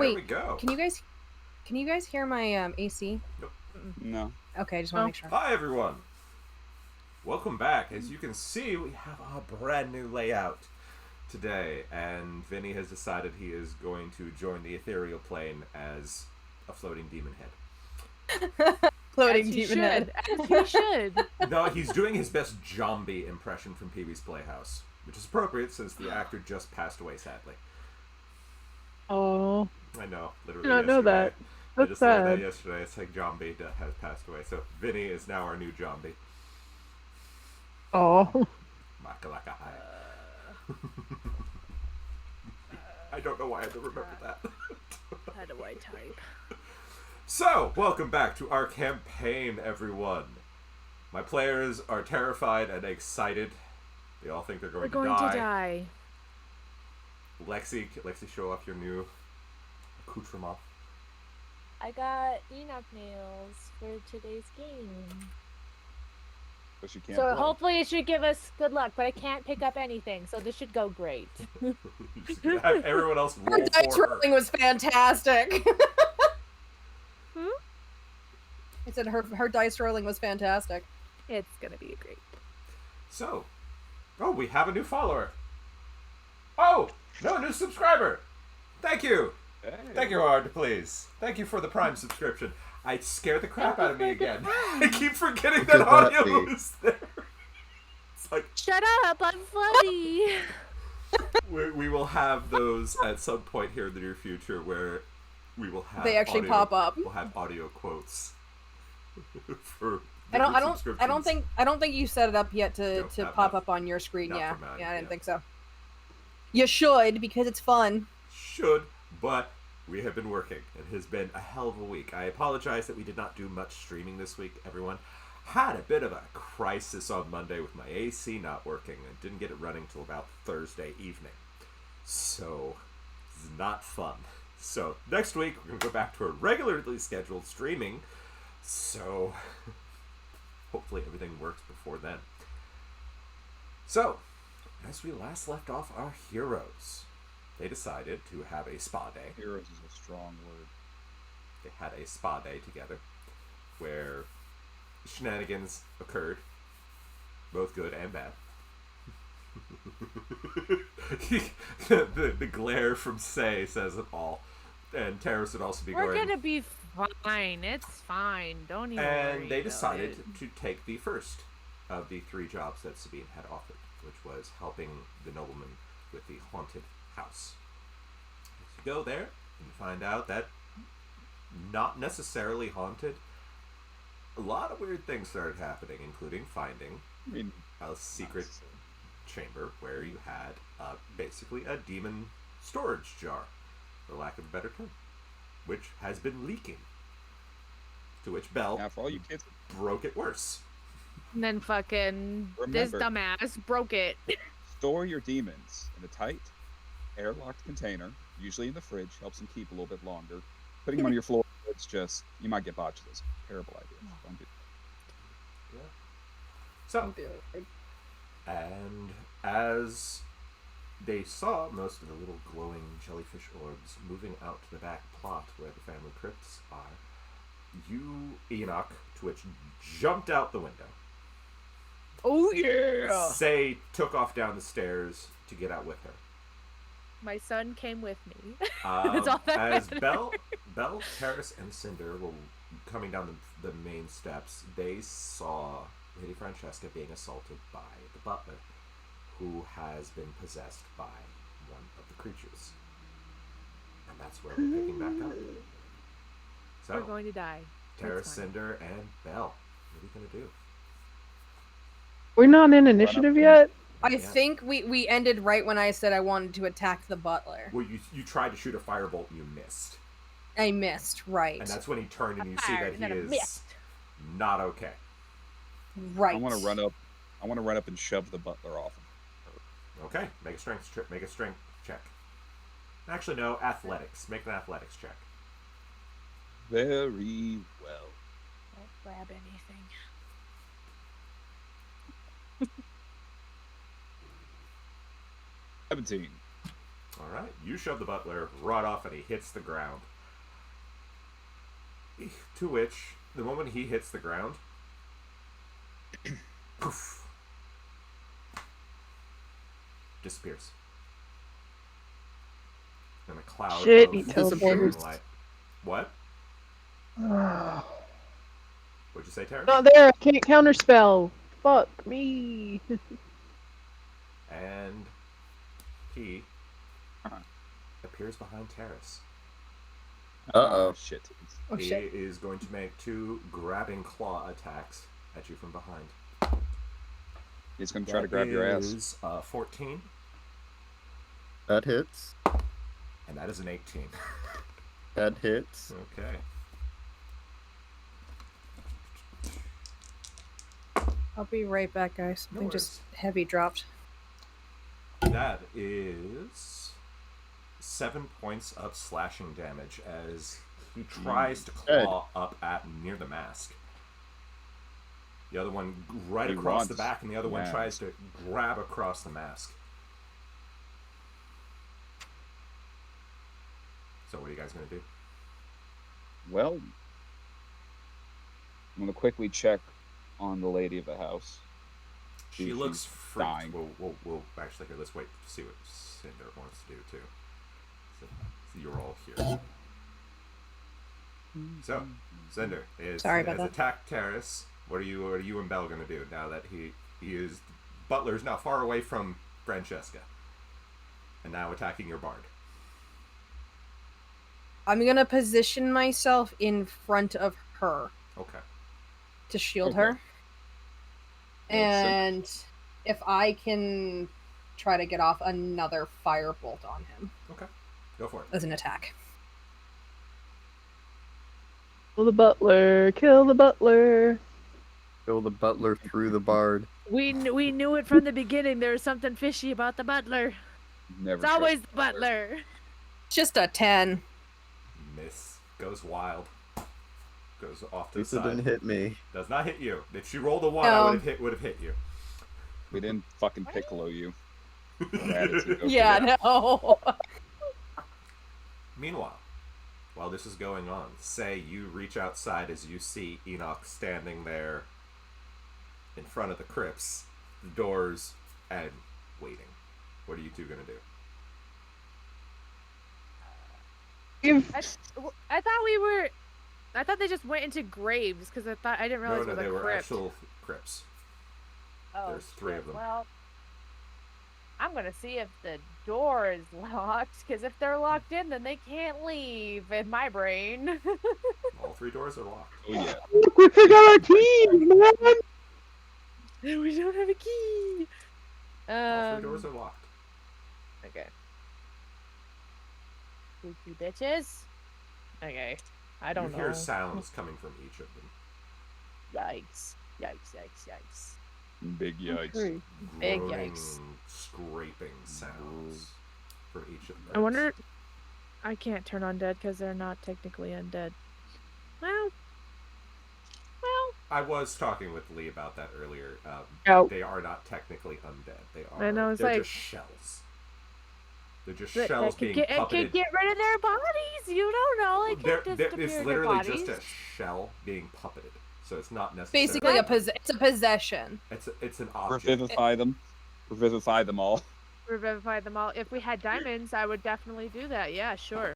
There Wait, we go. can you guys hear my AC? Nope. No. Okay, I just want to make sure. Hi, everyone. Welcome back. As you can see, we have a brand new layout today, and Vinny has decided he is going to join the ethereal plane as a floating demon head. Floating As you demon head. As you should. No, he's doing his best zombie impression from Pee-wee's Playhouse, which is appropriate since the actor just passed away, sadly. Oh, I know, literally. I did not know that. I That's just learned that sad. yesterday. It's like Zombie has passed away, so Vinny is now our new zombie. Oh, Makalaka. I don't know why I had to remember that. How do I type? So, welcome back to our campaign, everyone. My players are terrified and excited. They all think they're We're going going to to die. Lexi, show off your new accoutrement. I got Enoch nails for today's game. So she can't So play. hopefully it should give us good luck, but I can't pick up anything, so this should go great. Just gonna have everyone else roll Her dice for her. rolling was fantastic. Hmm? I said her dice rolling was fantastic. It's gonna be great. So, we have a new follower. Oh, no, new subscriber. Thank you. Hey. Thank you, Hard, please. Thank you for the Prime subscription. I scared the crap out of me again. I keep forgetting that audio is there. It's like, Shut up! I'm funny. we will have those at some point here in the near future where we will have They actually audio, pop up. We'll have audio quotes for I the don't subscriptions. think you set it up yet to Not- pop not- up on your screen. not Yeah, for mine, yeah, I didn't yeah. think so. You should, because it's fun. Should, but we have been working. It has been a hell of a week. I apologize that we did not do much streaming this week, everyone. Had a bit of a crisis on Monday with my AC not working and didn't get it running till about Thursday evening. So, it's not fun. So, next week we're going to go back to a regularly scheduled streaming. So, hopefully everything works before then. So, as we last left off our heroes, they decided to have a spa day. Heroes is a strong word. They had a spa day together where shenanigans occurred, both good and bad. the glare from Say says it all. And Terrace would also be We're going. gonna be fine. It's fine. Don't even worry. And they about decided it. to take the first of the 3 jobs that Sabine had offered, which was helping the nobleman with the haunted house. As you go there, and you find out that not necessarily haunted, a lot of weird things started happening, including finding I mean, a secret chamber where you had basically a demon storage jar, for lack of a better term, which has been leaking. To which Belle now for all you kids, broke it worse. And then fucking this Remember. dumbass broke it. store your demons in a tight, airlocked container, usually in the fridge, helps them keep a little bit longer. Putting them on your floor, it's just, you might get botulism. Terrible idea. Don't do that. So, and as they saw most of the little glowing jellyfish orbs moving out to the back plot where the family crypts are, you, Enoch, Twitch, jumped out the window. oh yeah. Say took off down the stairs to get out with her. My son came with me. That's all that As matters. Belle, Terrace, and Cinder were coming down the main steps, they saw Lady Francesca being assaulted by the butler, who has been possessed by one of the creatures. And that's where we're picking back up. We're So, going to die. Terrace, That's fine. Cinder, and Belle, what are you going to do? We're not in initiative yet. I think we ended right when I said I wanted to attack the butler. Well, you tried to shoot a firebolt and you missed. I missed, right. And that's when he turned and you see that he is Missed. not okay. Right. I want to run up and shove the butler off. Okay, make a strength check. Actually, no, athletics. Make an athletics check. Very well. Don't grab anything. 17. All Alright, you shove the butler right off and he hits the ground. To which, the moment he hits the ground, poof, disappears. In a cloud Shit, of he shimmering teleported. light. What? Not What'd you say, Tara? there. I can't counterspell. Fuck me. And he Uh-huh. appears behind Terrace. Uh-oh. Shit. Oh He shit. is going to make 2 grabbing claw attacks at you from behind. He's gonna try to grab your ass. That is 14, That hits. and that is an 18. That hits. Okay. I'll be right back, guys. No Something just worries. heavy dropped. That is 7 points of slashing damage as he tries to claw up at near the mask. The other one right He across the wants back, and the other one mask. tries to grab across the mask. So what are you guys going to do? Well, I'm gonna quickly check on the lady of the house. She She's looks freaked. dying. We'll actually here. Let's wait to see what Cinder wants to do too. So you're all here. So Cinder is Sorry about has that. attacked Terrace. What are you and Belle gonna do now that he is Butler's now far away from Francesca, and now attacking your bard? I'm gonna position myself in front of her Okay. to shield Okay. her. Well, And if I can try to get off another firebolt on him Okay. Go for it. as an attack. Kill the butler. Kill the butler. Kill the butler through the bard. We knew it from the beginning. There was something fishy about the butler. Never. It's always the butler. Just a 10. Miss goes wild. Goes off to the Lisa side. didn't hit me. Does not hit you. If she rolled a 1, No. I would have hit you. We didn't fucking piccolo you. Attitude, okay. Yeah, no. Meanwhile, while this is going on, say you reach outside as you see Enoch standing there in front of the crypts, the doors, and waiting. What are you two gonna do? You've I thought they just went into graves because I didn't realize No, it was they a were crypt. actual crypts. Oh, There's 3 of them. Well, I'm gonna see if the door is locked because if they're locked in, then they can't leave. In my brain. All 3 doors are locked. Oh yeah. Look, we forgot our keys, man. We don't have a key. All 3 doors are locked. Okay. Spooky bitches. Okay. I don't You know. hear sounds coming from each of them. Yikes. Yikes, yikes, yikes. Big yikes. Okay. Big Groaning, yikes. scraping sounds from each of them. I wonder. I can't turn undead because they're not technically undead. Well. I was talking with Lee about that earlier. Oh. They are not technically undead. They are. I know, it's they're like- just shells. They're just That shells could being get, it puppeted. could get rid of their bodies. You don't know. They They're- can't they're- disappear it's their literally bodies. just a shell being puppeted. So it's not necessarily. Basically, it's a possession. It's an object. Revivify them. Revivify them all. Revivify them all. If we had diamonds, I would definitely do that. Yeah, sure.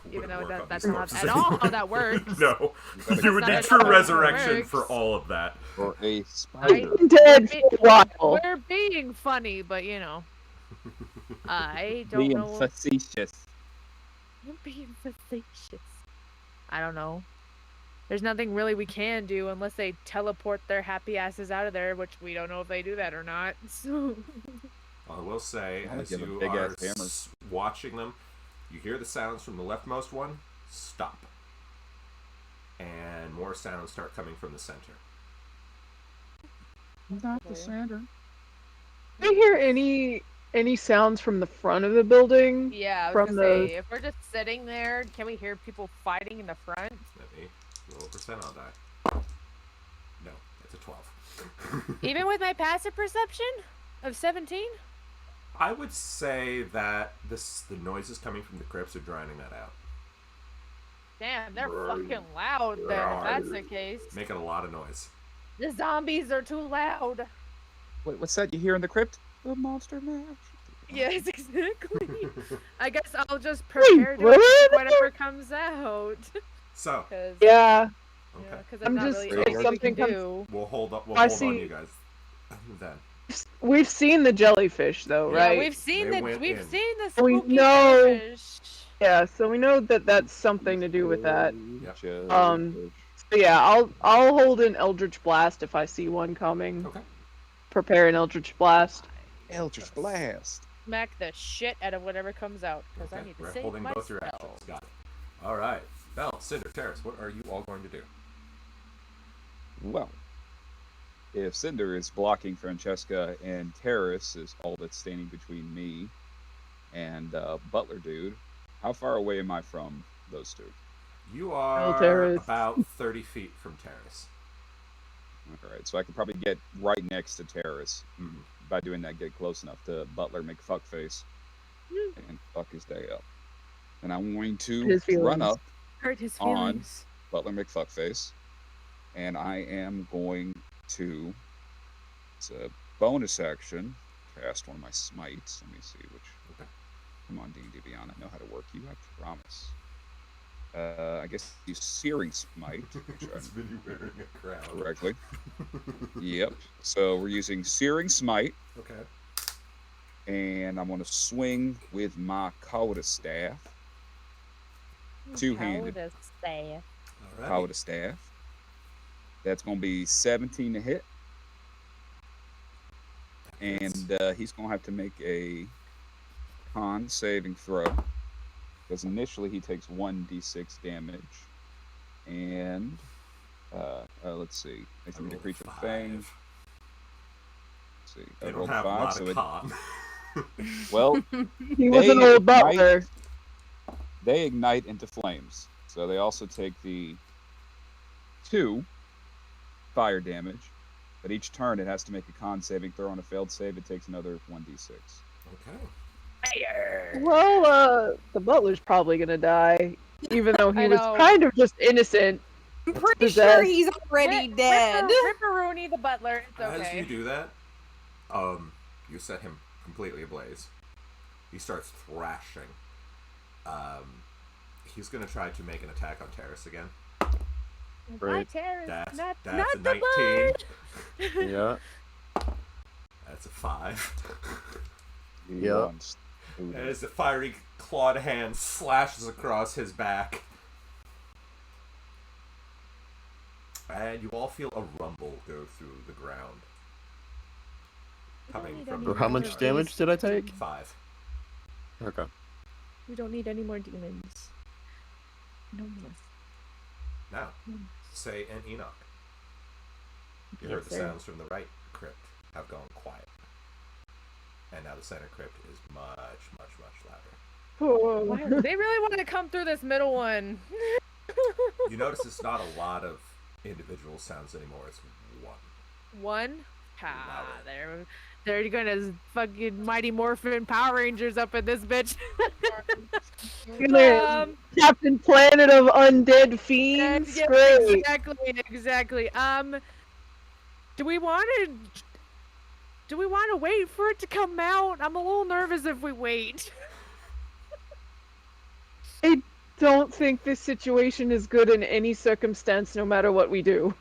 Even Wouldn't though work on that's these not corpses at all how anymore. that works. No, That's you would not need how true that resurrection works. for all of that. Or a spider. I'm dead for a while. We're being funny, but you know, I don't Being know. facetious. You're being facetious. I don't know. There's nothing really we can do unless they teleport their happy asses out of there, which we don't know if they do that or not. So. I will say, I'm gonna as give 'em you big are ass hammers. watching them, you hear the sounds from the leftmost one stop, and more sounds start coming from the center. Not the center. Do you hear any sounds from the front of the building? Yeah, I was From gonna the- say, if we're just sitting there, can we hear people fighting in the front? Let me roll a percent on that. No, that's a 12. Even with my passive perception of 17? I would say that the noises coming from the crypts are drowning that out. Damn, they're fucking loud then, if that's the case. Making a lot of noise. The zombies are too loud. What's that you hear in the crypt? The monster mash. Yes, exactly. I guess I'll just prepare to attack whatever comes out. So, Yeah. okay. Because I'm I'm not just- really if anything we something can comes- do. We'll hold on see- you guys then. We've seen the jellyfish, though, Yeah, right? we've seen They the went we've in. seen the We spooky know- jellyfish. Yeah, so we know that that's something to do with that. Yep. Jellyfish. So yeah, I'll hold an Eldritch Blast if I see one coming. Okay. Prepare an Eldritch Blast. Eldritch Blast. Smack the shit out of whatever comes out, because I Okay. need to We're save holding my both your spells. actions. Got it. All right. Bell, Cinder, Terrace, what are you all going to do? Well, if Cinder is blocking Francesca and Terrace is all that's standing between me and Butler Dude, how far away am I from those two? You are Terrace. about 30 feet from Terrace. All right, so I could probably get right next to Terrace. Mhm. By doing that, get close enough to Butler McFuckface and fuck his day up. And I'm going to His feelings. run up Hurt his On. feelings. Butler McFuckface, and I am going to, it's a bonus action, cast one of my smites. Let me see which. Okay. Come on, D&D Beyond, I know how to work you, I promise. I guess use Searing Smite, which It's been you wearing a crown. correctly. Yep. So we're using Searing Smite, Okay. and I'm going to swing with my Coda Staff. Two-handed. Powder staff. All right. Coda Staff. That's going to be 17 to hit. And he's going to have to make a con saving throw. Because initially he takes 1d6 damage. And, let's see. Makes him a rolled creature 5. thing. Let's see. They I don't rolled have a 5, lot so of it, con. well, He was an They old butler. they ignite into flames. So they also take the 2 fire damage. But each turn it has to make a con saving throw. On a failed save, it takes another 1d6. Okay. Well, the butler's probably gonna die, even though he I was know. kind of just innocent. I'm pretty Possessed. sure he's already dead. Ripperoonie the butler. It's As okay. you do that, you set him completely ablaze. He starts thrashing. He's going to try to make an attack on Terrace again. Right. That's not a the 19. Yeah. That's a 5. You Yeah. once booted. As the fiery clawed hand slashes across his back. And you all feel a rumble go through the ground. Coming from So how much damage did I take? 5. Okay. We don't need any more demons. No more. Now, say an Enoch. You heard the sounds from the right crypt have gone quiet. And now the center crypt is much, much, much louder. Why do they really want to come through this middle one? You notice it's not a lot of individual sounds anymore, it's one. One? Ah, Louder. they're gonna fucking Mighty Morphin Power Rangers up in this bitch. Captain Planet of Undead Fiends. yeah, Great. exactly. Do we want to wait for it to come out? I'm a little nervous if we wait. Don't think this situation is good in any circumstance, no matter what we do.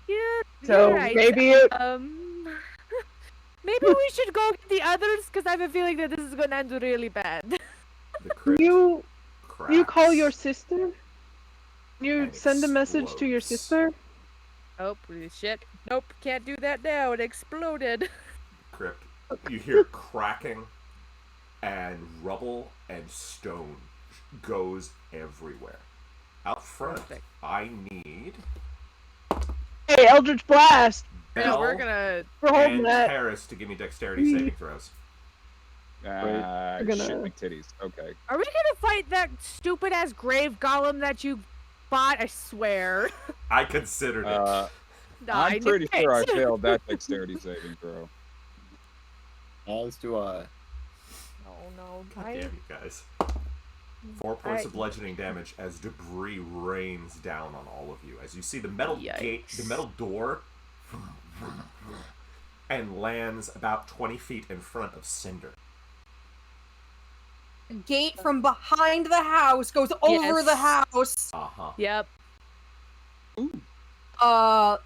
Yeah. So you're right. maybe it. Maybe we should go get the others because I have a feeling that this is gonna end really bad. The crypt You call cracks. your sister? You And send a message to your explodes. sister? Oh, shit. Nope, can't do that now. It exploded. Crypt. You hear cracking, and rubble and stone goes everywhere. Out front, Perfect. I need Hey, Eldritch Blast! Bell We're gonna. We're holding and that. Paris to give me dexterity saving throws. We're gonna- Shit McTitties. Okay. Are we gonna fight that stupid ass grave golem that you fought? I swear. I considered it. Nah, I I'm pretty knew sure I it. failed that dexterity saving throw. As do I. Oh no. God damn you guys. 4 points of bludgeoning damage as debris rains down on all of you. As you see the metal gate, the metal door, and lands about 20 feet in front of Cinder. The gate from behind the house goes over the house. Uh-huh. Yep. I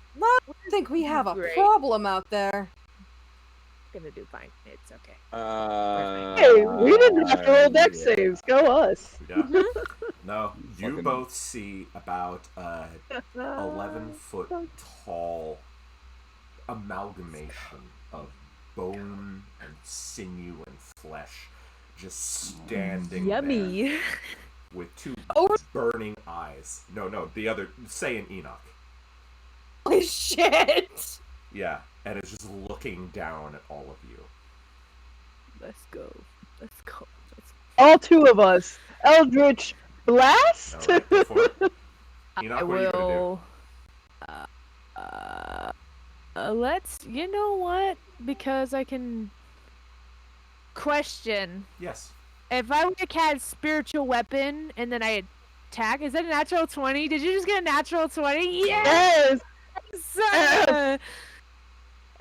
think we have a problem out there. Gonna do fine. It's okay. Hey, we didn't have to roll dex saves. Go us. Yeah. No, you both see about 11-foot tall amalgamation of bone and sinew and flesh just standing Yummy. there with 2 burning eyes. No, the other, say an Enoch. Holy shit! Yeah, and it's just looking down at all of you. Let's go. All 2 of us. Eldritch Blast? All right, go for it. Enoch, I what are you gonna do? Let's. You know what? Because I can. Question. Yes. If I were to cast spiritual weapon and then I attack, is that a natural 20? Did you just get a natural 20? Yes!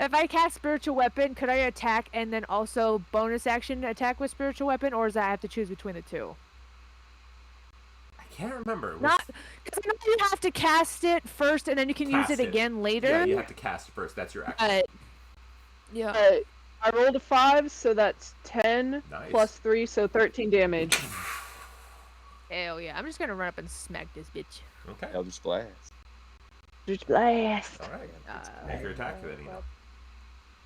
If I cast spiritual weapon, could I attack and then also bonus action attack with spiritual weapon, or does I have to choose between the 2? I can't remember. Not because I know you have to cast it first and then you can use it again later. Yeah, you have to cast it first. That's your action. Yeah. I rolled a 5, so that's 10 plus 3, so 13 damage. Hell yeah. I'm just gonna run up and smack this bitch. Okay. Eldritch Blast. Eldritch Blast. All right. Make your attack then, Enoch.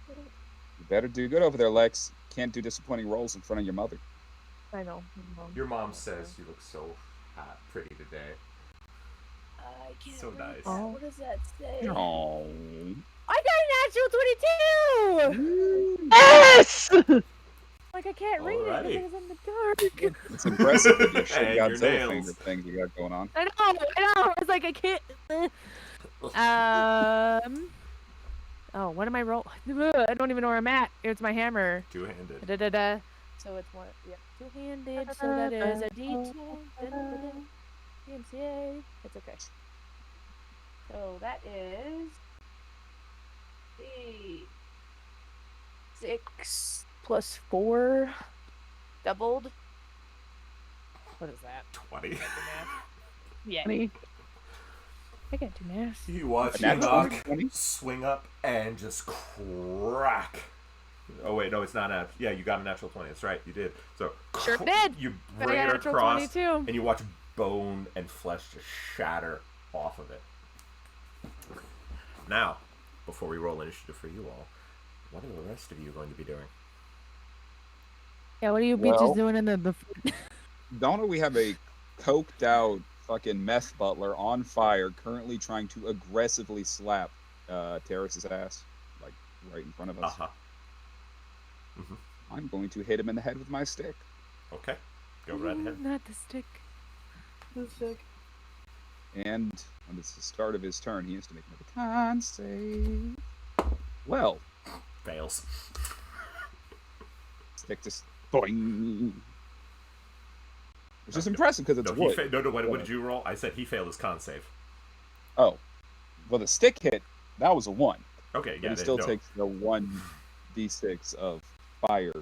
You better do good over there, Lex. Can't do disappointing rolls in front of your mother. I know. Your mom says you look so pretty today. I can't So read nice. that. What does that say? Oh. I got a natural 22! Yes! Like, I can't read Alrighty. it because I'm in the dark. It's impressive with your shit And Godzilla your nails. finger thing you got going on. I know. It's like I can't. Oh, what am I roll? I don't even know where I'm at. It's my hammer. Two-handed. Da-da-da. So it's one. Yeah, two-handed. So that is a D10. DMCA. It's okay. So that is D6 plus 4 doubled. What is that? 20. Yeah. 20. I can't do math. You watch A natural Enoch 20? swing up and just crack. Oh wait, no, it's not a. Yeah, you got a natural 20. That's right, you did. So Sure did. You I bring got it a natural across, 22. and you watch bone and flesh just shatter off of it. Now, before we roll initiative for you all, what are the rest of you going to be doing? Yeah, what are you Well- bitches doing in the Don't we have a coked out fucking meth butler on fire currently trying to aggressively slap Terrace's ass, like right in front of us? Uh-huh. Mhm. I'm going to hit him in the head with my stick. Okay. Go right ahead. Not the stick. The stick. And when it's the start of his turn, he has to make another con save. Well, Fails. stick just boing. Which is impressive because it's No, wood. what did you roll? I said he failed his con save. Oh, well, the stick hit. That was a 1. Okay, But yeah. he still no. takes the 1d6 of fire.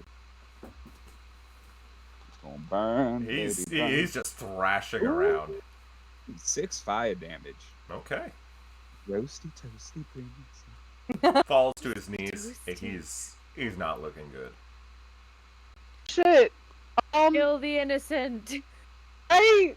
It's gonna burn. He's baby, burn. just thrashing around. 6 fire damage. Okay. Roasty toasty brings. Falls to his knees, and he's not looking good. Shit. Kill the innocent. I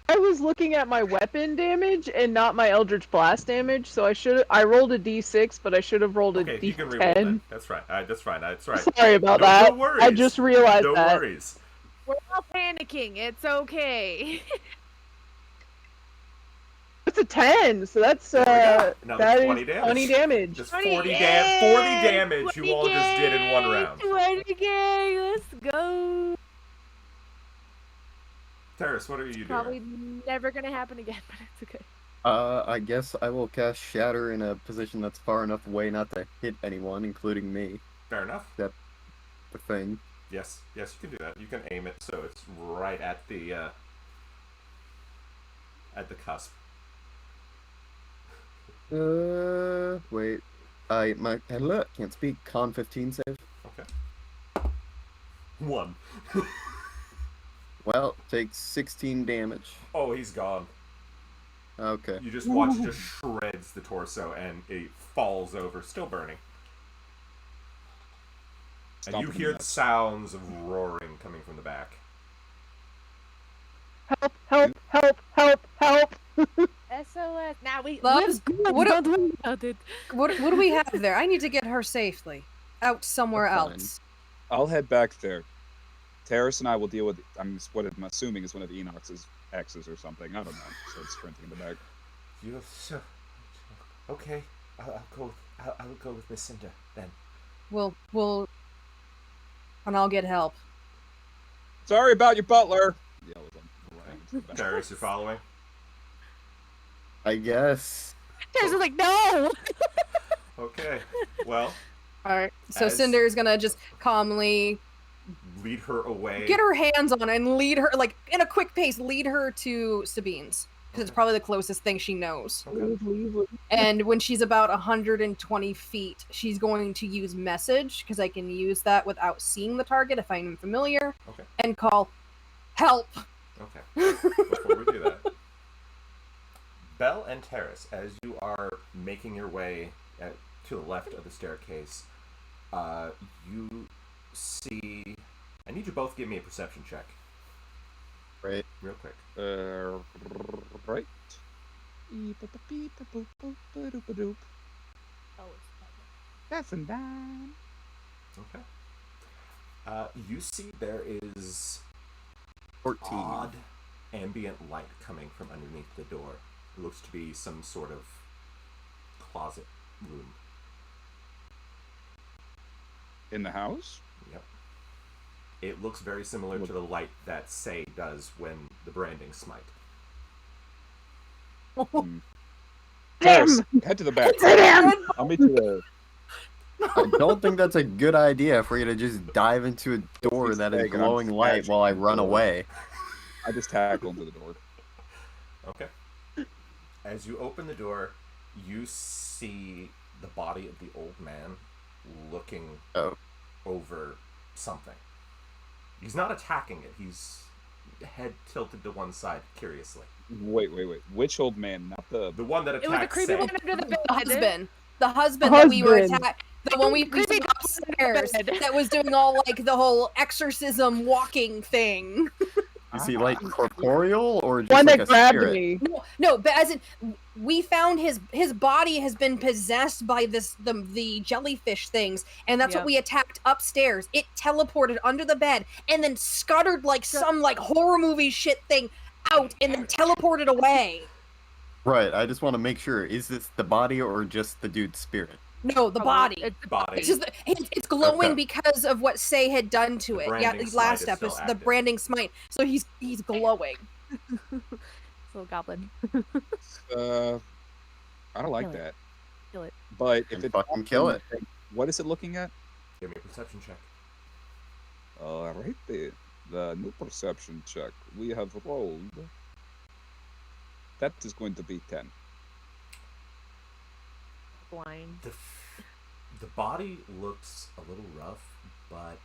was looking at my weapon damage and not my Eldritch Blast damage, so I rolled a D6, but I should have rolled a Okay, you can reroll D10. then. That's right. That's fine. That's right. Sorry about No that. worries. I just realized No that. worries. We're all panicking. It's okay. It's a 10, so that's There we go. Now that that's is 20 damage. 20 damage. Just 40 damage you all just did in 1 round. 20K, let's go. Terrace, what are you Probably doing? never gonna happen again, but it's okay. I guess I will cast Shatter in a position that's far enough away not to hit anyone, including me. Fair enough. The thing. Yes, you can do that. You can aim it so it's right at the cusp. Wait. My look, can't speak. Con 15 save. Okay. 1. Well, takes 16 damage. Oh, he's gone. Okay. You just watch it just shreds the torso and it falls over, still burning. And you hear the sounds of roaring coming from the back. Help! Help! Help! Help! Help! SOS. Now we Loves, live what good. do- Don't worry about it. What do we have there? I need to get her safely out somewhere That's fine. else. I'll head back there. Terrace and I will deal with. What I'm assuming is one of Enoch's exes or something. I don't know. So it's sprinting in the back. You're so... Okay, I'll go with Miss Cinder then. We'll, and I'll get help. Sorry about your butler. Yell as I'm running to the back. Darius, you're following? I guess. There's like no. Okay, well, Alright. So As- Cinder is gonna just calmly lead her away. get her hands on and lead her, like, in a quick pace, lead her to Sabine's. Because it's probably the closest thing she knows. Okay. And when she's about 120 feet, she's going to use message, because I can use that without seeing the target if I'm familiar, Okay. and call, help! Okay. Before we do that, Belle and Terrace, as you are making your way to the left of the staircase, you see... I need you both to give me a perception check. Right. Real quick. Right. That's a dime. Okay. You see there is 14. odd ambient light coming from underneath the door. It looks to be some sort of closet room. In the house? Yep. It looks very similar to the light that Say does when the branding smite. Terrace, head to the back. I'll meet you there. I don't think that's a good idea for you to just dive into a door that is Tag, and I'm glowing light smashing while I the run door. away. I just tackle him to the door. Okay. As you open the door, you see the body of the old man looking over something. He's not attacking it. He's head tilted to one side curiously. Wait. Which old man? Not the... The one that It was attacked the creepy Say. one under the bed. The husband. The husband that we were Husband. attacked. The one we Creepy took husband under upstairs the bed. that was doing all, like, the whole exorcism walking thing. Is he like corporeal or just One like that a grabbed spirit? me. No, but as in, we found his body has been possessed by the jellyfish things, and that's Yep. what we attacked upstairs. It teleported under the bed and then scuttered like some like horror movie shit thing out, and then teleported away. Right, I just want to make sure. Is this the body or just the dude's spirit? No, the body. It's the Body. It's just it's glowing Okay. because of what Say had done to The it. Yeah, branding smite last is still episode, the active. branding smite. So he's glowing. little goblin. I don't like Kill it. that. Kill it. But if Then it's fucking kill it. What is it looking at? Give me a perception check. Alright, the new perception check we have rolled. That is going to be 10. Blind. The body looks a little rough, but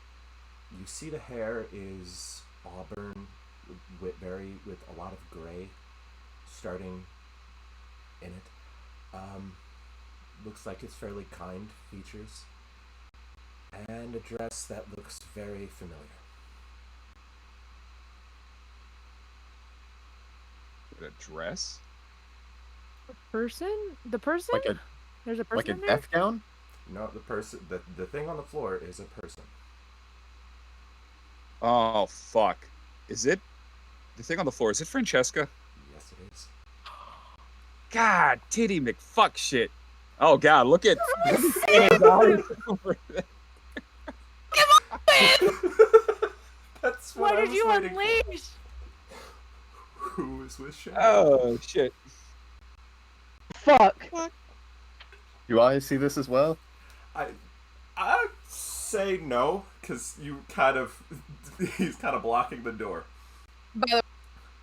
you see the hair is auburn with a lot of gray starting in it. Looks like it's fairly kind features. And a dress that looks very familiar. The dress? Person? The person? Like a There's a person like a in there? death gown? No, the thing on the floor is a person. Oh, fuck. Is it? The thing on the floor, is it Francesca? Yes, it is. God, titty McFuck shit. Oh, God, look at his eyes over there. That's what Why I did was you waiting for. unleash? Who is with Shadow? Oh, shit. Fuck. Do I see this as well? I'd say no. because he's kind of blocking the door. By the way,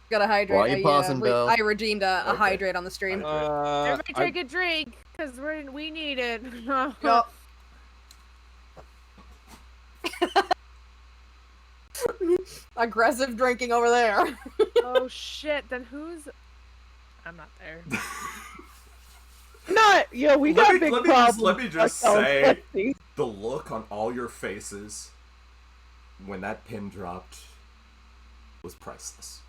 gotta hydrate. While you pausing, Bill? I redeemed a Okay. hydrate on the stream. Everybody take a drink, because we need it. Yup. Aggressive drinking over there. Oh shit, then who's... I'm not there. Not, yo, we got big problems. Let me just say, the look on all your faces when that pin dropped was priceless.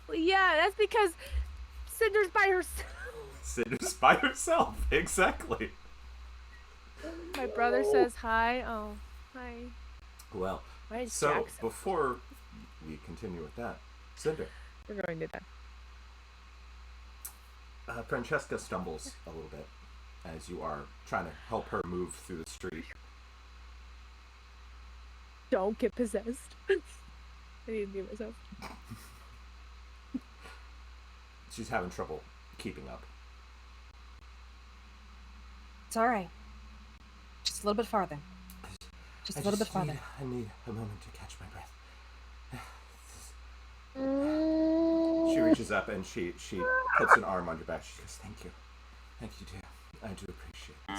Well, yeah, that's because Cinder's by herself. Cinder's by herself, exactly. My brother says hi. Oh, hi. Well, Why is so Jack so... before we continue with that, Cinder, We're going to that. Francesca stumbles a little bit as you are trying to help her move through the street. Don't get possessed. I need to be myself. She's having trouble keeping up. It's alright. Just a little bit farther. Just a little bit farther. I need a moment to catch my breath. She reaches up and she puts an arm on your back. She goes, "Thank you, dear. I do appreciate this."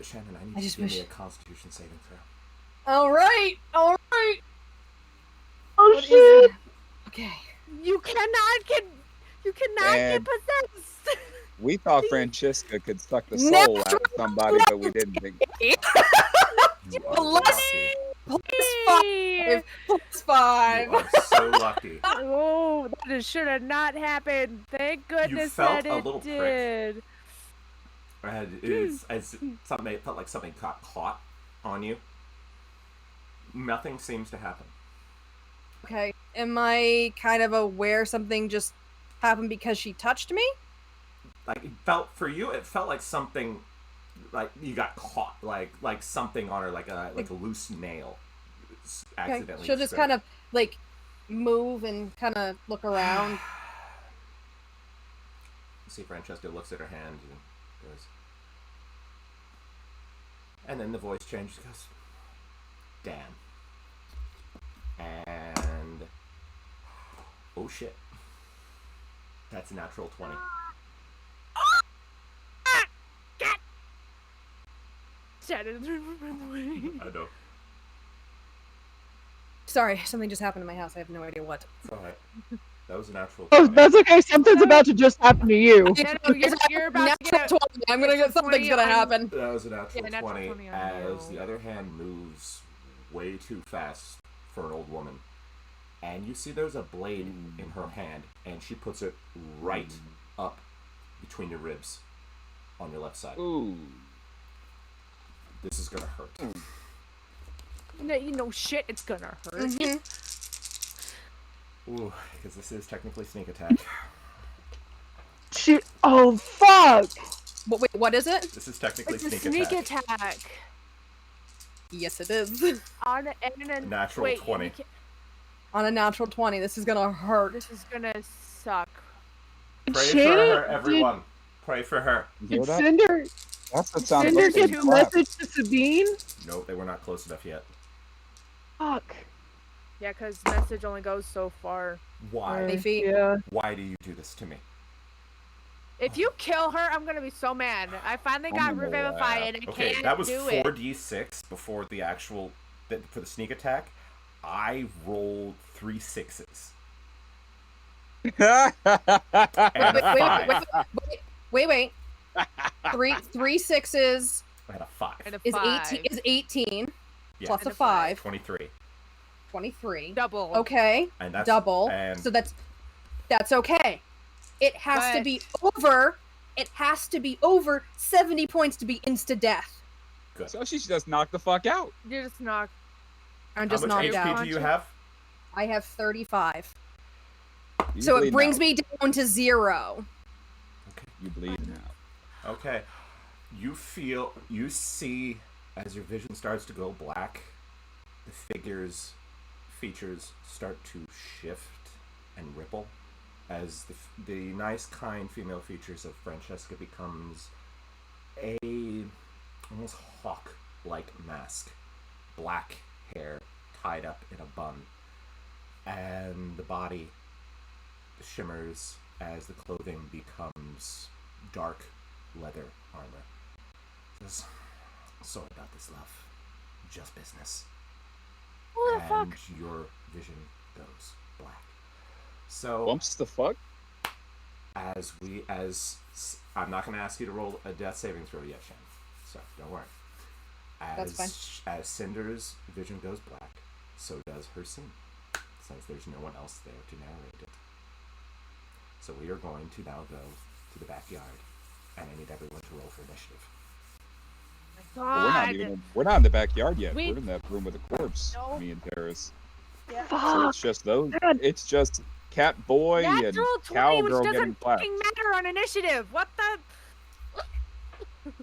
Shannon, I need you to give me a Constitution saving throw. Alright! Oh What is shit! it? Okay. You cannot get And- possessed. We thought Francesca could suck the soul out of somebody, but we didn't think. You are lucky. Plus 5. You are so lucky. Oh, that should have not happened. Thank goodness felt that a it little prick. did. And it felt like something got caught on you. Nothing seems to happen. Okay. Am I kind of aware something just happened because she touched me? Like it felt like something, like you got caught, like something on her, like a loose nail, accidentally. Okay. She'll just kind of like move and kind of look around. See, Francesca looks at her hand and goes, and then the voice changes. Goes, "Damn." And oh shit, that's a natural 20. I know. Sorry, something just happened in my house. I have no idea what. It's alright. That was a natural 20. Oh, that's okay. Something's about to just happen to you. Yeah, no, you're about to Natural get 20. I'm gonna get something's gonna happen. That was a natural, natural 20, 20, I as know. the other hand moves way too fast for an old woman. And you see there's a blade in her hand, and she puts it right up between your ribs on your left side. Ooh. This is gonna hurt. No, you know shit, it's gonna hurt. Mhm. Ooh, because this is technically sneak attack. Oh fuck! Wait, what is it? This is technically It's a sneak sneak attack. attack. Yes, it is. On a Natural wait, 20. On a natural 20, this is gonna hurt. This is gonna suck. Pray for Shannon, her, everyone. Pray for her. You hear Did that? Cinder, That's the sound Cinder of get a the clap. message to Sabine? Nope, they were not close enough yet. Fuck. Yeah, because message only goes so far. Why? 20 feet. Yeah. Why do you do this to me? If you kill her, I'm gonna be so mad. I finally got Oh, revivified and I Okay, can't that was do it. 4d6 before the actual for the sneak attack. I rolled 3 6s and a 5. Wait. Three sixes I had a 5. And a is 5. 18 Yeah. plus And a a 5. 23. 23. Double. Okay. And that's Double. And So that's okay. It has to But- be over. It has to be over 70 points to be insta death. good. So she just knocked the fuck out. You're just not. I'm How just much knocked HP out. do you have? I have 35. You So it bleeding brings out. me down to 0. You bleeding out. Okay. You see, as your vision starts to go black, the features start to shift and ripple as the nice, kind female features of Francesca becomes a almost hawk like mask, black hair tied up in a bun, and the body shimmers as the clothing becomes dark leather armor. Says, sorry about this, love. Just business. What the And fuck? your vision goes black. So Bumps the fuck? as I'm not going to ask you to roll a death saving throw yet, Shen. So don't worry. That's fine. As Cinder's vision goes black, so does her scene, since there's no one else there to narrate it. So we are going to now go to the backyard, and I need everyone to roll for initiative. God. We're not in the backyard yet. We- We're in that room with the corpse. No. Me and Terrace. So Fuck. it's just those. God. It's just Cat Boy and Natural 20, Cowgirl which getting doesn't clapped. fucking matter on initiative. What the?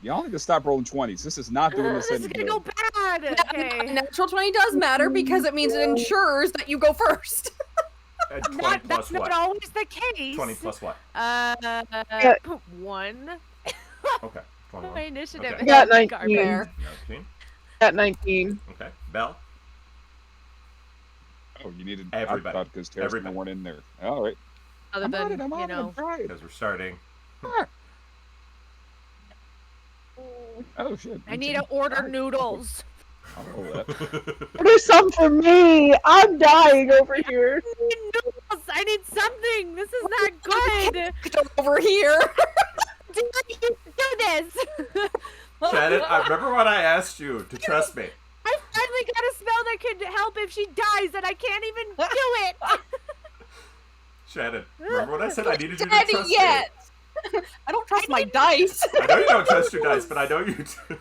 Y'all need to stop rolling 20s. This is not doing this This is any gonna good. go bad. Okay. Natural 20 does matter because it means it ensures that you go first. And 20 Not, plus that's what? not always the case. 20 plus what? 1. Okay. 21. My initiative. Okay. I got is 19. garbage. 19. At 19. Okay. Belle? Oh, you needed. Everybody. I thought because Terrace Everybody. weren't in there. All right. Other I'm on than, it. I'm on you it. know, I'm right. Because we're starting. Oh shit. I need to order noodles. I'll roll that. There's some for me. I'm dying over here. I need noodles. I need something. This is not good. Get over here. Do this. Shannon, I remember when I asked you to trust me. I finally got a spell that could help if she dies, and I can't even do it. Shannon, remember when I said I needed you to Dead trust yet. I don't trust my dice. me? I know you don't trust your dice, but I know you do.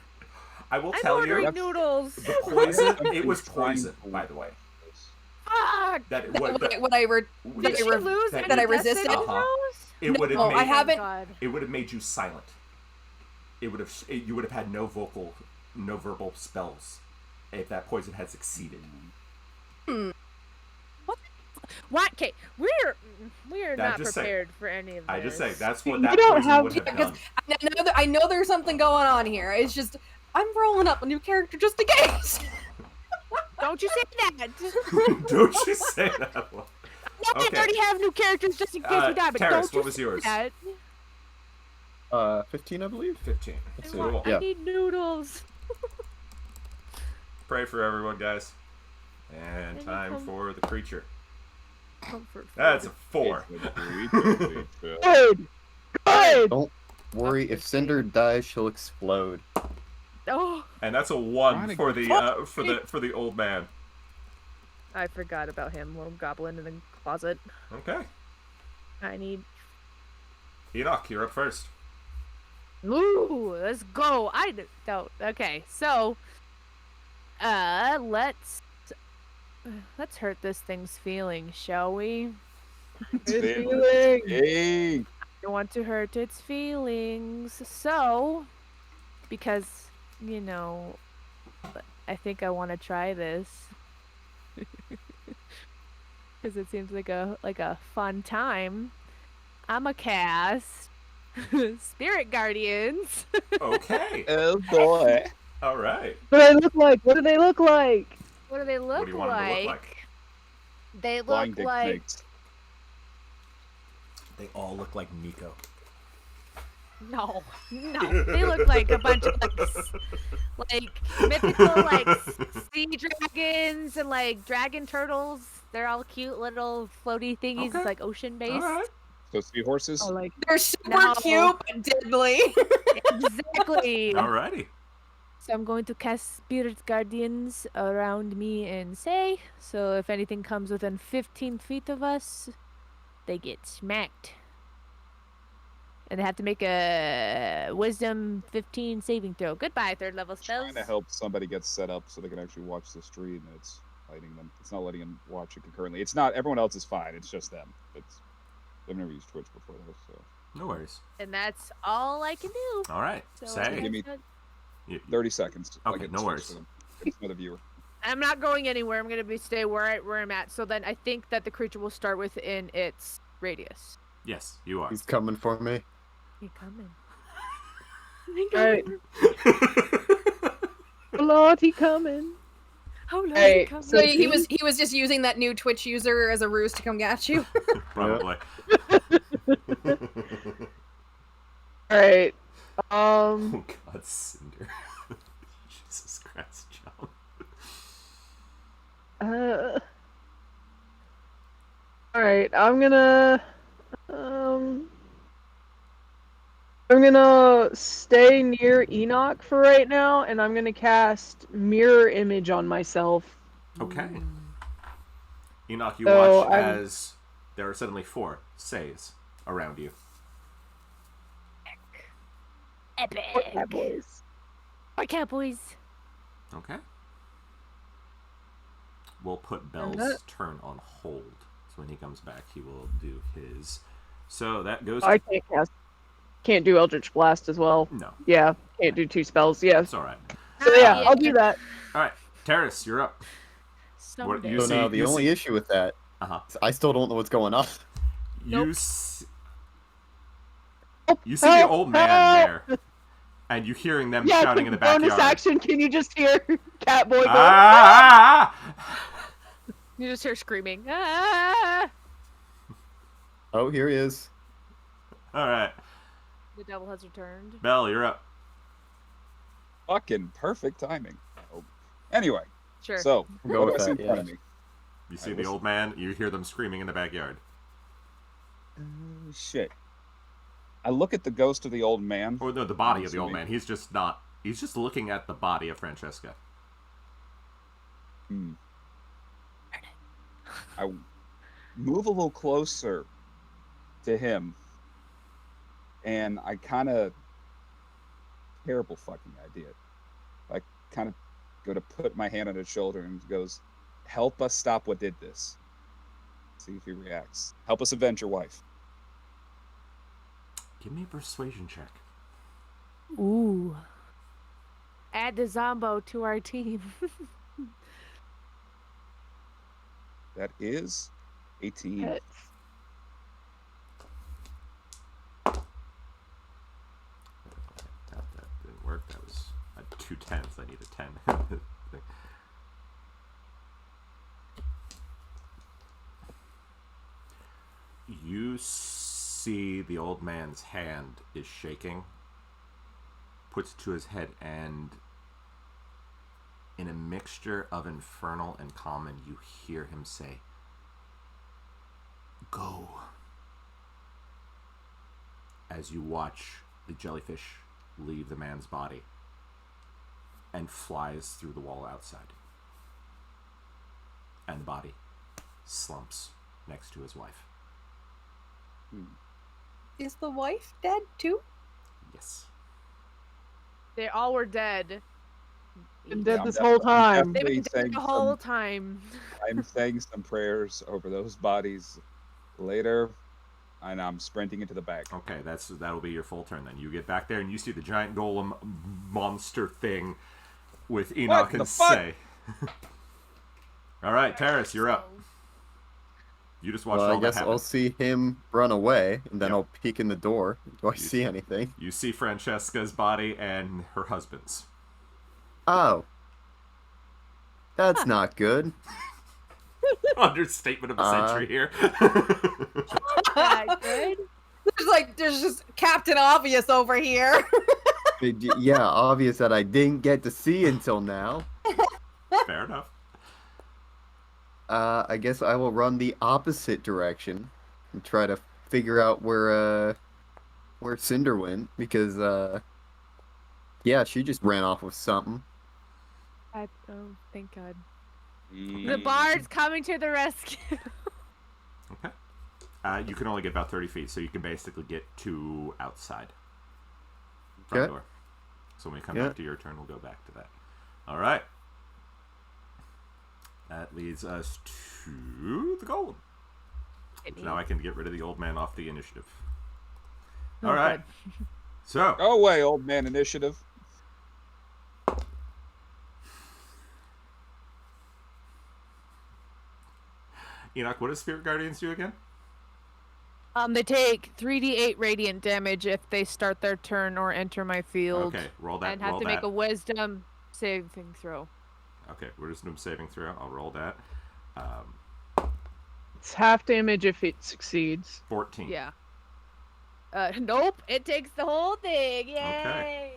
I will I'm tell ordering you, noodles. the poison, I'm it was trying poison, to- by the way. Fuck. That, That, what, what I re- that- Did she re- lose that- any that I death resisted? saving Uh-huh. throws? it would have No, made I haven't- God. it would have made you silent. It would have you would have had no verbal spells if that poison had succeeded. What? Okay, we're I'm not just saying. prepared for any of this. I just say that's what You that don't poison have would to- have because done. I know there's something going on here. It's just I'm rolling up a new character just in case. Don't you say that. Don't you say that? No, Okay. I already have new characters just in case we die, but Terrace, don't you what was say yours? that. 15, I believe. 15. Let's I, see. want, Yeah. I need noodles. Pray for everyone, guys. And Any time com- for the creature. Comfort food. That's a 4. Good. Good. Don't worry, if Cinder dies, she'll explode. Oh, And that's a 1 Trying to for the for the old man. I forgot about him, little goblin in the closet. Okay. I need. Enoch, you're up first. Ooh, let's go. I don't. Okay, so, let's hurt this thing's feelings, shall we? Good feeling. Hey. I want to hurt its feelings, so because you know, I think I want to try this because it seems like a fun time. I'm a cast Spirit Guardians. Okay. Oh boy. All right. What do they look like? What do they look like? What do they look What do you want them to look like? They Flying look dick like snakes. They all look like Miko. no, they look like a bunch of like mythical like sea dragons and like dragon turtles. They're all cute little floaty thingies, Okay. like ocean based. All right. So seahorses. Oh, like They're super No. cute but deadly. Exactly. Alrighty. So I'm going to cast Spirit Guardians around me and say, so if anything comes within 15 feet of us, they get smacked. And they have to make a Wisdom 15 saving throw. Goodbye, third level spells. Trying to help somebody get set up so they can actually watch the stream. And it's hiding them. It's not letting them watch it concurrently. It's not. Everyone else is fine. It's just them. They've never used Twitch before though. So No worries. And that's all I can do. All right. So Say. Give me- that's good. 30 seconds. I'll Okay, get no the worries. switch to them. It's another viewer. I'm not going anywhere. I'm going to stay where I'm at. So then I think that the creature will start within its radius. Yes, you are. He's coming for me. You coming? Alright. Lord, he coming. Oh no, Hey, come So So he was just using that new Twitch user as a ruse to come get you. Probably. Alright. Oh God, Cinder. Jesus Christ, John. Alright, I'm gonna stay near Enoch for right now, and I'm gonna cast Mirror Image on myself. Okay. Enoch, you So, watch as there are suddenly 4 Says around you. Epic. Yeah, boys. Our cowboys. Okay. We'll put Bell's that- turn on hold. So when he comes back, he will do his. So that goes. I can't do Eldritch Blast as well. No, Yeah, can't do 2 spells. Yeah. it's all right. So yeah, I'll do that. All right, Terrace, you're up. Someday. you So now see- the you only see- issue with that, Uh-huh. is I still don't know what's going on. You Nope. you see the Help, old man help! there, and you hearing them Yeah, shouting in the bonus backyard. action. Can you just hear Catboy go? Ah! You just hear screaming. Ah! Oh, here he is. All right, The devil has returned. Bell, you're up. Fucking perfect timing. Oh. Anyway, Sure. so Go what with do I see in that, front of yeah. me? You see I the listen. old man. You hear them screaming in the backyard. Shit. I look at the ghost of the old man. Or no, the body I'm of the old assuming. man. He's just not. He's just looking at the body of Francesca. Hmm. I move a little closer to him, and I kind of terrible fucking idea. I kind of go to put my hand on his shoulder and goes, "Help us stop what did this." See if he reacts. Help us avenge your wife. Give me a persuasion check. Ooh. Add the Zombo to our team. That is 18. Pets. That didn't work. That was 2 10s. I need a 10. You see the old man's hand is shaking, puts it to his head, and in a mixture of infernal and common, you hear him say, "Go." As you watch the jellyfish leave the man's body and flies through the wall outside. And the body slumps next to his wife. Is the wife dead too? Yes. They all were dead. Been dead I'm this def- whole I'm time. They've been definitely dead saying the whole some- time. I'm saying some prayers over those bodies later, and I'm sprinting into the back. Okay, that'll be your full turn then. You get back there and you see the giant golem monster thing with Enoch the and fuck? Say. All right, Terrace, you're up. You just watched Well, all I that guess happen. I'll see him run away, and then Yep. I'll peek in the door. Do I see anything? You see Francesca's body and her husband's. Oh. That's not good. Understatement of the century here. Not good. There's just Captain Obvious over here. Yeah, obvious that I didn't get to see until now. Fair enough. I guess I will run the opposite direction and try to figure out where Cinder went, because yeah, she just ran off with something. Oh, thank God. The Mm. bard's coming to the rescue. Okay. You can only get about 30 feet, so you can basically get to outside. Front Okay. door. So when we come Yeah. back to your turn, we'll go back to that. All right. That leads us to the golem. So now I can get rid of the old man off the initiative. All Oh, right. So, Go away, old man initiative. Enoch, what does Spirit Guardians do again? They take 3d8 radiant damage if they start their turn or enter my field. Okay, roll that. And have roll to that. make a wisdom Saving throw. Okay, wisdom saving throw. I'll roll that. It's half damage if it succeeds. 14. Yeah. Nope. It takes the whole thing. Yay! Okay.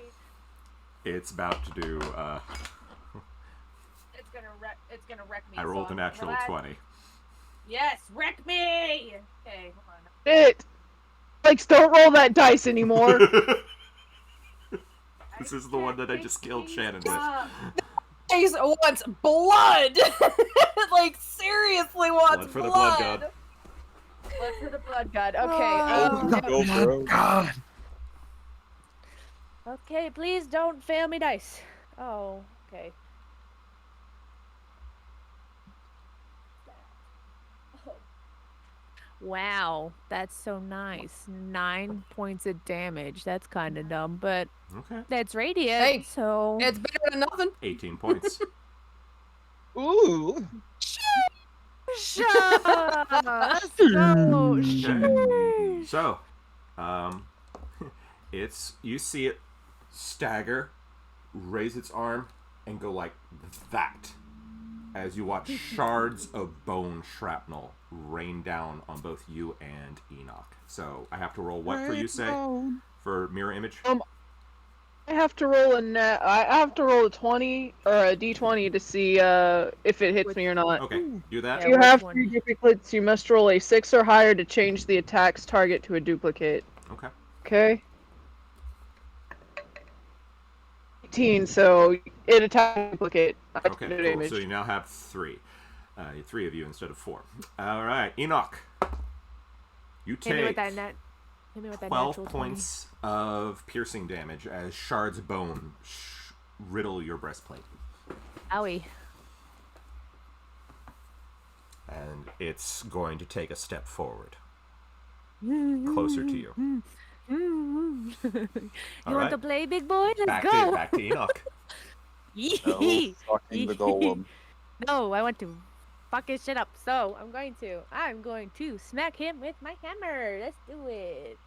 It's about to do. It's gonna wreck me. I rolled a natural 20. Yes, wreck me. Okay, hold on. It. Like, don't roll that dice anymore. This is the one that I just killed Shannon with. Ace wants blood. Like seriously wants Blood for the blood god. Blood for the blood god. Okay. Oh, go, bro. God. Okay, please don't fail me dice. Oh, okay. Wow, that's so nice. 9 points of damage. That's kind of dumb, but Okay. that's radiant. Hey, so It's better than nothing. 18 points. Ooh. Shut up. So Okay. So, it's you see it stagger, raise its arm, and go like that as you watch shards of bone shrapnel rain down on both you and Enoch. So I have to roll what for you, say, for mirror image? I have to roll I have to roll a 20 or a d20 to see if it hits me or not. Okay, do that. Yeah. You which have one? 3 duplicates. You must roll a 6 or higher to change the attack's target to a duplicate. Okay. Okay. 18, so it attacks a duplicate. I take Okay, no cool. damage. So you now have 3. 3 of you instead of 4. All right, Enoch. You hit me with take that net. Hit me with that 12 natural points of piercing damage as shards of bone riddle your breastplate. 20. Owie. And it's going to take a step forward, closer to you. You All want right. to play, big boy? Let's Back go. to Enoch. Oh, fucking the golem. No, I want to fuck his shit up. So I'm going to smack him with my hammer. Let's do it.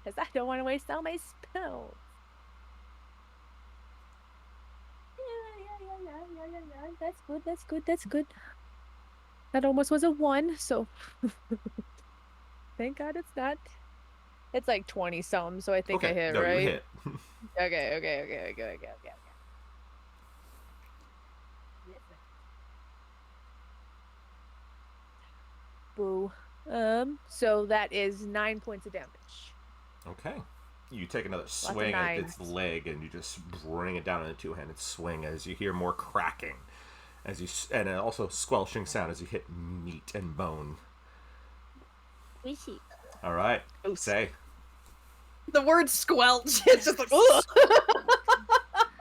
Because I don't want to waste all my spells. That's good, that's good, that's good. That almost was a 1, so thank God it's not. It's like 20 some, so I think I hit, no, right? you hit. Okay. Boo. So that is 9 points of damage. Okay. You take another swing at its leg, and you just bring it down in a two-handed swing as you hear more cracking, and also squelching sound as you hit meat and bone. Squishy. All right, say. The word squelch. It's just like, ugh.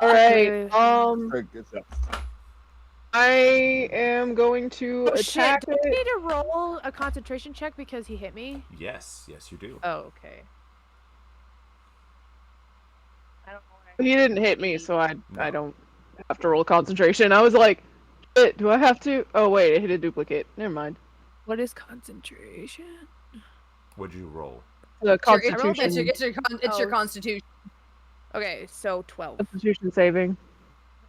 All right. Very good stuff. I am going to Oh shit! attack Do I it. need to roll a concentration check because he hit me? Yes, you do. Oh, okay. I don't know. What He didn't hit me, so I No. don't have to roll concentration. I was like, shit, do I have to? Oh wait, it hit a duplicate. Never mind. What is concentration? What'd you roll? The It's Constitution. your Oh. constitution. Okay, so 12. Constitution saving.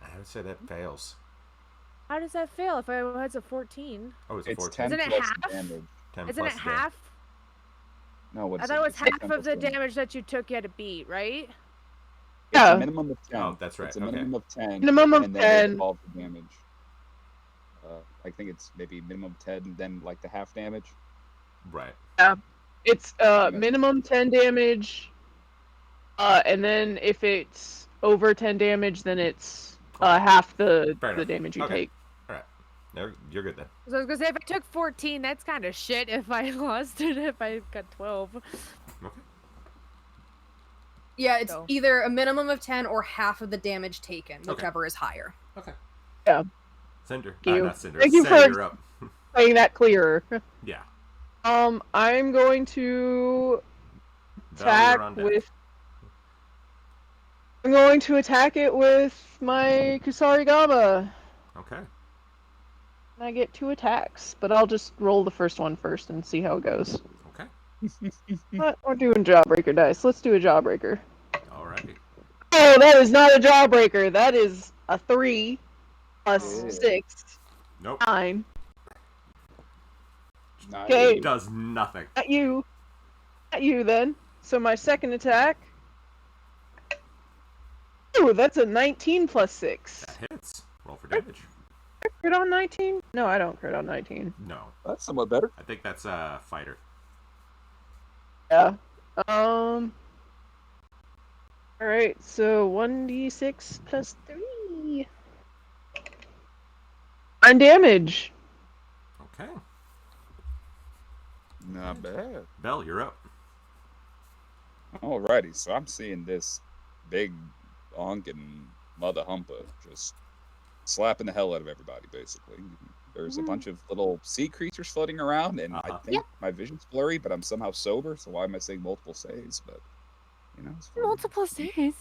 I would say that fails. How does that fail if I was a 14? Oh, it's a It's 14. 10 Isn't it plus half? damage. 10 Isn't it plus damage. half? No, what's I thought it was it's half 10 of the plus damage that you took you had to beat, right? It's Yeah. a minimum of 10. Oh, that's right, It's a okay. minimum of 10. Minimum of and then 10. they involve the damage. I think it's maybe minimum 10 and then like the half damage. Right. It's minimum 10 damage. And then if it's over 10 damage, then it's half the Fair enough. damage you Okay. take. All right. No, you're good then. So I was gonna say if I took 14, that's kind of shit. If I lost it, if I got 12. Okay. Yeah, it's So. either a minimum of 10 or half of the damage taken, whichever is higher. Okay. Yeah. Cinder. Thank you. Not Cinder. Thank you Say for- you're up. Making that clearer. Yeah. I'm going to Val, attack you're on deck. with. I'm going to attack it with my Kusarigama. Okay. And I get 2 attacks, but I'll just roll the first one first and see how it goes. Okay. What? We're doing Jawbreaker dice. Let's do a Jawbreaker. All righty. Oh, that is not a Jawbreaker. That is a 3 plus Yeah. 6, Nope. 9. Nice. Okay. It does nothing. At you then. So my second attack. Ooh, that's a 19 plus 6. That hits. Roll for damage. Crit on 19? No, I don't crit on 19. No. That's somewhat better. I think that's a fighter. Yeah. Alright, so 1d6 plus 3. 9 damage. Okay. Not bad. Bell, you're up. Alrighty, so I'm seeing this big honking mother humper just slapping the hell out of everybody, basically. There's a bunch of little sea creatures floating around, and I think my vision's blurry, but I'm somehow sober, so why am I saying multiple saves? But, it's fine. Multiple saves.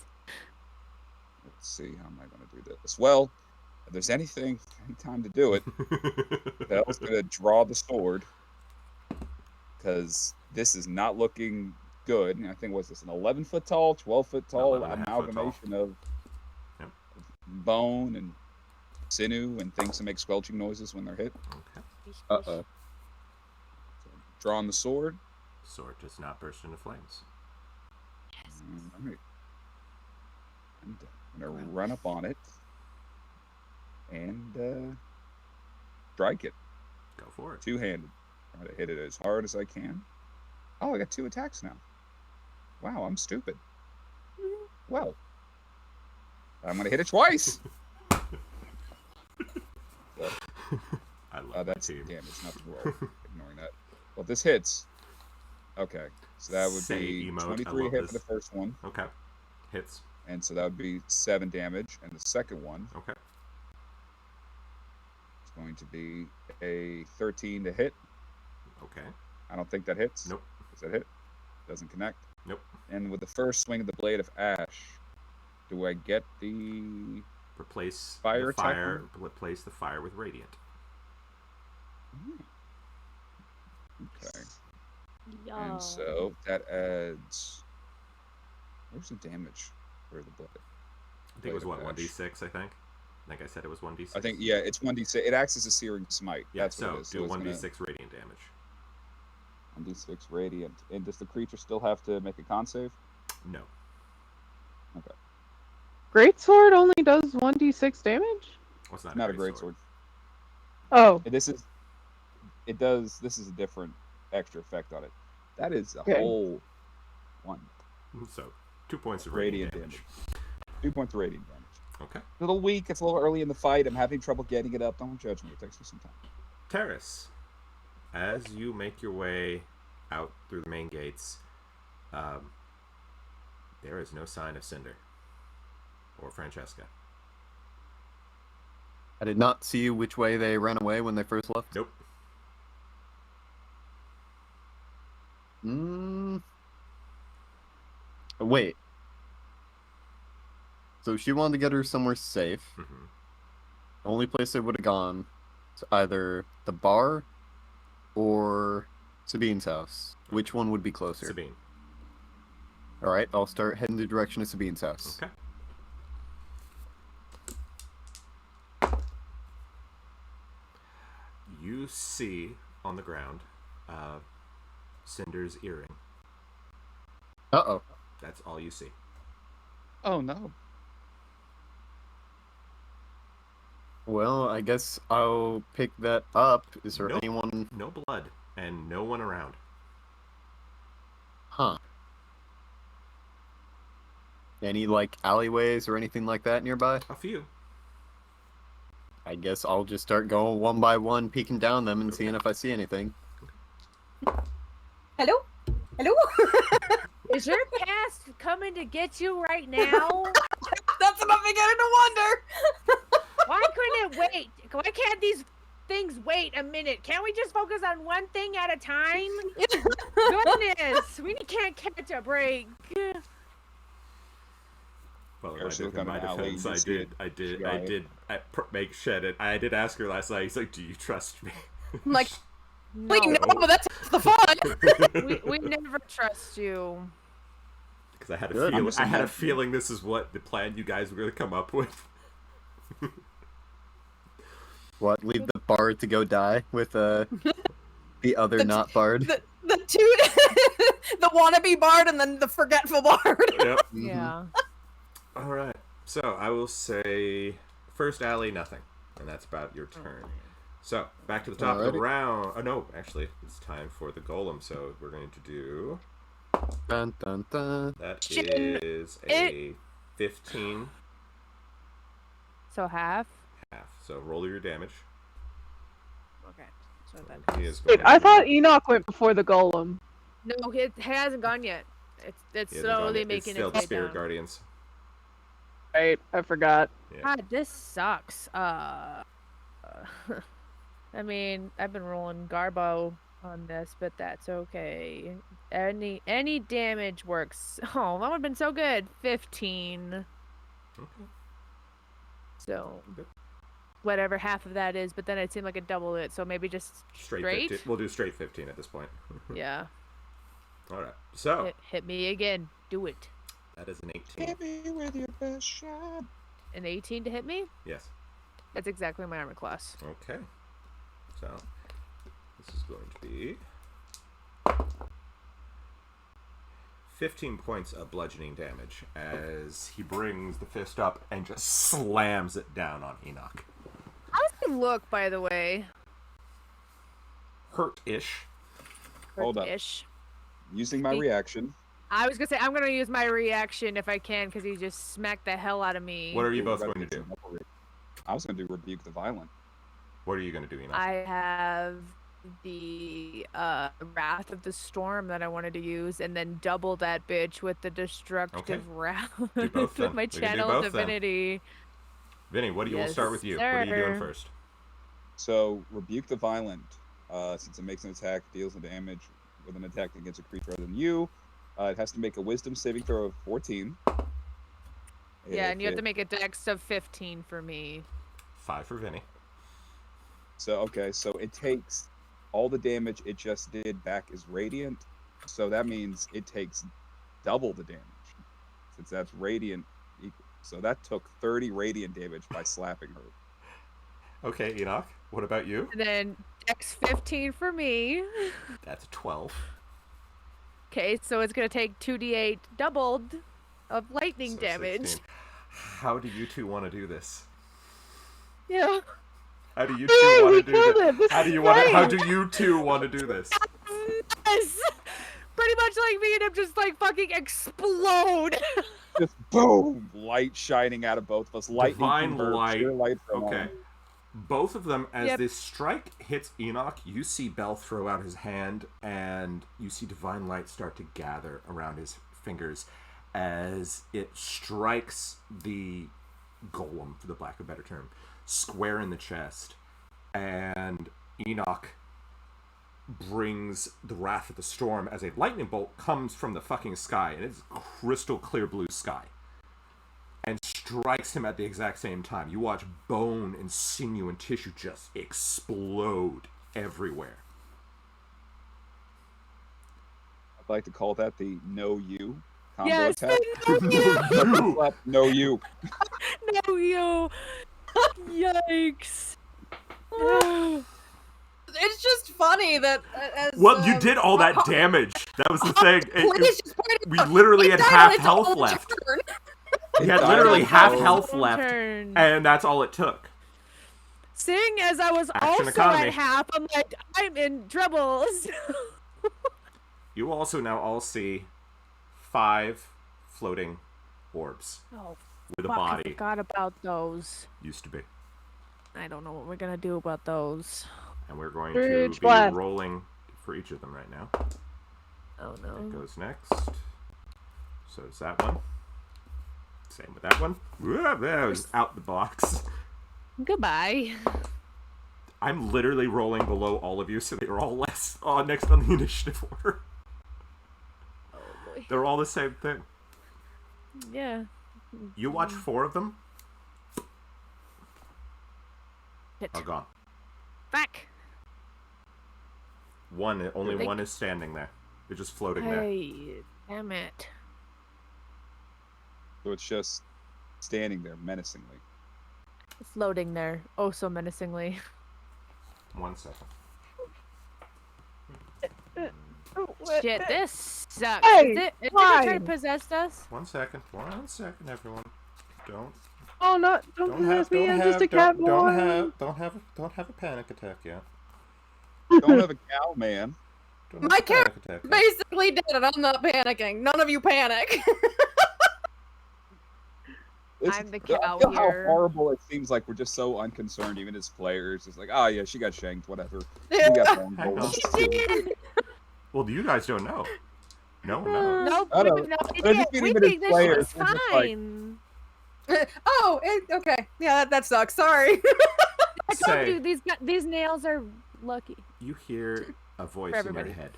Let's see, how am I going to do this? Well, if there's any time to do it, Bell's going to draw the sword, because this is not looking good. And I think, what's this, an 11-foot tall, 12-foot tall 11.5 foot amalgamation of bone and sinew and things that make squelching noises when they're hit. Okay. Uh-oh. So, drawing the sword. Sword does not burst into flames. All right. I'm going to run up on it and strike it. Go for it. Two-handed. Try to hit it as hard as I can. Oh, I got 2 attacks now. Wow, I'm stupid. Well, I'm going to hit it twice. So, I love that that's team. damage, not the roll. Ignoring that. Well, this hits. Okay, so that would Say be emote, I 23 love hit this. for the first one, Okay. Hits. and so that would be 7 damage, and the second one Okay. is going to be a 13 to hit. Okay. I don't think that hits. Nope. Does that hit? Doesn't connect. Nope. And with the first swing of the Blade of Ash, do I get the... Replace Fire the attack fire. Replace the fire with radiant. Okay. Yeah. And so that adds... Where's the damage for the blade? I think it was Blade what, of Ash. 1d6. I think I said it was 1d6. I think, yeah, it's 1d6. It acts as a searing smite. Yeah. That's what So it is. do it's 1d6 radiant damage. 1d6 radiant. And does the creature still have to make a con save? No. Greatsword only does 1d6 damage? What's It's not a great sword. Oh. This is a different extra effect on it. That is a Okay. whole one. So 2 points of Radiant radiant damage. 2 points of radiant damage. Okay. A little weak. It's a little early in the fight. I'm having trouble getting it up. Don't judge me. It takes me some time. Terrace, as you make your way out through the main gates, there is no sign of Cinder or Francesca. I did not see which way they ran away when they first left. Nope. Wait. So she wanted to get her somewhere safe. Mm-hmm. The only place they would have gone is either the bar or Sabine's house. Which one would be closer? Sabine. Alright, I'll start heading the direction of Sabine's house. Okay. You see on the ground Cinder's earring. Uh-oh. That's all you see. Oh, no. Well, I guess I'll pick that up. Is there Nope. anyone... No blood and no one around. Huh. Any, like, alleyways or anything like that nearby? A few. I guess I'll just start going one by one, peeking down them and seeing if I see anything. Hello? Hello? Is your cast coming to get you right now? That's what I'm beginning to wonder. Why couldn't it wait? Why can't these things wait a minute? Can't we just focus on one thing at a time? Goodness, we can't catch a break. Well, Yeah, she looked down my an alley, defense, you I see did giant. make shed it. I did ask her last night. He's like, "Do you trust me?" I'm like, No, wait, no, but that's the fun. we never trust you. Because I had a Good. feeling. just I had a imagining- feeling this is what the plan you guys were going to come up with. What? Leave the bard to go die with the other not bard? The two, the wannabe bard and then the forgetful bard. Yep. Yeah. All right. So I will say first alley, nothing, and that's about your turn. So back to the top of the Alrighty. round. Oh no, actually, it's time for the golem. So we're going to do Dun, dun, dun. that Shin- is a 15 So half. half. So roll your damage. Okay. So that. He is Wait, going I to- thought Enoch went before the golem. No, it hasn't gone yet. It's Yeah, slowly it's making still its the way spirit down. guardians. Right, I forgot. Yeah. God, this sucks. I mean, I've been rolling Garbo on this, but that's okay. Any damage works. Oh, that would've been so good. 15. Okay. So, Good. whatever half of that is, but then it seemed like it doubled it, so maybe just Straight straight? 15. We'll do straight 15 at this point. Yeah. All right. So Hit me again. Do it. that is an 18. Hit me with your best shot. An 18 to hit me? Yes. That's exactly my armor class. Okay. So this is going to be 15 points of bludgeoning damage as he brings the fist up and just slams it down on Enoch. How's he look, by the way? Hurt-ish. Hold up. Ish. Using my reaction. I was gonna say I'm gonna use my reaction if I can, because he just smacked the hell out of me. What are you Ooh, both that going to makes do? it double. I was going to do Rebuke the Violent. What are you going to do, Enoch? I have the Wrath of the Storm that I wanted to use, and then double that bitch with the Destructive Wrath Do both then. with my We can do Channel both then. Divinity. Vinny, what do you? We'll Yes, start with you. What are you doing sir. first? So, Rebuke the Violent, since it makes an attack, deals the damage with an attack against a creature other than you. It has to make a Wisdom saving throw of 14. Yeah, and you If have to it- make a Dex of 15 for me. 5 for Vinny. So, okay, so it takes all the damage it just did back as Radiant. So that means it takes double the damage, since that's Radiant equal. So that took 30 Radiant damage by slapping her. Okay, Enoch. What about you? And then Dex 15 for me. That's 12. Okay, so it's gonna take 2d8 doubled of lightning So damage. 16. How do you two want to do this? Yeah. How do you two want we to do killed this? it. This How is do you want? great. How do you two want to do this? Yes. Pretty much like me and him just like fucking explode. Just boom! Light shining out of both of us. Lightning Divine converts, light. sheer light from Okay. on. Both of them, as Yep. this strike hits Enoch, you see Bell throw out his hand, and you see divine light start to gather around his fingers as it strikes the golem, for the lack of a better term, square in the chest. And Enoch brings the Wrath of the Storm as a lightning bolt comes from the fucking sky, and it's crystal clear blue sky, and strikes him at the exact same time. You watch bone and sinew and tissue just explode everywhere. I'd like to call that the No You combo Yes. attack. You! Slap, no You. No, you. Yikes. It's just funny that as Well, you did all that damage. That was the thing. Please just point it We out. literally It had died half on its health own left. turn. We had died literally on half its health own left, turn. and that's all it took. Seeing as I was Action also economy. at half, I'm like, I'm in troubles. You also now all see 5 floating orbs Oh, with a fuck, I body. forgot about those. Used to be. I don't know what we're gonna do about those. And we're going Bridge to be blast. rolling for each of them right now. Oh That no. goes next. So does that one. Same with that one. That was out the box. Goodbye. I'm literally rolling below all of you, so they're all less next on the initiative order. Oh boy. They're all the same thing. Yeah. You watch 4 of them Hit. are gone. Back. Only They- one is standing there. They're just floating there. Hey, damn it. So it's just standing there menacingly. It's loading there. Oh, so menacingly. 1 second. Shit, this sucks. Hey, Is it why? trying to possess us? 1 second. 1 second, everyone. Don't Oh, don't possess me. I'm just a cat boy. don't have a panic attack yet. Don't have a cow, man. Don't have My a panic attack yet. Basically dead, and I'm not panicking. None of you panic. I'm the cow I feel how here. horrible it seems like we're just so unconcerned, even as players. It's like, oh yeah, she got shanked, whatever. Yeah. We got I know. bamboozled. She did. Well, you guys don't know. No one knows. Nope, I we don't- have no I idea. just mean We even as think this players, shit's we're just like- fine. Oh, okay. Yeah, that sucks. Sorry. I told Say, you these nails are lucky. you hear a voice For in your everybody. head.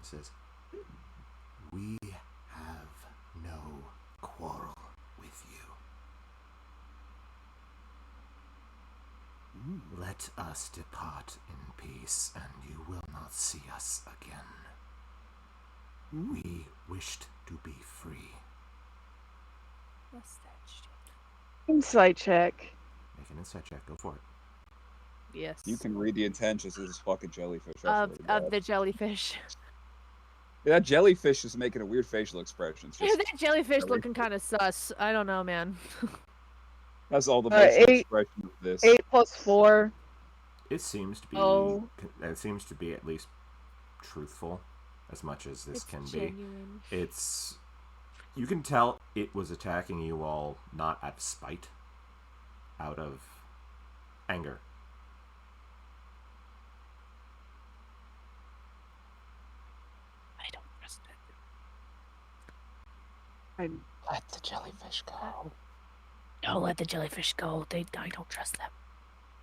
It says, "We have no quarrel with you. Let us depart in peace, and you will not see us again. We wished to be free." What's that shit? Insight check. Make an insight check. Go for it. Yes. You can read the intentions of this fucking jellyfish. I of swear to God. the jellyfish. Yeah, that jellyfish is making a weird facial expression. It's Yeah, just, that jellyfish jelly. looking kind of sus. I don't know, man. that's all the facial 8 expression of this. 8 plus 4. It seems to be. Oh. It seems to be at least truthful, as much as this It's can be. genuine. It's. You can tell it was attacking you all not out of spite, out of anger. I don't trust it. Let the jellyfish go. Don't let the jellyfish go. I don't trust them.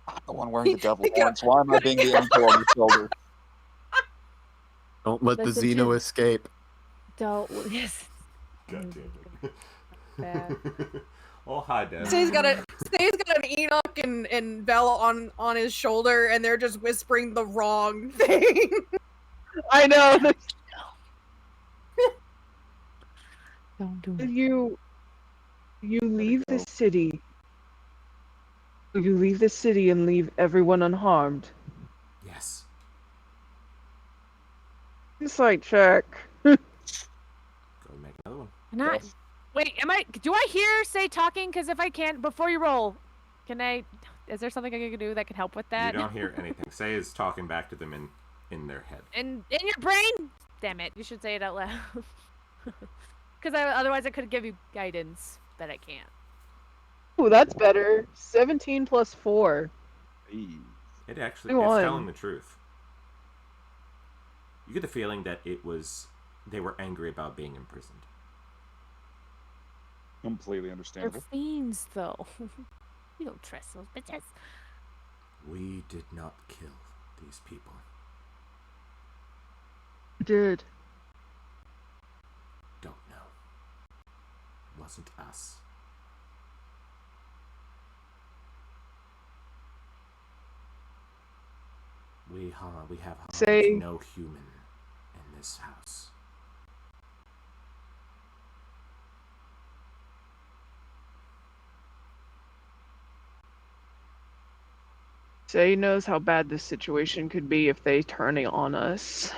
I'm the one wearing the devil horns. Why am I being the uncle on the shoulder? Don't let Listen the Xeno to- escape. Don't. Yes. God Bad. Oh, hi, Dad. Say's got an Enoch and Bella on his shoulder, and they're just whispering the wrong thing. I know. Don't do it. If you leave the city. You leave the city and leave everyone unharmed. Yes. Insight check. Go and make another one. Can I? Wait, do I hear Say talking? Because if I can't, before you roll, can I? Is there something I can do that can help with that? You don't hear anything. Say is talking back to them in their head. In your brain? Damn it! You should say it out loud. Because otherwise I could give you guidance, but I can't. Ooh, that's better. 17 plus 4. It actually Go it's on. telling the truth. You get the feeling that they were angry about being imprisoned. Completely They're understandable. fiends, though. You don't trust those bitches. We did not kill these people. Did. Don't know. Wasn't us. We have harmed Say- no human in this house. Say knows how bad this situation could be if they turn it on us.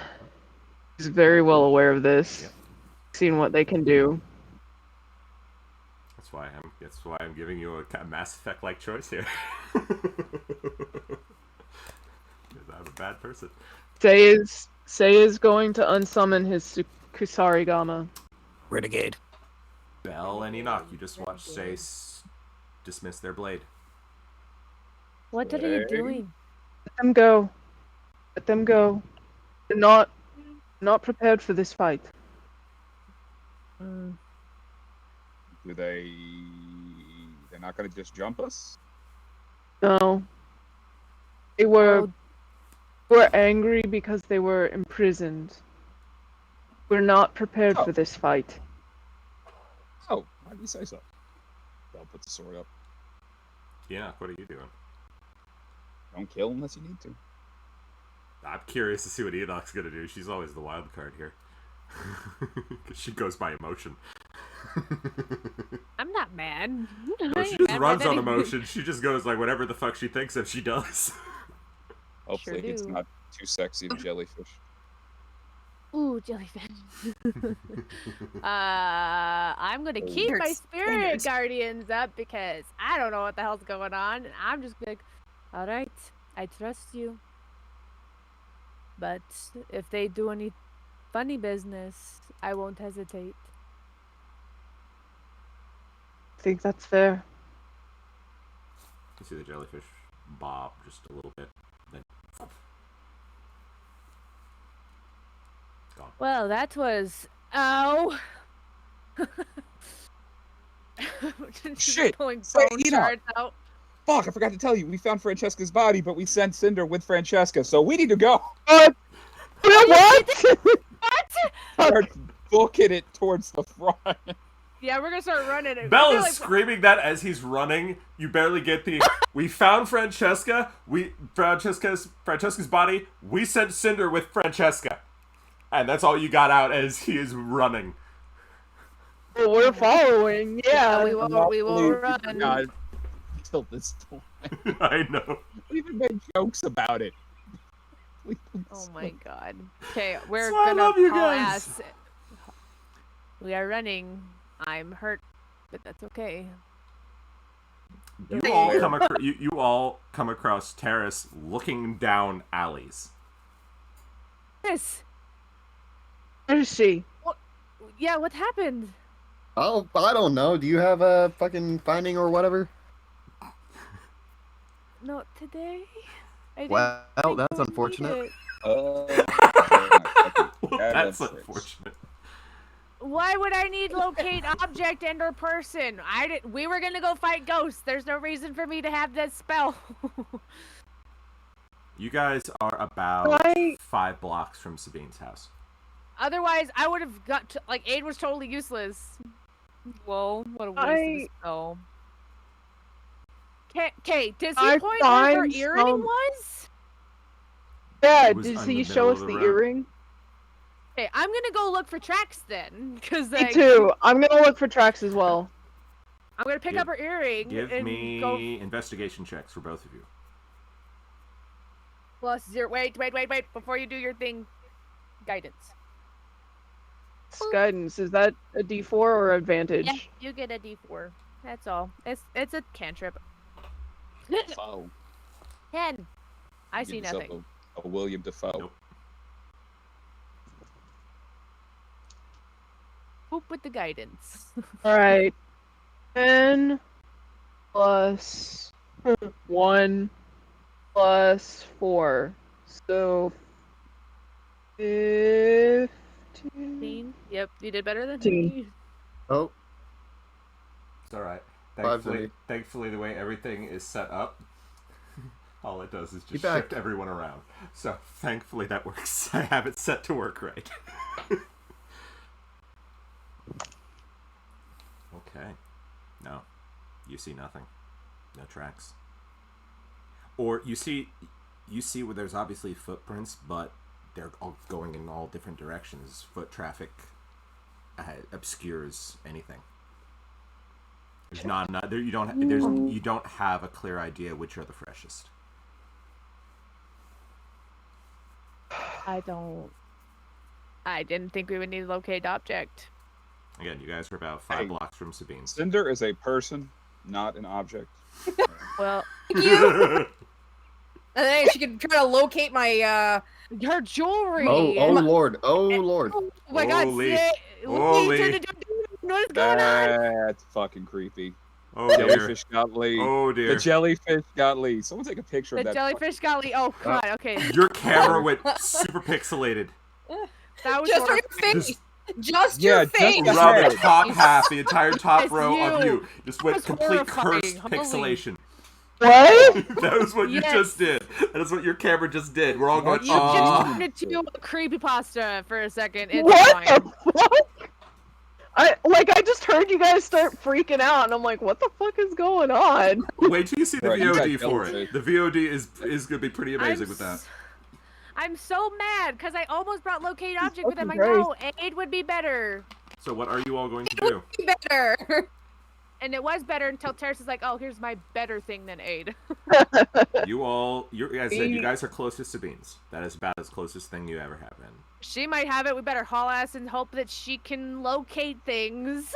He's very well aware of this. Yep. Seen what they can do. That's why I'm giving you a Mass Effect like choice here. Because I'm a bad person. Say is going to unsummon his Kusarigama. Renegade. Bell and Enoch, you just watched Say dismiss their blade. What are you doing? Let them go. Let them go. They're not prepared for this fight. Mm. Do they? They're not going to just jump us? No. They were angry because they were imprisoned. We're not prepared for this fight. Oh, why did you say so? Bell puts the sword up. Enoch, what are you doing? Don't kill unless you need to. I'm curious to see what Enoch's gonna do. She's always the wild card here. Because she goes by emotion. I'm not mad. No, she just runs on emotion. She just goes like whatever the fuck she thinks of, she does. Hopefully it's do. not too sexy of jellyfish. Ooh, jellyfish. I'm gonna keep my spirit guardians up because I don't know what the hell's going on. And I'm just like, all right, I trust you. But if they do any funny business, I won't hesitate. I think that's fair. You see the jellyfish bob just a little bit, then it's gone. Well, that was ow. Just Shit! pulling Say bone Enoch! shards out. Fuck, I forgot to tell you, we found Francesca's body, but we sent Cinder with Francesca, so we need to go. What? Start booking it towards the front. Yeah, we're gonna start running it. Bell I is feel like- screaming that as he's running. You barely get the. We found Francesca. Francesca's body. We sent Cinder with Francesca, and that's all you got out as he is running. Well, we're following. Yeah, Yeah. we will run. God, till this point. I know. We even made jokes about it. Please. Oh my god. Okay, we're So I gonna love you haul guys. ass. We are running. I'm hurt, but that's okay. You all come across terrace looking down alleys. Yes. Where is she? Yeah, what happened? Oh, I don't know. Do you have a fucking finding or whatever? Not today. I didn't Well, think that's we would unfortunate. need it. Well, that's That's unfortunate. Why would I need locate object and or person? We were gonna go fight ghosts. There's no reason for me to have that spell. You guys are about Why- 5 blocks from Sabine's house. Otherwise, I would have like aid was totally useless. Well, what a waste of a spell. Okay, does he I point where her find earring some- was? Yeah, It was did on he the show middle us of the the road. earring? Okay, I'm gonna go look for tracks then, because Me too. I'm gonna look for tracks as well. I'm gonna pick Give- up her earring Give and me go investigation checks for both of you. plus 0. Wait! Before you do your thing, guidance. Guidance. Is that a D4 or advantage? Yeah, you get a D4. That's all. It's a cantrip. Defoe. 10. I Give see yourself nothing. A William Defoe. Nope. Poop with the guidance. Alright. 10 plus 1 plus 4. So 15. 15. Yep, you did better than 15. me. Oh, It's alright. Five's ready. Thankfully, the way everything is set up, all it does is Be just back. shift everyone around. So, thankfully, that works. I have it set to work right. Okay. No. You see nothing. No tracks. Or you see where there's obviously footprints, but they're all going in all different directions. Foot traffic obscures anything. There's not there. You don't have a clear idea which are the freshest. I didn't think we would need a locate object. Again, you guys are about 5 Hey. blocks from Sabine's. Cinder is a person, not an object. Well, Thank you. And then she can try to locate my her jewelry. oh Lord, oh Lord. Oh my God! Holy- Say, holy. What's going on? That's fucking creepy. Oh dear. Jellyfish got Lee. Oh The dear. jellyfish got Lee. Someone take a picture The of that. jellyfish got me. Oh God. Okay, Your camera went super pixelated. that was just for your horrifying. face. Just Yeah, your just face. the Around the head. top half, the entire top It's row of you. you just went That's complete horrifying. cursed Holy- pixelation. What? That was what you Yes. just did. That is what your camera just did. We're all going, You just "Aw." turned into a creepypasta for a second. It's What fine. the fuck? I just heard you guys start freaking out, and I'm like, what the fuck is going on? Wait till you see the Right, you got VOD for it. jellyfish. The VOD is going to be pretty amazing with that. I'm so mad because I almost brought locate object, but then I'm like, Fucking no, aid would be better. So what are you all going to do? Better. And it was better until Terrace is like, oh, here's my better thing than aid. As I said, you guys are closest to Beans. That is about as closest thing you ever have been. She might have it. We better haul ass and hope that she can locate things.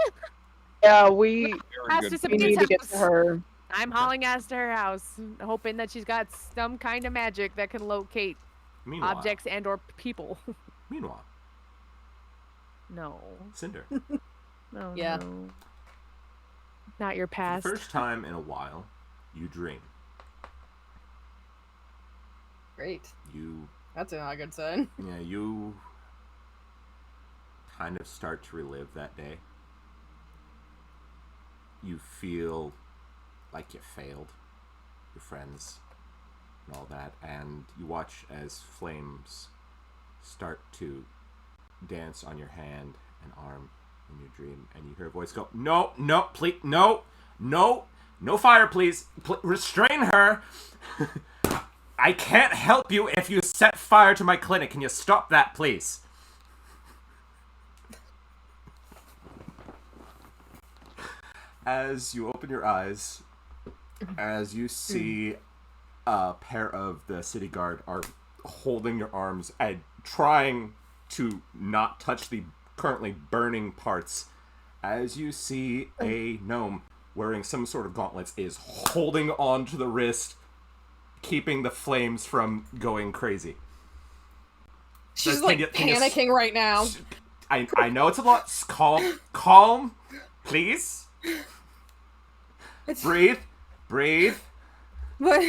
Yeah, we Very Ass good to we point. need to get to her. I'm hauling ass to her house, hoping that she's got some kind of magic that can locate Meanwhile, objects and or people. Meanwhile, No. Cinder. No. Yeah. No. Not your For the past. first time in a while, you dream. Great. You That's not a good sign. you kind of start to relive that day. You feel like you failed your friends and all that, and you watch as flames start to dance on your hand and arm in your dream, and you hear a voice go, "No, no, please, no, no, no fire, please. Restrain her. I can't help you if you set fire to my clinic. Can you stop that, please?" As you open your eyes, as you see a pair of the city guard are holding your arms and trying to not touch the currently burning parts, as you see a gnome wearing some sort of gauntlets is holding on to the wrist, keeping the flames from going crazy. She's Can like you- can you panicking right now. I know it's a lot. Calm, please. Breathe. What?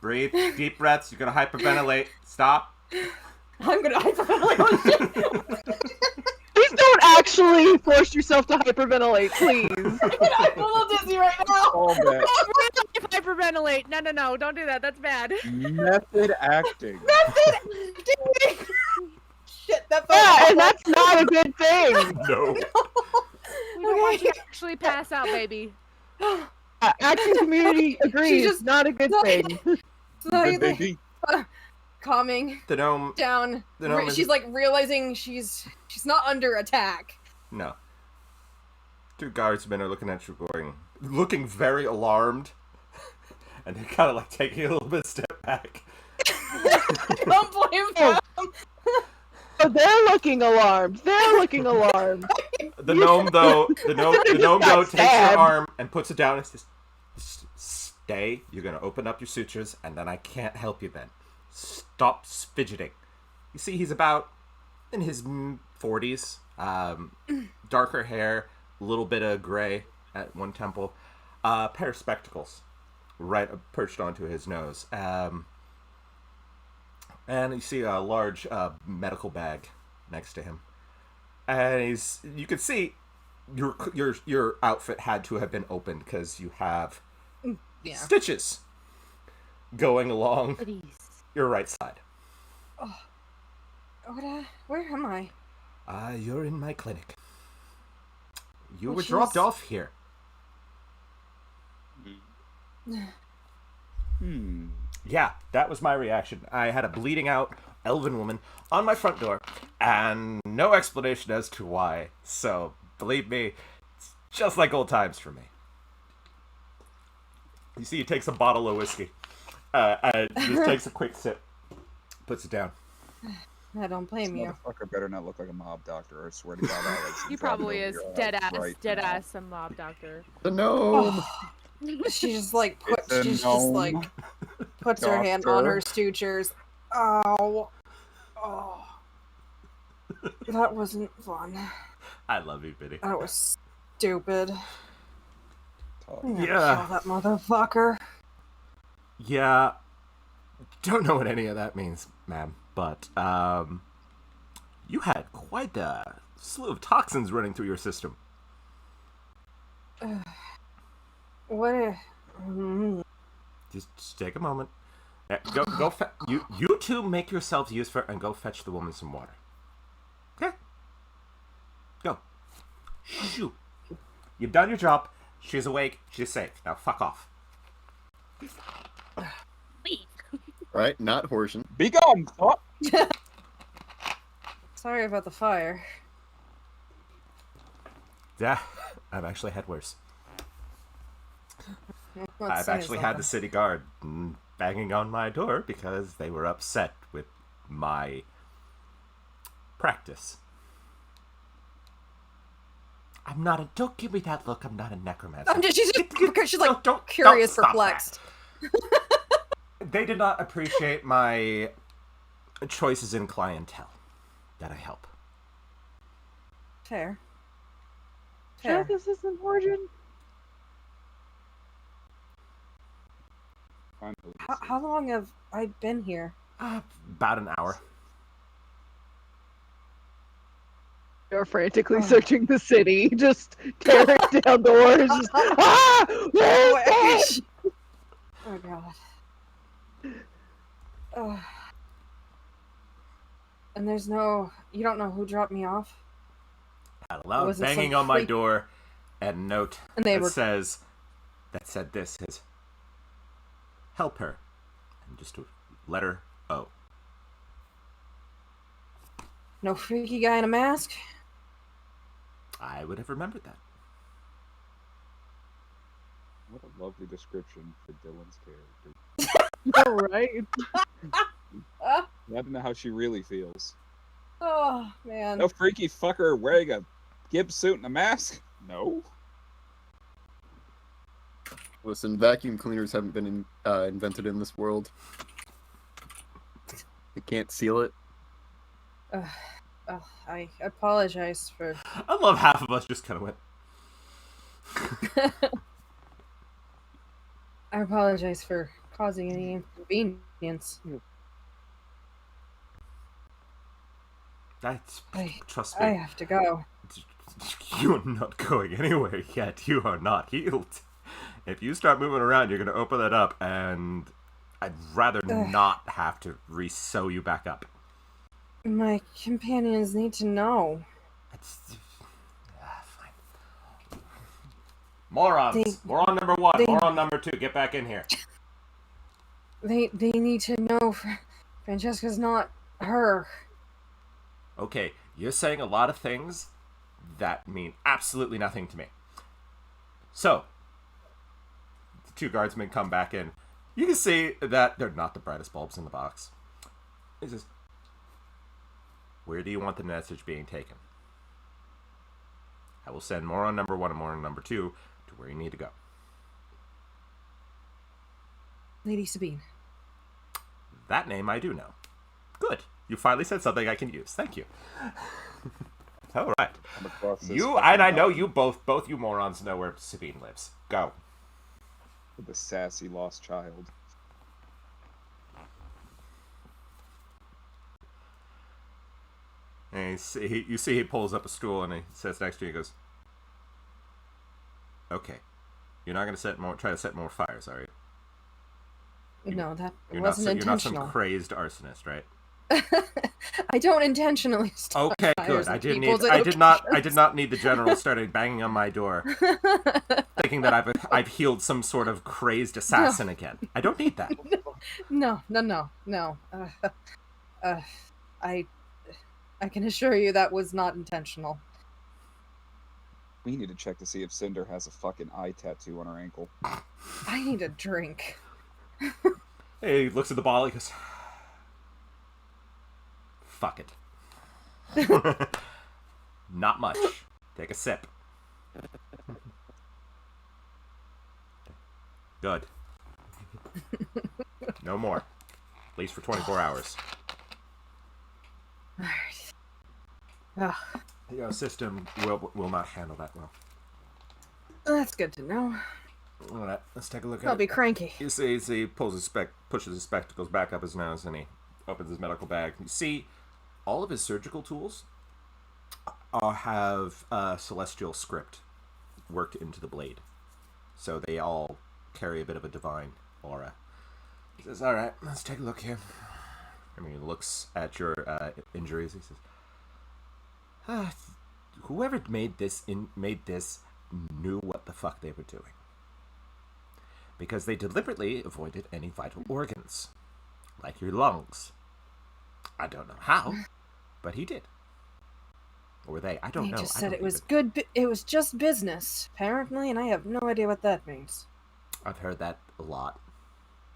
Breathe. Deep breaths. You're gonna hyperventilate. Stop. I'm gonna hyperventilate. Please don't actually force yourself to hyperventilate, please. I'm a little dizzy right now. All that Hyperventilate. No, don't do that. That's bad. method acting. Shit, that felt Yeah, and that's not a good thing. No. We don't want you to actually pass out, baby. Acting community agrees. just- Not a good thing. Good Good baby. calming The gnome. down. The gnome is- She's like realizing she's not under attack. No. Two guardsmen are looking at you, looking very alarmed, and they're kind of like taking a little bit step back. Don't blame them. Oh, they're looking alarmed. The gnome though got takes your stabbed. arm and puts it down and says, "Stay. You're gonna open up your sutures, and then I can't help you. Then stop fidgeting." You see, he's about in his 40s, darker hair, a little bit of gray at one temple, pair of spectacles, right perched onto his nose. And you see a large medical bag next to him, and you can see your outfit had to have been opened because you have Yeah. stitches going along Please. your right side. Where am I? You're in my clinic. You Oh, were jeez. dropped off here. Yeah, that was my reaction. I had a bleeding out elven woman on my front door, and no explanation as to why. So, believe me, it's just like old times for me. You see, he takes a bottle of whiskey, and just takes a quick sip, puts it down. I don't blame This you. motherfucker better not look like a mob doctor. I swear to God, Alex. He I'm dropping probably over is your dead eyes ass, right dead now. ass, some mob doctor. The gnome. She just like It's a she's just gnome. like puts her hand on her sutures. Oh. That wasn't fun. I love you, Biddy. That was stupid. Talk. I'm gonna Yeah. kill that motherfucker. Yeah, don't know what any of that means, ma'am, but you had quite a slew of toxins running through your system. What? Just take a moment. Go. You two make yourselves useful and go fetch the woman some water. Okay. Go. Shoo. You've done your job. She's awake. She's safe. Now fuck off. Right? Not Horsion. Be gone, fuck. Sorry about the fire. Yeah, I've actually had worse. Let's I've say actually had the something. city guard banging on my door because they were upset with my practice. I'm not a. Don't give me that look. I'm not a necromancer. She's just because she's like don't curious, stop perplexed. They did not appreciate my choices in clientele that I help. Fair. Sure, Fair. this isn't Origin. How long have I been here? About an hour. You're frantically searching the city, just tearing down doors. Just, ah! Where's it? Oh god. Oh. And there's no. You don't know who dropped me off? Out loud, Was it some banging on my freak- door, and a note And they that were- said this is help her, and just a letter O. No freaky guy in a mask? I would have remembered that. What a lovely description for Dylan's character. All right. Glad to know how she really feels. Oh, man. No freaky fucker wearing a gimp suit and a mask? No. Listen, vacuum cleaners haven't been invented in this world. They can't seal it. I apologize for... I love half of us just kind of went. I apologize for causing any inconvenience. Trust I me, have to go. you are not going anywhere yet. You are not healed. If you start moving around, you're going to open that up, and I'd rather not have to re-sew you back up. My companions need to know. Fine. Morons. Moron number 1. they- Moron number 2. Get back in here. They need to know Francesca's not her. Okay, you're saying a lot of things that mean absolutely nothing to me. So, the 2 guardsmen come back in. You can see that they're not the brightest bulbs in the box. He says, where do you want the message being taken? I will send moron number 1 and moron number 2 to where you need to go. Lady Sabine. That name I do know. Good. You finally said something I can use. Thank you. All right. Come across this You fucking and I know mountain you both you morons know where Sabine lives. Go. with the sassy lost child. And you see he pulls up a stool and he sits next to you and goes, okay, you're not going to try to set more fires, are you? No, that You're wasn't you're not intentional. some crazy arsonist, right? I don't intentionally start Okay, fires good. in people's I did not need the general starting banging on my door, thinking that I've healed some sort of crazed assassin again. I don't need that. No. I can assure you that was not intentional. We need to check to see if Cinder has a fucking eye tattoo on her ankle. I need a drink. He looks at the bottle. He goes, fuck it. Not much. Take a sip. Good. No more. At least for 24 hours. Alright. Your system will not handle that well. That's good to know. All right, let's take a look I'll at be it. cranky. You see, he pushes his spectacles back up his nose, and he opens his medical bag. You see, all of his surgical tools have celestial script worked into the blade, so they all carry a bit of a divine aura. He says, "All right, let's take a look here." I mean, he looks at your injuries. He says, "Whoever made this knew what the fuck they were doing, because they deliberately avoided any vital organs, like your lungs. I don't know how, but he did." Or were they? I don't He know. just I said don't it was even- good. It was just business, apparently, and I have no idea what that means. I've heard that a lot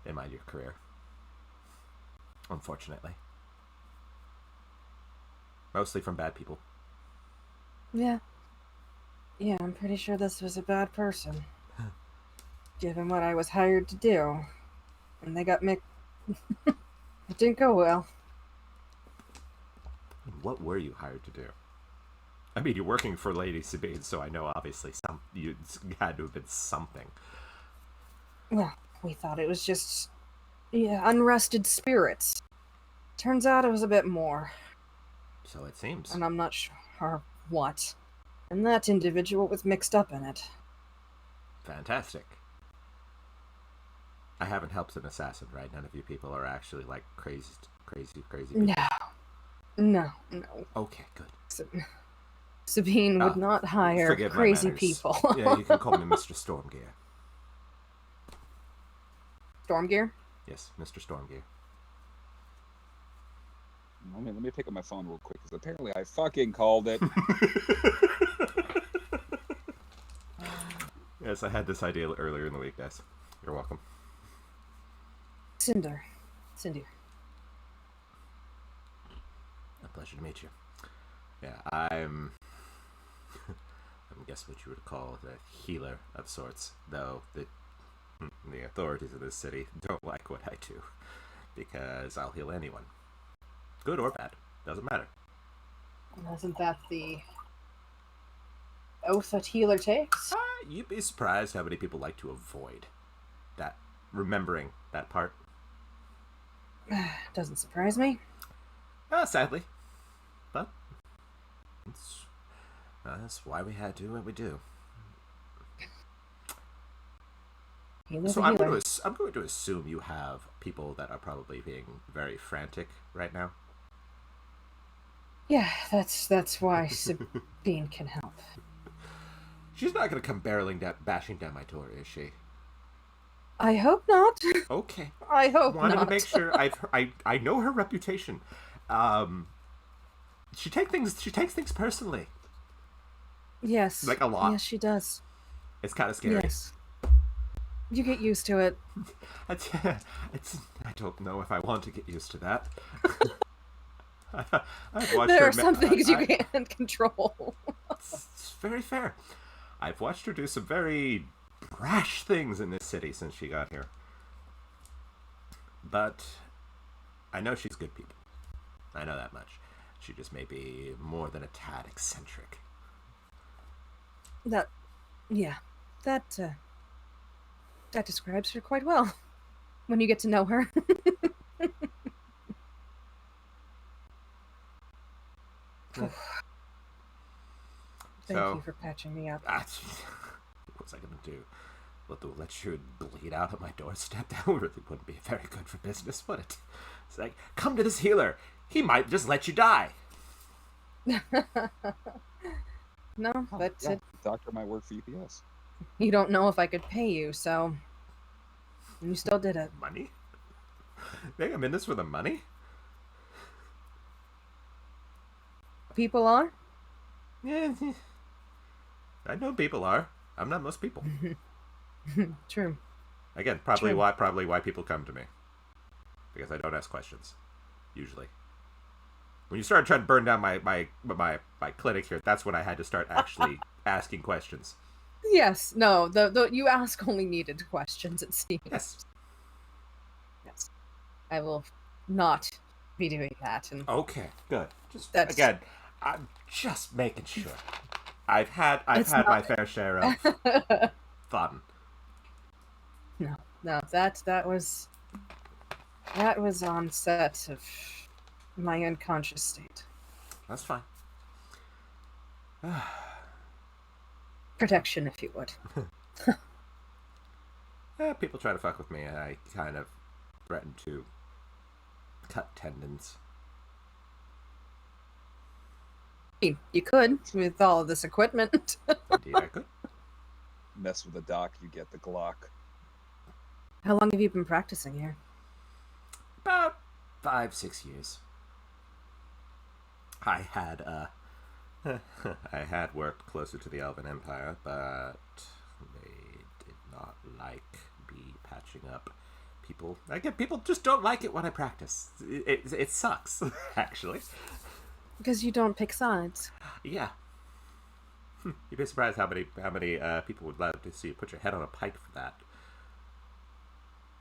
in my career. Unfortunately. Mostly from bad people. Yeah. Yeah, I'm pretty sure this was a bad person. Given what I was hired to do. And they got mixed. It didn't go well. What were you hired to do? I mean, you're working for Lady Sabine, so I know obviously you had to have been something. Well, we thought it was just unrested spirits. Turns out it was a bit more, So it seems. and I'm not sure what. And that individual was mixed up in it. Fantastic. I haven't helped an assassin, right? None of you people are actually like crazy people. No. Okay, good. Sabine would not hire Forgive my crazy manners. people. Yeah, you can call me Mr. Stormgear. Stormgear? Yes, Mr. Stormgear. Let me pick up my phone real quick, because apparently I fucking called it. Yes, I had this idea earlier in the week, guys. You're welcome. Cinder. A pleasure to meet you. Yeah, I'm guess what you would call a healer of sorts, though the authorities of this city don't like what I do, because I'll heal anyone. Good or bad, doesn't matter. Isn't that the oath a healer takes? You'd be surprised how many people like to avoid that, remembering that part. Doesn't surprise me. Sadly. But that's why we had to do what we do. Healer's So a I'm healer. going to assume you have people that are probably being very frantic now. Yeah, that's why Sabine can help. She's not going to come bashing down my door, is she? I hope not. Okay. I hope Wanted not. to make sure. I know her reputation. She takes things personally. Yes. Like a lot. Yes, she does. It's kind of scary. Yes. You get used to it. I don't know if I want to get used to that. I've watched There her are some things you can't control. It's very fair. I've watched her do some very brash things in this city since she got here. But I know she's good people. I know that much. She just may be more than a tad eccentric. That describes her quite well. When you get to know her. Thank So- you for patching me up. What was I going to do? Let you bleed out at my doorstep? That really wouldn't be very good for business, would it? It's like, come to this healer. He might just let you die. No, but Yeah, the doctor might work for UPS. you don't know if I could pay you, so you still did it. Money? Think I'm in this for the money? People are? Yeah, I know people are. I'm not most people. True. Again, probably True. why people come to me. Because I don't ask questions. Usually. When you started trying to burn down my clinic here, that's when I had to start actually asking questions. Yes, no, the you ask only needed questions, it seems. Yes. Yes. I will not be doing that. And Okay, good. Just That's- again, I'm just making sure. I've had It's my not- fair share of fun. No, that was on set of my unconscious state. That's fine. Protection, if you would. People try to fuck with me, and I kind of threaten to cut tendons. You could with all of this equipment. Indeed, I could. Mess with the doc, you get the Glock. How long have you been practicing here? About 5-6 years. I had I had worked closer to the Elven Empire, but they did not like me patching up people. I get people just don't like it when I practice. It sucks, actually. Because you don't pick sides. Yeah. You'd be surprised how many people would love to see you put your head on a pike for that.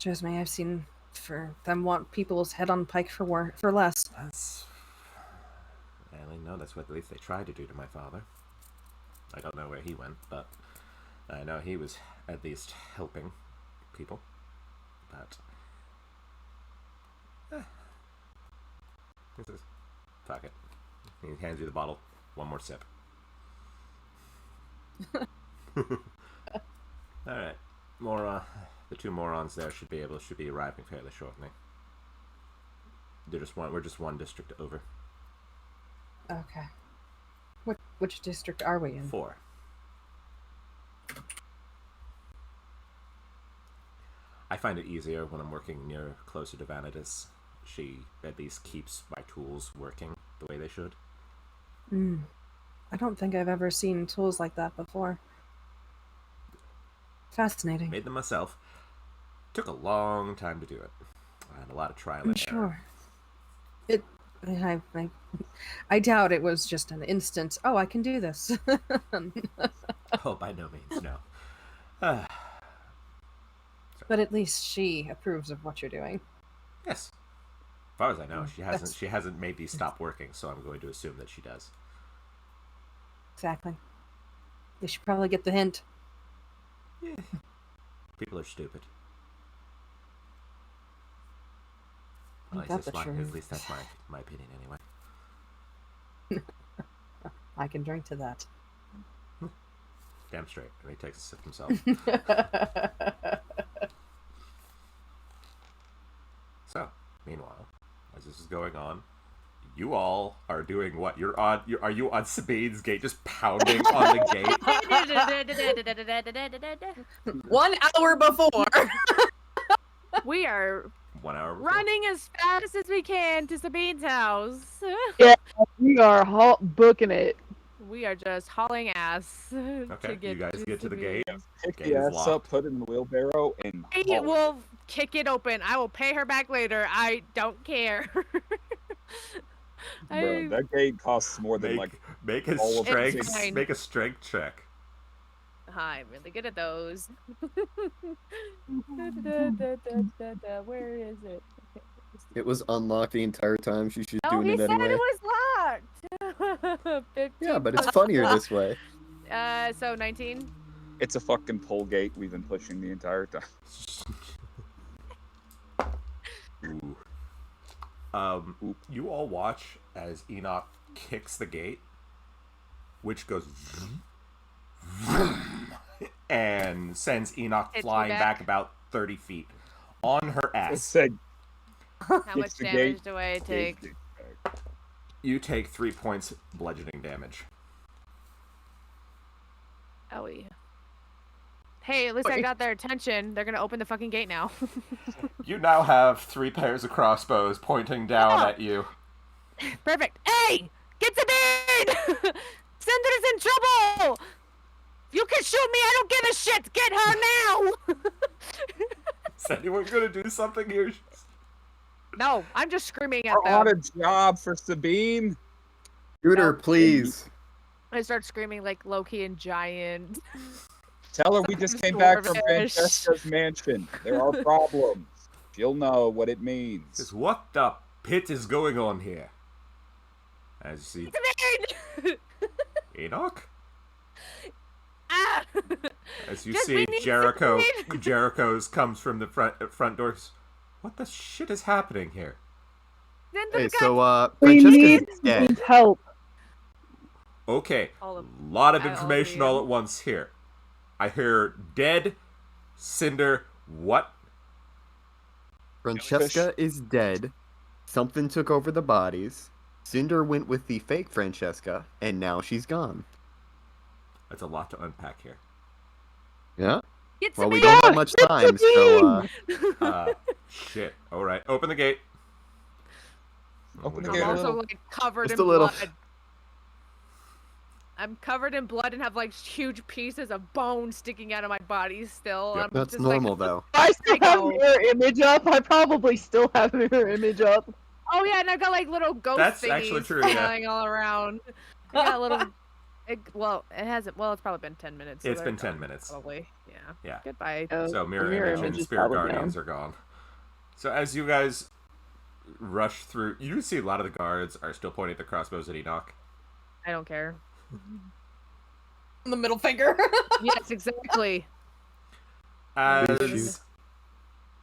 Trust me, I've seen for them want people's head on pike for less. That's... I only know that's what at least they tried to do to my father. I don't know where he went, but I know he was at least helping people. But... He says, fuck it. He hands you the bottle. One more sip. Alright. The two morons there should be arriving fairly shortly. We're just one district over. Okay. Which district are we in? 4. I find it easier when I'm working closer to Vanidus. She at least keeps my tools working the way they should. I don't think I've ever seen tools like that before. Fascinating. Made them myself. Took a long time to do it. I had a lot of trial and error. Sure. I doubt it was just an instant, oh, I can do this. Oh, by no means, no. But at least she approves of what you're doing. Yes. As far as I know, she hasn't made these stop working, so I'm going to assume that she does. Exactly. They should probably get the hint. Yeah. People are stupid. Well, at least that's my opinion anyway. I can drink to that. Damn straight. And he takes a sip himself. So, meanwhile, as this is going on, you all are doing what? Are you on Sabine's gate, just pounding on the gate? 1 hour before. We are 1 hour before? running as fast as we can to Sabine's house. Yeah, we are booking it. We are just hauling ass. Okay, to you guys get to the Sabine. gate. Pick Gate the is ass locked. up, put it in the wheelbarrow, and It haul it. will kick it open. I will pay her back later. I don't care. Bro, that gate costs more than Make a all of strength It's fine. make a strength check. I'm really good at those. Where is it? It was unlocked the entire time. She's just No, doing he it said anyway. it was locked. 15 Yeah, but it's plus- funnier this way. So 19. It's a fucking pull gate we've been pushing the entire time. Ooh. You all watch as Enoch kicks the gate, which goes and sends Enoch Hits you flying back. back about 30 feet on her It ass. said How Kicks much the damage gate, do I take? gate. You take 3 points bludgeoning damage. Oh, yeah. Hey, at least I got their attention. They're gonna open the fucking gate now. You now have 3 pairs of crossbows pointing down Yeah. at you. Perfect. Hey, get Sabine! Cinder's in trouble! You can shoot me, I don't give a shit! Get her now! Is anyone gonna do something here? No, I'm just screaming at We're on them. a job for Sabine. Shooter, please. I start screaming like Loki and Giant. Tell her we just came back from Dwarvish. Francesca's mansion. There are problems. She'll know what it means. Says, what the pit is going on here? As you see Sabine! Enoch? Ah! As you Just see we need Sabine. Jericho's comes from the front doors. What the shit is happening here? Cinder Hey, got so We need Francesca's dead. Sabine's help. Okay, all of lot of all information of all you. at once here. I hear dead, Cinder, what? Francesca is dead. Something took over the bodies. Cinder went with the fake Francesca, and now she's gone. That's a lot to unpack here. Yeah? Get Well, we Sabine! don't have much time, so, Shit. Alright, open the gate. Open the We're gate I'm a gonna- also little. like covered Just in a little. blood. I'm covered in blood and have like huge pieces of bone sticking out of my body still. Yep. I'm That's just normal like, though. I still I have go. mirror image up. I probably still have mirror image up. Oh yeah, and I've got like little ghost That's thingies actually true, yeah. flying all around. I got little. Well, it hasn't. Well, it's probably been 10 minutes. So It's they're been 10 gone, minutes. Probably. Yeah. Yeah. Goodbye. Oh, So the mirror image and is spirit probably guardians down. are gone. So as you guys rush through, you see a lot of the guards are still pointing their crossbows at Enoch. I don't care. The middle finger. Yes, exactly. As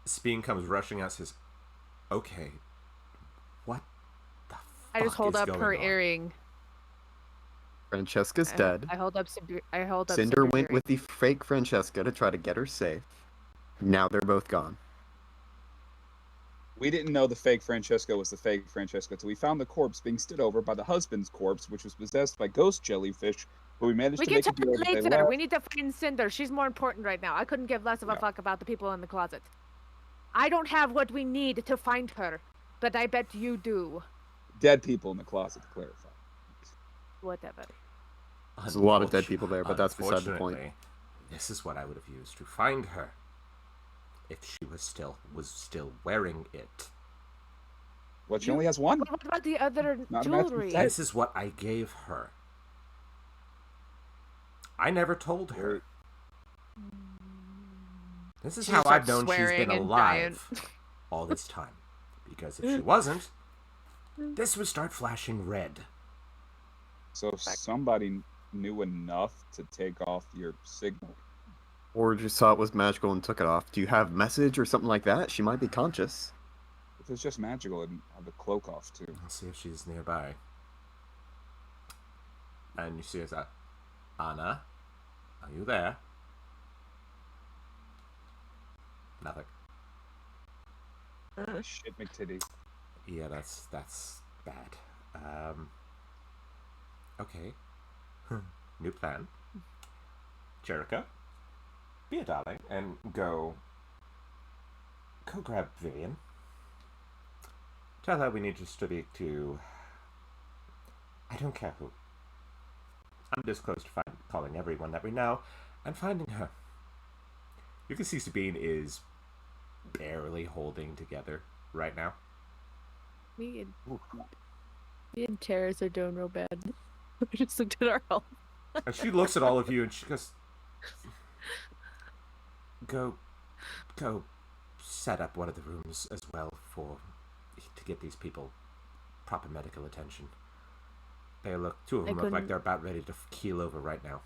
Speen comes rushing out, says, "Okay, what the fuck I just hold is up going her on?" earring. Francesca's dead. I hold up. I hold up. Cinder Cinder's went earring. with the fake Francesca to try to get her safe. Now they're both gone. We didn't know the fake Francesca was the fake Francesca until we found the corpse being stood over by the husband's corpse, which was possessed by ghost jellyfish. But we managed We to can make a talk deal that they later. left. We need to find Cinder. She's more important right now. I couldn't give less of a Yeah. fuck about the people in the closet. I don't have what we need to find her, but I bet you do. Dead people in the closet, to clarify. Whatever. There's a lot of dead people there, but that's beside the point. Unfortunately, this is what I would have used to find her if she was still wearing it. Well, she only has one. What about the other Not a match with jewelry? that. This is what I gave her. I never told her. This is She how I've starts known she's swearing been and alive all this time. Because if she wasn't, this would start flashing red. So if somebody knew enough to take off your signal. Or just saw it was magical and took it off. Do you have message or something like that? She might be conscious. If it's just magical, I'd have the cloak off too. Let's see if she's nearby. And you see us at Anna, are you there? Nothing. Shit, McTitty. Yeah, that's bad. Okay. New plan. Jericho, be a darling and go grab Vivian. Tell her we need to speak to, I don't care who. I'm this close to calling everyone that we know and finding her. You can see Sabine is barely holding together right now. Me and Terrace are doing real bad. We just looked at our health. And she looks at all of you and she goes, Go set up one of the rooms as well to get these people proper medical attention. Two of them look like they're about ready to keel over right now.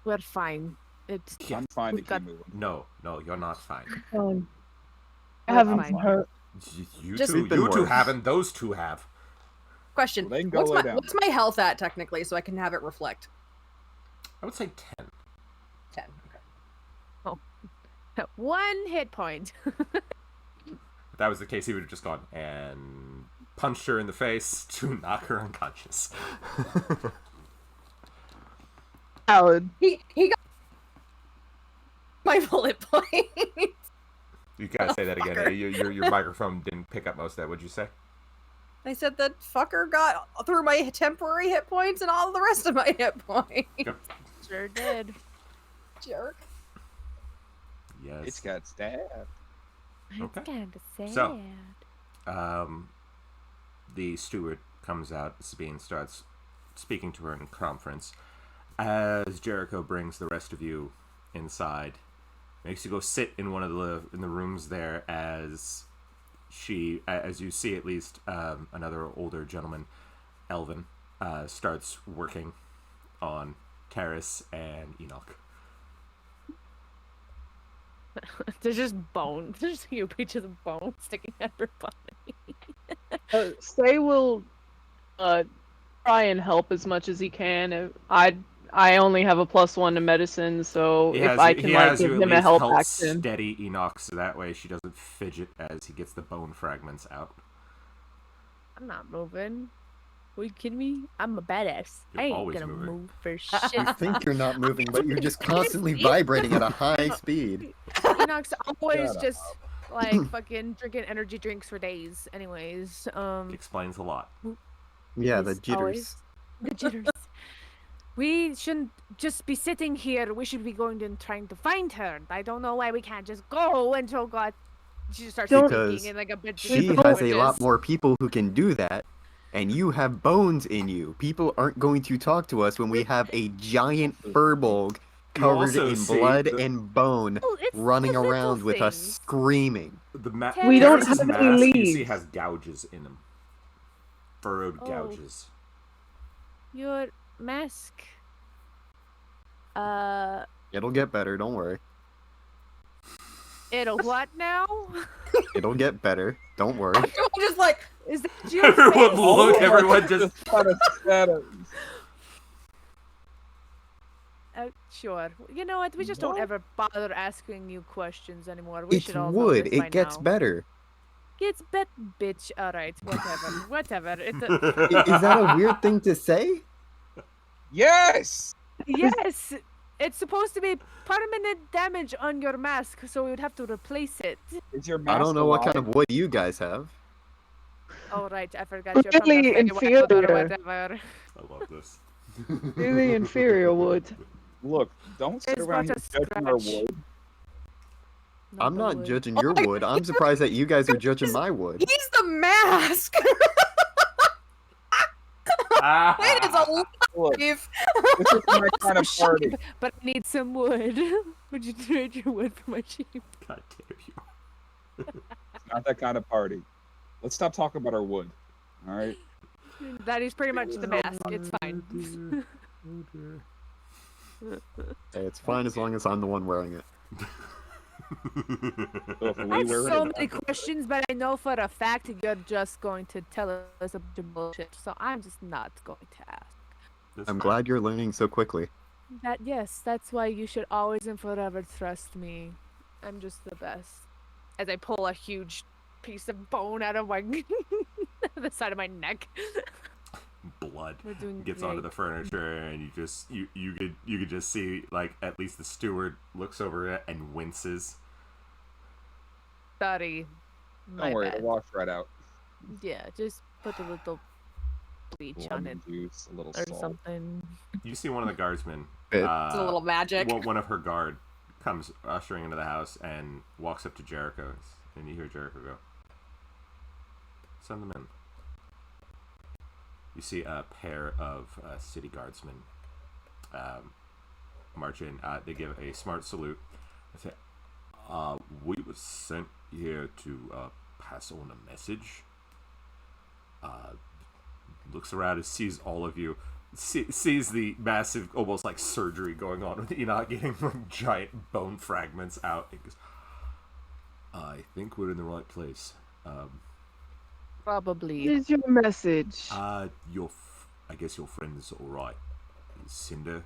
We're fine. It's I'm fine to We've keep got- moving. No, you're not fine. I haven't fine. hurt. You Just- two, We've been you two worse. haven't. Those two have. Question: Well, they can go what's lay down. my health at technically, so I can have it reflect? I would say 10. 10. Okay. 1 hit point. If that was the case, he would have just gone and punched her in the face to knock her unconscious. Valid. He got my bullet point. You gotta say that again. Fucker. Your microphone didn't pick up most of that. What'd you say? I said that fucker got through my temporary hit points and all the rest of my hit points. Sure did. Jerk. Yes. It's got stabbed. Okay. It's kind of sad. So, the steward comes out. Sabine starts speaking to her in conference. As Jericho brings the rest of you inside, makes you go sit in one of the rooms there. As you see at least another older gentleman, Elvin, starts working on Terrace and Enoch. There's just bone. There's huge pieces of bone sticking out of her body. Say will try and help as much as he can. I only have a +1 to medicine, so if I can give him a help action. Steady Enoch, so that way she doesn't fidget as he gets the bone fragments out. I'm not moving. Are you kidding me? I'm a badass. You're I ain't always gonna moving. move for You shit. think you're not moving, but you're just constantly vibrating at a high speed. Enoch's always Shut just like fucking drinking energy drinks for days. Anyways, Explains a lot. Yeah, the he's jitters. always- The jitters. We shouldn't just be sitting here. We should be going and trying to find her. I don't know why we can't just go until God. She just starts Don't- speaking Because in like a bit. she has a lot more people who can do that, and you have bones in you. People aren't going to talk to us when we have a giant furbolg You covered also in see blood the- and bone Oh, it's running the little around with us things. screaming. We don't Terrace's have any mask you see leaves. has gouges in them. Furrowed Oh. gouges. Your mask. It'll get better, don't worry. It'll what now? It'll get better, don't worry. I'm just like, Is that your Everyone face? look, everyone just kind of status. Sure. You know what? We just don't ever bother asking you questions anymore. We It's should all know wood, this by it gets now. better. Gets bet, bitch. All right, whatever, whatever. It's Is that a weird thing to say? Yes! yes. It's supposed to be permanent damage on your mask, so we would have to replace it. Is your mask I don't know what kind alive? of wood you guys have. All right, I forgot you're from Really the Fey, inferior. whatever. I love this. Really inferior wood. Look, don't sit It's around but here a judging our scratch. wood. I'm the not wood. judging your wood. I'm surprised that you guys are judging my wood. he's the mask. It is a Look, life. this is my kind of party. But I need some wood. Would you trade your wood for my sheep? God damn you. It's not that kind of party. Let's stop talking about our wood. All right. That is pretty much the mask. It's fine. Hey, it's fine as long as I'm the one wearing it. So if I we have wear so it, many questions, but I know for a fact you're just going to tell us a bunch of bullshit. So I'm just not going to ask. That's I'm fine. glad you're learning so quickly. Yes, that's why you should always and forever trust me. I'm just the best. As I pull a huge piece of bone out of my the side of my neck. Blood We're doing gets great. onto the furniture, and you could just see, like, at least the steward looks over it and winces. Sorry. My don't worry, bad. it'll wash right out. Yeah, just put a little bleach on it Lemon juice, a little or salt. something. You see one of the guardsmen. It's It's a little magic. One of her guard comes ushering into the house and walks up to Jericho, and you hear Jericho go, "Send them in." You see a pair of city guardsmen march in. They give a smart salute. They say, "We were sent here to pass on a message." Looks around and sees all of you. Sees the massive, almost like surgery going on with Enoch getting giant bone fragments out. He goes, "I think we're in the right place. Probably. What is your message? I guess your friend is all right. Cinder,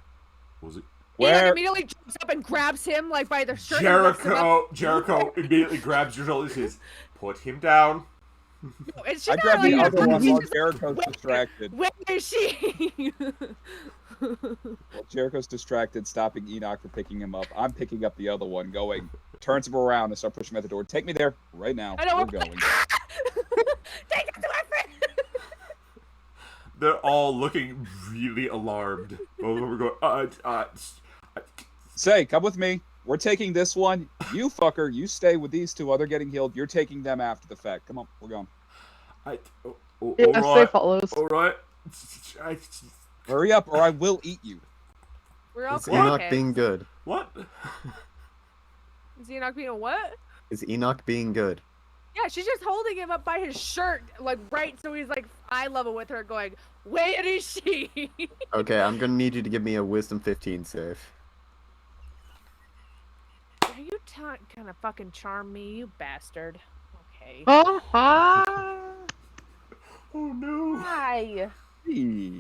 was it?" Enoch Where? immediately jumps up and grabs him like by the shirt. and lifts him up. Jericho immediately grabs your shoulders and says, "Put him down." No, it's I just grabbed not the like other one while just- Jericho's Where- distracted. Where is she? While Jericho's distracted, stopping Enoch from picking him up. I'm picking up the other one, going, turns him around and start pushing him at the door. Take me there right now. I know, We're I'm going. Take it to my friend. They're all looking really alarmed. Both of them are going, Say, come with me. We're taking this one. You fucker, you stay with these two while they're getting healed. You're taking them after the fact. Come on, we're going. Yes, they follows. All right. Hurry up, or I will eat you. We're all Is cool. Enoch Okay. being good? What? Is Enoch being a what? Is Enoch being good? Yeah, she's just holding him up by his shirt, like right so he's like eye level with her, going, "Where is she?" Okay, I'm gonna need you to give me a wisdom 15 save. Are you kind of fucking charm me, you bastard? Okay. Uh-huh. Oh no. Hi. Hey.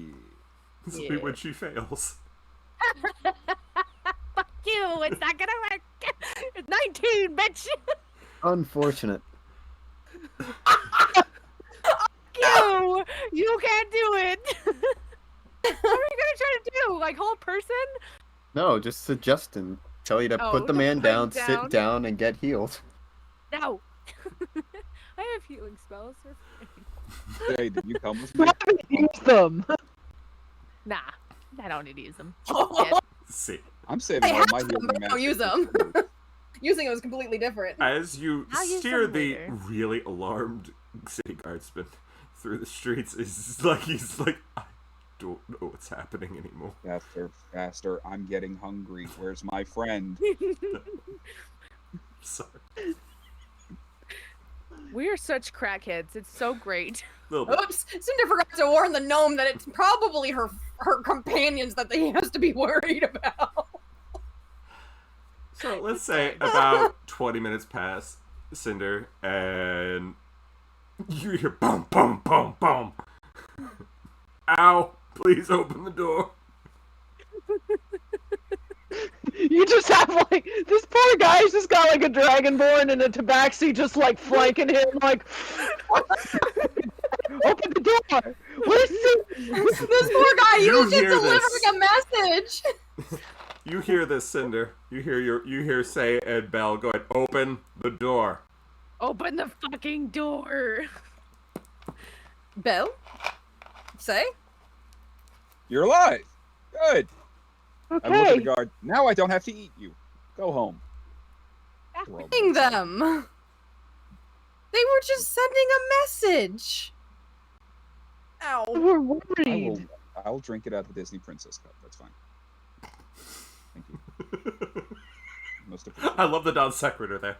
This will be when she fails. Fuck you. It's not gonna work. It's 19, bitch. Unfortunate. You. You can't do it. What are you gonna try to do? Like hold person? No, just suggest and tell you to Oh, put the to man put him down, down? sit down, and get healed. No. I have healing spells. Say, did you come with You me? haven't used them. Nah. I don't need to use them. Oh, See, I'm saving I all have my them, healing but I don't use magic. them. Using it was completely different. as you I'll use steer them the later. really alarmed city guardsman through the streets, he's like, I don't know what's happening anymore. Faster, faster. I'm getting hungry. Where's my friend? Sorry. We are such crackheads. It's so great. Little bit. Oops, Cinder forgot to warn the gnome that it's probably her companions that he has to be worried about. So let's say about 20 minutes pass, Cinder, and you hear boom, boom, boom, boom. Ow! Please open the door. You just have like this poor guy's just got like a dragonborn and a tabaxi just like flanking him like open the door. Where's This poor guy, he You was just hear delivering this. a message. You hear this, Cinder. You hear Say and Bell going, open the door. Open the fucking door. Belle? Say? You're alive. Good. I look at Okay. the guard. Now I don't have to eat you. Go home. Well, Sending them. They were just sending a message. Ow. We're worried. I'll drink it out of the Disney Princess cup. That's fine. Thank you. Most appreciated. I love the non sequitur there.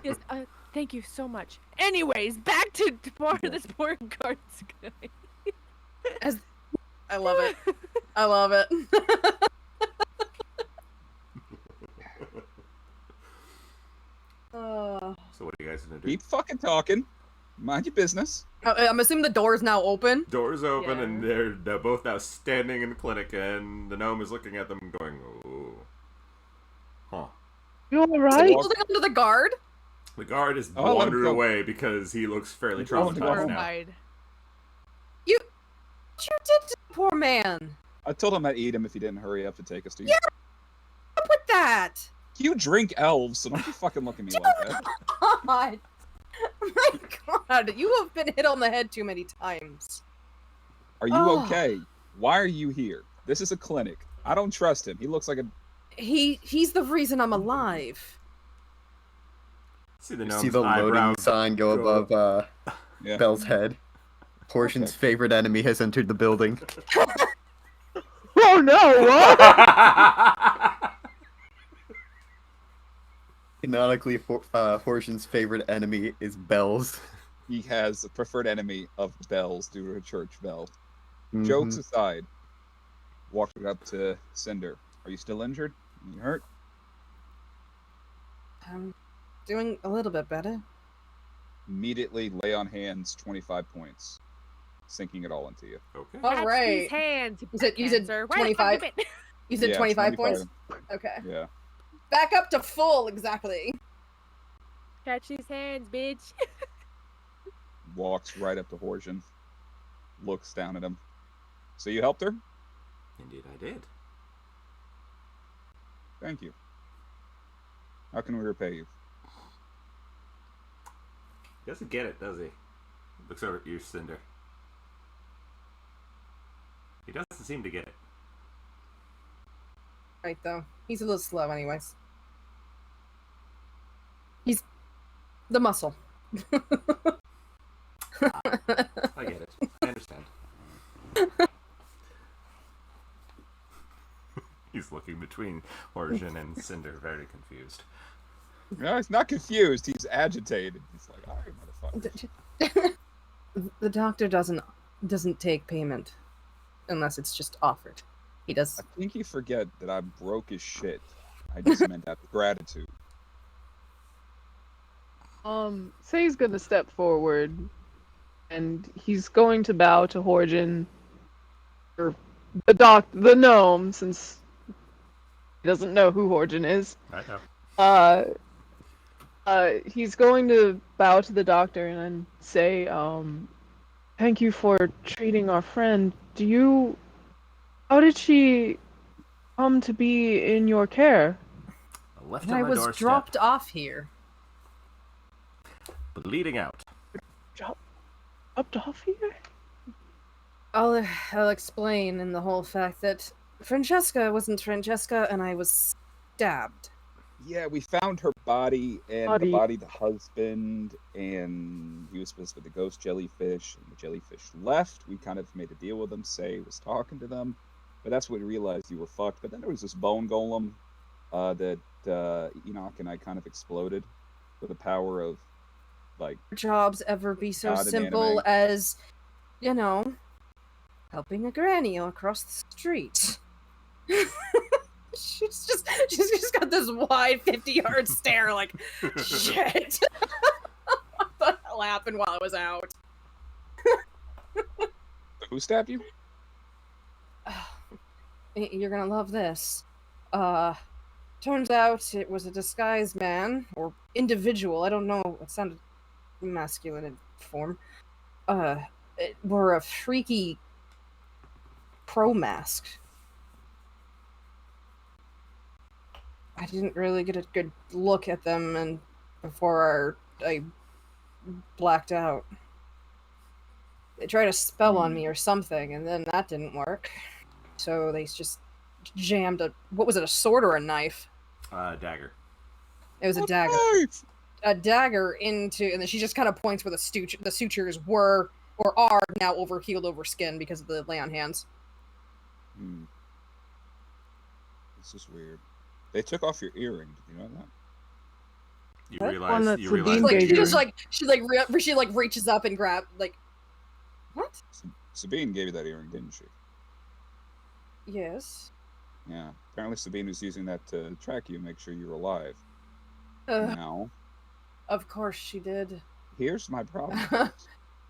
Yes, thank you so much. Anyways, back to this poor guards guy. I love it. I love it. So what are you guys gonna do? Keep fucking talking. Mind your business. I'm assuming the door is now open. Doors open Yeah. and they're both now standing in the clinic, and the gnome is looking at them going, oh. Huh. You alright? Holding onto the guard. The guard is Oh, let him wandered go. away because he looks fairly Go on, go traumatized home. now. Horrified. What you did to the poor man? I told him I'd eat him if he didn't hurry up to take us to you. Yeah. What with that? You drink elves, so don't you fucking look at me like that. God. My God, you have been hit on the head too many times. Are you Oh. okay? Why are you here? This is a clinic. I don't trust him. He looks like a... He's the reason I'm alive. See the You gnome's see the loading eyebrows sign go go above Yeah. Belle's head. Portion's favorite enemy has entered the building. Oh no, what? Canonically, Portion's favorite enemy is Belle's. He has a preferred enemy of bells due to a church bell. Mhm. Jokes aside, walked up to Cinder. Are you still injured? You hurt? I'm doing a little bit better. Immediately lay on hands 25 points, sinking it all into you. Okay. All Catch right. these hands. You said cancer. Why the fuck 25? you been- You said Yeah, 25 points? Okay. Yeah. Back up to full, exactly. Catch these hands, bitch. Walks right up to Horsian, looks down at him. So you helped her? Indeed I did. Thank you. How can we repay you? He doesn't get it, does he? Looks over at you, Cinder. He doesn't seem to get it. Right, though. He's a little slow, anyways. He's the muscle. I get it. I understand. He's looking between Origin and Cinder, very confused. No, he's not confused. He's agitated. He's like, all right, motherfucker. The doctor doesn't take payment unless it's just offered. He does. I think you forget that I'm broke as shit. I just meant that with gratitude. Say's gonna step forward, and he's going to bow to Horjin, or the gnome, since he doesn't know who Horjin is. I know. He's going to bow to the doctor and say, thank you for treating our friend. How did she come to be in your care? Left And on I my was doorstep, dropped off here. bleeding out. Up off here? I'll explain in the whole fact that Francesca wasn't Francesca, and I was stabbed. Yeah, we found her body and the Body. body of the husband, and he was supposed with the ghost jellyfish, and the jellyfish left. We kind of made a deal with him, say was talking to them, but that's when we realized you were fucked. But then there was this bone golem that Enoch and I kind of exploded with the power of, like, Jobs ever be so God in simple anime. as, you know, helping a granny across the street. she's just got this wide 50-yard stare like, shit. What the hell happened while I was out? Who stabbed you? You're gonna love this. Turns out it was a disguised man, or individual, I don't know, it sounded masculine in form. It wore a freaky crow mask. I didn't really get a good look at them and before I blacked out. They tried a spell on me or something, and then that didn't work. So they just jammed what was it, a sword or a knife? Dagger. It was a dagger. Knife! A dagger into, and then she just kind of points where the sutures were or are now healed over skin because of the lay on hands. This is weird. They took off your earring. Did you know that? You What? realize One that you Sabine realize Like gave she you. just she reaches up and grab like, what? Sabine gave you that earring, didn't she? Yes. Yeah. Apparently Sabine was using that to track you, make sure you were alive. Uh, Now, Of course she did. here's my problem.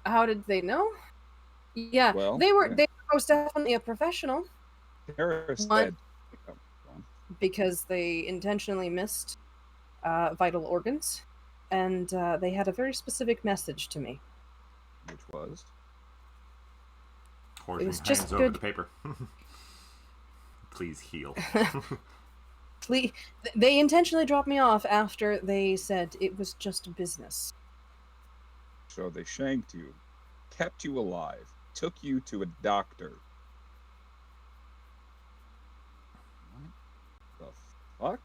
How did they know? Yeah, Well, they were yeah. they were most definitely a professional Terrace What? dead. Oh, go on. because they intentionally missed vital organs, and they had a very specific message to me. Which was? Horton was hands just over good. the paper. Please heal. They intentionally dropped me off after they said it was just business. So they shanked you, kept you alive, took you to a doctor. What the fuck?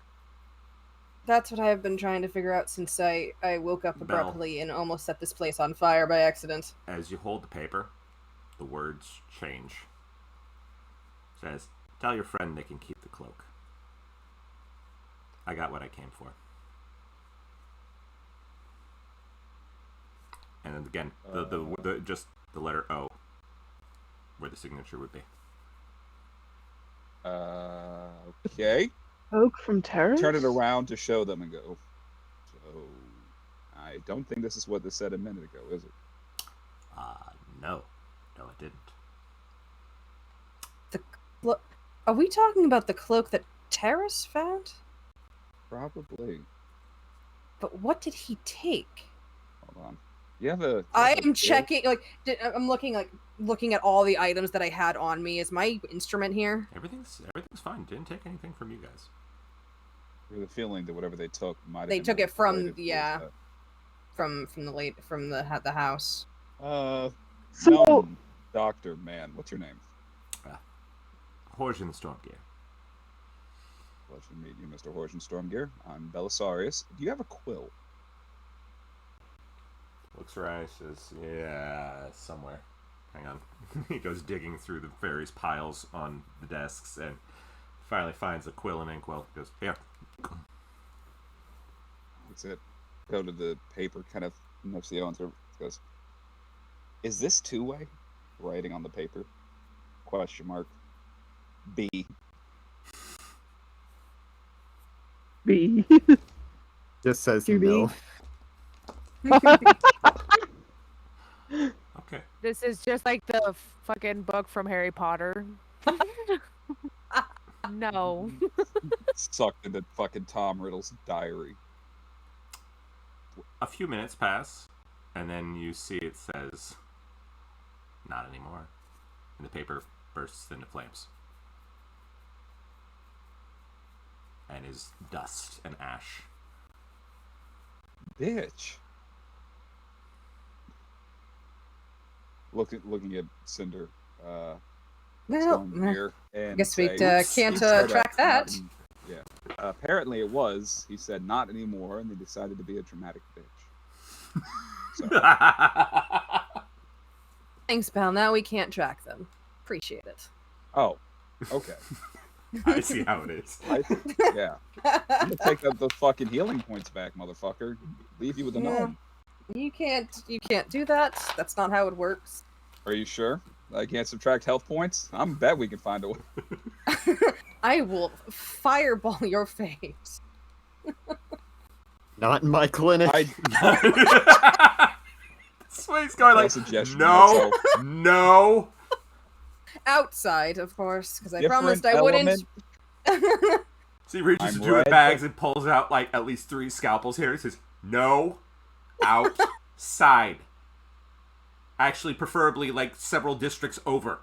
That's what I've been trying to figure out since I woke up Bell. abruptly and almost set this place on fire by accident. As you hold the paper, the words change. It says, "Tell your friend they can keep the cloak. I got what I came for." And then again, the just the letter O, where the signature would be. Okay. Oak from Terrace? Turn it around to show them and go. So, I don't think this is what they said a minute ago, is it? No, it didn't. Are we talking about the cloak that Terrace found? Probably. But what did he take? Hold on. You have a. I am checking, I'm looking at all the items that I had on me. Is my instrument here? Everything's fine. Didn't take anything from you guys. With a feeling that whatever they took might have They been took it from related to the house. So, known doctor man. What's your name? Horton Stormgear. Pleasure to meet you, Mr. Horton Stormgear. I'm Belisarius. Do you have a quill? Looks her eyes, says, "Yeah, somewhere." Hang on. He goes digging through the various piles on the desks and finally finds a quill and inkwell. Goes, "Here." That's it. Go to the paper, kind of nudge the owner. Goes, "Is this two-way?" Writing on the paper. Question mark. B. B. Just says QB. no. Okay. This is just like the fucking book from Harry Potter. No. Sucked into fucking Tom Riddle's diary. A few minutes pass, and then you see it says, "Not anymore." And the paper bursts into flames. And is dust and ash. Bitch. Looking at Cinder. Well, stone here and guess we say, can't "Oops," he said, track that. Yeah. Apparently it was. He said not anymore, and they decided to be a dramatic bitch. So, Thanks, pal. Now we can't track them. Appreciate it. oh, okay. I see how it is. I see. Yeah. I'm gonna take up those fucking healing points back, motherfucker. Leave you with the Yeah. gnome. You can't do that. That's not how it works. Are you sure? I can't subtract health points? I'm bet we can find a way. I will fireball your face. Not in my clinic. Sway's going like, Suggestion, no, that's no. Outside, of course, because I Different promised I wouldn't. element. So he reaches I'm into his red, bags but- and pulls out like at least 3 scalpels here. He says, no, outside. Actually, preferably like several districts over.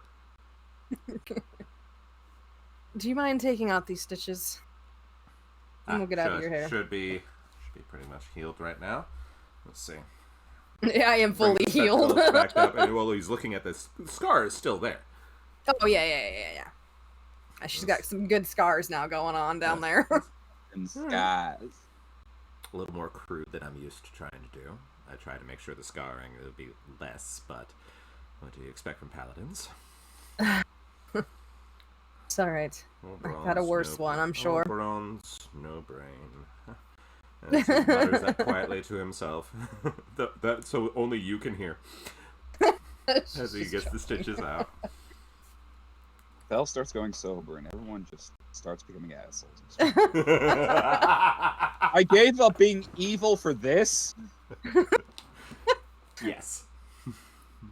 Do you mind taking out these stitches? And we'll get out of your hair. Should be pretty much healed right now. Let's see. Yeah, I am fully Bring the healed. spectacles back up, and while he's looking at this, the scar is still there. Oh yeah. She's got some good scars now going on down there. In skies. A little more crude than I'm used to trying to do. I try to make sure the scarring will be less, but what do you expect from paladins? It's alright. No I've had a bronze, worse no one, I'm brain. sure. No bronze, no brain. And he mutters that quietly to himself. So only you can hear as he gets the stitches out. Bell starts going sober, and everyone just starts becoming assholes. I I gave up being evil for this. Yes.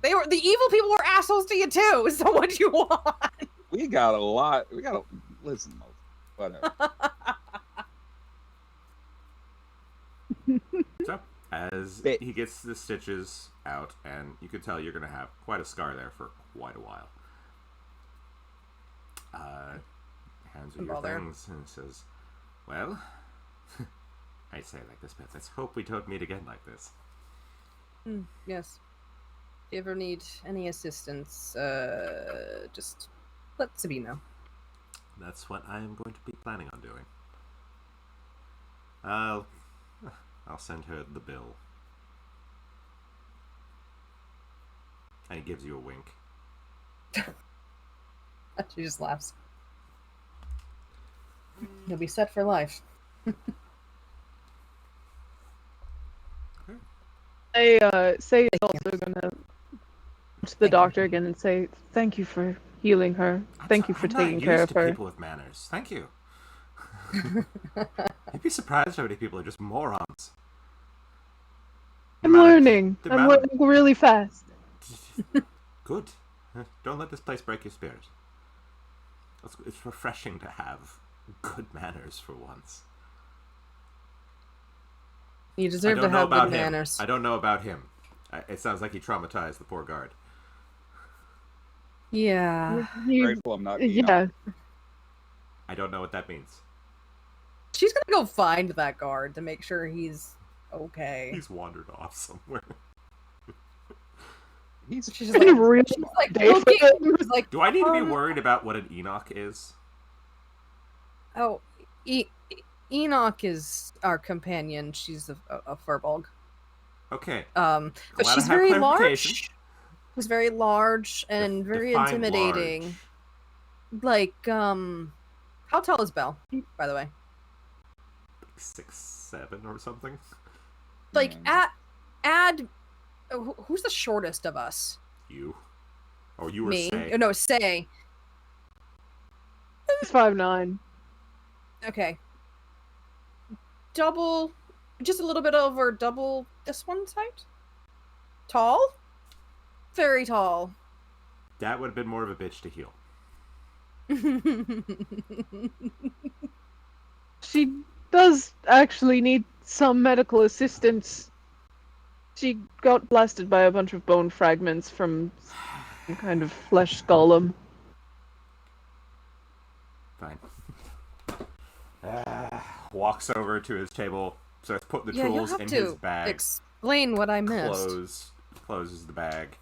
The evil people were assholes to you too. So what do you want? We got a lot. We got to listen. Whatever. So, as he gets the stitches out, and you can tell you're going to have quite a scar there for quite a while. Hands you your Bother. things and says, well, I say it like this, but let's hope we don't meet again like this. Yes. If you ever need any assistance, just let Sabine know. That's what I am going to be planning on doing. I'll send her the bill. And he gives you a wink. She just laughs. You'll be set for life. Say is also gonna to the doctor again and say thank you for healing her. Thank you for I'm not taking care used of to her. people with manners. Thank you. You'd be surprised how many people are just morons. I'm learning. the I'm amount learning really fast. Good. Don't let this place break your spirit. It's refreshing to have good manners for once. You I deserve don't to know have about good him. manners. I don't know about him. It sounds like he traumatized the poor guard. Yeah. Grateful I'm not. Yeah. I don't know what that means. She's gonna go find that guard to make sure he's okay. He's wandered off somewhere. He's She's been a real she's like day for looking. She's like, Do I need to be worried about what an Enoch is? oh, Enoch is our companion. She's a furbolg. Okay. But Glad I she's have very clarification. large. She's very large and very Define intimidating. large. Like, how tall is Belle, by the way? Like 6'7" or something. Like, Yeah. add who's the shortest of us? You. Oh, you were Me? saying. No, Say. He's 5'9". Okay. Double, just a little bit over double this one's height. Tall? Very tall. That would have been more of a bitch to heal. She does actually need some medical assistance. She got blasted by a bunch of bone fragments from some kind of flesh golem. Fine. Walks over to his table, starts putting the Yeah, you'll tools have in to his bag, explain what I missed. closes the bag,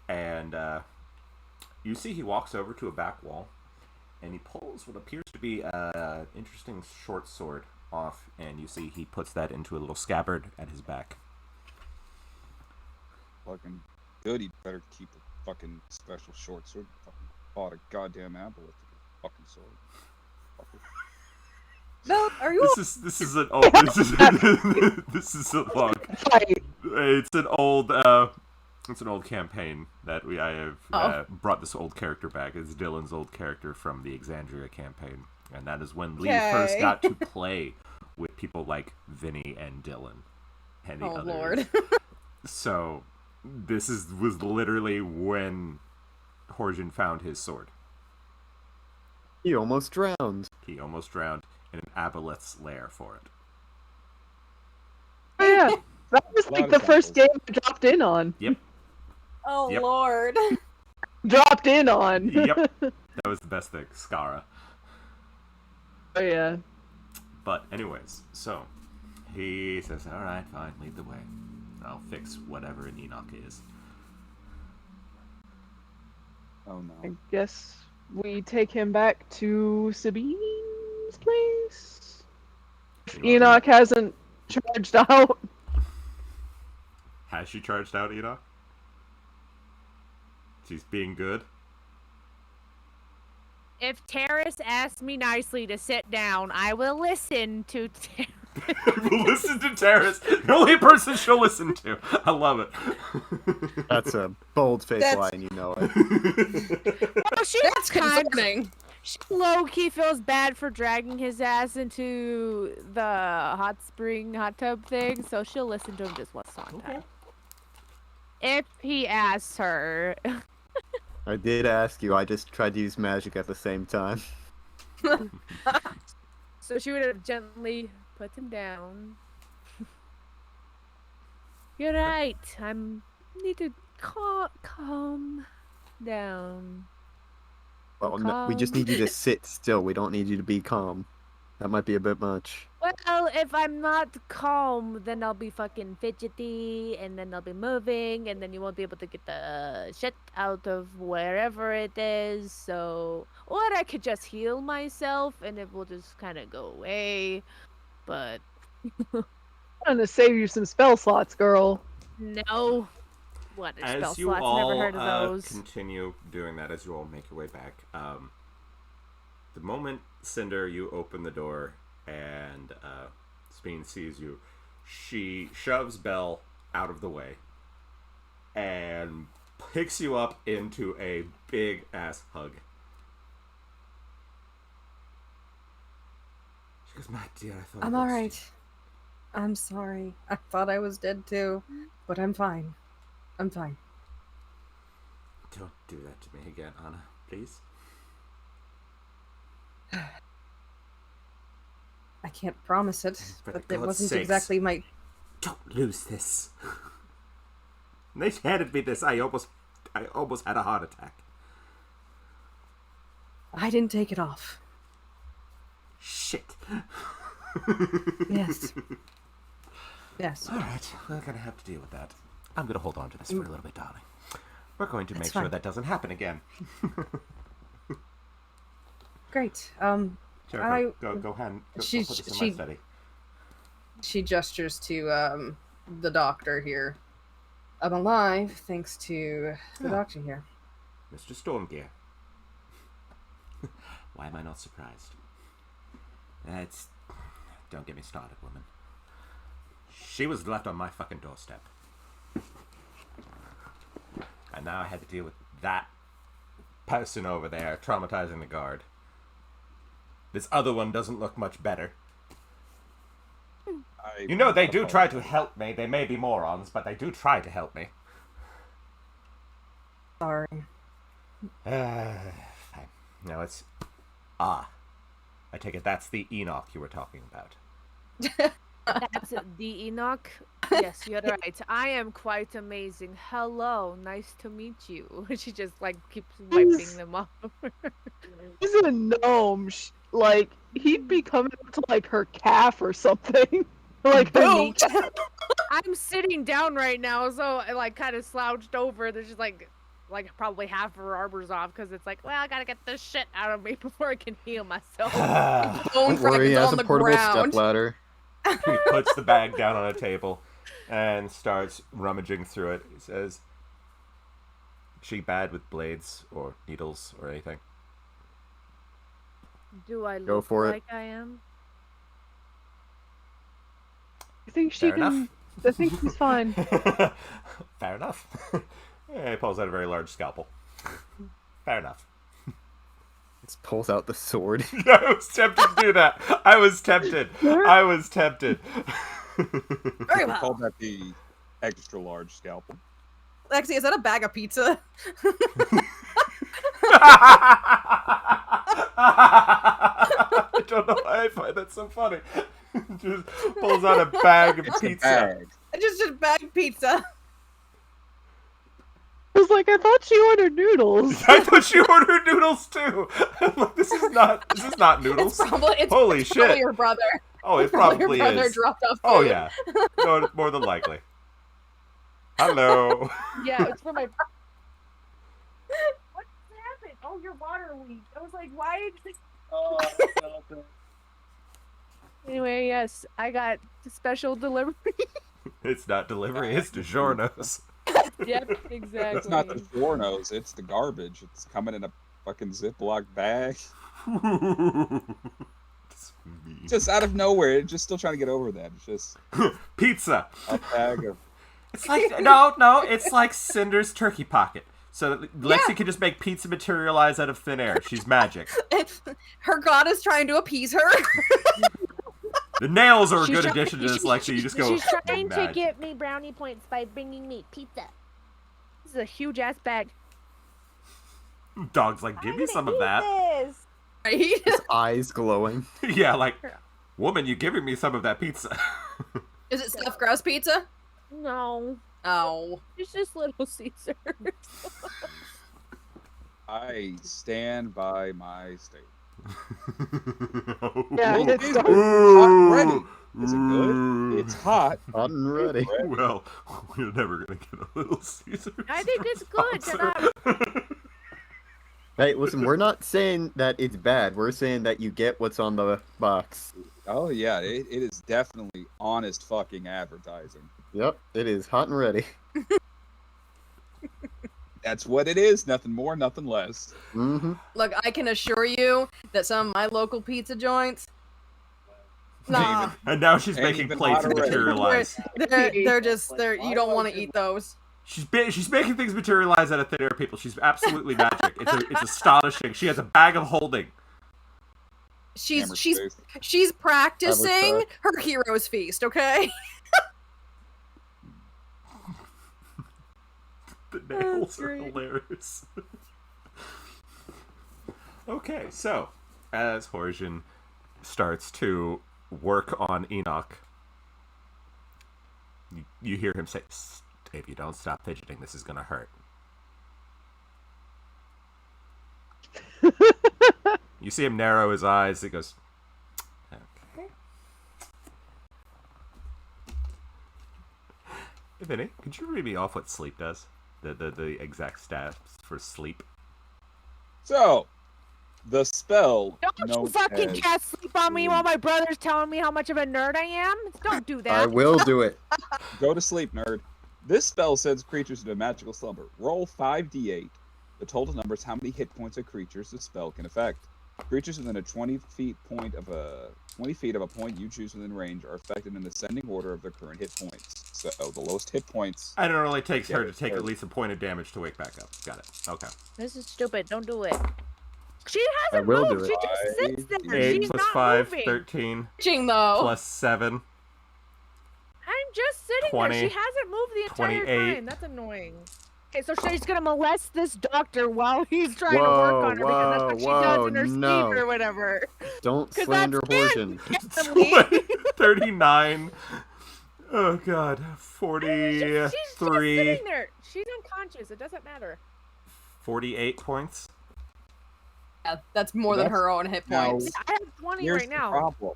and you see he walks over to a back wall, and he pulls what appears to be an interesting short sword off, and you see he puts that into a little scabbard at his back. Fucking good. He better keep the fucking special short sword. Fucking bought a goddamn apple with the fucking sword. Fucker. No, are you? This is an old this is a long. Fight. It's an old campaign that I have brought this old character back. It's Dylan's old character from the Exandria campaign, and that is when Lee first Okay. got to play with people like Vinny and Dylan and the Oh, others. Lord. So was literally when Horgen found his sword. He almost drowned. He almost drowned in an aboleth's lair for it. Oh, yeah. That was A like lot the of first game examples. I dropped in on. Oh, Yep. Lord. Dropped in on. Yep. That was the best thing, Skara. Oh, yeah. But anyways, so he says, "All right, fine, lead the way. I'll fix whatever an Enoch is." Oh no. I guess we take him back to Sabine's place. Enoch hasn't charged out. Has she charged out Enoch? She's being good. If Terrace asks me nicely to sit down, I will listen to Terrace. Listen to Terrace. The only person she'll listen to. I love it. That's a bold-faced That's- line, you know it. Well, she That's kind of concerning. low-key feels bad for dragging his ass into the hot tub thing, so she'll listen to him just once on time. If he asks her. I did ask you, I just tried to use magic at the same time. So she would have gently put him down. You're right. Need to calm down. Well, no, we just need you to sit still. We don't need you to be calm. That might be a bit much. Well, if I'm not calm, then I'll be fucking fidgety, and then I'll be moving, and then you won't be able to get the shit out of wherever it is. So, or I could just heal myself, and it will just kind of go away. But I'm gonna save you some spell slots, girl. no, what are spell As you slots? all Never heard of those. continue doing that, as you all make your way back, the moment Cinder, you open the door and Speen sees you, she shoves Belle out of the way and picks you up into a big ass hug. She goes, "My dear, I thought I'm I lost you." alright. I'm sorry. I thought I was dead too, but I'm fine. I'm fine. Don't do that to me again, Anna, please. I can't promise it, For but the it God's wasn't sakes. exactly my. Don't lose this. They handed me this. I almost had a heart attack. I didn't take it off. Shit. Yes. Yes. All right, we're gonna have to deal with that. I'm gonna hold on to this for a little bit, darling. We're going to That's make sure fine. that doesn't happen again. Great. Sure, go hand. Go She- put this in she- my study. She gestures to the doctor here. I'm alive thanks to the Oh. doctor here. Mr. Stormgear. Why am I not surprised? Don't get me started, woman. She was left on my fucking doorstep. And now I had to deal with that person over there traumatizing the guard. This other one doesn't look much better. You know, they do try to help me. They may be morons, but they do try to help me. Sorry. Fine. Now it's... I take it that's the Enoch you were talking about. That's the Enoch. Yes, you're right. I am quite amazing. Hello, nice to meet you. She just like keeps wiping them off. He's a gnome. Like, he'd be coming up to like her calf or something. Like her Boom! kneecap. I'm sitting down right now, so I like kind of slouched over. There's just like like probably half her armor's off because it's like, well, I gotta get this shit out of me before I can heal myself. Bone Don't worry, he fragments has on a the portable ground. stepladder. He puts the bag down on a table and starts rummaging through it. He says, "Is she bad with blades or needles or anything?" Do I Go look for it. like I am? I think she Fair enough. I think she's fine. Fair enough. Yeah, he pulls out a very large scalpel. Fair enough. Just pulls out the sword. I was tempted to do that. I was tempted. Very I well. call that the extra large scalpel. Lexi, is that a bag of pizza? I don't know why I find that so funny. Just pulls out a bag of It's a pizza. bag. Just a bag of pizza. I was like, I thought she ordered noodles. I thought you ordered noodles too. I'm like, this is not noodles. It's probably Holy it's probably shit. your brother. Oh, it Probably probably your brother is. dropped off. Oh food. yeah. No, more than likely. Hello. Yeah, it's for my. What happened? Oh, your water leaked. I was like, why? Oh, Anyway, yes, I got special delivery. It's not delivery, it's DiGiorno's. Yep, exactly. it's not the Giornos, it's the garbage. It's coming in a fucking Ziploc bag. It's mean. Just out of nowhere. It's just still trying to get over that. It's just Pizza. a bag of. It's like no, it's like Cinder's turkey pocket. So that Lexi can just make pizza materialize out of thin air. She's magic. Her god is trying to appease her. The nails are a She's good try- addition to this, Lexi. You just go. She's trying to magic. get me brownie points by bringing me pizza. This is a huge ass bag. Dog's like, give me some of that. This. Right? His eyes glowing. Yeah, like, woman, you giving me some of that pizza? Is it stuffed grouse pizza? No, Oh. it's just Little Caesar. I stand by my statement. Yeah, Little it's Caesar, dark. hot ready. Is it good? It's hot. Hot and ready. Well, we're never gonna get a Little Caesar. I think it's good. To Hey, listen, we're not saying that it's bad. We're saying that you get what's on the box. Oh yeah, it is definitely honest fucking advertising. Yep, it is hot and ready. That's what it is. Nothing more, nothing less. Mm-hmm. Look, I can assure you that some of my local pizza joints. Nah. And now she's Ain't making even plates hot already. materialize. They're just you don't want to eat those. She's making things materialize out of thin air, people. She's absolutely magic. It's astonishing. She has a bag of holding. Hammer space. She's practicing Hammer her hero's feast, okay? The nails are great. hilarious. Okay, so as Horsian starts to work on Enoch, you hear him say, "If you don't stop fidgeting, this is gonna hurt." You see him narrow his eyes. He goes, "Okay." Hey, Vinny, could you read me off what sleep does? The exact stats for sleep. So, the spell. Don't you known fucking as cast sleep on me while my brother's telling me how much of a nerd I am. Don't do that. I will do it. Go to sleep, nerd. This spell sends creatures into a magical slumber. Roll 5d8. The total number is how many hit points of creatures the spell can affect. Creatures within a 20 feet of a point you choose within range are affected in ascending order of their current hit points. So the lowest hit points. And it only takes her to it's take hurt. at least a point of damage to wake back up. Got it. Okay. This is stupid. Don't do it. She I hasn't will do moved. it. She just sits there. 8 She's plus not 5, moving. 13, Ching though. plus 7. I'm just sitting 20, there. She hasn't moved the entire 28. time. That's annoying. Okay, so she's gonna molest this doctor while he's trying to work on her because that's what she does in her no. sleep or whatever. Don't 'Cause slander that's Horsian. Emily. 39. Oh god. She's 43. just sitting there. She's unconscious. It doesn't matter. 48 points. Yeah, that's more than That's- her own hit now- points. I have 20 Here's right the now. problem.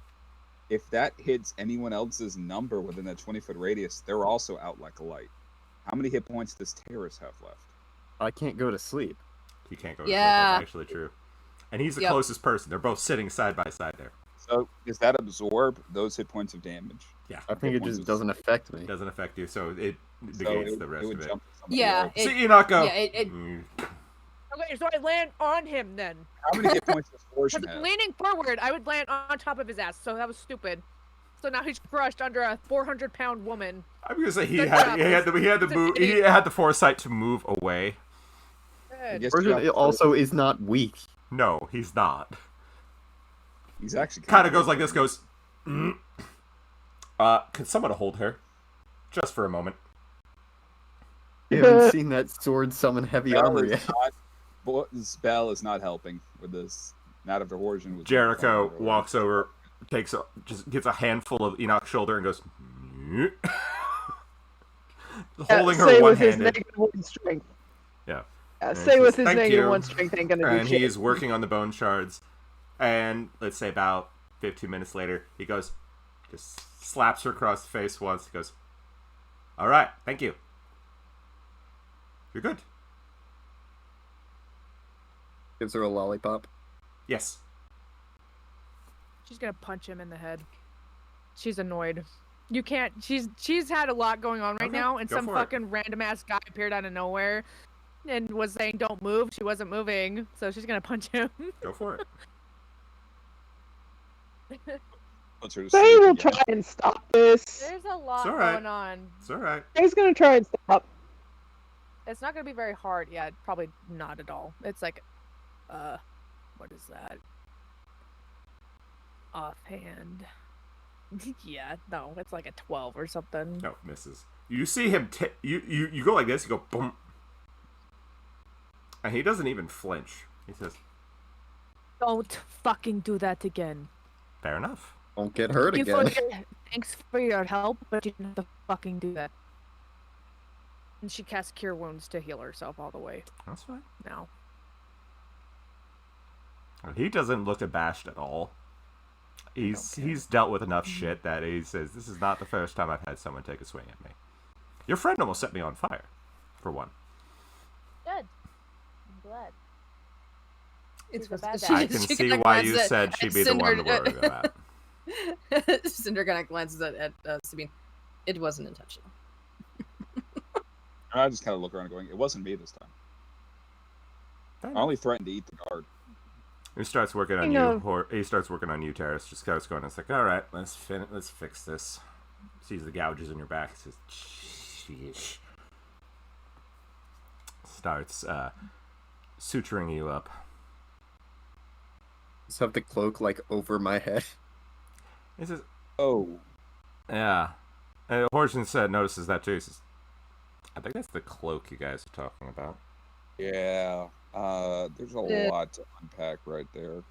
If that hits anyone else's number within that 20-foot radius, they're also out like a light. How many hit points does Terrace have left? I can't go to sleep. He can't go to sleep. Yeah. That's actually true. And he's the Yep. closest person. They're both sitting side by side there. So does that absorb those hit points of damage? Yeah. I think it just doesn't affect me. It doesn't affect you, so it So negates the rest would of it. jump to somebody Yeah. else. See, Enoch go. Yeah, it Okay, so I land on him then. How many hit points does Because Fortune have? leaning forward, I would land on top of his ass, so that was stupid. So now he's crushed under a 400-pound woman. I'm gonna say he Good had job. the foresight to move away. I Good. guess Fortune you have- also is not weak. No, he's not. He's actually Kind of goes like this. Goes. Mm. Can someone hold her, just for a moment? You haven't seen that sword summon heavy armor yet. Spell is not helping with this. Not after Origin was. Jericho walks over, just gets a handful of Enoch's shoulder and goes. Holding her say with one-handed. his negative 1 strength. Yeah. Yeah, say with his Thank negative you. 1 strength ain't gonna do And shit. he's working on the bone shards. And let's say about 15 minutes later, he goes, just slaps her across the face once. He goes, "All right, thank you. You're good." Gives her a lollipop. Yes. She's gonna punch him in the head. She's annoyed. You can't. She's had a lot going on right Okay, now, and go some for it. fucking random ass guy appeared out of nowhere, and was saying don't move. She wasn't moving, so she's gonna punch him. Go for it. Puts her to Say sleep will again. try and stop this. There's a lot It's all right. going on. It's all right. He's gonna try and stop. It's not gonna be very hard. Yeah, probably not at all. It's like, what is that? Offhand. Yeah, no, it's like a 12 or something. No, misses. You see him. You go like this. You go boom, and he doesn't even flinch. He says, Don't fucking do that again. "Fair enough." Don't get hurt You again. Thanks for your help, but you don't have to fucking do that. And she casts Cure Wounds to heal herself all the way That's fine. now. And he doesn't look abashed at all. He's dealt with enough shit that he says, "This is not the first time I've had someone take a swing at me. Your friend almost set me on fire, for one." Good. I'm glad. it's She's a bad I can she see kinda why you glances said at she'd be the one to Cinder- worry about. Cinder kind of glances at Sabine. It wasn't intentional. And I just kind of look around going, it wasn't me this time. I only threatened to eat the guard. He starts working on You know- you. He starts working on you, Terrace. Just starts going. It's like, all right, let's fix this. Sees the gouges in your back. Says, "Sheesh." Starts suturing you up. Just have the cloak like over my head. He says, Oh, "Yeah." And Horton notices that too. He says, "I think that's the cloak you guys are talking about." yeah. There's a Yeah. lot to unpack right there.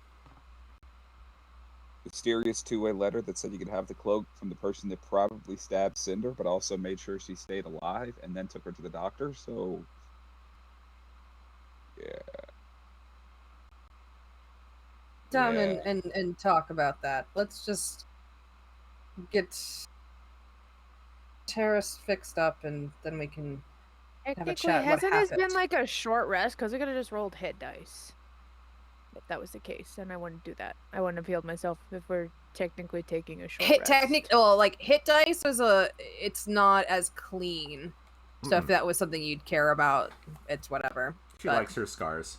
Mysterious two-way letter that said you could have the cloak from the person that probably stabbed Cinder, but also made sure she stayed alive and then took her to the doctor. So, yeah. Down Yeah. and talk about that. Let's just get Terrace fixed up, and then we can have a Technically, chat. What hasn't this been happened? like a short rest? Because we could have just rolled hit dice. If that was the case, then I wouldn't do that. I wouldn't have healed myself if we're technically taking a short hit rest. well, like hit dice is it's not as clean. So if that was something you'd care about, it's whatever. She But- likes her scars.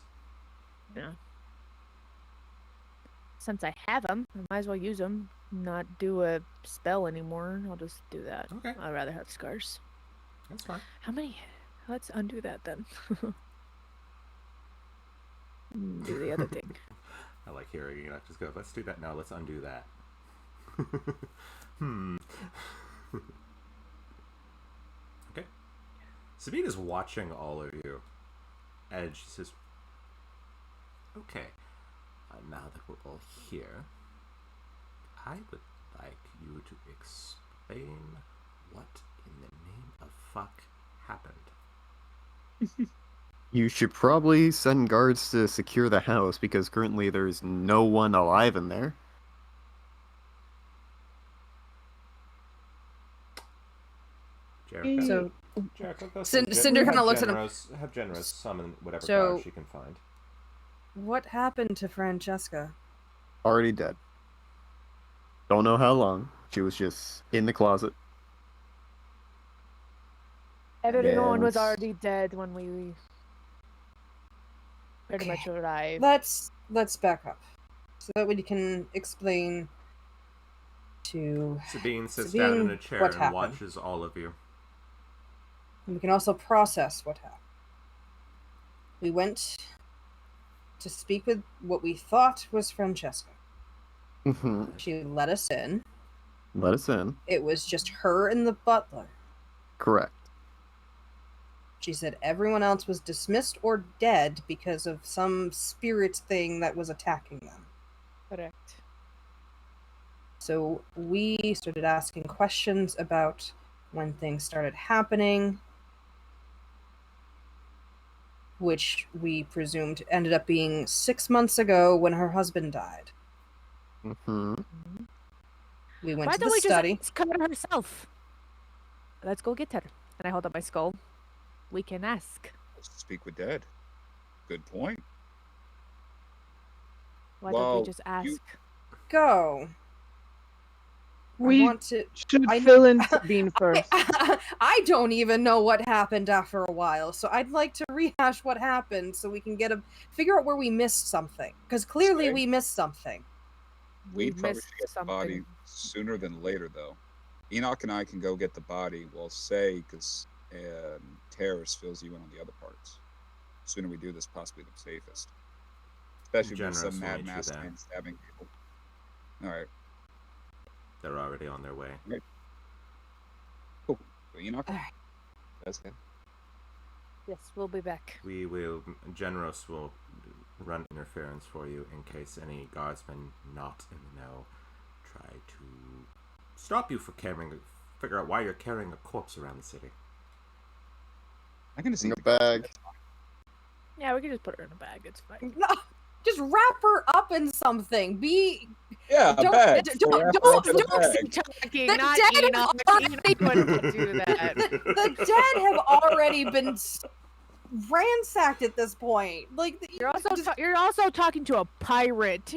Since I have them, I might as well use them. Not do a spell anymore. I'll just do that. Okay, I'd rather have scars. that's fine. How many? Let's undo that then. Do the other thing. I like hearing you. Just go. Let's do that now. Let's undo that. Okay. Sabine is watching all of you, and she says, "Okay, now that we're all here, I would like you to explain what in the name of fuck happened." You should probably send guards to secure the house because currently there's no one alive in there. Jericho. So Jericho, go Cinder kind of looks at him. Have Generous summon whatever So- guard she can find. What happened to Francesca? Already dead. Don't know how long. She was just in the closet. Everyone was Yes. already dead when we pretty much arrived. Let's back up so that we can explain to. Sabine sits Sabine, down in a chair what and happened? watches all of you. And we can also process what happened. We went to speak with what we thought was Francesca. Mm-hmm. She let us in. Let us in. It was just her and the butler. Correct. She said everyone else was dismissed or dead because of some spirit thing that was attacking them. Correct. So we started asking questions about when things started happening, which we presumed ended up being 6 months ago when her husband died. Mm-hmm. We went Why to the don't we study. just cover herself? Let's go get her. And I hold up my skull. We can ask. Speak with dead. Good point. Why don't Well, we just ask? Go. I We want to. should I- fill in Sabine first. I don't even know what happened after a while, so I'd like to rehash what happened so we can figure out where we missed something. Because clearly Okay. we missed something. We We probably missed should get the something. body sooner than later, though. Enoch and I can go get the body, while because Terrace fills you in on the other parts. The sooner we do this, possibly the safest. Especially with some Generous will mad meet you mass there. man stabbing people. All right. They're already on their way. So Enoch? All right. That's good. Yes, we'll be back. We will. Generous will run interference for you in case any guardsmen not in the know try to stop you from figure out why you're carrying a corpse around the city. I'm gonna see In a bag. Yeah, we can just put her in a bag. It's fine. No, just wrap her up in something. Yeah, a Don't- bag. don't- Wrap her don't- up in a don't- bag. Talking, The not dead Enoch. are- Enoch wouldn't do that. The dead have already been ransacked at this point. Like You're also talking to a pirate.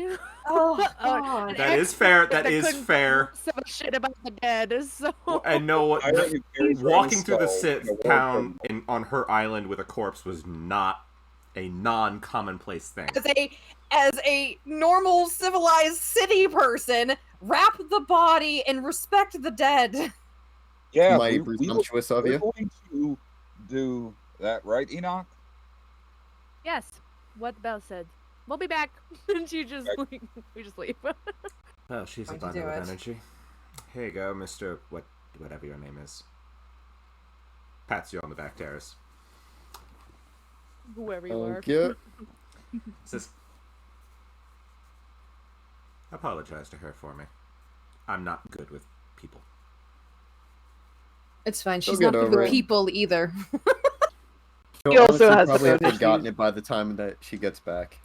oh god. That is fair. That That is couldn't fair. Some shit about the dead. So And know what? Pirate who carries around a Walking through the skull in a Sith war town criminal. on her island with a corpse was not a non-commonplace thing. As a normal civilized city person, wrap the body and respect the dead. Yeah, Mighty we presumptuous of we're you. going to do that, right, Enoch? yes, what Belle said. We'll be back. And she just we just leave. Well, she's a Going to bundle do of it. energy. Here you go, Mr. Whatever your name is. Pats you on the back, Terrace. Whoever you are. Okay. Says, apologize to her for me. I'm not good with people. It's fine. She'll She's get not good over with it. people either. She'll He also honestly has probably some have forgotten issues. it by the time that she gets back.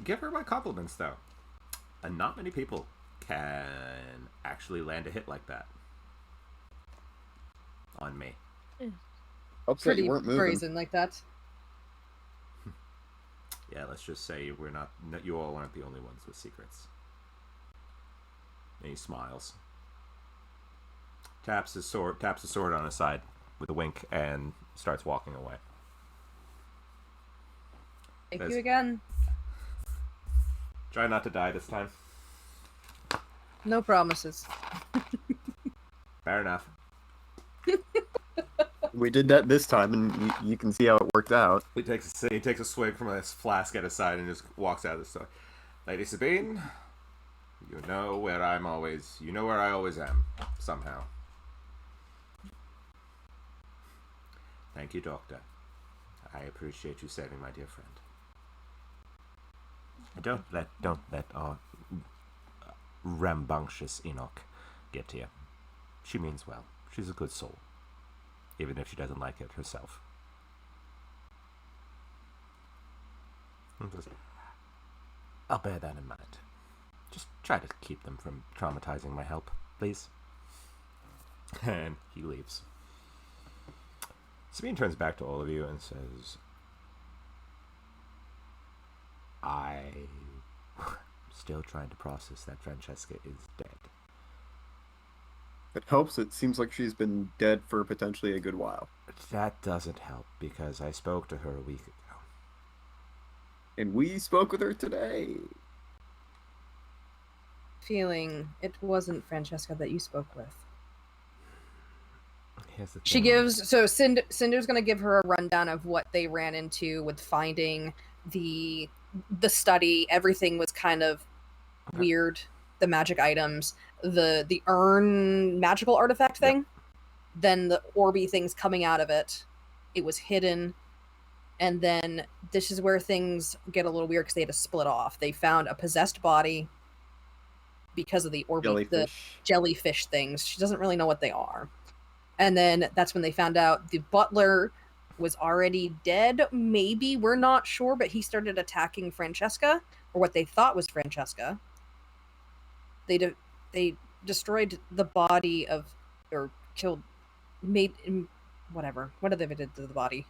Give her my compliments, though. And not many people can actually land a hit like that on me. Upset Pretty you weren't moving. brazen like that. Yeah, let's just say we're not. You all aren't the only ones with secrets. And he smiles. Taps the sword on his side with a wink, and starts walking away. Thank There's- you again. Try not to die this time. No promises. Fair enough. We did that this time, and you can see how it worked out. He takes a swig from his flask at his side and just walks out of the store. Lady Sabine, you know where I always am, somehow. Thank you, Doctor. I appreciate you saving my dear friend. Don't let our rambunctious Enoch get to you. She means well. She's a good soul, even if she doesn't like it herself. I'll bear that in mind. Just try to keep them from traumatizing my help, please. And he leaves. Sabine turns back to all of you and says, I'm still trying to process that Francesca is dead. It helps. It seems like she's been dead for potentially a good while. That doesn't help, because I spoke to her a week ago. And we spoke with her today. Feeling it wasn't Francesca that you spoke with. Here's the thing. She gives so Cinder's gonna give her a rundown of what they ran into with finding the study. Everything was kind of weird. The magic items, the urn magical artifact thing, then the orby things coming out of it. It was hidden, and then this is where things get a little weird because they had to split off. They found a possessed body because of the orby, the jellyfish things. She doesn't really know what they are. And then that's when they found out the butler was already dead. Maybe, we're not sure, but he started attacking Francesca, or what they thought was Francesca. They destroyed the body of, or killed, made, whatever. What did they do to the body?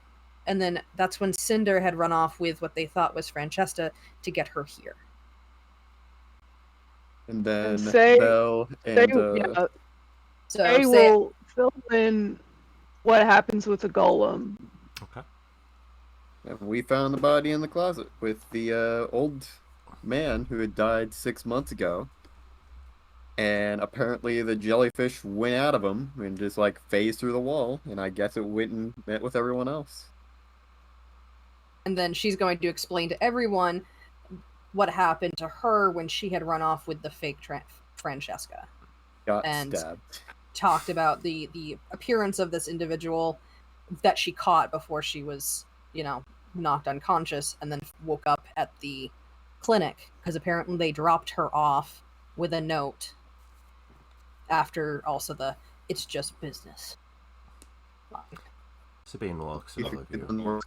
And then that's when Cinder had run off with what they thought was Francesca to get her here. And then Say- Belle and So They will fill in what happens with the golem. Okay. we found the body in the closet with the old man who had died 6 months ago. And apparently the jellyfish went out of him and just like phased through the wall. And I guess it went and met with everyone else. And then she's going to explain to everyone what happened to her when she had run off with the fake Francesca. Got And stabbed. talked about the appearance of this individual that she caught before she was, knocked unconscious, and then woke up at the clinic because apparently they dropped her off with a note after also the "it's just business" line. Sabine walks to all of you.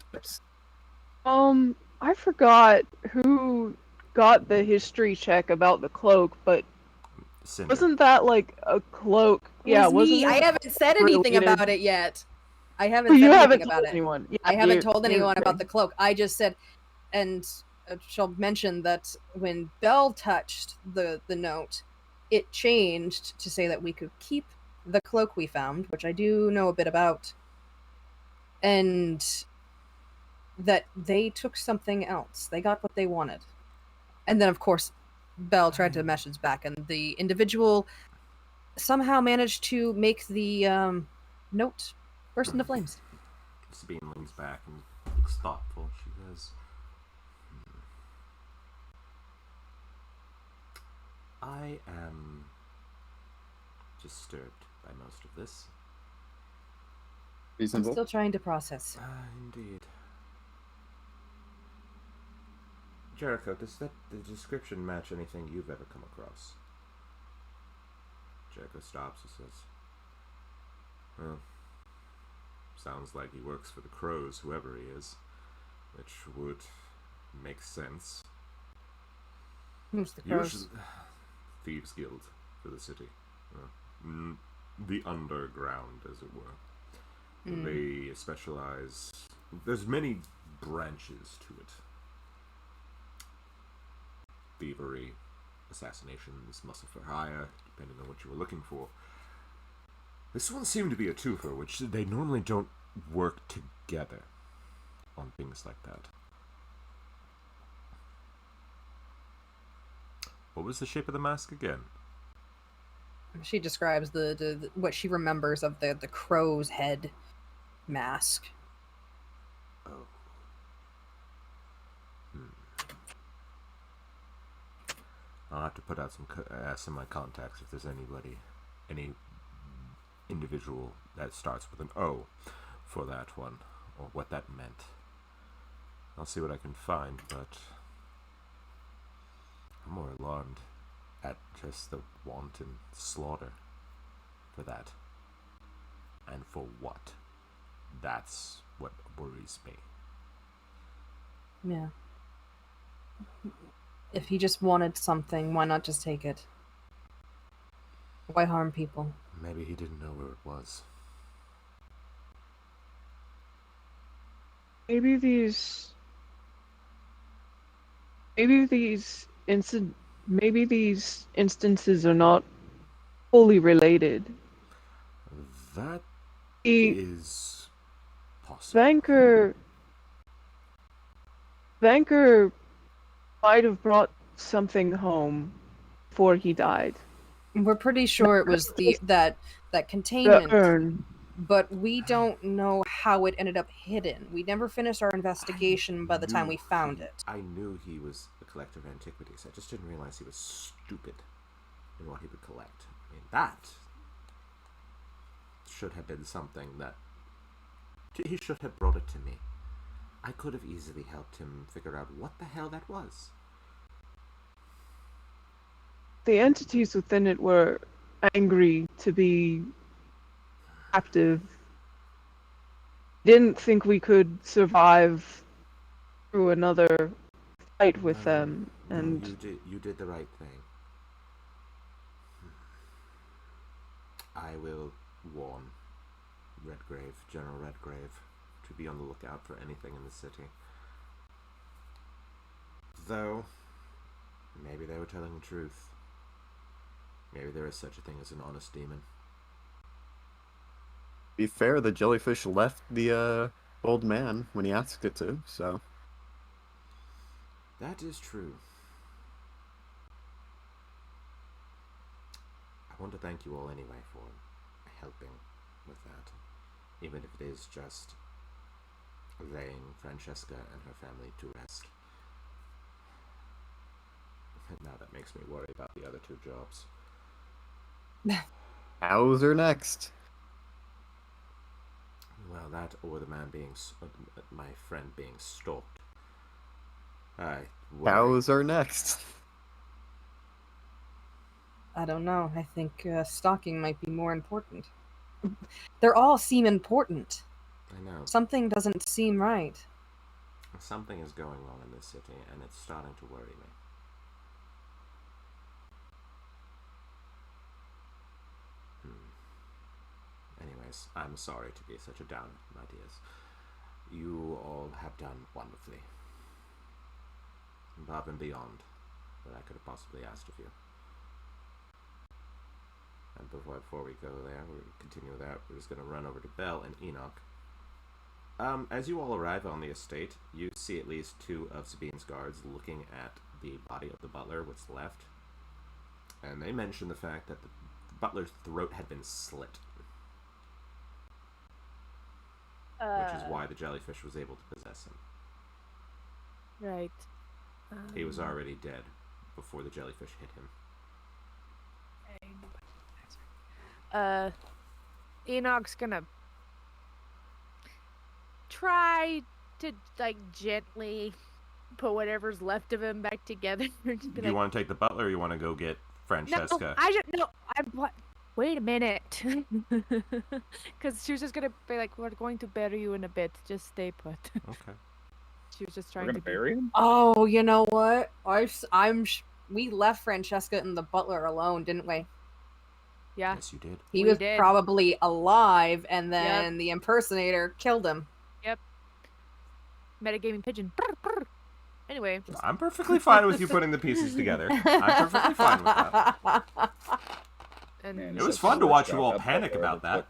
I forgot who got the history check about the cloak, but Cinder. wasn't that like a cloak? Yeah, wasn't me. it I haven't said anything related- about it yet. I haven't Oh, said you anything haven't about told it. anyone. Yeah, I haven't you- told anyone you- about the cloak. I just said, and she'll mention that when Belle touched the note, it changed to say that we could keep the cloak we found, which I do know a bit about, and that they took something else. They got what they wanted. And then, of course, Belle tried to message back, and the individual somehow managed to make the note burst into flames. Sabine leans back and looks thoughtful. She says, I am disturbed by most of this. I'm Reasonable. still trying to process. Indeed. Jericho, does the description match anything you've ever come across? Jericho stops and says, well, sounds like he works for the Crows, whoever he is, which would make sense. Who's the Crows? Usually, Thieves Guild for the city. The underground, as it were. They specialize... There's many branches to it. Thievery, assassinations, muscle for hire, depending on what you were looking for. This one seemed to be a twofer, which they normally don't work together on things like that. What was the shape of the mask again? She describes the what she remembers of the crow's head mask. Oh. I'll have to put out some of my contacts if there's any individual that starts with an O for that one, or what that meant. I'll see what I can find, but I'm more alarmed at just the wanton slaughter for that. And for what? That's what worries me. Yeah. If he just wanted something, why not just take it? Why harm people? Maybe he didn't know where it was. maybe these maybe these incident maybe these instances are not fully related. That The is possible. Vanker might have brought something home before he died. We're pretty sure it was that The containment, urn. but we don't know how it ended up hidden. We never finished our investigation by the time we found it. I knew he was a collector of antiquities. I just didn't realize he was stupid in what he would collect. I mean, that should have been something that he should have brought it to me. I could have easily helped him figure out what the hell that was. The entities within it were angry to be captive. Didn't think we could survive through another fight with them, and No, you did the right thing. I will warn General Redgrave, to be on the lookout for anything in the city. Though, maybe they were telling the truth. Maybe there is such a thing as an honest demon. Be fair, the jellyfish left the old man when he asked it to, so. That is true. I want to thank you all anyway for helping with that. Even if it is just laying Francesca and her family to rest. And now that makes me worry about the other two jobs. How's next? Well, that or the man being, my friend being stalked. How's next? I don't know. I think stalking might be more important. They all seem important. I know. Something doesn't seem right. Something is going wrong in this city, and it's starting to worry me. Anyways, I'm sorry to be such a downer, my dears. You all have done wonderfully. Above and beyond what I could have possibly asked of you. And before we go there, we'll continue with that. We're just going to run over to Belle and Enoch. As you all arrive on the estate, you see at least two of Sabine's guards looking at the body of the butler, what's left. And they mention the fact that the butler's throat had been slit. Which is why the jellyfish was able to possess him. Right. He was already dead before the jellyfish hit him. Enoch's gonna try to, like, gently put whatever's left of him back together. Do you want to take the butler, or you want to go get Francesca? Wait a minute. Because she was just gonna be like, we're going to bury you in a bit. Just stay put. Okay. She was just We're trying gonna to bury him? Oh, you know what? We left Francesca and the butler alone, didn't we? Yeah. Yes, you did. He We was did. probably alive, and then the impersonator killed him. Yep. Metagaming pigeon. Brr, brr. Anyway. I'm perfectly fine with you putting the pieces together. I'm perfectly fine with that. And Man, It was fun to watch you all panic about that.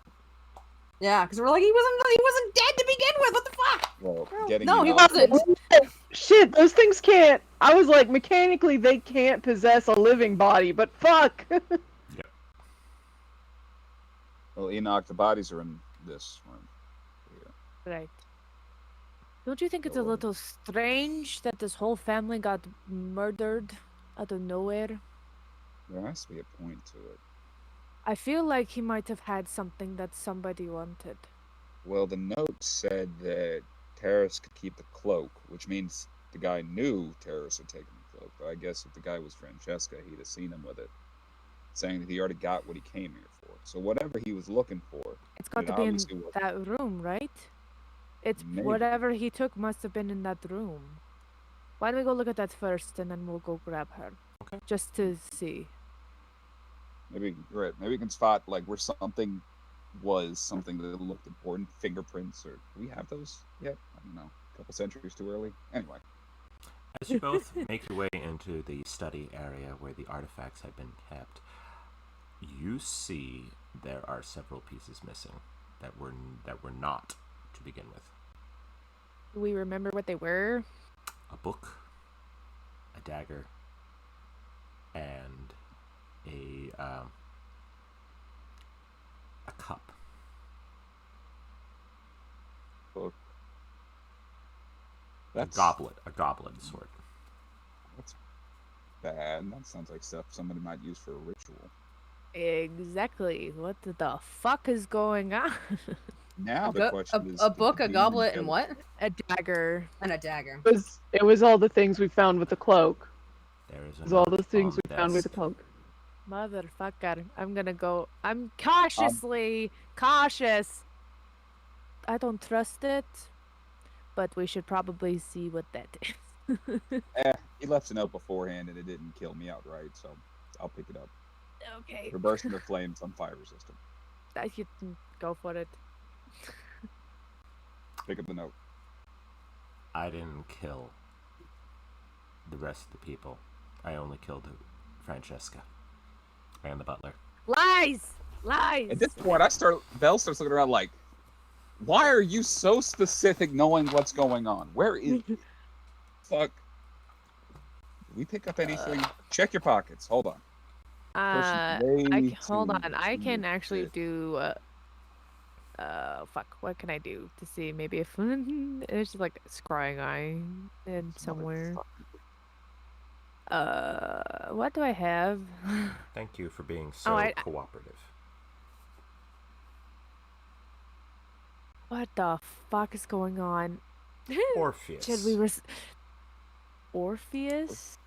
Yeah, because we're like, he wasn't dead to begin with. What the fuck? Well, getting No, he Enoch- wasn't. Shit, those things can't. I was like, mechanically, they can't possess a living body, but fuck. Well, Enoch, the bodies are in this room. Yeah. Right. Don't you think it's a So, little strange that this whole family got murdered out of nowhere? There has to be a point to it. I feel like he might have had something that somebody wanted. Well, the note said that Terrace could keep the cloak, which means the guy knew Terrace had taken the cloak. But I guess if the guy was Francesca, he'd have seen him with it, saying that he already got what he came here for. So whatever he was looking for, It's got it to be in obviously wasn't. that room, right? It's Maybe. whatever he took must have been in that room. Why don't we go look at that first, and then we'll go grab her. Okay. Just to see. Maybe right. Maybe we can spot like where something was something that looked important, fingerprints, or do we have those yet? I don't know. A couple centuries too early. Anyway. As you both make your way into the study area where the artifacts have been kept, you see there are several pieces missing that were not to begin with. Do we remember what they were? A book, a dagger, and a cup. Book. A goblet of sort. That's bad. That sounds like stuff somebody might use for a ritual. Exactly. What the fuck is going on? Now the question is... A book, a demon goblet, and killer. what? A dagger. And a dagger. It was all the things we found with the cloak. There is It was all another the things we on found with this. the cloak. Motherfucker. I'm gonna go. I'm cautiously cautious. I don't trust it, but we should probably see what that is. He left a note beforehand and it didn't kill me outright, so I'll pick it up. Okay. For bursting of flames, I'm fire resistant. You can go for it. Pick up the note. I didn't kill the rest of the people. I only killed Francesca and the butler. Lies! Lies! At this point, Belle starts looking around like, why are you so specific knowing what's going on? Where is... Fuck. Did we pick up anything? Check your pockets. Hold on. Hold on. I can actually do. Fuck. What can I do to see? Maybe if there's just like a scrying eye in somewhere. What do I have? Thank you for being so cooperative. What the fuck is going on? Orpheus. Should we Orpheus?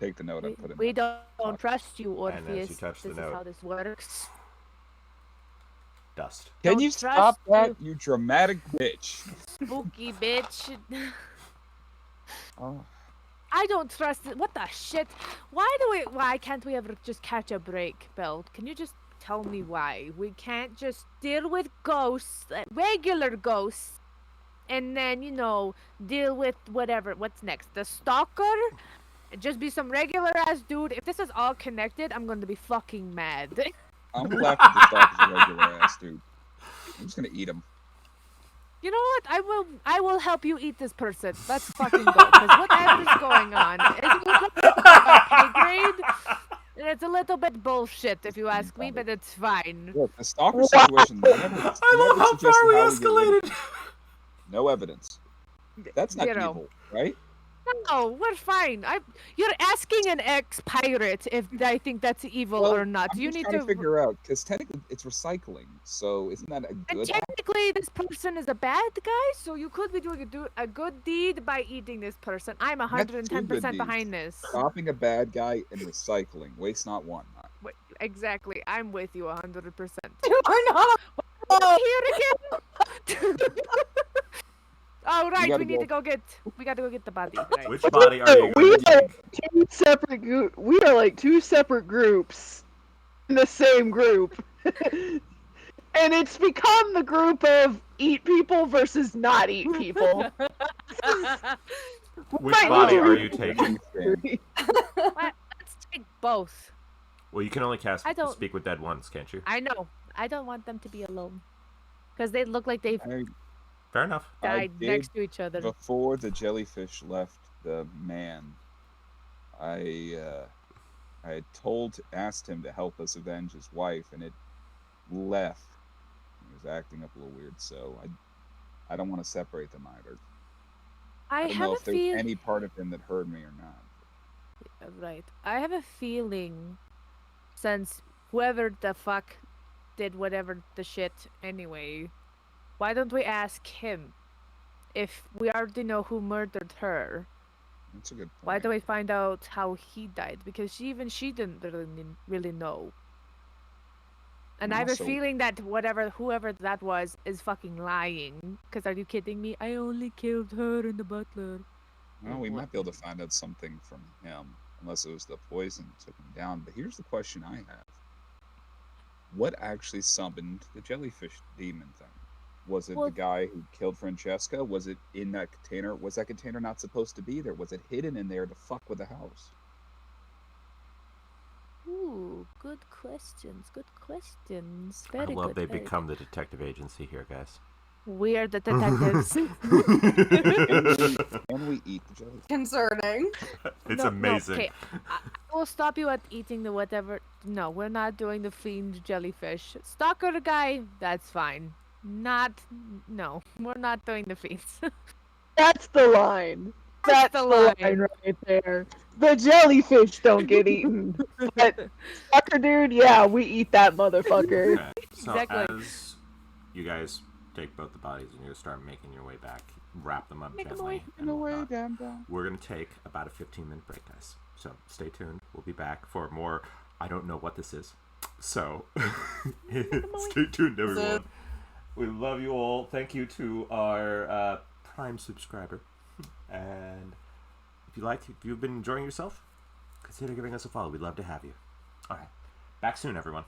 Take the note and put it We in. don't trust you, Orpheus. And as you touch the This note- is how this works. Dust. Can Don't you trust stop that, you. you dramatic bitch? Spooky bitch. Oh. I don't trust it. What the shit? Why can't we ever just catch a break, Belle? Can you just tell me why? We can't just deal with ghosts, regular ghosts, and then, deal with whatever. What's next? The stalker? Just be some regular ass dude. If this is all connected, I'm going to be fucking mad. I'm glad that this dog is a regular ass dude. I'm just gonna eat him. You know what? I will help you eat this person. Let's fucking go. Because whatever's going on is a little bit pay grade. And it's a little bit bullshit, if you ask me, but it's fine. Look, the stalker situation. I love how far we escalated. No evidence. That's not Zero. evil, right? No, we're fine. You're asking an ex-pirate if I think that's evil or not. I'm You just need trying to figure out, because technically it's recycling, so isn't that a And good act? technically, this person is a bad guy, so you could be doing a good deed by eating this person. I'm That's 110% two good behind this. Stopping a bad guy and recycling. Waste not one. Wait, exactly. I'm with you 100%. You are not. Here again. Oh right, gotta we need to go get. We got to go get the body. Right. Which body are you We going to are take? two separate. We are like two separate groups in the same group, and it's become the group of eat people versus not eat people. Which Right, body you are do. you taking? Let's take both. Well, you can only cast I don't- Speak with Dead once, can't you? I know. I don't want them to be alone, because they look like they've Fair enough. died did next to each other. Before the jellyfish left the man, I had asked him to help us avenge his wife, and it left. He was acting up a little weird, so I don't want to separate them either. I don't have know a if there's feeling. any part of him that heard me or not. Right. I have a feeling, since whoever the fuck did whatever the shit anyway, why don't we ask him? If we already know who murdered her, That's a good point. why don't we find out how he died? Because she didn't really know. And I have a Also- feeling that whoever that was is fucking lying. Because are you kidding me? I only killed her and the butler. Well, we might be able to find out something from him, unless it was the poison that took him down. But here's the question I have. what actually summoned the jellyfish demon thing? Was it Well- the guy who killed Francesca? Was it in that container? Was that container not supposed to be there? Was it hidden in there to fuck with the house? Ooh, good questions. Good questions. I Very love good. they very become the detective agency here, guys. good. We are the detectives. Can we eat the jellyfish? Concerning. It's No, amazing. okay. I will stop you at eating the whatever. No, we're not doing the fiend jellyfish. Stalker guy, that's fine. No, we're not doing the fiends. That's the line. That's That's the the line. line right there. The jellyfish don't get eaten. But sucker dude, yeah, we eat that motherfucker. Okay, so Exactly. as you guys take both the bodies and you start making your way back, wrap them up Make 'em gently away. and No way, whatnot, down. we're going to take about a 15-minute break, guys. So stay tuned. We'll be back for more. I don't know what this is. So stay tuned, everyone. We love you all. Thank you to our Prime subscriber. And if you've been enjoying yourself, consider giving us a follow. We'd love to have you. All right. Back soon, everyone.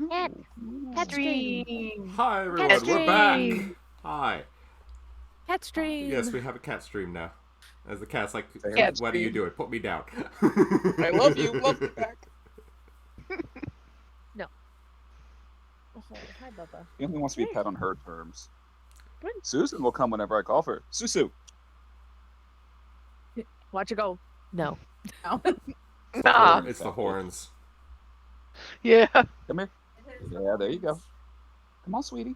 Cat. Cat stream. Stream. Hi everyone, Cat we're back. stream. Hi. Cat stream. Yes, we have a cat stream now. As the cat's like, Cat what are you stream. doing? Put me down. I love you. Love you back. Oh, hi, Bubba. He only wants to be Hey. pet on her terms. Good. Susan will come whenever I call for her. Susu. Watch it go. No. Nah. It's the horns. Yeah. Come here. Yeah, there you go. Come on, sweetie.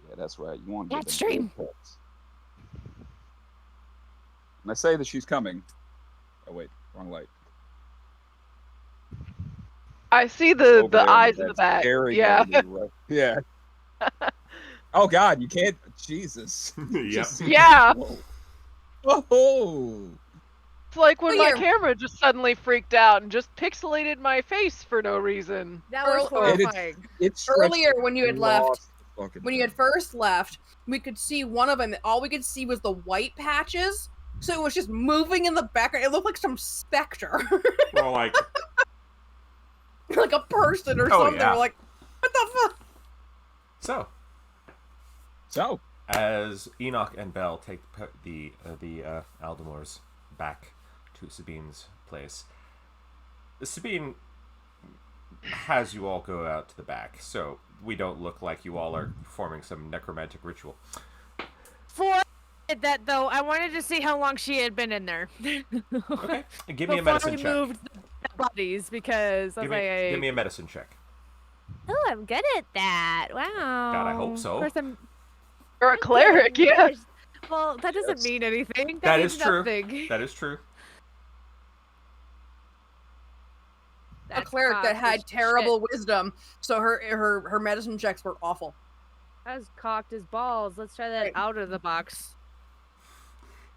Yeah, that's right. You want to Cat give them stream. good pets. And I say that she's coming. Oh wait, wrong light. I see Over the there eyes in that the back. scary Yeah. lady, right? Yeah. Oh God, you can't. Jesus. Yep. Just- Yeah. Whoa. Oh. It's like when my Here. camera just suddenly freaked out and just pixelated my face for no reason. That was horrifying. It's Earlier when you had left, when when you had first left, we could see one of them. All we could see was the white patches. So it was just moving in the background. It looked like some specter. We're all like, like a person or Oh, something. yeah. We're like, what the fuck? so So, as Enoch and Bell take the Aldemors back to Sabine's place, Sabine has you all go out to the back, so we don't look like you all are performing some necromantic ritual. For that though, I wanted to see how long she had been in there. Okay, and give me a Before medicine we check. moved the bodies because I was Give like, me a medicine check. oh, I'm good at that. Wow. God, I hope so. Of course I'm You're a good at cleric, yeah. this. Well, that doesn't Yes. mean anything. That means is true. nothing. That is true. A That's cleric that cocked had as terrible shit. wisdom, so her medicine checks were awful. As cocked as balls. Let's try that Right. out of the box.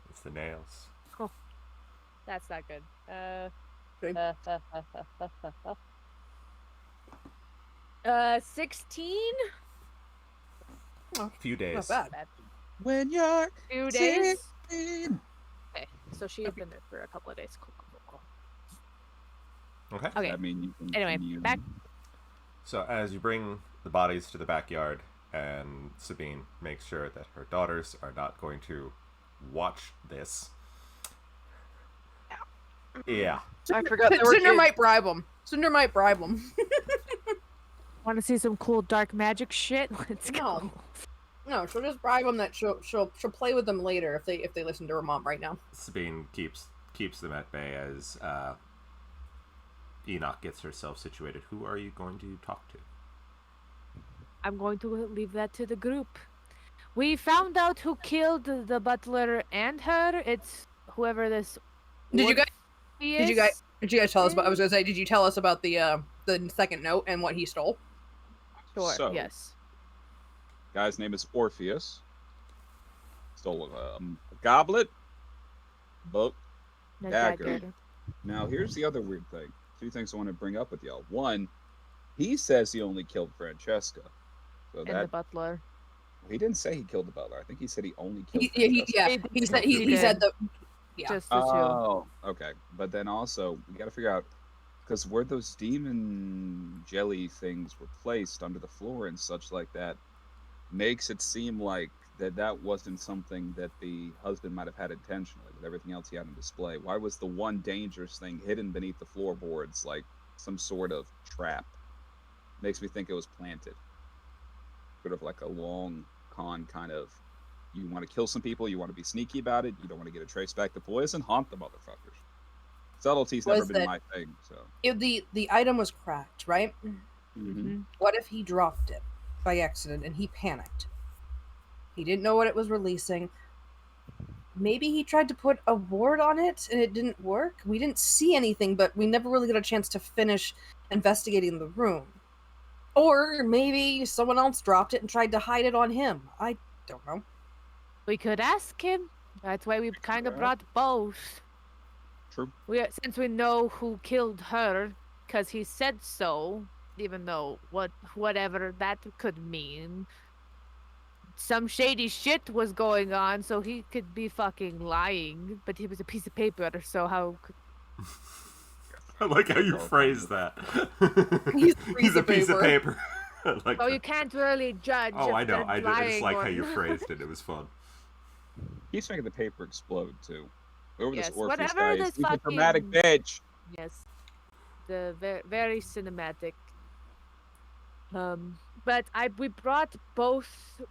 It's the nails. That's not good. Okay. 16? A few days. Not bad. when you're 2 days? 16. Okay, so she had been there for a couple of days. Cool. Okay. Okay, I mean, you can anyway, commune. back. So as you bring the bodies to the backyard, and Sabine makes sure that her daughters are not going to watch this. Yeah. I forgot there were Cinder kids. might bribe him. Cinder might bribe him. Want to see some cool dark magic shit? Let's go. No, she'll just bribe him that she'll play with them later if they listen to her mom right now. Sabine keeps them at bay as Enoch gets herself situated. Who are you going to talk to? I'm going to leave that to the group. We found out who killed the butler and her. It's whoever this. Did you guys? Orpheus Did you guys tell us about? I was gonna say, did you tell us about the second note and what he stole? Sure. So, Yes. guy's name is Orpheus. Stole a goblet, book. The Dagger. Now, here's the other weird thing. Two things I want to bring up with y'all. One, he says he only killed Francesca. So And the that butler. he didn't say he killed the butler. I think he said he only killed He Francesca. he said He he said did. the yeah. Just the two. Oh, okay. But then also, we got to figure out because where those demon jelly things were placed under the floor and such like that makes it seem like that wasn't something that the husband might have had intentionally with everything else he had on display. Why was the one dangerous thing hidden beneath the floorboards like some sort of trap? Makes me think it was planted. Sort of like a long con kind of, you want to kill some people, you want to be sneaky about it, you don't want to get a trace back to poison, haunt the motherfuckers. Subtlety's never Was been that- my thing, so. The item was cracked, right? Mm-hmm. What if he dropped it by accident and he panicked? He didn't know what it was releasing. Maybe he tried to put a ward on it and it didn't work. We didn't see anything, but we never really got a chance to finish investigating the room. Or maybe someone else dropped it and tried to hide it on him. I don't know. We could ask him. That's why we kind of Right. brought both. True. Since we know who killed her, because he said so, even though whatever that could mean. Some shady shit was going on, so he could be fucking lying. But he was a piece of paper, so how? I like how you phrase that. He's a piece of paper. I like So that. you can't really judge. Oh, if I know. they're I just lying like or how you not. phrased it. It was fun. He's making the paper explode too. Whoever Yes, this Orpheus whatever guy this is, he's a dramatic fucking- bitch. Yes, the very cinematic. But we brought both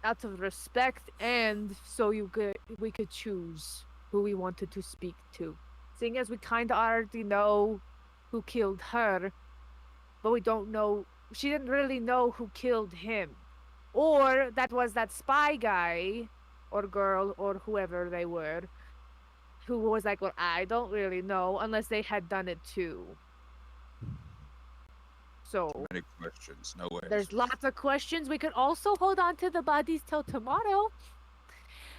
out of respect and so we could choose who we wanted to speak to. Seeing as we kind of already know who killed her, but we don't know. She didn't really know who killed him, or that was that spy guy, or girl, or whoever they were, who was like, "Well, I don't really know," unless they had done it too. So Many questions, no way. there's lots of questions. We could also hold on to the bodies till tomorrow,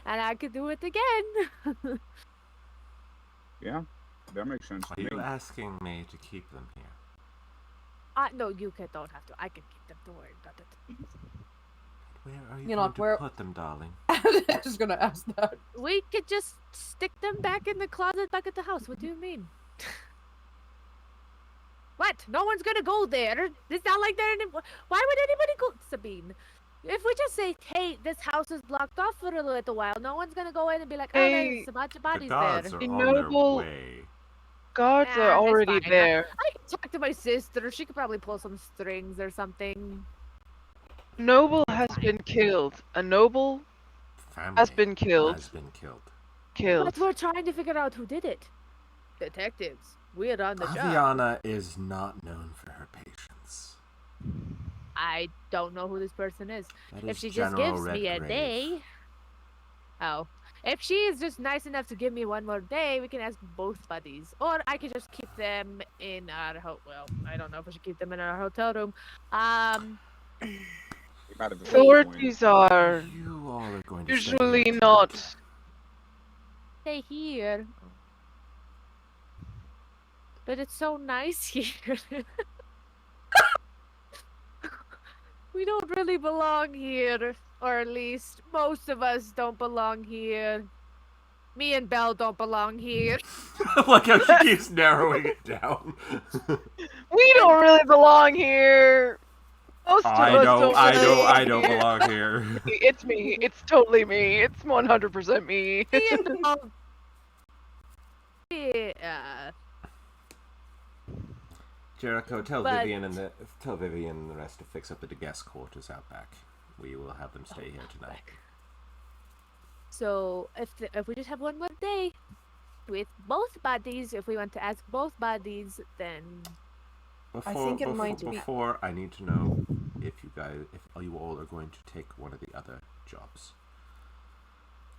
and I could do it again. Yeah, that makes sense Are to me. you asking me to keep them here? No, don't have to. I can keep them. Don't worry about it. Where are you, You know, going to where- put them, darling? I was just gonna ask that. We could just stick them back in the closet back at the house. What do you mean? What? No one's gonna go there. It's not like they're in. Why would anybody go, Sabine? If we just say, "Hey, this house is blocked off for a little while," no one's gonna go in and be like, "Oh, Hey, there's a bunch of The bodies guards there." are The on their noble- way. Guards Nah, are that's already fine. there. I can talk to my sister. She could probably pull some strings or something. Noble has been killed. A noble Family has been killed. Has been killed. Killed. But we're trying to figure out who did it. Detectives, we're on the job. Aviana is not known for her patience. I don't know who this person is. That If is she just General gives me a Redgrave. day. Oh. If she is just nice enough to give me one more day, we can ask both buddies. Or I could just keep them in our well, I don't know if I should keep them in our hotel room. He might have been Authorities are You all are going to stay usually here not. tonight. Stay here. But it's so nice here. We don't really belong here. Or at least most of us don't belong here. Me and Belle don't belong here. I like how she keeps narrowing it down. We don't really belong here. Most of I us don't. don't I really don't. I don't belong here. It's me. It's totally me. It's 100% me. Me and Belle. Yeah. Jericho, tell But- Vivian and the rest to fix up the guest quarters out back. We will have them stay here tonight. So if we just have one more day with both bodies, if we want to ask both bodies, then think it might be- Before, I need to know if you all are going to take one of the other jobs.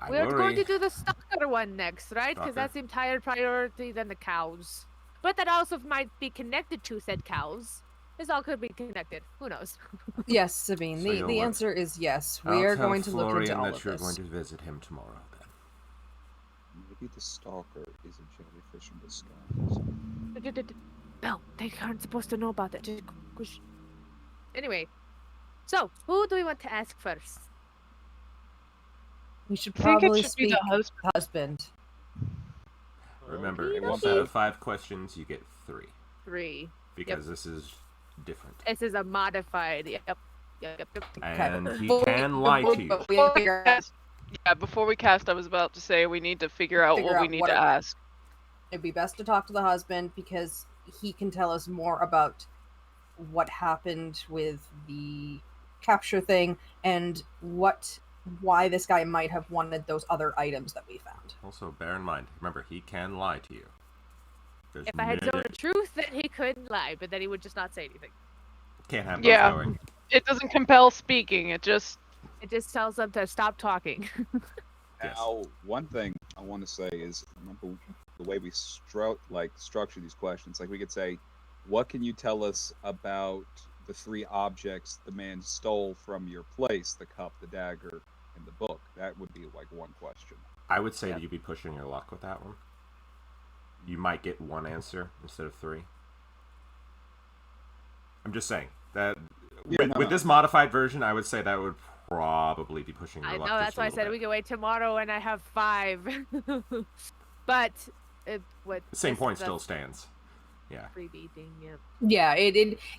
I we're worry. going to do the stalker one next, right? Because Stalker. that's the higher priority than the cows. But that also might be connected to said cows. This all could be connected. Who knows? Yes, Sabine. So The you'll the work- answer is yes. I'll We are tell going to look into Florian all that of you're this. going to visit him tomorrow. Then. Maybe the stalker is a jellyfish in disguise. No, they aren't supposed to know about that. Just anyway, so who do we want to ask first? We should I think probably it should be speak the husband. husband. Remember, Okey instead dokey. of 5 questions, you get 3 3. because this is different. This is a modified. Yep. And he Before we- can lie to you. before we figure out- Yeah, before we cast, I was about to say we need to figure out Figure what we out need what to it- ask. It'd be best to talk to the husband because he can tell us more about what happened with the capture thing and why this guy might have wanted those other items that we found. Also, bear in mind, remember, he can lie to you. There's If I had no- known the truth, then he couldn't lie, but then he would just not say anything. Can't have both Yeah. going. It doesn't compel speaking. It just It just tells them to stop talking. Yes. Now, one thing I want to say is, remember the way we structure these questions. Like we could say, "What can you tell us about the 3 objects the man stole from your place? The cup, the dagger, and the book." That would be like one question. I would say Yeah. that you'd be pushing your luck with that one. You might get 1 answer instead of 3. I'm just saying that Yeah, with this modified version, I would say that would probably be pushing your I luck. know, just that's a why I little said bit. we can wait tomorrow and I have 5. But The same this- point still that's- stands. Yeah. Freebie thing, yeah. Yeah,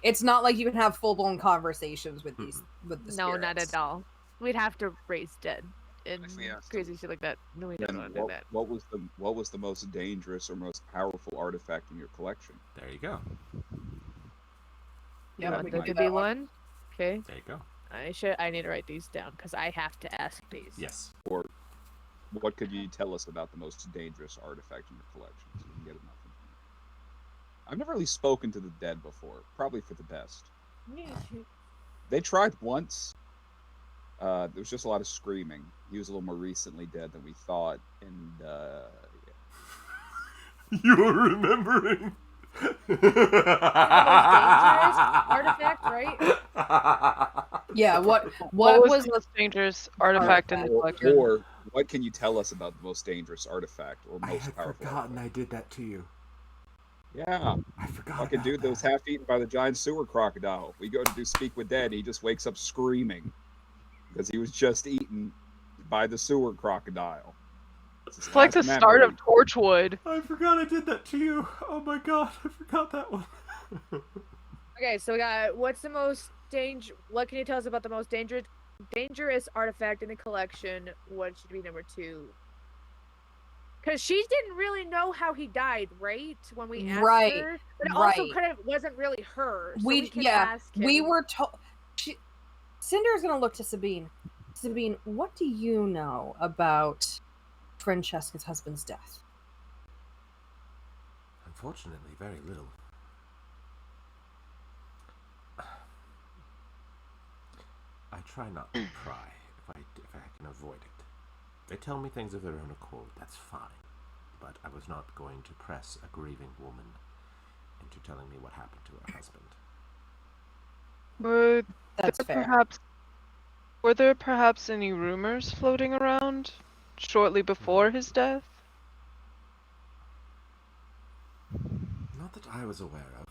it's not like you can have full blown conversations with these with the No, not spirits. at all. We'd have to raise dead and If we asked crazy shit like that. No, we don't Then want to do that. what was the most dangerous or most powerful artifact in your collection? There you go. Yeah, Want we there can do to be that one. one? Okay. There you go. I need to write these down because I have to ask these. Yes. Or what could you tell us about the most dangerous artifact in your collection? So we can get enough information. I've never really spoken to the dead before. Probably for the best. They tried once. There was just a lot of screaming. He was a little more recently dead than we thought, and yeah. You're remembering. Dangerous artifact, right? Yeah, what What was was the most dangerous artifact in the collection? Or what can you tell us about the most dangerous artifact or I most had powerful? forgotten I did that to you. Yeah, I forgot. fucking about dude that was that. half eaten by the giant sewer crocodile. We go to do Speak with Dead, he just wakes up screaming because he was just eaten by the sewer crocodile. It's like the start of Torchwood. I forgot I did that to you. Oh my god, I forgot that one. Okay, so we got what's the most what can you tell us about the most dangerous artifact in the collection? What should be number 2? Because she didn't really know how he died, right? When we asked Right, her, but it also right. kind of wasn't really her. So we can yeah ask him. we were told. Cinder's gonna look to Sabine. Sabine, what do you know about Francesca's husband's death? Unfortunately, very little. I try not to pry if I can avoid it. They tell me things of their own accord, that's fine. But I was not going to press a grieving woman into telling me what happened to her husband. That's fair. Were there perhaps any rumors floating around shortly before his death? Not that I was aware of.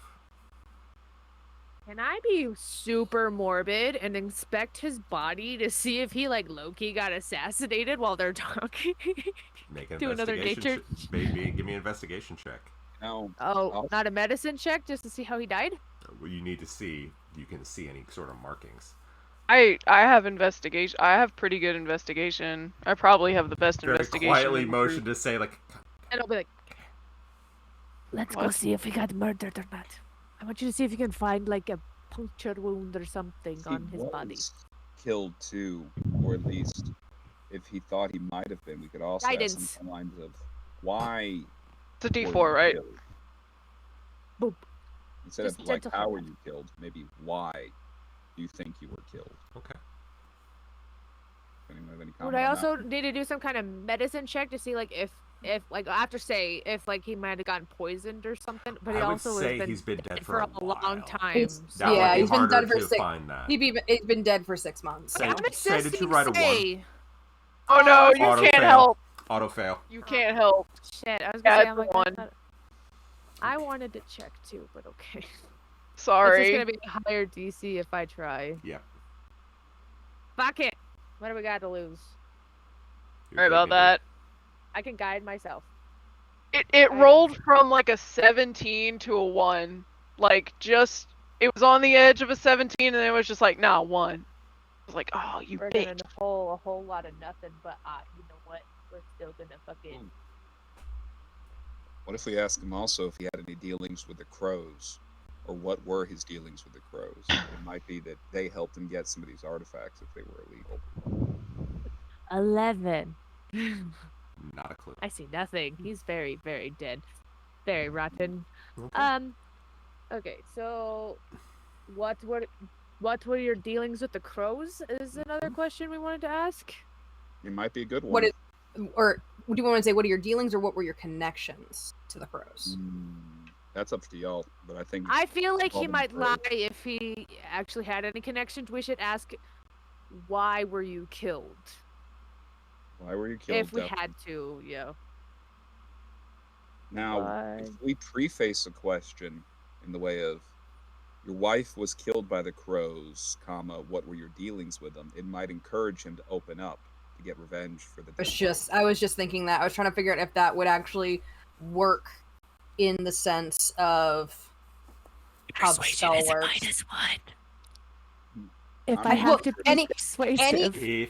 Can I be super morbid and inspect his body to see if he like Loki got assassinated while they're talking? Make an Do another investigation. nature. Maybe give me an investigation check. No. Oh, not a medicine check just to see how he died? Well, you need to see. You can see any sort of markings. I have investigation. I have pretty good investigation. I probably have the best Very investigation. quietly in the motion group. to say like. And I'll be like, let's go What? see if he got murdered or not. I want you to see if you can find like a puncture wound or something on his body. Killed too, or at least if he thought he might have been, we could also ask Guidance. some lines of why. It's a were you D4, right? killed? Boop. Instead Just of like gentle how hit. were you killed, maybe why do you think you were killed? Okay. Anyone have any Would comment I on also that? need to do some kind of medicine check to see like if like after say if like he might have gotten poisoned or something, but he I would also say has he's been dead for a a long while. time. He's- That Yeah, would be he's been harder dead for to six- find that. He's been dead for 6 months. Say- I'm say, did you write a 1? say. Oh no, you Auto can't fail. help. Auto fail. You can't help. Shit, I was Yeah, gonna say it's I'm like one. I wanted to check too, but okay. It's Sorry. just gonna be a higher DC if I try. Yep. Fuck it. What do we got to lose? Sorry about that. I can guide myself. It rolled from like a 17 to a 1. Like just it was on the edge of a 17 and then it was just like, nah, 1. I was like, oh, you We're bitch. gonna a whole lot of nothing, but you know what? We're still gonna fucking. What if we ask him also if he had any dealings with the crows, or what were his dealings with the crows? It might be that they helped him get some of these artifacts if they were illegal. 11. Not a clue. I see nothing. He's very, very dead. Very rotten. Okay. Okay, so what were your dealings with the crows? Is another question we wanted to ask. It might be a good one. What is, or do you want to say what are your dealings or what were your connections to the crows? That's up to y'all, but I think I feel like he all the might crows. lie if he actually had any connections. We should ask, why were you killed? Why were you killed? If we Definitely. had to, yeah. Now, Why? if we preface a question in the way of, your wife was killed by the crows, comma, what were your dealings with them? It might encourage him to open up to get revenge for the dead body. I was just thinking that. I was trying to figure out if that would actually work in the sense of how the spell works. -1. If I'm I not have to Look, be any- persuasive, I have anybody-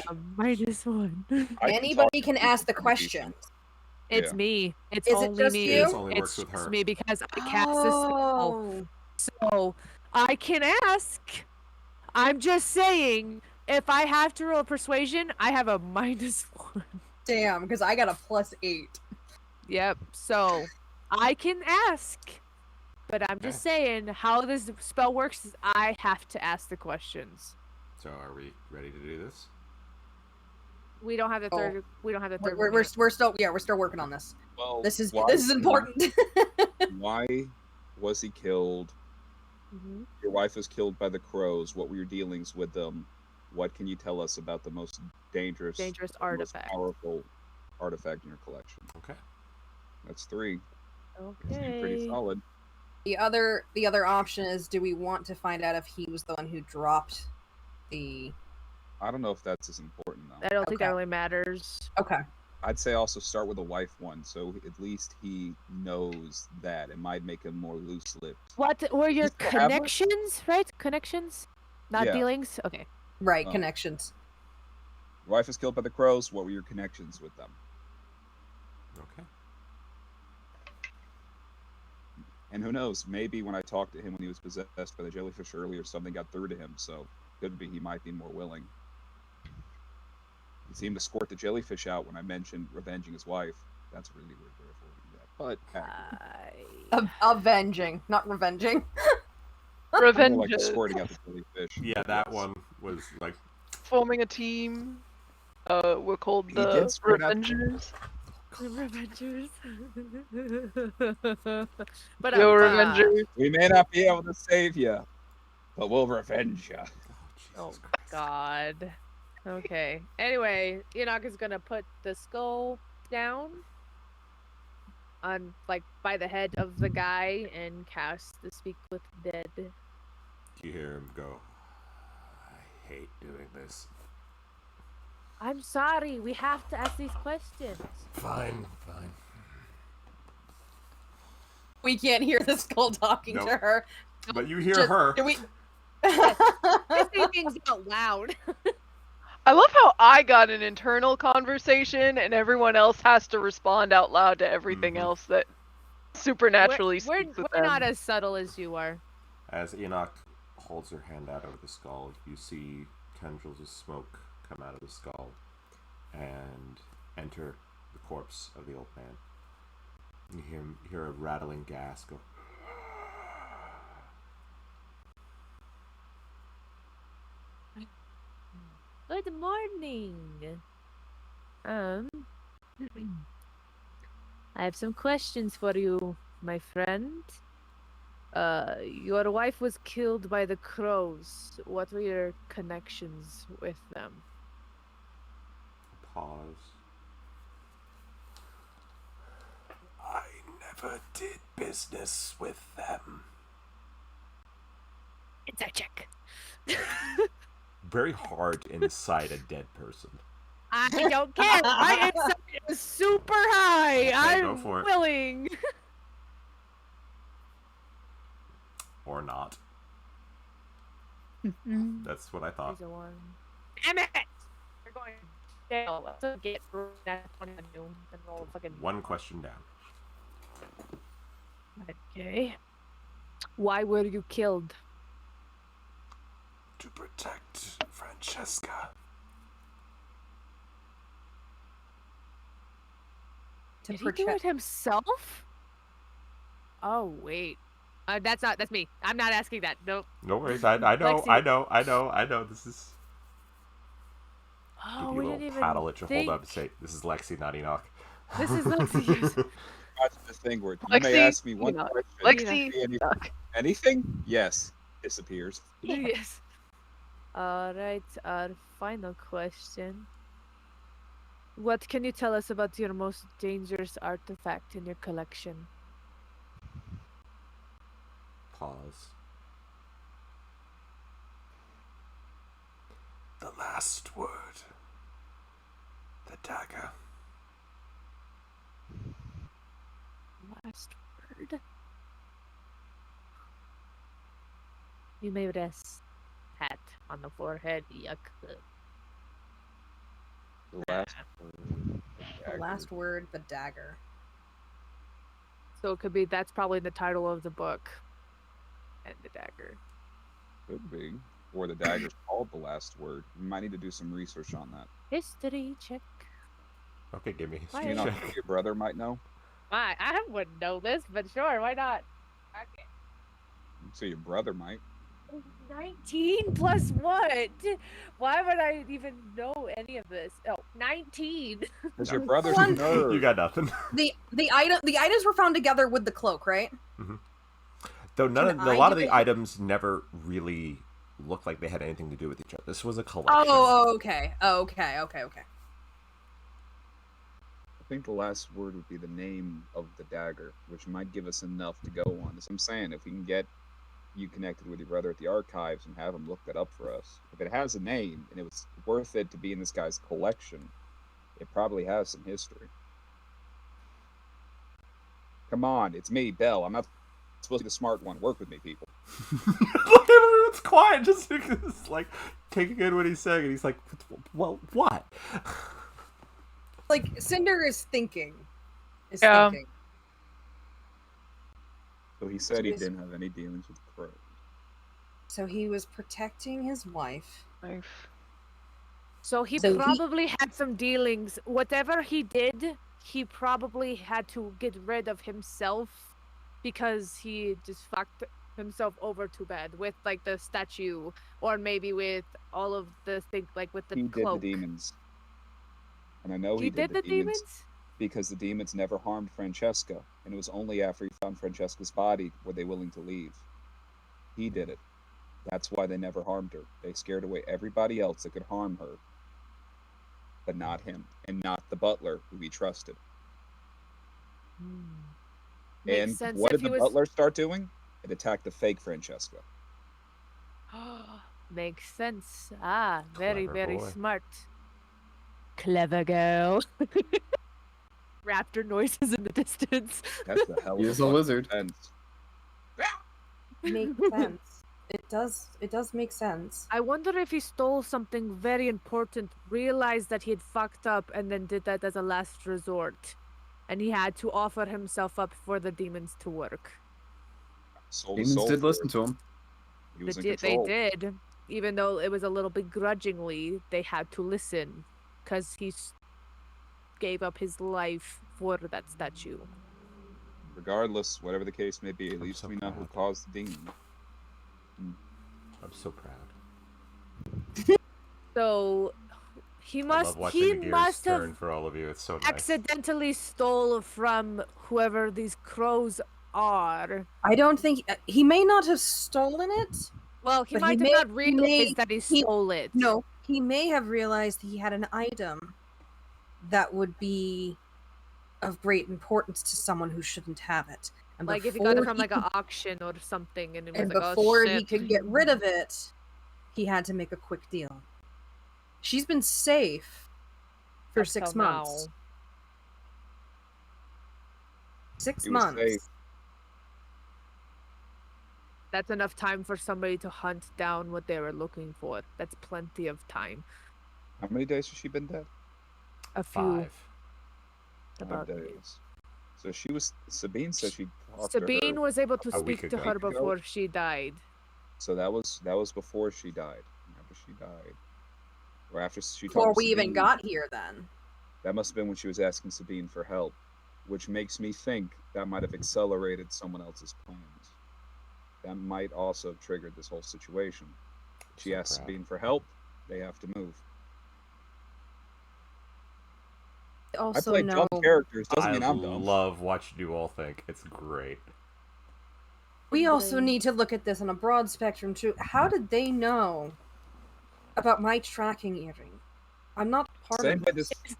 a -1. I can Anybody talk can to ask the people question. It's Yeah. me. It's Is it only just me. you? This only works It's with just her. me because I cast this spell. Oh, So I can ask. I'm just saying, if I have to roll persuasion, I have a -1. damn! Because I got a +8. Yep. So I can ask. But I'm just saying, how this spell works is I have to ask the questions. So are we ready to do this? We don't have the Oh. third. We don't have the third. We're one yet. still we're still working on this. Well, This is why- important. Why was he killed? Mhm. Your wife was killed by the crows. What were your dealings with them? What can you tell us about the most dangerous most artifact. powerful artifact in your collection? Okay. That's 3. Seems Okay. pretty solid. The other option is, do we want to find out if he was the one who dropped the? I don't know if that's as important though. I don't think that Okay. really matters. Okay. I'd say also start with the wife one, so at least he knows that. It might make him more loose-lipped. What were your still have her? connections? Right? Connections, not Yeah. dealings. Okay. Right, Oh. connections. Your wife was killed by the crows. What were your connections with them? Okay. And who knows? Maybe when I talked to him when he was possessed by the jellyfish earlier, something got through to him. So could be he might be more willing. He seemed to squirt the jellyfish out when I mentioned revenging his wife. That's a really weird way of wording that. But accurate. Avenging, not revenging. More Revenge. like squirting out the jellyfish. Yeah, that Yes. one was like Forming a team. We're called He the did squirt out- Revengers. Revengers. But Yo, Revengers. We may not be able to save you, but we'll revenge you. Oh Jesus Christ. God. Okay. Anyway, Enoch is gonna put the skull down on by the head of the guy and cast the Speak with Dead. You hear him go, I hate doing this. I'm sorry, we have to ask these questions. Fine. We can't hear the skull talking Nope. to her. But you hear Just- her. Do we? I say things out loud. I love how I got an internal conversation and everyone else has to respond out loud to everything Mhm. else that supernaturally we're speaks with we're them. not as subtle as you are. As Enoch holds her hand out over the skull, you see tendrils of smoke come out of the skull and enter the corpse of the old man. You hear a rattling gas go. Good morning. I have some questions for you, my friend. Your wife was killed by the crows. What were your connections with them? Pause. I never did business with them. Inside check. Very hard inside a dead person. I don't care. My insight is super high. Okay, I'm go for it. willing. Or not. That's what I thought. There's a one. Damn it! You're going to jail. Let's get that 20 on you and roll a fucking. One question down. Okay. Why were you killed? To protect Francesca. To Did he do protect. it himself? Oh wait. That's me. I'm not asking that. Nope. No worries. I know. Lexi. I know. This is. Oh, Give we you a didn't little even paddle at your think. hold up and say, "This is Lexi, not Enoch." This is Lexi. That's the thing where you Lexi, may ask me one Enoch. question. Lexi, Enoch. Anything? Yes. Disappears. Yes. All right. Our final question. What can you tell us about your most dangerous artifact in your collection? Pause. The last word. The dagger. Last word. You may rest. Pat on the forehead. Yuck. The last word. The last word, the dagger. So it could be that's probably the title of the book. And the dagger. Could be. Or the dagger's called the last word. You might need to do some research on that. History check. Okay, give me a Why You history know, check. your brother might know. I wouldn't know this, but sure, why not? Okay. So your brother might. 19 plus what? Why would I even know any of this? Oh, 19. Because your brother's a One- nerd. You got nothing. The items were found together with the cloak, right? Though Can a I lot of do the it? items never really looked like they had anything to do with each other. This was a collection. Oh, okay. Okay. I think the last word would be the name of the dagger, which might give us enough to go on. As I'm saying, if we can get you connected with your brother at the archives and have him look that up for us, if it has a name and it was worth it to be in this guy's collection, it probably has some history. Come on, it's me, Bell. I'm not supposed to be the smart one. Work with me, people. Look, everyone's quiet, just like taking in what he's saying, and he's like, "Well, what?" Like Cinder is thinking. Yeah. Thinking. So he said he Yes. didn't have any dealings with crows. So he was protecting his wife. So he So he- probably had some dealings. Whatever he did, he probably had to get rid of himself because he just fucked himself over too bad with like the statue, or maybe with all of the things, like with the He cloak. did the demons. And I know He did the demons? because the demons never harmed Francesca, and it was only after he found Francesca's body were they willing to leave. He did it. That's why they never harmed her. They scared away everybody else that could harm her, but not him, and not the butler who he trusted. Makes And sense what if did he the was... butler start doing? It attacked the fake Francesca. Makes sense. Ah, very, Clever very boy. smart. Clever girl. Raptor noises in the distance. That's the hell He of is a a fucking lizard. defense. Makes sense. It does make sense. I wonder if he stole something very important, realized that he had fucked up, and then did that as a last resort. And he had to offer himself up for the demons to work. Sold his Demons soul did for listen it. to him. He was in They control. did. Even though it was a little begrudgingly, they had to listen. Because he gave up his life for that statue. Regardless, whatever the case may be, at I'm least so we know who proud. caused the demon. I'm so proud. So he I must love watching he the gears must turn have for all of you. It's so nice. accidentally stole from whoever these crows are. I don't think he may not have stolen it. Well, he But might he have may- not he may- realized that he he- stole it. No, he may have realized he had an item that would be of great importance to someone who shouldn't have it. And Like if he got it before from he like an could- auction or something, and it was and like, before oh shit. he could get rid of it, he had to make a quick deal. She's been safe for Until 6 months. now. 6 He was months. safe. That's enough time for somebody to hunt down what they were looking for. That's plenty of time. How many days has she been dead? A few. 5. 5 About days. So she was. Sabine said she talked to Sabine her. was able to a week speak to ago. her Week ago? before she died. So that was before she died. After she died, or after she Before talked to we even Sabine. got here, then. That must have been when she was asking Sabine for help, which makes me think that might have accelerated someone else's plans. That might also have triggered this whole situation. She So asked proud. Sabine for help. They have to move. I Also, play know dumb characters. Doesn't I mean I'm dumb. love watching you all think. It's great. we also Brain. need to look at this on a broad spectrum too. How did they know about my tracking earring? I'm not part Same of way this. this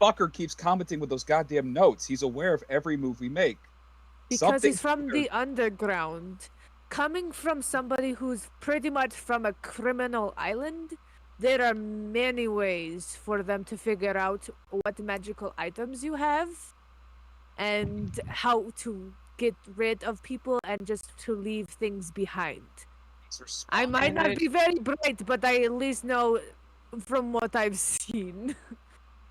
fucker keeps commenting with those goddamn notes. He's aware of every move we make. Because Something he's from triggered- the underground. Coming from somebody who's pretty much from a criminal island, there are many ways for them to figure out what magical items you have. and how to get rid of people and just to leave things behind. I might not be very bright, but I at least know from what I've seen.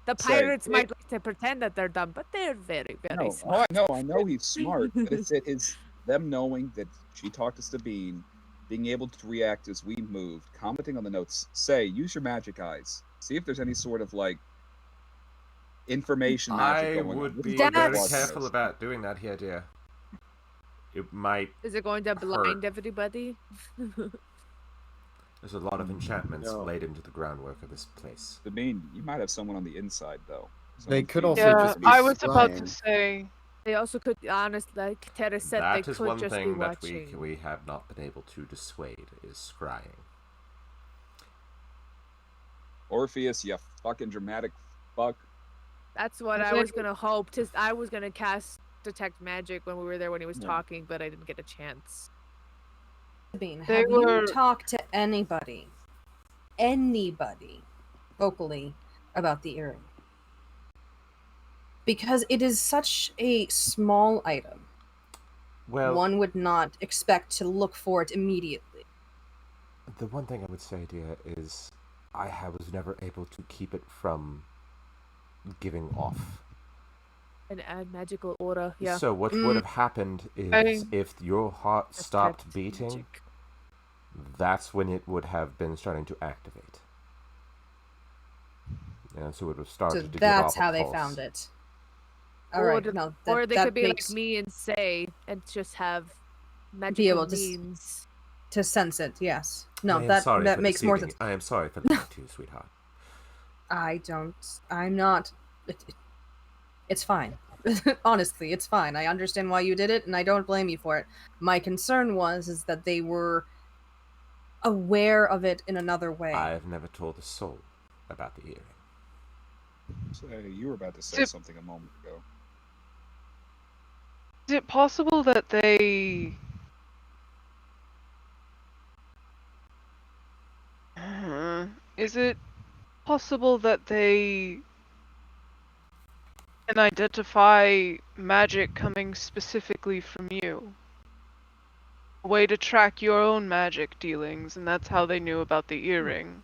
The Say, pirates might like to pretend that they're dumb, but they're very, very No, oh, smart. I know he's smart, but it's them knowing that she talked to Sabine, being able to react as we moved, commenting on the notes. Say, use your magic eyes. See if there's any sort of like information magic I going on. would This be is like very watching careful this. about doing that here, dear. It might. Is it going to blind everybody? There's a lot of enchantments No. laid into the groundwork of this place. Sabine, you might have someone on the inside though. They Someone could feeding also you. Yeah, just be I was about spying. to say. They also could, honestly, like Terra said, they That is could one just be thing that watching. we have not been able to dissuade, is scrying. Orpheus, you fucking dramatic fuck. That's what I was gonna hope. I was gonna cast Detect Magic when we were there when he was Yeah. talking, but I didn't get a chance. Sabine, They have were- you talked to anybody vocally about the earring? Because it is such a small item. Well, One would not expect to look for it immediately. the one thing I would say, dear, is was never able to keep it from giving off. An magical aura, yeah. So what would have happened is if your heart stopped Detect beating, magic. that's when it would have been starting to activate. And so it would have started So to give that's off how a they pulse. found it. Or Alright, the- no, or they that could be makes like me and say, and just have able magical to means. to sense it, yes. No, I am that sorry that for makes more deceiving sense. you. I am sorry for lying to you, sweetheart. I'm not. It's fine. Honestly, it's fine. I understand why you did it, and I don't blame you for it. My concern is that they were aware of it in another way. I have never told a soul about the earring. Say, you were about to say Zip. something a moment ago. Is it possible that they... Is it possible that they can identify magic coming specifically from you? A way to track your own magic dealings, and that's how they knew about the earring.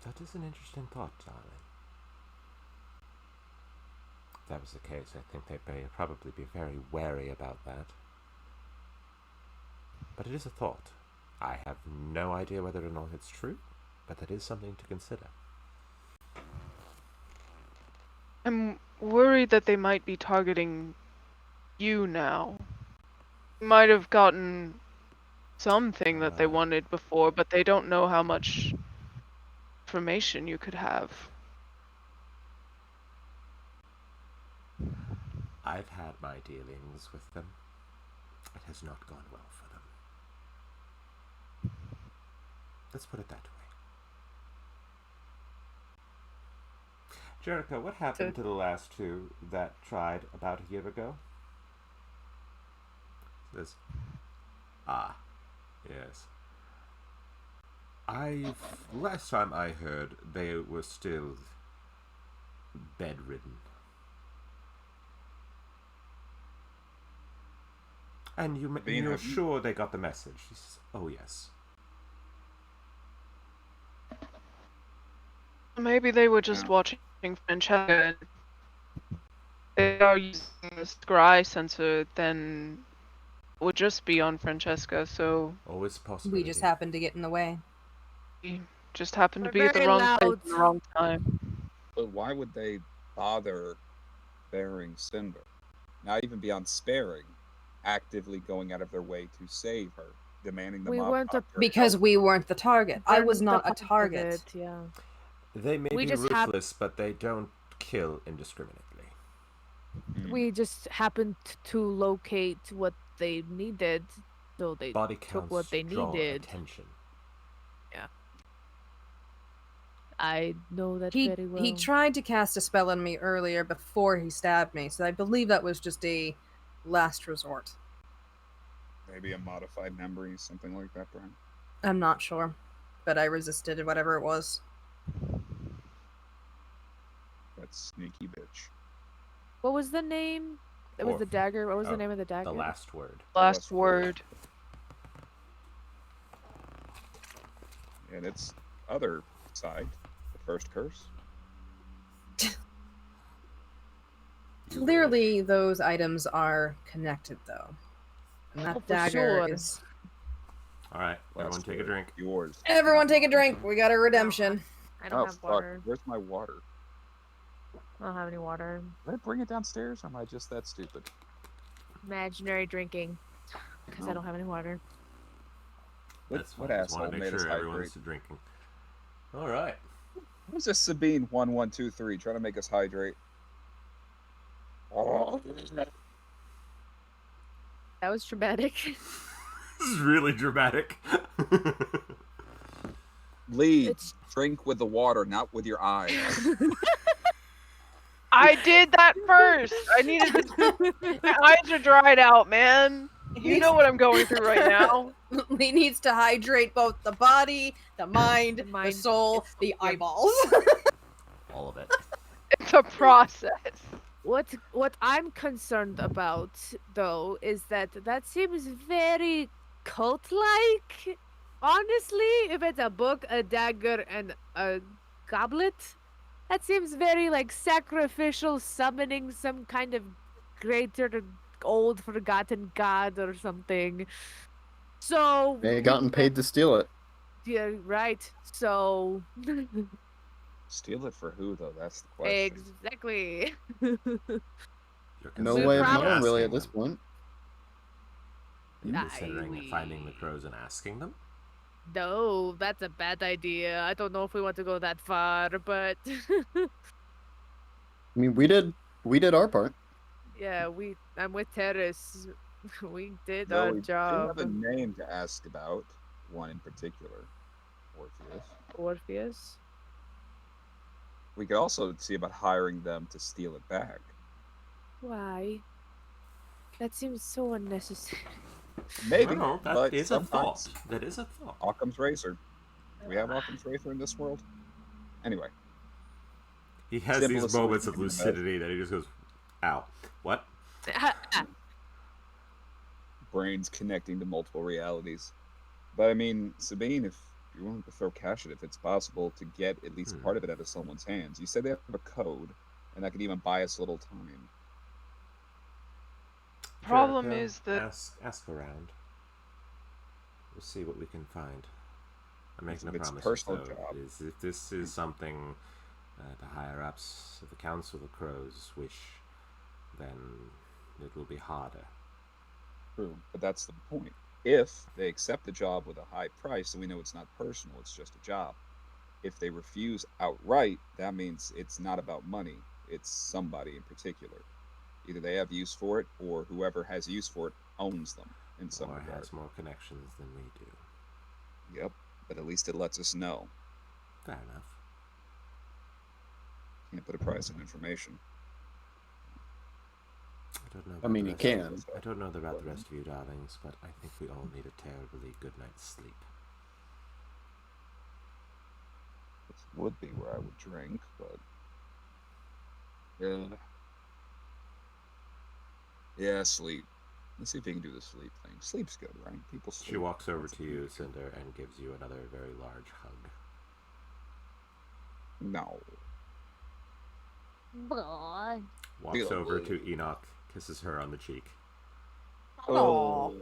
That is an interesting thought, darling. If that was the case, I think they may probably be very wary about that. But it is a thought. I have no idea whether or not it's true, but that is something to consider. I'm worried that they might be targeting you now. Might have gotten something that they wanted before, but they don't know how much information you could have. I've had my dealings with them. It has not gone well for them. Let's put it that way. Jericho, what happened to the last two that tried about a year ago? Says, yes. Last time I heard, they were still bedridden. And you're sure they got the message? She says, oh, yes. Maybe they were just watching Francesca and they are using the scry sensor, then it would just be on Francesca, so Always possible. We just happened to get in the way. we just happened to We're be at the very wrong place loud. at the wrong time. But why would they bother sparing Cinder? Not even beyond sparing, actively going out of their way to save her, demanding the We mob weren't doctor help. Because we weren't the target. I was Weren't not the a point of target. it, yeah. They may We be just hap- ruthless, but they don't kill indiscriminately. We just happened to locate what they needed, so they Body took counts what they draw needed. attention. I know that He very well. he tried to cast a spell on me earlier before he stabbed me, so I believe that was just a last resort. Maybe a modified memory, something like that, Brian. I'm not sure, but I resisted whatever it was. That sneaky bitch. What was the name? It was Or- the dagger. What was oh, the name of the dagger? The last word. Last word. And its other side, the first curse. Clearly, those items are connected, though. And that Oh, for dagger sure. is. All right, everyone Last take a word. drink. Yours. Everyone take a drink. We got a redemption. I don't Oh, have fuck. water. Where's my water? I don't have any water. Did I bring it downstairs, or am I just that stupid? Imaginary drinking. Because I No. don't have any water. That's What fine. I just asshole want to make made us sure everyone's hydrate? drinking. All right. Who's this Sabine 1123 trying to make us hydrate? Oh. That was traumatic. This is really dramatic. Lee, It's- drink with the water, not with your eyes. I did that first. I needed to. My eyes are dried out, man. You know what I'm going through right now. He needs to hydrate both the body, the mind, The the mind. soul, It's- the yeah. eyeballs. All of it. It's a process. What I'm concerned about, though, is that seems very cult-like. Honestly, if it's a book, a dagger, and a goblet, that seems very like sacrificial, summoning some kind of greater, old, forgotten god or something. So They had gotten paid to steal it. yeah, right. So Steal it for who, though? That's the question. exactly. You're No considering way of problem- knowing, really, at asking this them. point. Are you Aye, considering we- finding the crows and asking them? No, that's a bad idea. I don't know if we want to go that far, but I mean, we did our part. yeah, I'm with Terrace. We did Though our we do job. have a name to ask about, one in particular, Orpheus. Orpheus. We could also see about hiring them to steal it back. Why? That seems so unnecessary. Maybe, No, that but is a thought. sometimes That is a thought. Occam's razor. Do we have Occam's razor in this world? Anyway, He has Simplest these moments of solution to lucidity that he just goes, "Ow, what?" brains connecting to multiple realities. But I mean, Sabine, if you're willing to throw cash at it, if it's possible to get at least part of it out of someone's hands. You said they have a code, and that could even buy us a little time. Problem Jericho, is that ask around. We'll see what we can find. I'm making If no it's a promises, personal though. job. If this is something the higher ups of the Council of Crows wish, then it will be harder. True, but that's the point. If they accept the job with a high price, then we know it's not personal, it's just a job. If they refuse outright, that means it's not about money, it's somebody in particular. Either they have use for it, or whoever has use for it owns them in some Or regard. has more connections than we do. Yep, but at least it lets us know. Fair enough. Can't put a price on information. I don't know. I mean, about you the rest can. of- I don't know about the rest of you, darlings, but I think we all need a terribly good night's sleep. This would be where I would drink, but yeah, sleep. Let's see if we can do the sleep thing. Sleep's good, right? People sleep. She walks over That's to a you, good- Cinder, and gives you another very large hug. No. Boy. Walks Feel over good. to Enoch, kisses her on the cheek. Oh.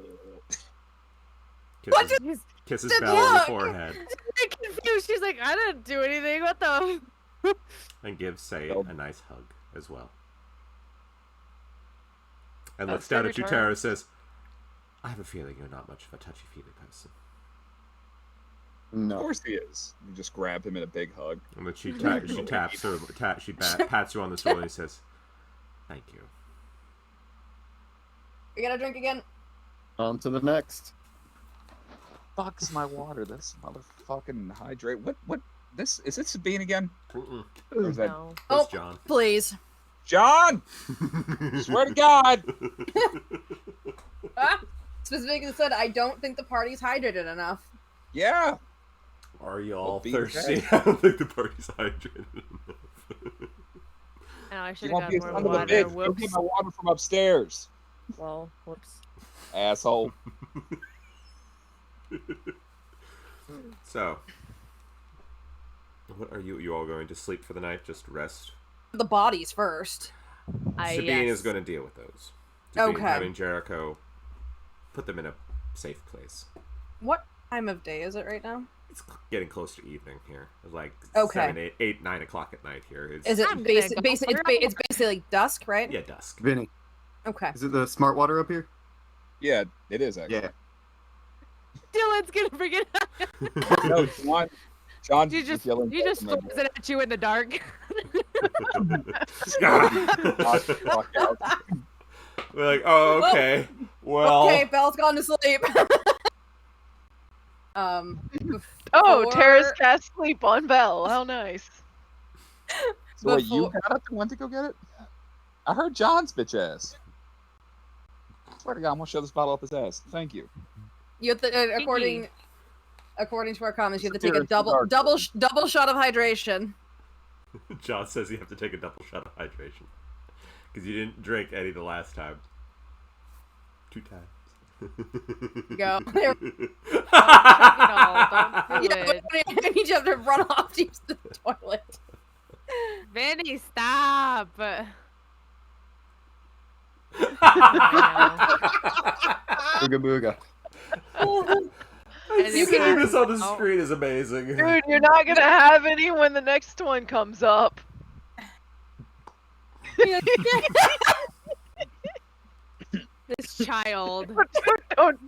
What Kisses, She's kisses the Belle on the fuck? forehead. very confused. She's like, I didn't do anything. What the? And gives Say Belle- a nice hug as well. And That's looks down their at you, return. Tara, and says, I have a feeling you're not much of a touchy-feely person. Of No. course he is. You just grab him in a big hug. And then she taps her, pats you on the shoulder and says, thank you. You gotta drink again. On to the next. Fuck's my water. This motherfucking hydrate. What? This is it Sabine again? Mm-mm. Or is that No. That's Oh. John. Please. John? Swear to God. Specifically said, I don't think the party's hydrated enough. Yeah. Are you Well, all be thirsty? okay. I don't think the party's hydrated enough. Oh, I You should won't have be got a more son of a water. bitch. Go Whoops. get my water from upstairs, Well, whoops. asshole. So, what are you all going to sleep for the night? Just rest? The bodies first. Sabine Yes. is going to deal with those. Sabine Okay. having Jericho put them in a safe place. What time of day is it right now? It's getting close to evening here. It's like Okay. 9 o'clock at night here. It's, Is it I'm gonna basic? go Basic. for It's basically like dusk, right? Yeah, dusk. Vinny, Okay. is it the smart water up here? Yeah, it is actually. Yeah. Dylan's gonna bring it up. No, John You was just yelling throws from it at you in the dark. Fuck out. We're like, oh, okay. Well, Okay, Belle's gone to sleep. Oh, before- Terrace cast sleep on Belle. How nice. So wait, you Before- got up and went to go get it? I heard John's bitch ass. Swear to God, I'm gonna shove this bottle up his ass. Thank you. You have to, according to our comments, you have to take a Disappear into double shot of hydration. John says you have to take a double shot of hydration because you didn't drink any the last time. 2 times. Go. Don't do it. I need you to run off to use the toilet. Vinny, stop. Booga booga. You can do this on the screen is amazing. Dude, you're not gonna have any when the next one comes up. This child. Don't.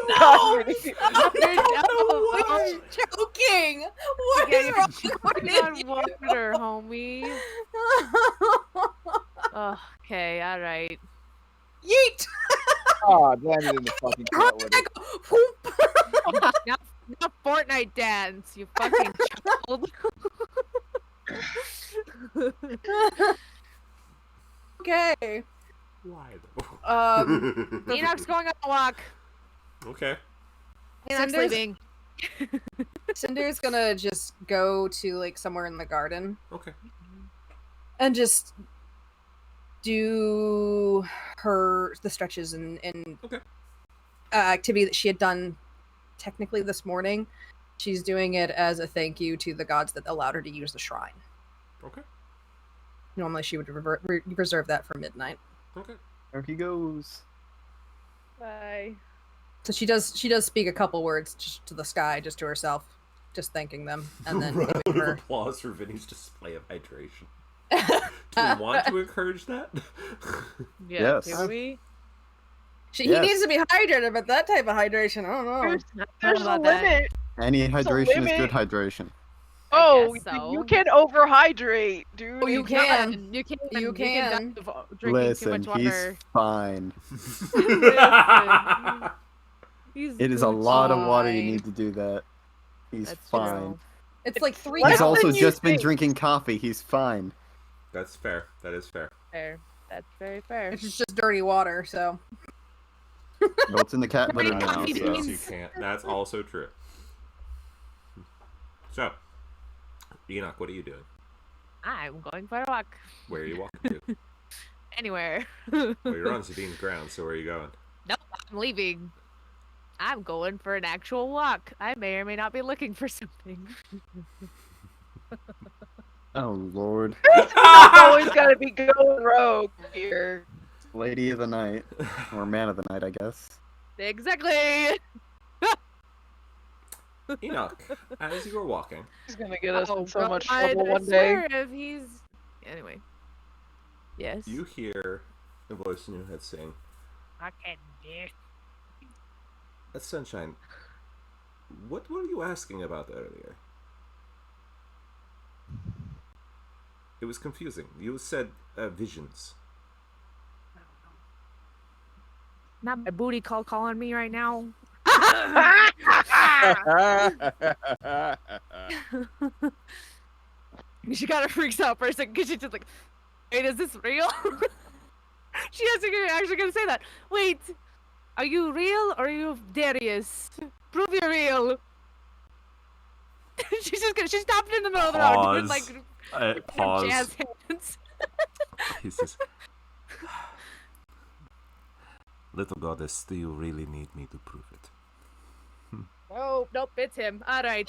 No! Oh, I'm joking. What Yeah, is you're wrong choking with on you? water, homie. Oh, okay, alright. Yeet! Ah, landed in the fucking toilet. Whoop. Not Fortnite dance, you fucking child. Okay. Why though? Enoch's going on a walk. Okay. I'm Cinder's- sleeping. Cinder's gonna just go to like somewhere in the garden Okay. and just do the stretches and Okay. activity that she had done technically this morning. She's doing it as a thank you to the gods that allowed her to use the shrine. Okay. Normally she would reserve that for midnight. Okay. There he goes. Bye. So she does speak a couple words just to the sky, just to herself, just thanking them, and then Round giving of her. applause for Vinny's display of hydration. Do we want to encourage that? Yeah, Yes. do we? He Yes. needs to be hydrated, but that type of hydration, I don't know. There's a about that. limit. Any hydration is limit. good hydration. Oh, guess so. you can overhydrate, dude. Oh, you can. You can. You can. die of drinking Listen, too much he's water. fine. He's It is a Gucci. lot of water you Fine. need to do that. He's That's fine. true. It's like 3 Less He's gallons. also than you just been think. drinking coffee. He's fine. That's fair. That is fair. Fair. That's very fair. It's just dirty water, so. Well, it's in the cat litter Right, now. coffee So. beans. You can't. That's also true. So, Enoch, what are you doing? I'm going for a walk. Where are you walking to? Anywhere. Well, you're on Sabine's ground, so where are you going? Nope, I'm leaving. I'm going for an actual walk. I may or may not be looking for something. Oh Lord, Always gotta be going rogue here. lady of the night, or man of the night, I guess. Exactly. Enoch, as you were walking, He's gonna get us in so bro, much I trouble one day. swear if he's anyway. Yes. you hear a voice in your head saying, Fucking bitch. "That's Sunshine. What were you asking about earlier?" It was confusing. You said visions. Not my booty call calling me right now. She kind of freaks out for a second because she's just like, wait, is this real? She actually gonna say that. Wait, are you real or are you Darius? Prove you're real. She stopped in the middle of the road Pause. with like Pause. jazz hands. He says, little goddess, do you really need me to prove it? Oh, nope, it's him. All right.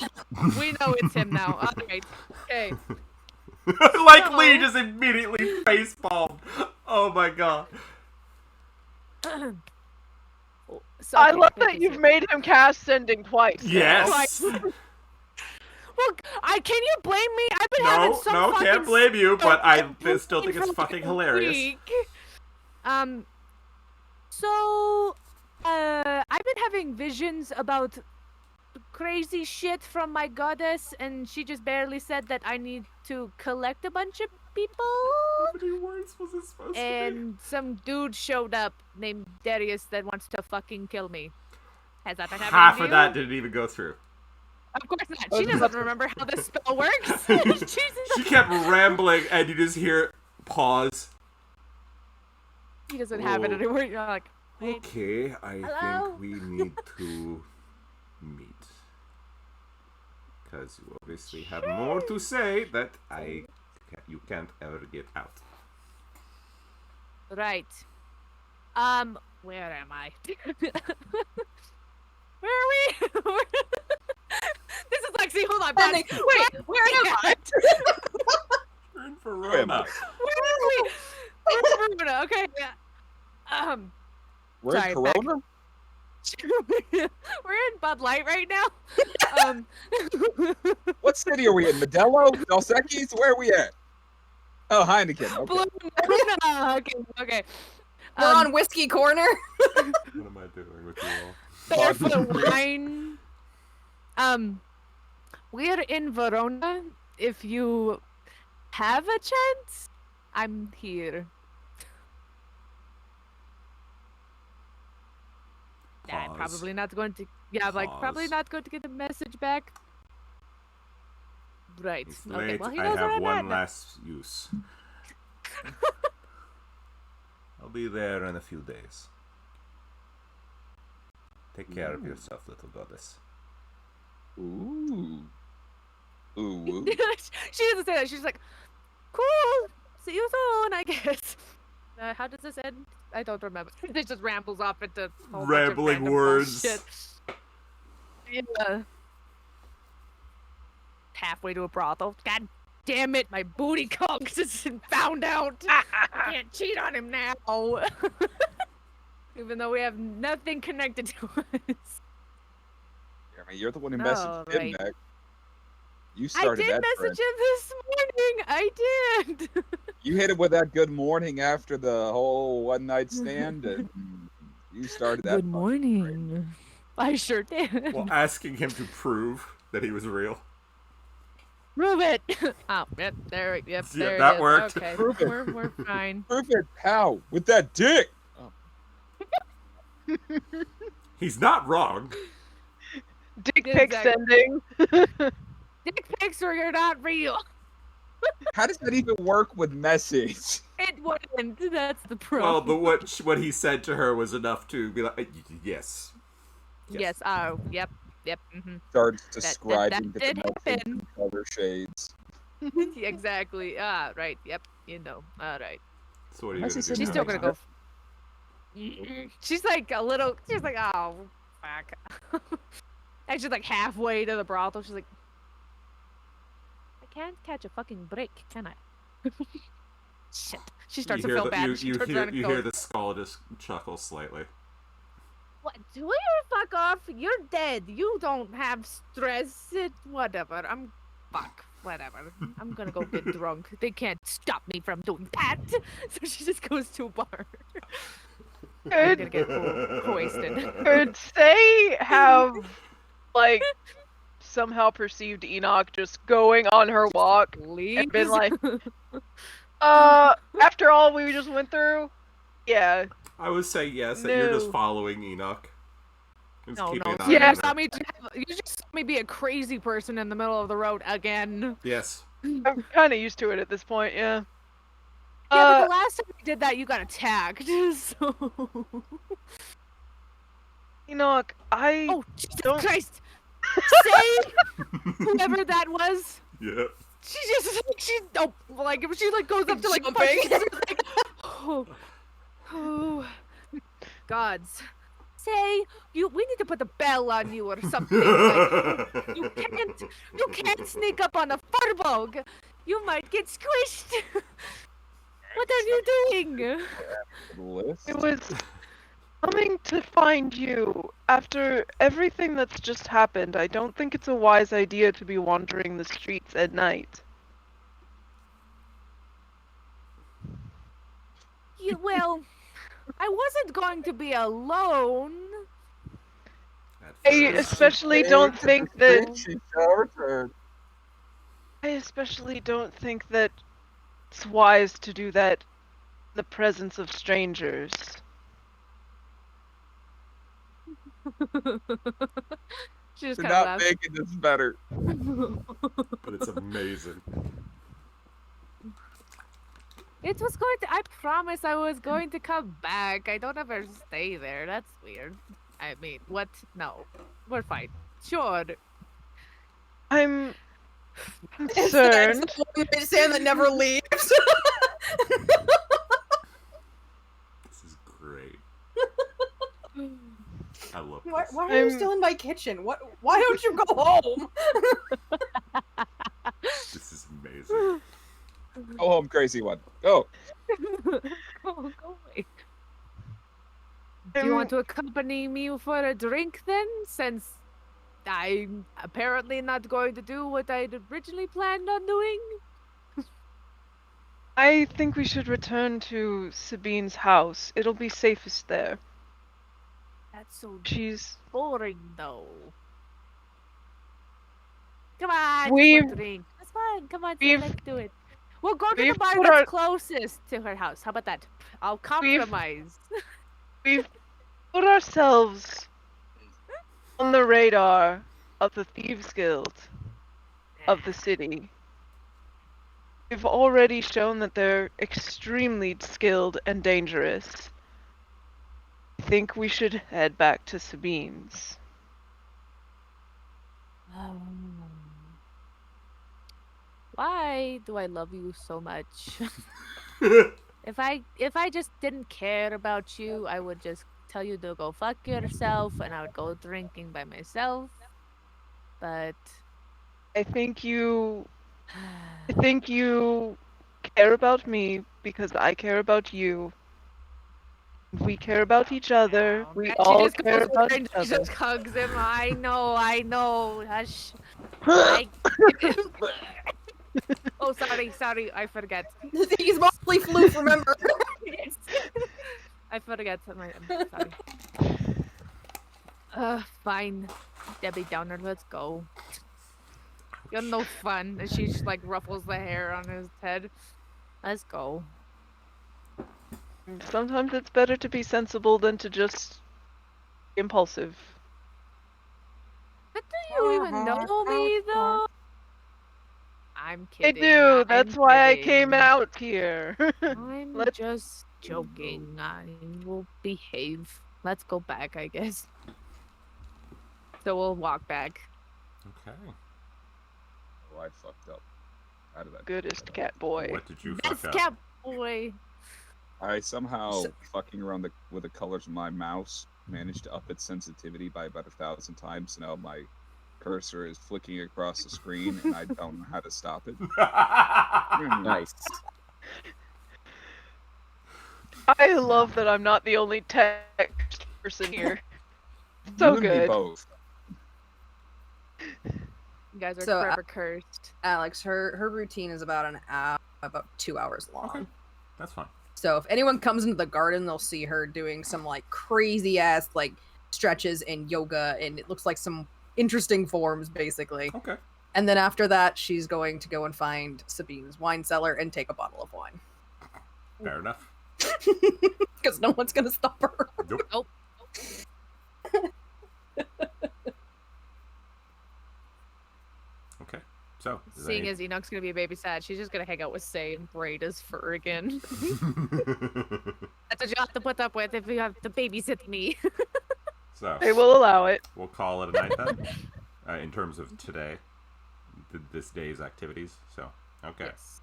We know it's him now. All right. Okay. Like Lee just immediately facepalmed. Oh my god. So, I okay, love this that is you've it. made him cast sending twice. Yes. Well, can you blame me? I've been having some fucking can't blame you, but I still think it's for fucking like a hilarious. week. So, I've been having visions about crazy shit from my goddess, and she just barely said that I need to collect a bunch of people. How many words was it supposed to be? And some dude showed up named Darius that wants to fucking kill me. Has that been happening Half to of you? that didn't even go through. Of course not. She doesn't remember how this spell works. She kept rambling, and you just hear pause. He doesn't have it Oh. anymore. You're like, wait. Okay, I Hello? think we need to meet. Because you obviously have more to say that you can't ever get out. Right. Where am I? Where are we? This is Lexi. Hold on. Wait, where am I? We're in Where am I? Where are we? We're in Verona. Okay. Yeah. We're Sorry, in back. Corona? We're in Bud Light right now. What city are we in? Modelo? Dos Equis? Where are we at? Oh, Heineken. Okay. Blue Moon. Okay. We're on Whiskey Corner. What am I doing with you all? Barefoot wine. We're in Verona. If you have a chance, I'm here. I'm Pause. probably not going to. Yeah, I'm like probably Pause. not going to get the message back. Right. It's Okay. late. Well, he I knows where have I'm one at. last use. I'll be there in a few days. Take care of yourself, little goddess. Ooh. Ooh. She doesn't say that. She's like, cool. See you soon, I guess. How does this end? I don't remember. It just rambles off into a whole bunch of Rambling random words. bullshit. Yeah. Halfway to a brothel. God damn it, my booty call just found out. I can't cheat on him now. Even though we have nothing connected to us. I mean, you're the one who messaged him right. back. You I started did that message trend. him this morning. I did. You hit him with that good morning after the whole one night stand, and you started that. Good morning. I sure did. Well, asking him to prove that he was real. Prove it. Oh, yep, there, Yeah, there it that is. worked. Okay, Prove it. we're fine. Perfect. How? With that dick. He's not wrong. Dick pic Exactly. sending. Dick pics or you're not real. How does that even work with message? It wouldn't. That's the Well, problem. what he said to her was enough to be like, yes. Yes. Oh, yep. Mm-hmm. Starts that describing did different happen. color shades. Exactly. Ah, right. Yep. You know. All right. So what are you Unless gonna he do? said She's now? still gonna go. She's like a little. She's like, oh, fuck. Actually, like halfway to the brothel, she's like, I can't catch a fucking break, can I? Shit. She starts to feel bad. She turns around and You goes, hear the skull just chuckle slightly. What? Will you fuck off? You're dead. You don't have stress. Whatever. Fuck. Whatever. I'm gonna go get drunk. They can't stop me from doing that. So she just goes to a bar. I'm gonna get wasted. Could they have, like, somehow perceived Enoch just going on her walk and been like, after all we just went through? Yeah. I would say yes, that you're just No. following Enoch. Just No, keeping no. an eye You on just her. saw me. You just saw me be a crazy person in the middle of the road again. Yes. I'm kind of used to it at this point, yeah. Yeah, but the last time you did that, you got attacked. So. Enoch, I Oh, Jesus don't- Christ! Say whoever that was. Yep. she just she goes up to like Jumping. punch her, like, oh, gods. Say we need to put a bell on you or something. Like, you can't sneak up on a furbog. You might get squished. What are you doing? List. It was coming to find you. After everything that's just happened, I don't think it's a wise idea to be wandering the streets at night. Well, I wasn't going to be alone. At I first, especially she don't came think to that think she shall return. I especially don't think that it's wise to do that in the presence of strangers. She just They're kind of not laughs. making this better. But it's amazing. It was going to. I promise I was going to come back. I don't ever stay there. That's weird. I mean, what? No, we're fine. Sure. I'm It's the concerned. Sam that never leaves. This is great. I love Why this. are you still in my kitchen? Why don't you go home? This is amazing. Go home, crazy one. Go. Go away. Do you want to accompany me for a drink then? Since I'm apparently not going to do what I'd originally planned on doing? I think we should return to Sabine's house. It'll be safest there. That's so She's boring, though. Come on, We've- for a drink. That's fine. Come on, we've- let's do it. We'll go to the we've bar put that's our- closest to her house. How about that? I'll compromise. we've put ourselves on the radar of the Thieves Guild of the city. We've already shown that they're extremely skilled and dangerous. I think we should head back to Sabine's. Why do I love you so much? If I just didn't care about you, I would just tell you to go fuck yourself and I would go drinking by myself. But I think you care about me because I care about you. We care about each other. We and all she just care goes about over each and she other. just hugs him. I know. Hush. I... Oh, sorry, I forget. He's mostly floof, remember? Yes. I forget. I'm sorry. Fine. Debbie Downer, let's go. You're no fun. And she just like ruffles the hair on his head. Let's go. Sometimes it's better to be sensible than to just be impulsive. But do you even know me though? I'm I kidding. do. That's I'm why I kidding. came out here. I'm Let's- just joking. I will behave. Let's go back, I guess. So we'll walk back. Okay. Oh, I fucked up. How did I? Goodest cat boy. What did you That's fuck up? cat boy. I somehow So- fucking around with the colors of my mouse managed to up its sensitivity by about 1,000 times. So now my cursor is flicking across the screen, and I don't know how to stop it. Nice. I love that I'm not the only text person here. So You and me good. both. You guys are So, forever cursed. Alex, her routine is about about 2 hours long. Okay. That's fine. So if anyone comes into the garden, they'll see her doing some like crazy ass like stretches and yoga, and it looks like some interesting forms basically. Okay. And then after that, she's going to go and find Sabine's wine cellar and take a bottle of wine. Fair enough. Because no one's gonna stop her. Nope. Okay. So, is Seeing any- as Enoch's gonna be a babysat, she's just gonna hang out with Say and braid his fur again. That's what you have to put up with if you have to babysit me. So, I will allow it. we'll call it a night then, in terms of today. this day's activities. So, okay. Yes.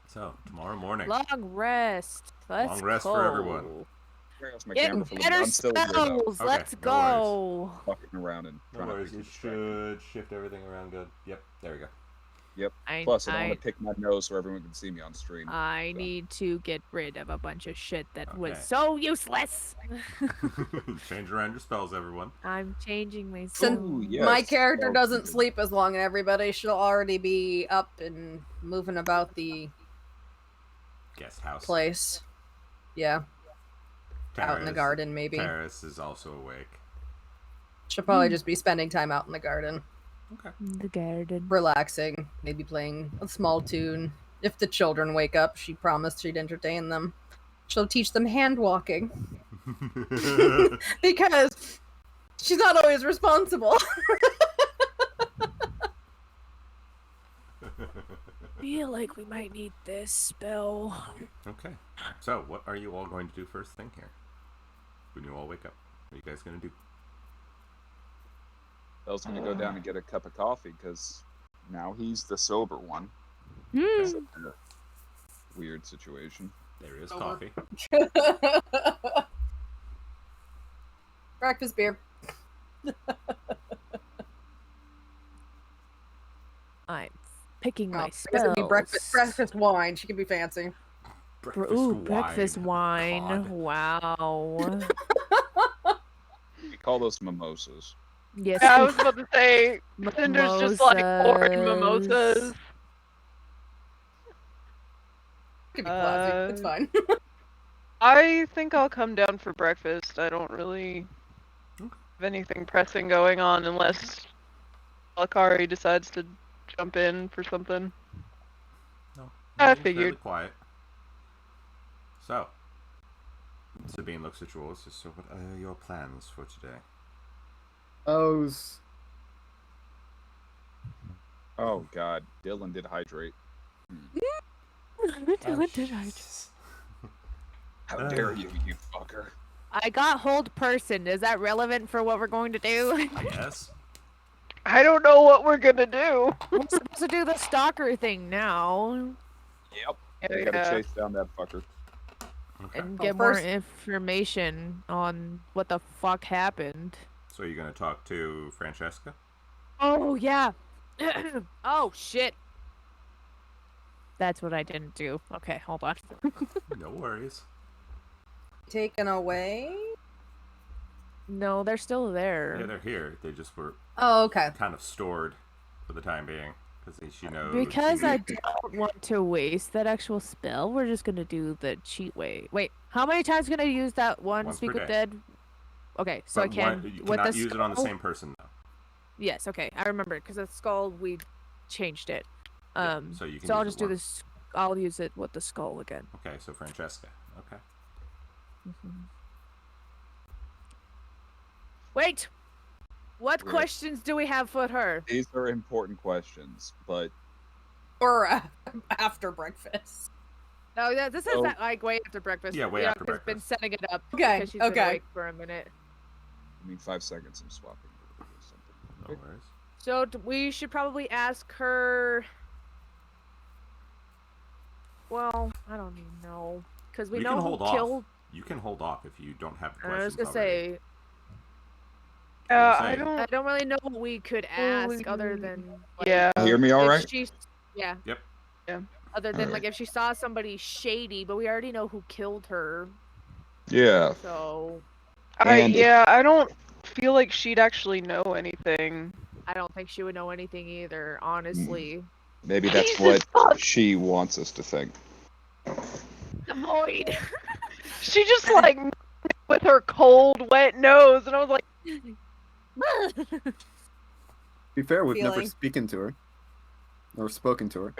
So, tomorrow morning. Long rest. Let's Long rest go. for everyone. Where's my Get camera for a little bit? better I'm still here though, spells. Okay, Let's no go. fucking around and No trying to worries. be It distracted. should shift everything around good. Yep, there we go. Plus, I don't want to pick my nose so everyone can see me on stream. I So. need to get rid of a bunch of shit that was Okay. so useless. Change around your spells, everyone. I'm changing my Since Ooh, spells. yes. my character Oh, doesn't good. sleep as long as everybody, she'll already be up and moving about the Guest house. place. Yeah, out in the Taris- garden maybe. Taris is also awake. She'll probably just be spending time out in the garden, Okay. The garden. relaxing, maybe playing a small tune. If the children wake up, she promised she'd entertain them. She'll teach them hand walking because she's not always responsible. Feel like we might need this spell. Okay. So, what are you all going to do first thing here? When you all wake up, what are you guys going to do? Bell's gonna go down and get a cup of coffee because now he's the sober one. Hmm. It's a weird situation. There is Over. coffee. Breakfast beer. I'm picking Oh, my I guess spells. it'd be breakfast wine. She could be fancy. Breakfast wine. God. Wow. We call those mimosas. Yes. Yeah, I was about to say, Cinder's just like pouring Mimosas. mimosas. Could be classy. It's fine. I think I'll come down for breakfast. I don't really have anything pressing going on unless Alakari decides to jump in for something. No. I It's fairly figured. quiet. So, Sabine looks at you all and says, so what are your plans for today? Oh God, Dylan did hydrate. How dare you, you fucker! I got hold person. Is that relevant for what we're going to do? Yes. I don't know what we're gonna do. We're supposed to do the stalker thing now Yep. We gotta chase down that fucker. Okay. and Oh, get more first- information on what the fuck happened. So you're going to talk to Francesca? Oh, yeah. Oh, shit. That's what I didn't do. Okay, hold on. No worries. Taken away? No, they're still there. Yeah, they're here. They just were Oh, okay. kind of stored for the time being. Because she knows. Because she- I don't want to waste that actual spell, we're just gonna do the cheat way. Wait, how many times can I use that one Once Speak per with day. Dead? Okay, so I But can you with cannot the use it on the skull? same person, though. Yes, okay, I remember it because the skull we changed it. Yeah, so you can so I'll use just it do once. this. I'll use it with the skull again. Okay, so Francesca. Okay. Wait, what Weird. questions do we have for her? These are important questions, but Or after breakfast. No, yeah, this is Oh. like way after breakfast. Yeah, way Yeah, after 'cause Been breakfast. setting it up. Okay, because she's been okay. awake for a minute. I mean 5 seconds. I'm swapping or something. No worries. So we should probably ask her. Well, I don't even know because we You know can who hold off. killed. You can hold off if you don't have the I was questions gonna already. say I say. I don't. don't really know what we could ask other than like, Yeah. Hear me all if right? she's yeah. Yep. Yeah. Other than like if she saw somebody shady, but we already know who killed her. Yeah. So And- I don't feel like she'd actually know anything. I don't think she would know anything either, honestly. Maybe that's Jesus what fuck. she wants us to think. The void. She just like with her cold, wet nose, and I was like, To be fair, we've never Feeling. spoken to her. Or spoken to her.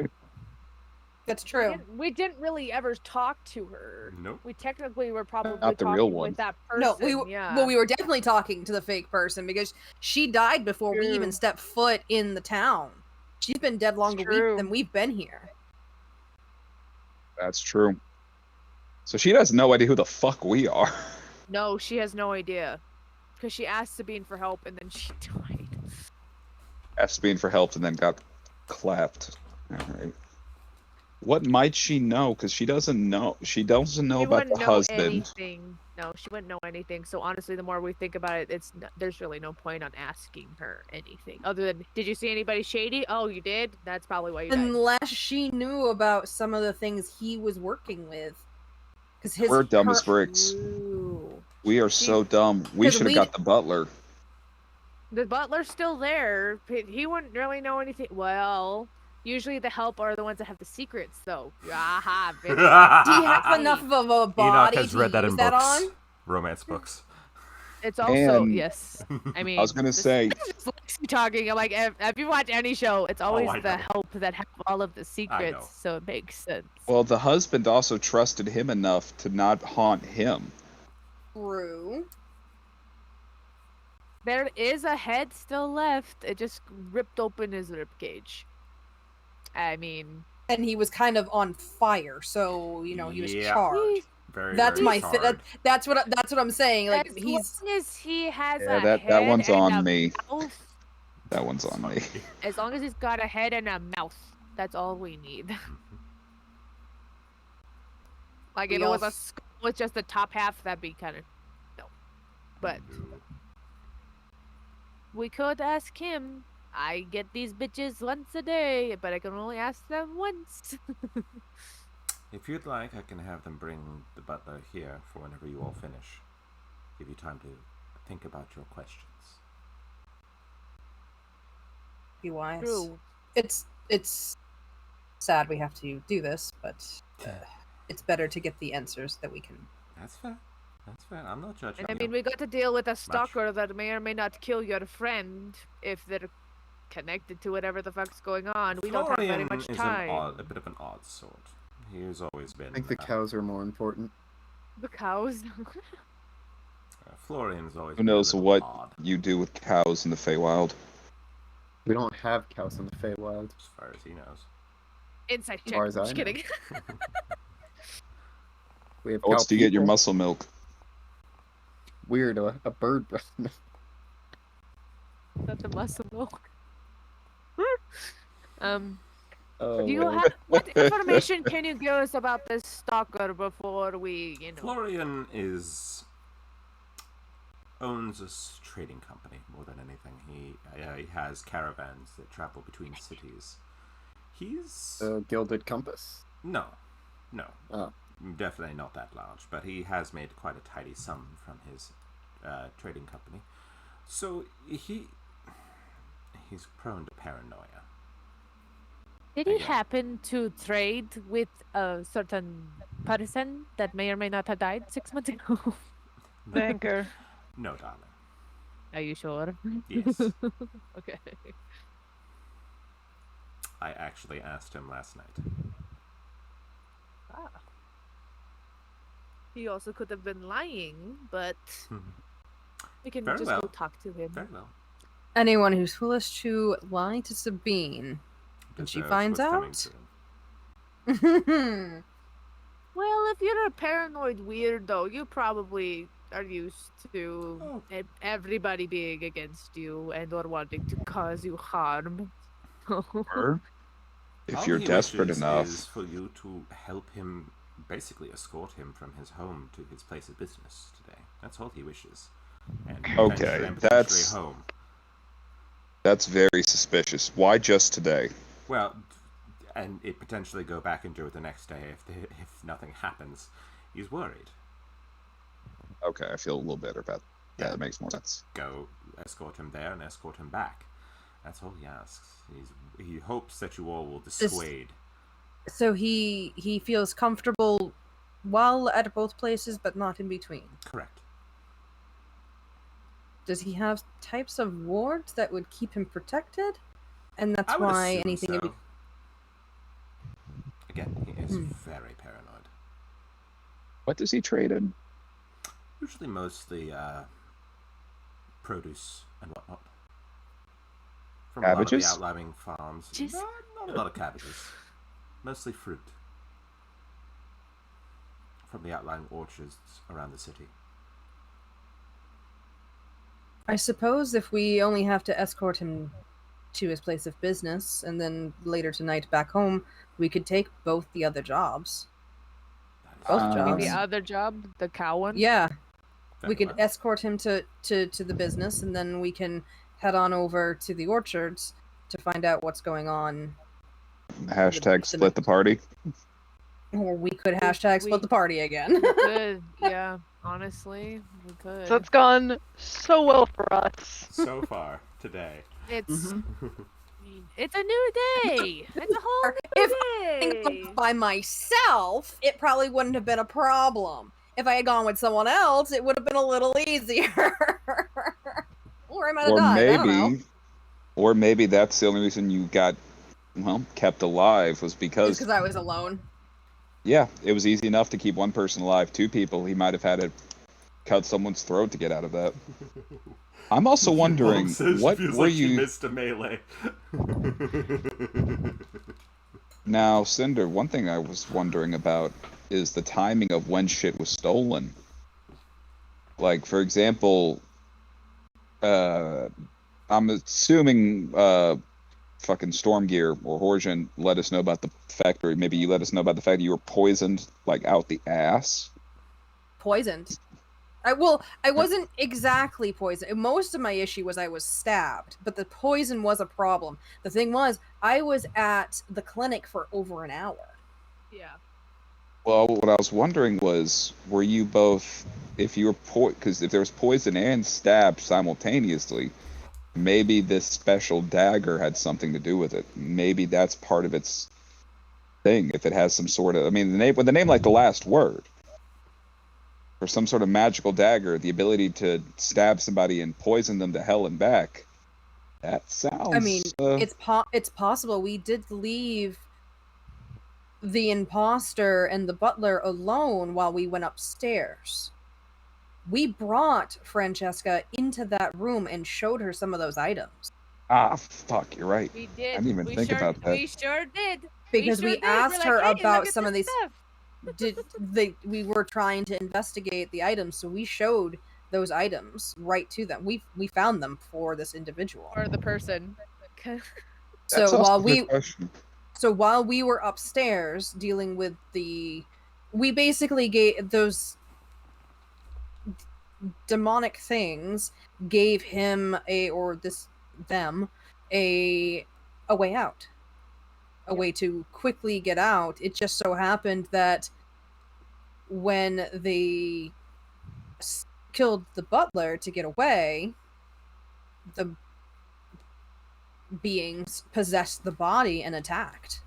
That's true. we didn't really ever talk to her. Nope. We technically were probably Not the talking real one. with that person. No, we were, yeah. well, we were definitely talking to the fake person because she died before we even True. stepped foot in the town. She's been dead longer True. than we've been here. That's true. So she has no idea who the fuck we are. No, she has no idea. Because she asked Sabine for help and then she died. asked Bean for help and then got clapped. All right. What might she know? Because she doesn't know. She doesn't know She about wouldn't the know husband. anything. No, she wouldn't know anything. So honestly, the more we think about it, there's really no point on asking her anything other than, did you see anybody shady? Oh, you did. That's probably why you died. Unless she knew about some of the things he was working with, because We're dumb as bricks. Ooh. We are so dumb. We 'cause should have we got the butler. The butler's still there. He wouldn't really know anything. Well, usually the help are the ones that have the secrets, though. Aha, bitch. Do you have enough of a Enoch body has to read that use in that books, on? romance books. It's also And yes. I mean, I was gonna say, this is Lexi talking. I'm like, if you watch any show, it's always I the know. help that have all of the secrets, so it makes sense. well, the husband also trusted him enough to not haunt him. True. There is a head still left. It just ripped open his ribcage. I mean, And he was kind of on fire, so he was Yeah. charred. Very, That's very my charred. that's what I'm saying. Like as he's long as he has Yeah, a that head one's and on a me. mouth, That one's on me. as long as he's got a head and a mouth, that's all we need. Like if it was a skull with just the top half, that'd be kind of no. But we could ask him. I get these bitches once a day, but I can only ask them once. If you'd like, I can have them bring the butler here for whenever you all finish. Give you time to think about your questions. be wise. True. It's sad we have to do this, but it's better to get the answers that we can. That's fair. That's fair. I'm not judging. And I mean, we got to deal with a stalker that may or may not kill your friend if they're connected to whatever the fuck's going on. We don't have very Florian much is time. a bit of an odd sort. He has always been. I think the cows are more important. The cows. Florian's always. Who been a knows little what odd, you do with cows in the Feywild? We don't have cows in the Feywild. as far as he knows. Inside As far check. as I Just know. kidding. We have How else cow do you get your people. muscle milk? Weird, a bird breast milk. Not the muscle milk. Oh, Do you well. have what information can you give us about this stalker before we, Florian owns a trading company more than anything. He has caravans that travel between cities. He's Gilded Compass. no, Oh. definitely not that large. But he has made quite a tidy sum from his trading company. So he's prone to paranoia. Did he Yeah. happen to trade with a certain person that may or may not have died 6 months ago? Banker. No, darling. Are you sure? Yes. Okay. I actually asked him last night. Ah. He also could have been lying, but we can Very just well. go talk to him. Very well. Anyone who's foolish to lie to Sabine, and she Deserves finds what's coming out. to him. Well, if you're a paranoid weirdo, you probably are used to everybody being against you and or wanting to cause you harm. Or if All you're he desperate wishes enough. is for you to help him, basically escort him from his home to his place of business today. That's all he wishes. And Okay, potentially that's- home. That's very suspicious. Why just today? Well, and it potentially go back and do it the next day if nothing happens. He's worried. Okay, I feel a little better about that. Yeah. That makes more sense. Go escort him there and escort him back. That's all he asks. He hopes that you all will dissuade. So he feels comfortable while at both places, but not in between. Correct. Does he have types of wards that would keep him protected? And that's I would why assume anything. so. Again, he is very paranoid. What does he trade in? Usually mostly produce and whatnot. From Cabbages? a lot of the outlying farms. Just- Not a lot of cabbages. Mostly fruit. From the outlying orchards around the city. I suppose if we only have to escort him to his place of business, and then later tonight back home, we could take both the other jobs. Both Um, You mean jobs. the other job, the cow one? Yeah, we Very could well. escort him to the business, and then we can head on over to the orchards to find out what's going on. Hashtag split the party. Or we could hashtag split the party again. We could, yeah. Honestly, we could. So it's gone so well for us. So far today. It's Mhm. it's a new day. It's a whole If new day. by myself, it probably wouldn't have been a problem. If I had gone with someone else, it would have been a little easier. Or I might have Or died. I don't know. maybe that's the only reason you got, well, kept alive was because, Because I was alone. yeah, it was easy enough to keep one person alive. 2 people, he might have had to cut someone's throat to get out of that. I'm also wondering, Mom says what feels were like she you... missed a melee. Now, Cinder, one thing I was wondering about is the timing of when shit was stolen. Like, for example, I'm assuming fucking Stormgear or Horsian let us know about the fact, or maybe you let us know about the fact that you were poisoned, like, out the ass. Poisoned. I wasn't exactly poisoned. Most of my issue was I was stabbed, but the poison was a problem. The thing was, I was at the clinic for over an hour. Yeah. Well, what I was wondering was, were you both, if you were because if there was poison and stab simultaneously, maybe this special dagger had something to do with it. Maybe that's part of its thing. If it has some sort of, I mean, with the name like the last word, or some sort of magical dagger, the ability to stab somebody and poison them to hell and back. That sounds. I mean, it's possible. We did leave the imposter and the butler alone while we went upstairs. We brought Francesca into that room and showed her some of those items. Ah, fuck, you're right. We did. I didn't even think about that. We sure did. Because we sure did. asked We're her like, hey, about look at some of this these. stuff. We were trying to investigate the items, so we showed those items right to them. We found them for this individual. Or the person. That's So also while a good question. while we were upstairs dealing with we basically gave those demonic things gave him a way out. A way to quickly get out. It just so happened that when they killed the butler to get away, the beings possessed the body and attacked.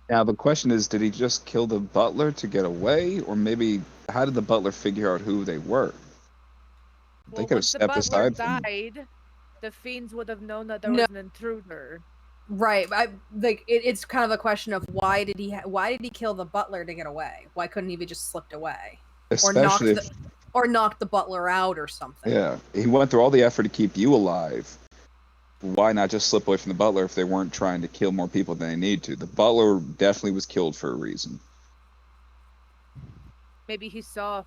Now the question is, did he just kill the butler to get away, or maybe how did the butler figure out who they were? They Well, could have once the stepped butler aside from them. died, the fiends would have known that there No. was an intruder. Right, it's kind of a question of why did he kill the butler to get away? Why couldn't he have just slipped away, Especially if, or knocked the butler out or something? yeah, he went through all the effort to keep you alive. Why not just slip away from the butler if they weren't trying to kill more people than they need to? The butler definitely was killed for a reason. Maybe he saw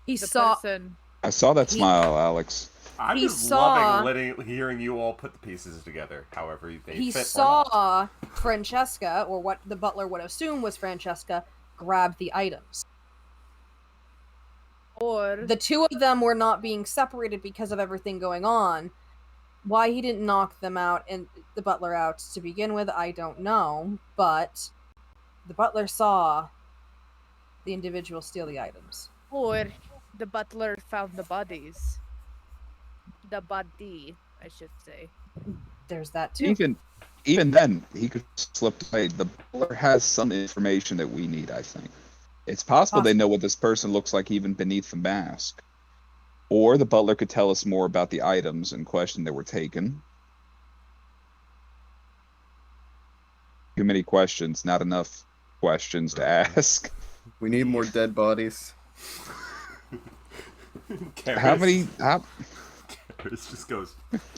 He the saw person. I saw that He- smile, Alex. I'm He just saw- loving hearing you all put the pieces together, however they he fit. or not. saw Francesca, or what the butler would assume was Francesca, grab the items. Or The two of them were not being separated because of everything going on. Why he didn't knock them out and the butler out to begin with, I don't know. But the butler saw the individual steal the items. or the butler found the bodies. The body, I should say. There's that too. Even then, he could slip away. The butler has some information that we need, I think. It's possible they know what this person looks like even beneath the mask. Or the butler could tell us more about the items in question that were taken. Too many questions, not enough questions to ask. We need more dead bodies. Karis just goes.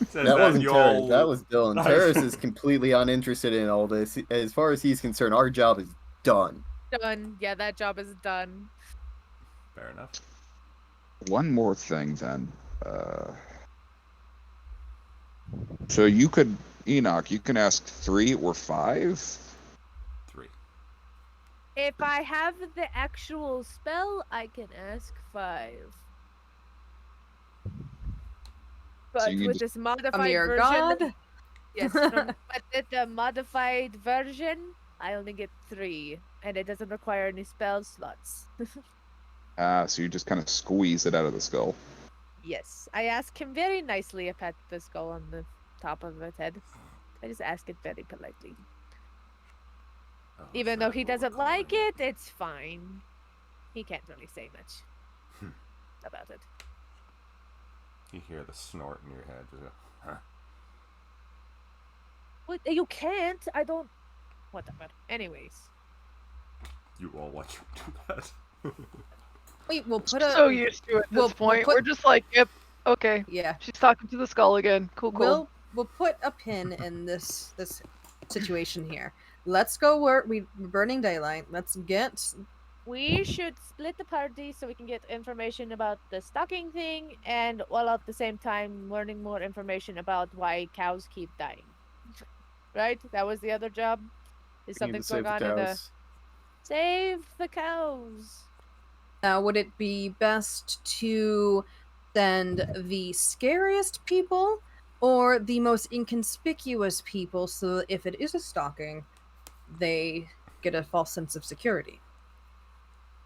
Says That wasn't you Terrence. all- That was Dylan. Nice. Terrence is completely uninterested in all this. As far as he's concerned, our job is done. Done. Yeah, that job is done. Fair enough. One more thing then. So you could, Enoch, you can ask 3 or 5. 3. If I have the actual spell, I can ask 5. But you can with just- this I'm modified your version, god. yes, but with the modified version, I only get 3, and it doesn't require any spell slots. So you just kind of squeeze it out of the skull. Yes, I ask him very nicely. I pat the skull on the top of his head. I just ask it very politely. Oh, Even so though he what we're doesn't calling like it, it's fine. He can't really say much Hmm. about it. You hear the snort in your head. Just go, huh? But you can't. I don't. Whatever. Anyways. You all watch him do that. Wait, we'll put a. So used to it at this we'll point. put- We're just like, yep, okay. Yeah. She's talking to the skull again. Cool. We'll put a pin in this situation here. Let's go work. We're burning daylight. Let's get. We should split the party so we can get information about the stocking thing, and while at the same time learning more information about why cows keep dying. Right? That was the other job. Is We need to something going save the on in the cows. save the cows? Now, would it be best to send the scariest people or the most inconspicuous people so that if it is a stalking, they get a false sense of security?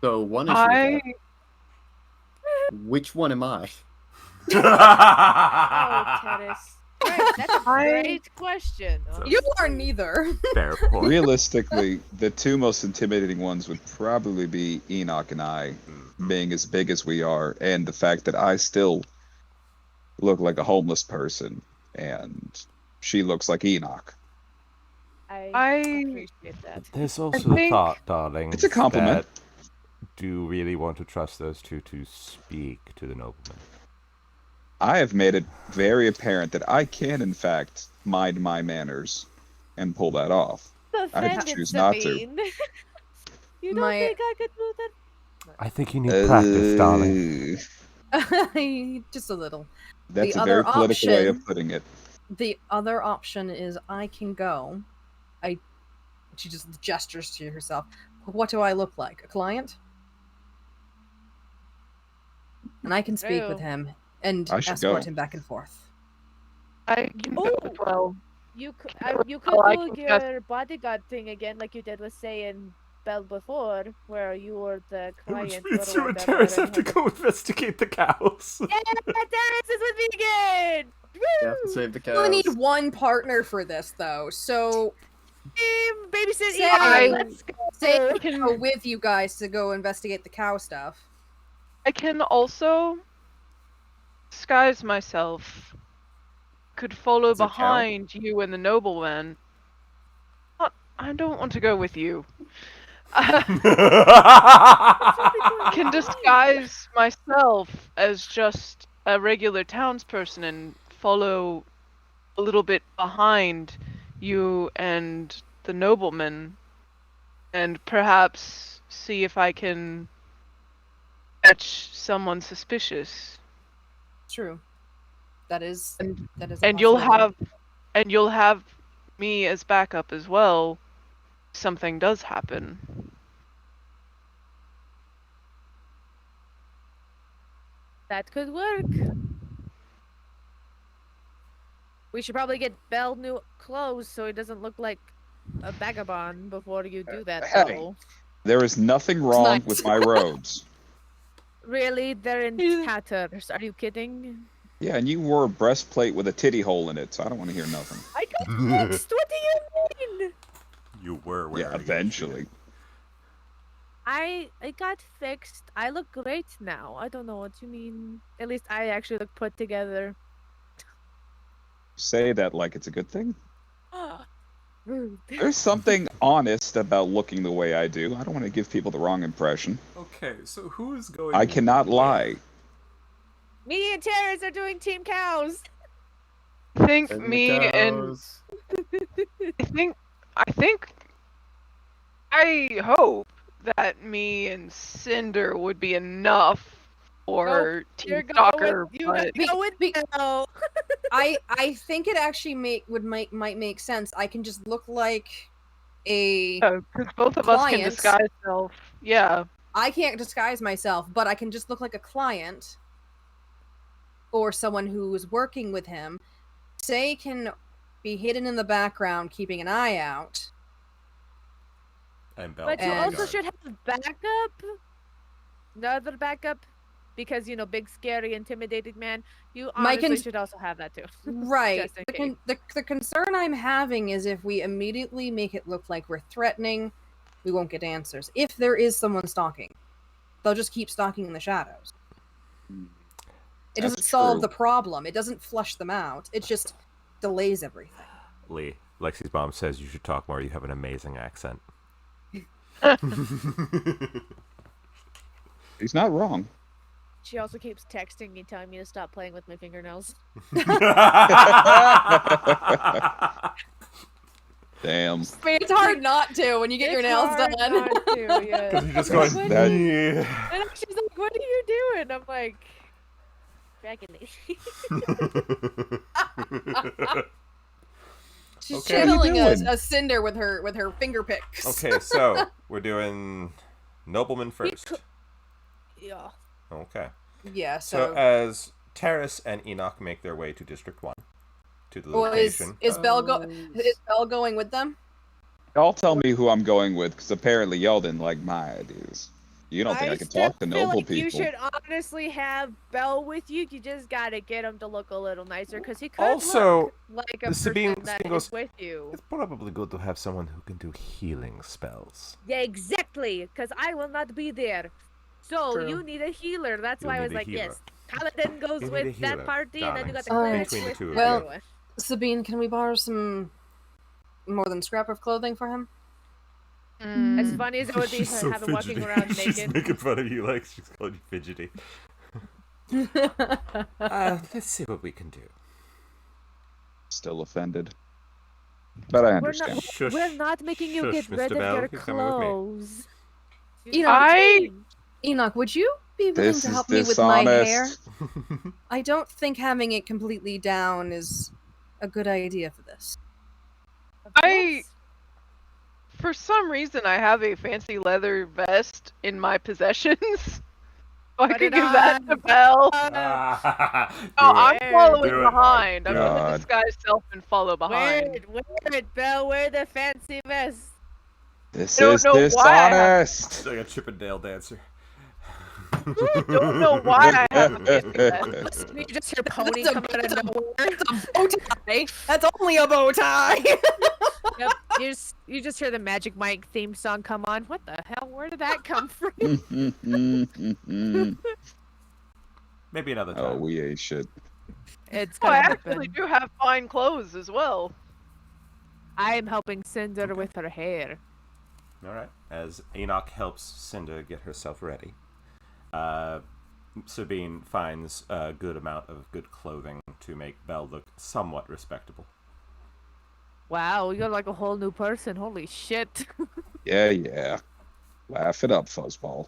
So one issue I with that. Which one am I? Oh, Terrace. Right, that's a I- great question. You are neither. Fair point. Realistically, the 2 most intimidating ones would probably be Enoch and I, being as big as we are, and the fact that I still look like a homeless person, and she looks like Enoch. I appreciate that. There's I also the think- thought, darling. It's a compliment. That do you really want to trust those two to speak to the nobleman? I have made it very apparent that I can, in fact, mind my manners and pull that off. Offended, choose not to. Sabine. You don't My- think I could do that? I think you need practice, darling. Just a little. That's The a very other political way of option- putting it. The other option is I can go. She just gestures to herself. What do I look like? A client? And I can speak with True. him and I should escort go. him back and forth. can go Oh. as well. You could Oh, I do can guess. your bodyguard thing again, like you did with saying Bell before, where you were the client. Which means or you and whatever, Terrace and have to go investigate the cows. Yeah, Terrace is with me again. You have to save the cows. We need one partner for this, though. So Babysit Say- Eli. Let's go. say I can- go with you guys to go investigate the cow stuff. I can also disguise myself. Could follow As a cow? behind you and the nobleman. I don't want to go with you. Can disguise myself as just a regular townsperson and follow a little bit behind you and the nobleman, and perhaps see if I can catch someone suspicious. True. That is. And That is. a and you'll possibility. have me as backup as well if something does happen. That could work. We should probably get Bell new clothes so he doesn't look like a vagabond before you do that, Hey. though. There is nothing wrong nice. with my robes. Really? They're in Yeah. tatters. Are you kidding? Yeah, and you wore a breastplate with a titty hole in it, so I don't want to hear nothing. I got fixed. What do you mean? You were wearing Yeah, it. eventually. I got fixed. I look great now. I don't know what you mean. At least I actually look put together. Say that like it's a good thing. Rude. There's something honest about looking the way I do. I don't want to give people the wrong impression. Okay, so who's going? I cannot lie. Me and Terrence are doing Team Cows. I think Save the me and cows. I hope that me and Cinder would be enough for You're Team Stalker, going. You but go with Be- Bell. I think it actually might make sense. I can just look like a Because both of us can client. disguise self. Yeah. I can't disguise myself, but I can just look like a client or someone who's working with him. Say can be hidden in the background, keeping an eye out. And Bell. But you And- also should have backup. Another backup. Because, big, scary, intimidating man. You honestly should also have that too. Right. Just in The concern I'm having is if we immediately make it look like we're threatening, we won't get answers. If there is someone stalking, they'll just keep stalking in the shadows. It That's doesn't solve true. the problem. It doesn't flush them out. It just delays everything. Lee, Lexi's mom says you should talk more. You have an amazing accent. He's not wrong. She also keeps texting me, telling me to stop playing with my fingernails. Damn. It's hard not to when you get your It's nails hard done. not to, yeah. Because you're just going, What That- yeah. And she's like, "What are you doing?" I'm like, "Dragon Lady." She's Okay. What are channeling you doing? a cinder with her finger picks. Okay, so we're doing nobleman first. Yeah. Okay. Yeah. So So, as Terrace and Enoch make their way to District 1, to the well, location. is Bell going with them? Y'all tell me who I'm going with, because apparently y'all didn't like my ideas. You don't think I can still talk to feel noble like people? You should honestly have Bell with you. You just gotta get him to look a little nicer, because he could Also, look like a Sabine person that goes, is with you. It's probably good to have someone who can do healing spells. Yeah, exactly. Because I will not be there. So True. you need a healer. That's You why I need was a like, healer. yes. Paladin goes You need a with healer, that party, and then you got the darlings. cleric Between the with two of Well, everyone. Sabine, can we borrow some more than scrap of clothing for him? As funny as it would be She's to so have him walking fidgety. around She's naked. making fun of you like she's calling you fidgety. Let's see what we can do. Still offended. But I We're understand. not, Shush. we're not making you Shush, get rid Mr. of Bell. your He's coming with me. clothes. You know, Enoch, would you be willing This to is help me with my hair? dishonest. I don't think having it completely down is a good idea for this. For some reason, I have a fancy leather vest in my possessions. So I Put could it give that on. to Bell. Do I'm it. following Do it. behind. I'm God. gonna disguise self and follow Wear behind. it, Belle. Wear the fancy vest. This I don't is know why I have- dishonest. It's like a Chippendale dancer. Don't know why I have a fancy vest. You just hear pony That's a- come out of nowhere. Bow tie. That's only a bow tie. Yep. You just hear the Magic Mike theme song come on. What the hell? Where did that come from? Maybe another time. Oh, we ate shit. It's Oh, I gonna actually happen. do have fine clothes as well. I am helping Cinder with her hair. All right. As Enoch helps Cinda get herself ready, Sabine finds a good amount of good clothing to make Belle look somewhat respectable. Wow, you're like a whole new person. Holy shit. Yeah. Laugh it up, fuzzball.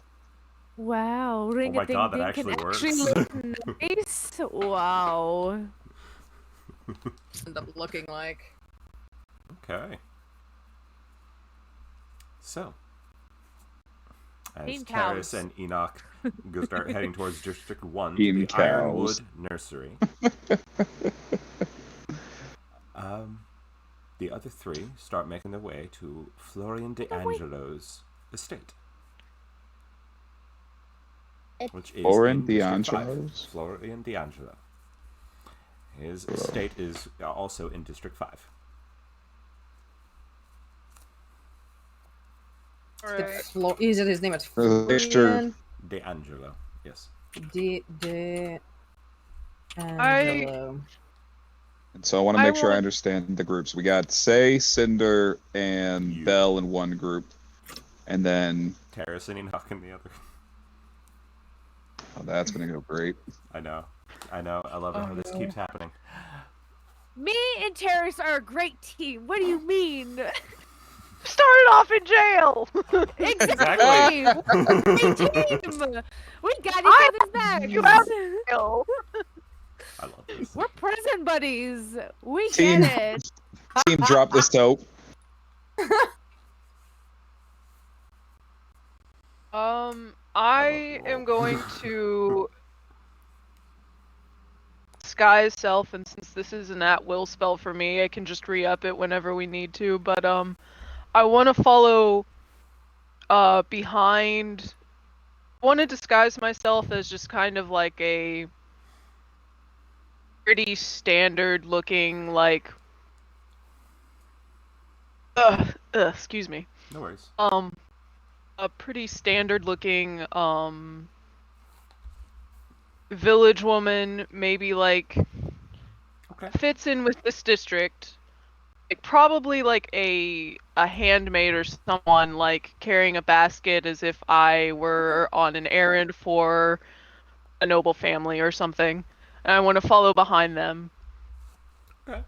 Wow, ring my a ding God, that ding actually can works. actually look nice. Wow. End up looking like. Okay. So, as Team Terrace cows. and Enoch go start heading towards District 1 Team to the cows. Ironwood Nursery, the other three start making their way to Florian D'Angelo's estate. Which is Florian in District 5. D'Angelo's? Florian D'Angelo. His estate is also in District 5. Alright. Is it his name? It's Mixture. Florian D'Angelo, yes. Angelo. And so I want to I make sure I want- understand the groups. We got Say, Cinder, and You. Bell in one group. And then, Terrace and Enoch in the other. oh, that's going to go great. I know. I love it how this keeps happening. Me and Terrace are a great team. What do you mean? Started off in jail. Exactly. We're a great team. We got each other's backs. You have jail. I love this. We're prison buddies. We Team- get it. Team drop the soap. I am going to disguise self, and since this is an at-will spell for me, I can just re-up it whenever we need to. But I want to follow behind. I want to disguise myself as just kind of like a pretty standard-looking, like, excuse me. No worries. A pretty standard-looking village woman, maybe like Okay. fits in with this district. Like probably like a handmaid or someone, like carrying a basket as if I were on an errand for a noble family or something. And I want to follow behind them. Okay.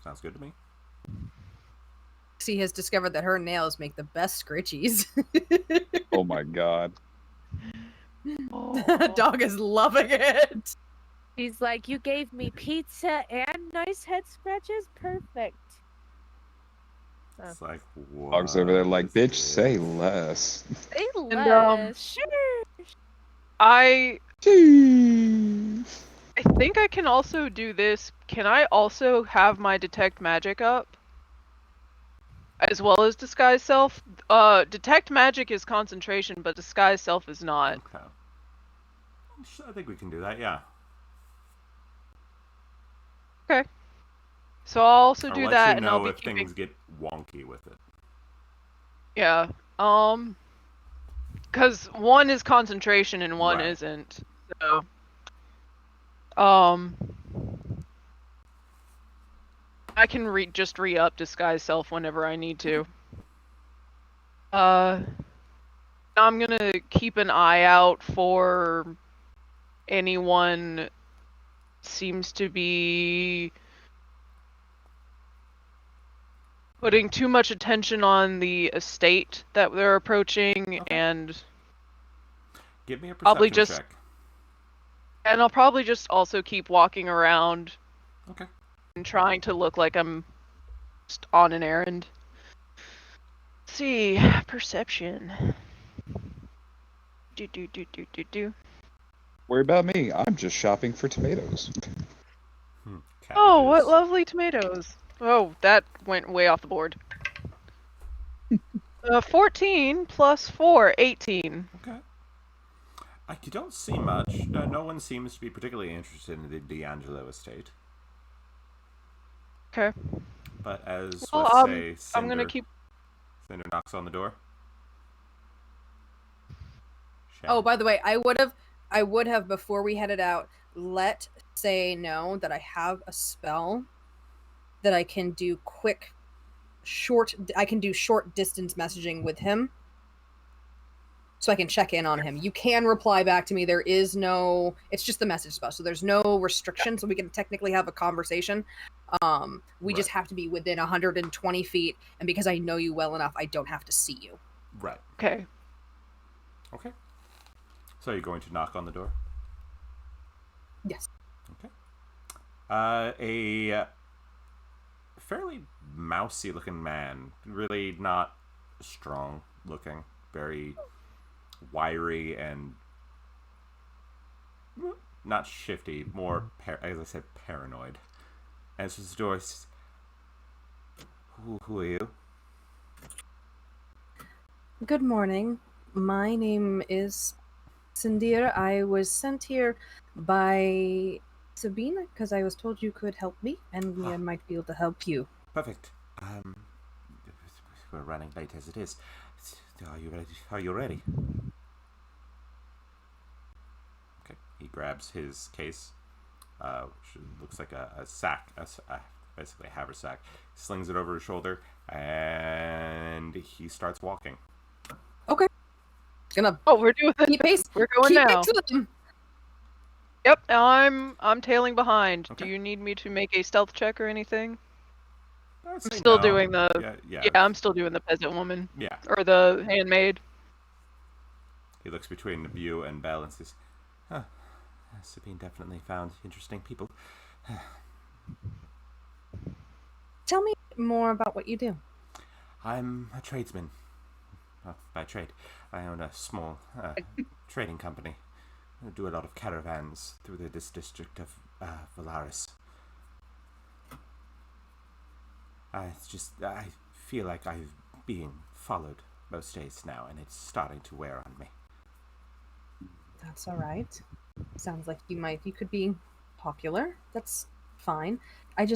Sounds good to me. She has discovered that her nails make the best scritchies. Oh my god. Dog is loving it. He's like, you gave me pizza and nice head scratches? Perfect. It's like, what? Dogs over there like, is bitch, this? say less. Say And, less. Sure. I Jeez. think I can also do this. Can I also have my detect magic up? As well as disguise self? Detect magic is concentration, but disguise self is not. Okay. I think we can do that, yeah. Okay. So I'll also Or do let that, you and know I'll be if keeping. things get wonky with it. Yeah. Because one is concentration and one Right. isn't. So. I can just re-up disguise self whenever I need to. I'm gonna keep an eye out for anyone seems to be putting too much attention on the estate that they're approaching, Okay. and Give me a perception Probably just- check. I'll probably just also keep walking around Okay. and trying to look like I'm just on an errand. Let's see, perception. Do. Worry about me. I'm just shopping for tomatoes. Oh, what Cabbages. lovely tomatoes! Oh, that went way off the board. 14 plus 4, 18. Okay. You don't see much. No one seems to be particularly interested in the D'Angelo estate. Okay. But as, Well, let's say, I'm gonna Cinder, keep. Cinder knocks on the door. Oh, by the way, I would have before we headed out, let Say know that I have a spell that I can do short distance messaging with him. So I can check in on him. You can reply back to me. It's just the message spell. So there's no restriction. So we can technically have a conversation. We just have to be within 120 feet. And because I know you well enough, I don't have to see you. Right. Okay. Okay. So you're going to knock on the door? Yes. Okay. A fairly mousy looking man. Really not strong looking. Very wiry and not shifty, more, as I said, paranoid. Answers the door. Who are you? Good morning. My name is Sindir. I was sent here by Sabina because I was told you could help me and I might be able to help you. Perfect. We're running late as it is. Are you ready? Are you ready? Okay. He grabs his case, which looks like a sack, basically a haversack. Slings it over his shoulder, and he starts walking. Okay. Gonna Oh, we're doing it. keep pace. We're going keep now. pace with them. Yep, I'm tailing behind. Okay. Do you need me to make a stealth check or anything? I would I'm say still no. doing the. Yeah. Yeah, I'm still doing the peasant woman Yeah. or the handmaid. He looks between you and Belle and says, Sabine definitely found interesting people. Tell me more about what you do. I'm a tradesman. By trade. I own a small trading company. I do a lot of caravans through this district of Valaris. I feel like I'm being followed most days now, and it's starting to wear on me. That's all right. Sounds like you could be popular. That's fine. I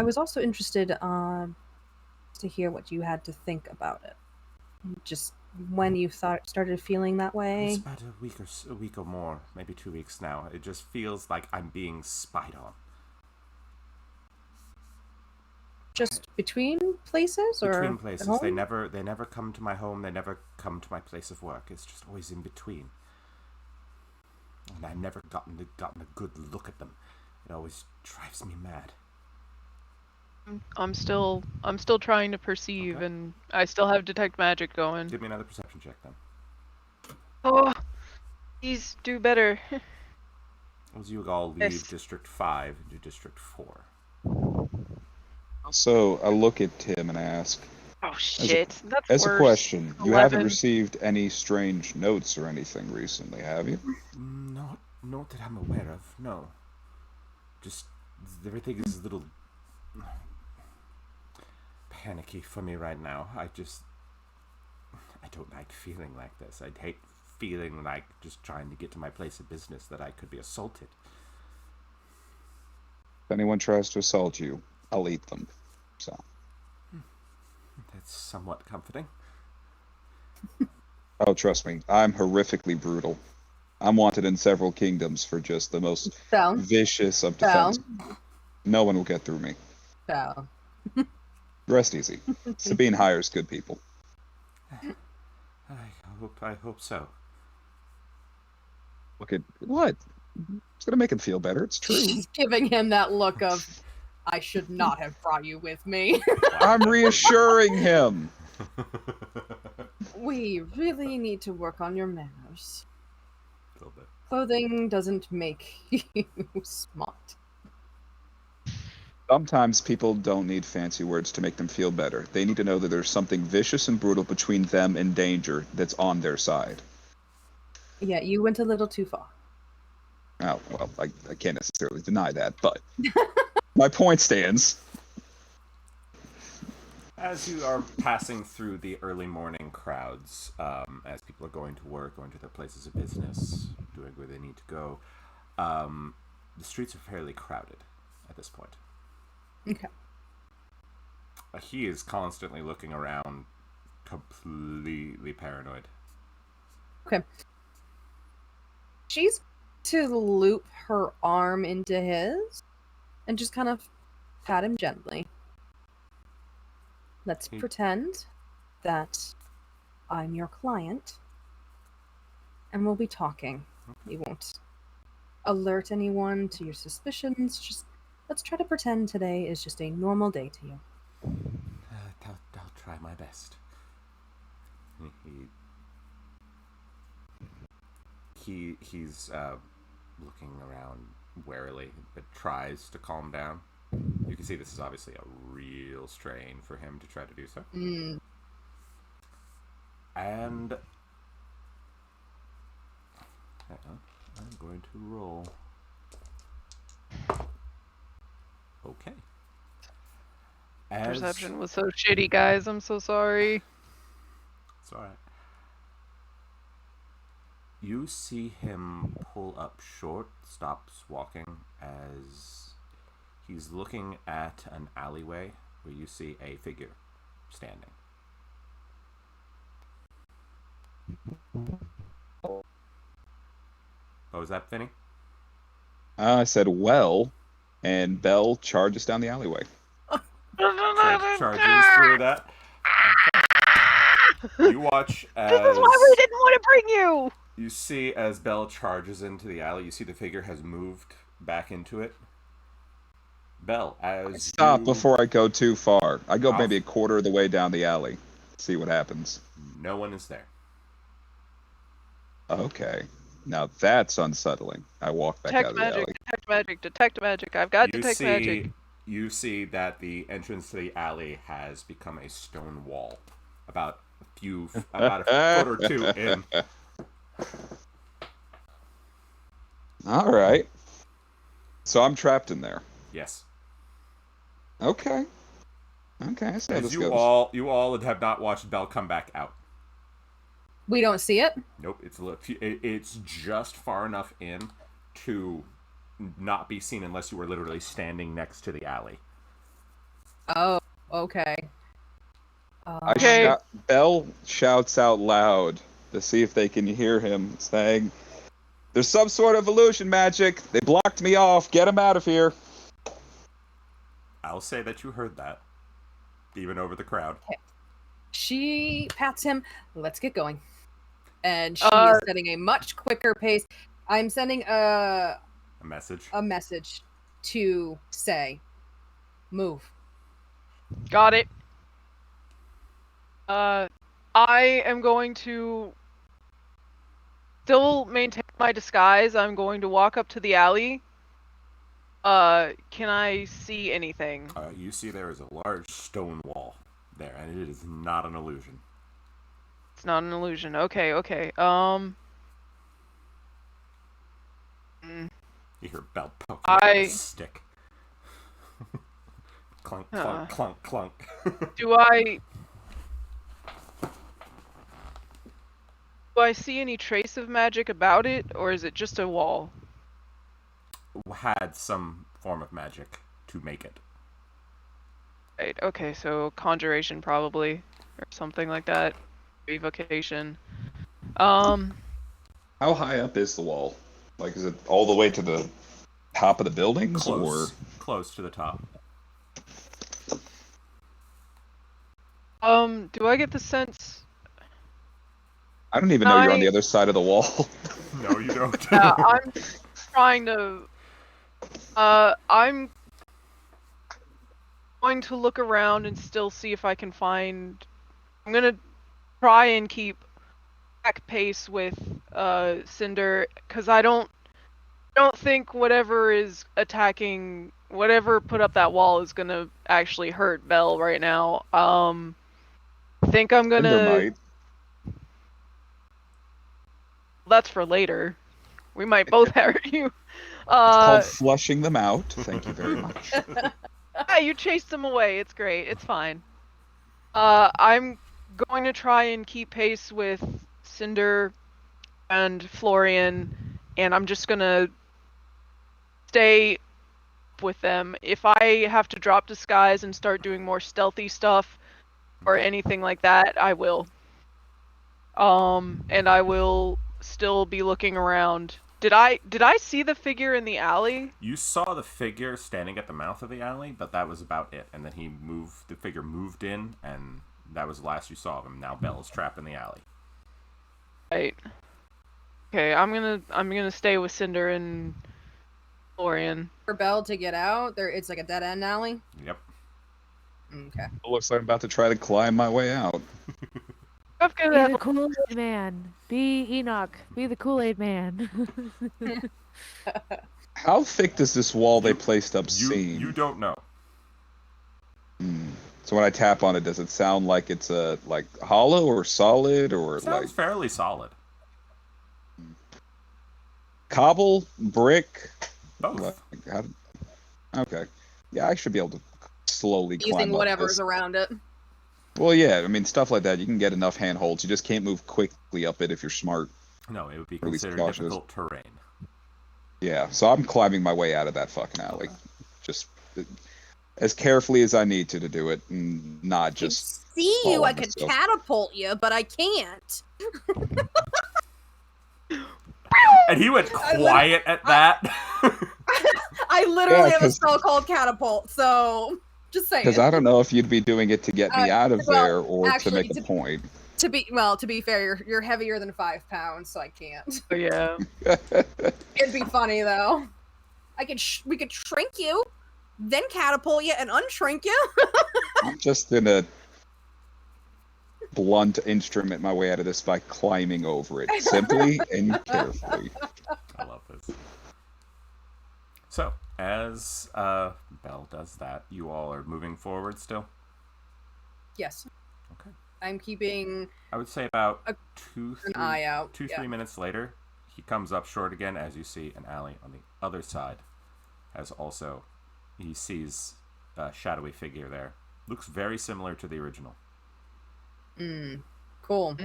was also interested to hear what you had to think about it. Just when you started feeling that way. It's about a week or more, maybe 2 weeks now. It just feels like I'm being spied on. Just between places, or between places? at They home? never come to my home. They never come to my place of work. It's just always in between. And I've never gotten a good look at them. It always drives me mad. I'm still trying to perceive, Okay. and I still have detect magic going. Give me another perception check then. Oh, please do better. As you all leave Yes. District 5 into District 4. So I look at Tim and ask, Oh shit, that's as worse. a question, you haven't 11. received any strange notes or anything recently, have you? Not that I'm aware of, no. Just everything is a little panicky for me right now. I don't like feeling like this. I'd hate feeling like just trying to get to my place of business that I could be assaulted. If anyone tries to assault you, I'll eat them. So. That's somewhat comforting. Oh, trust me, I'm horrifically brutal. I'm wanted in several kingdoms for just the most Foul. vicious of Foul. defense. No one will get through me. Foul. Rest easy. Sabine hires good people. I hope so. Look at what? It's gonna make him feel better. It's true. She's giving him that look of, I should not have brought you with me. I'm reassuring him. We really need to work on your manners. A little bit. Clothing doesn't make you smart. Sometimes people don't need fancy words to make them feel better. They need to know that there's something vicious and brutal between them and danger that's on their side. Yeah, you went a little too far. Oh, well, I can't necessarily deny that, but my point stands. As you are passing through the early morning crowds, as people are going to work, going to their places of business, doing where they need to go, the streets are fairly crowded at this point. Okay. He is constantly looking around, completely paranoid. Okay. She's to loop her arm into his and just kind of pat him gently. Let's pretend that I'm your client and we'll be talking. We won't alert anyone to your suspicions. Just let's try to pretend today is just a normal day to you. I'll try my best. He's looking around warily, but tries to calm down. You can see this is obviously a real strain for him to try to do so. Mm. And I'm going to roll. Okay. Perception was so shitty, guys. I'm so sorry. It's alright. You see him pull up short, stops walking as he's looking at an alleyway where you see a figure standing. What was that, Finny? I said, well, and Belle charges down the alleyway. Charges through that. You watch as... This is why we didn't want to bring you! You see as Belle charges into the alley, you see the figure has moved back into it. Belle, as Stop you... before I go too far. I go Off. maybe a quarter of the way down the alley. See what happens. No one is there. Okay. Now that's unsettling. I walk back out of the alley. Detect magic, detect magic. I've got You detect see, magic. you see that the entrance to the alley has become a stone wall, about a foot or two in. All right. So I'm trapped in there. Yes. Okay. Okay, I see how As this you goes. all have not watched Belle come back out. We don't see it. Nope, it's just far enough in to not be seen unless you were literally standing next to the alley. Oh, okay. Okay. Belle shouts out loud to see if they can hear him, saying, "There's some sort of illusion magic. They blocked me off. Get him out of here." I'll say that you heard that, even over the crowd. She pats him. Let's get going. And she is setting a much quicker pace. I'm sending a message. A message to say, move. Got it. I am going to still maintain my disguise. I'm going to walk up to the alley. Can I see anything? You see there is a large stone wall there, and it is not an illusion. It's not an illusion. Okay. You hear Belle poking with a stick. Clunk, clunk, clunk, clunk. Do I see any trace of magic about it, or is it just a wall? Had some form of magic to make it. Right, okay, so conjuration probably, or something like that. Evocation. How high up is the wall? Like, is it all the way to the top of the buildings? Close to the top. Do I get the sense... I don't even know you're on the other side of the wall. No, you don't. I'm trying to... I'm going to look around and still see if I can find... I'm gonna try and keep back pace with Cinder, because I don't think whatever is attacking, whatever put up that wall is gonna actually hurt Belle right now. I think I'm gonna... Cinder might. That's for later. We might both hurt you. It's called flushing them out. Thank you very much. Yeah, you chased them away. It's great. It's fine. I'm going to try and keep pace with Cinder and Florian, and I'm just gonna stay with them. If I have to drop disguise and start doing more stealthy stuff or anything like that, I will. And I will still be looking around. Did I see the figure in the alley? You saw the figure standing at the mouth of the alley, but that was about it. And then the figure moved in, and that was the last you saw of him. Now Belle is trapped in the alley. Right. Okay, I'm gonna stay with Cinder and Florian. For Belle to get out, it's like a dead end alley. Yep. Okay. It looks like I'm about to try to climb my way out. Be the Kool-Aid man. Be Enoch. Be the Kool-Aid man. How thick does this wall they placed up seem? You don't know. So when I tap on it, does it sound like it's like hollow or solid or Sounds fairly solid. Cobble, brick? Both. Okay. Yeah, I should be able to slowly climb Using up whatever's this. around it. Well, yeah, I mean, stuff like that, you can get enough handholds. You just can't move quickly up it if you're smart. No, it would be Or at least considered cautious. difficult terrain. Yeah, so I'm climbing my way out of that fucking alley. Just as carefully as I need to do it, and not just... See fall you, I on could myself. catapult you, but I can't. And he went quiet at that. I literally have a 'cause- spell called catapult, so just saying. Because I don't know if you'd be doing it to get me out of well, there or actually, to make a point. To be fair, you're heavier than 5 pounds, so I can't. Oh, yeah. It'd be funny though. We could shrink you, then catapult you and unshrink you. I'm just gonna blunt instrument my way out of this by climbing over it, simply and carefully. I love this. So, as Belle does that, you all are moving forward still? Yes. Okay. I'm keeping I would say about an 3 eye out. 3 minutes later, he comes up short again as you see an alley on the other side. He sees a shadowy figure there. Looks very similar to the original. Cool.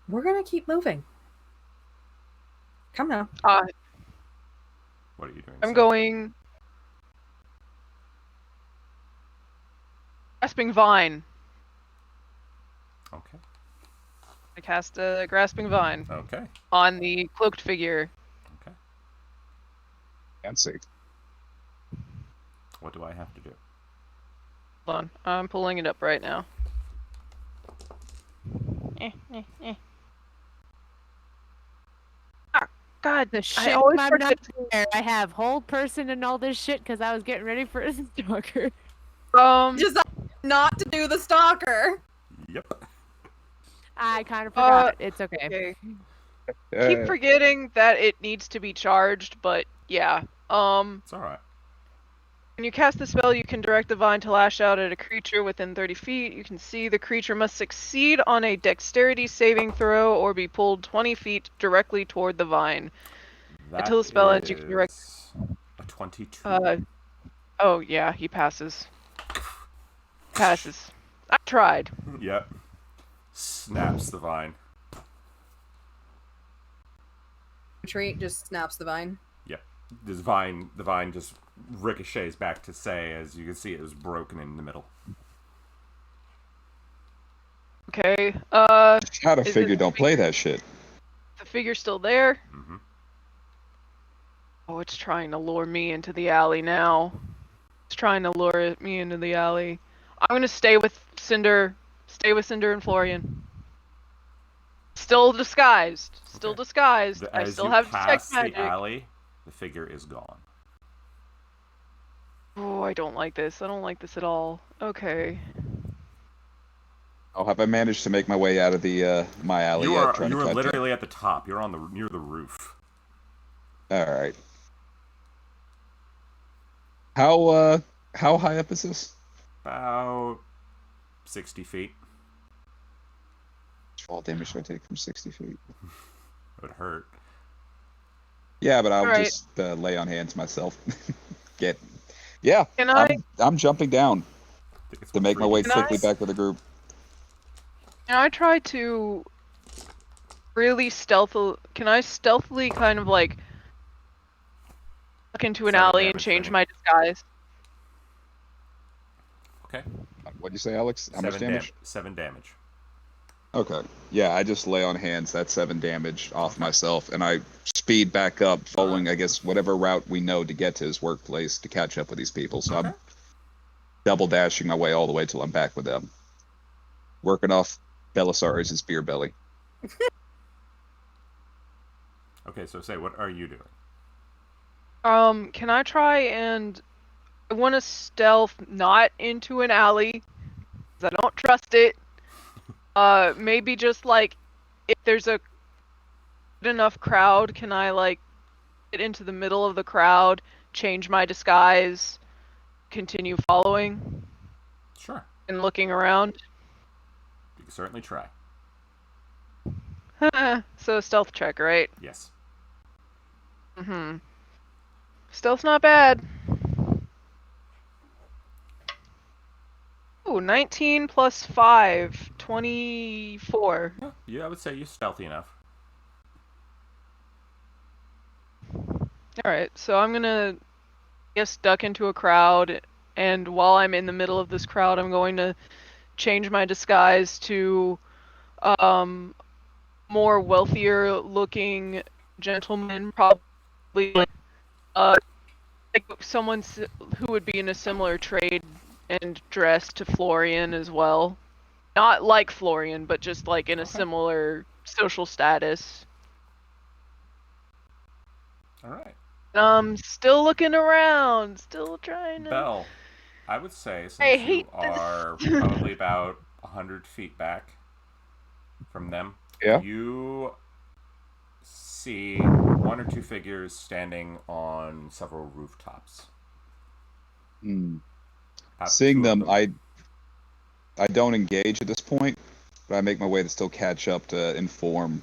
We're gonna keep moving. Come now. What are you doing? I'm Sam? going. Grasping Vine. Okay. I cast a Grasping Vine Okay. on the cloaked figure. Okay. Fancy. What do I have to do? Hold on, I'm pulling it up right now. Ah, God, The shit I always I'm forget. not there. I have hold person and all this shit because I was getting ready for a stalker. Just not to do the stalker. Yep. I kind of forgot. It's okay. Okay. Yeah. Keep forgetting that it needs to be charged, but yeah. It's alright. When you cast the spell, you can direct the vine to lash out at a creature within 30 feet. You can see the creature must succeed on a dexterity saving throw or be pulled 20 feet directly toward the vine. Until the spell ends, you can direct. A 22. Oh yeah, he passes. Passes. I tried. Yep. Snaps the vine. Retreat just snaps the vine. Yep. The vine just ricochets back to say, as you can see, it was broken in the middle. Okay. How to Is figure it- don't play that shit. The figure's still there. Mm-hmm. Oh, it's trying to lure me into the alley now. It's trying to lure me into the alley. I'm gonna stay with Cinder. Stay with Cinder and Florian. Still disguised. Still Okay. disguised. I As still you have detect pass magic. the alley, the figure is gone. Oh, I don't like this. I don't like this at all. Okay. Oh, have I managed to make my way out of the my alley You yet? are Trying to catch literally at the top. You're on near the roof. up? All right. How high up is this? About 60 feet. All damage should I take from 60 feet? It would hurt. Yeah, but I'll Alright. just lay on hands myself. Yeah. Can I I'm jumping down I think it's to what, make my way 3D6? quickly back to the group. try to really stealthily? Can I stealthily kind of like look into an 7 alley and damage change for me. my disguise? Okay. What'd you say, Alex? How much damage? 7 damage. Okay. Yeah, I just lay on hands. That's 7 damage off myself, and I speed back up, following, I guess, whatever route we know to get to his workplace to catch up with these people. So Okay. I'm double dashing my way all the way till I'm back with them. Working off Belisarius' beer belly. Okay, so say, what are you doing? Can I try and I want to stealth not into an alley 'cause I don't trust it. Maybe just like if there's a good enough crowd, can I like get into the middle of the crowd, change my disguise, continue following Sure. and looking around? You can certainly try. So stealth check, right? Yes. Mm-hmm. Stealth's not bad. Ooh, 19 plus 5, 24. Yeah, I would say you're stealthy enough. Alright, so I'm gonna get stuck into a crowd, and while I'm in the middle of this crowd, I'm going to change my disguise to more wealthier looking gentleman, probably like someone who would be in a similar trade and dress to Florian as well. Not like Florian, but just like in a Okay. similar social status. All right. Still looking around, still trying to. Belle, I would say I since you hate are this. probably about 100 feet back, from them. Yeah. You see one or two figures standing on several rooftops. Seeing Two of them, I don't engage at this point, but I make my way to still catch up to inform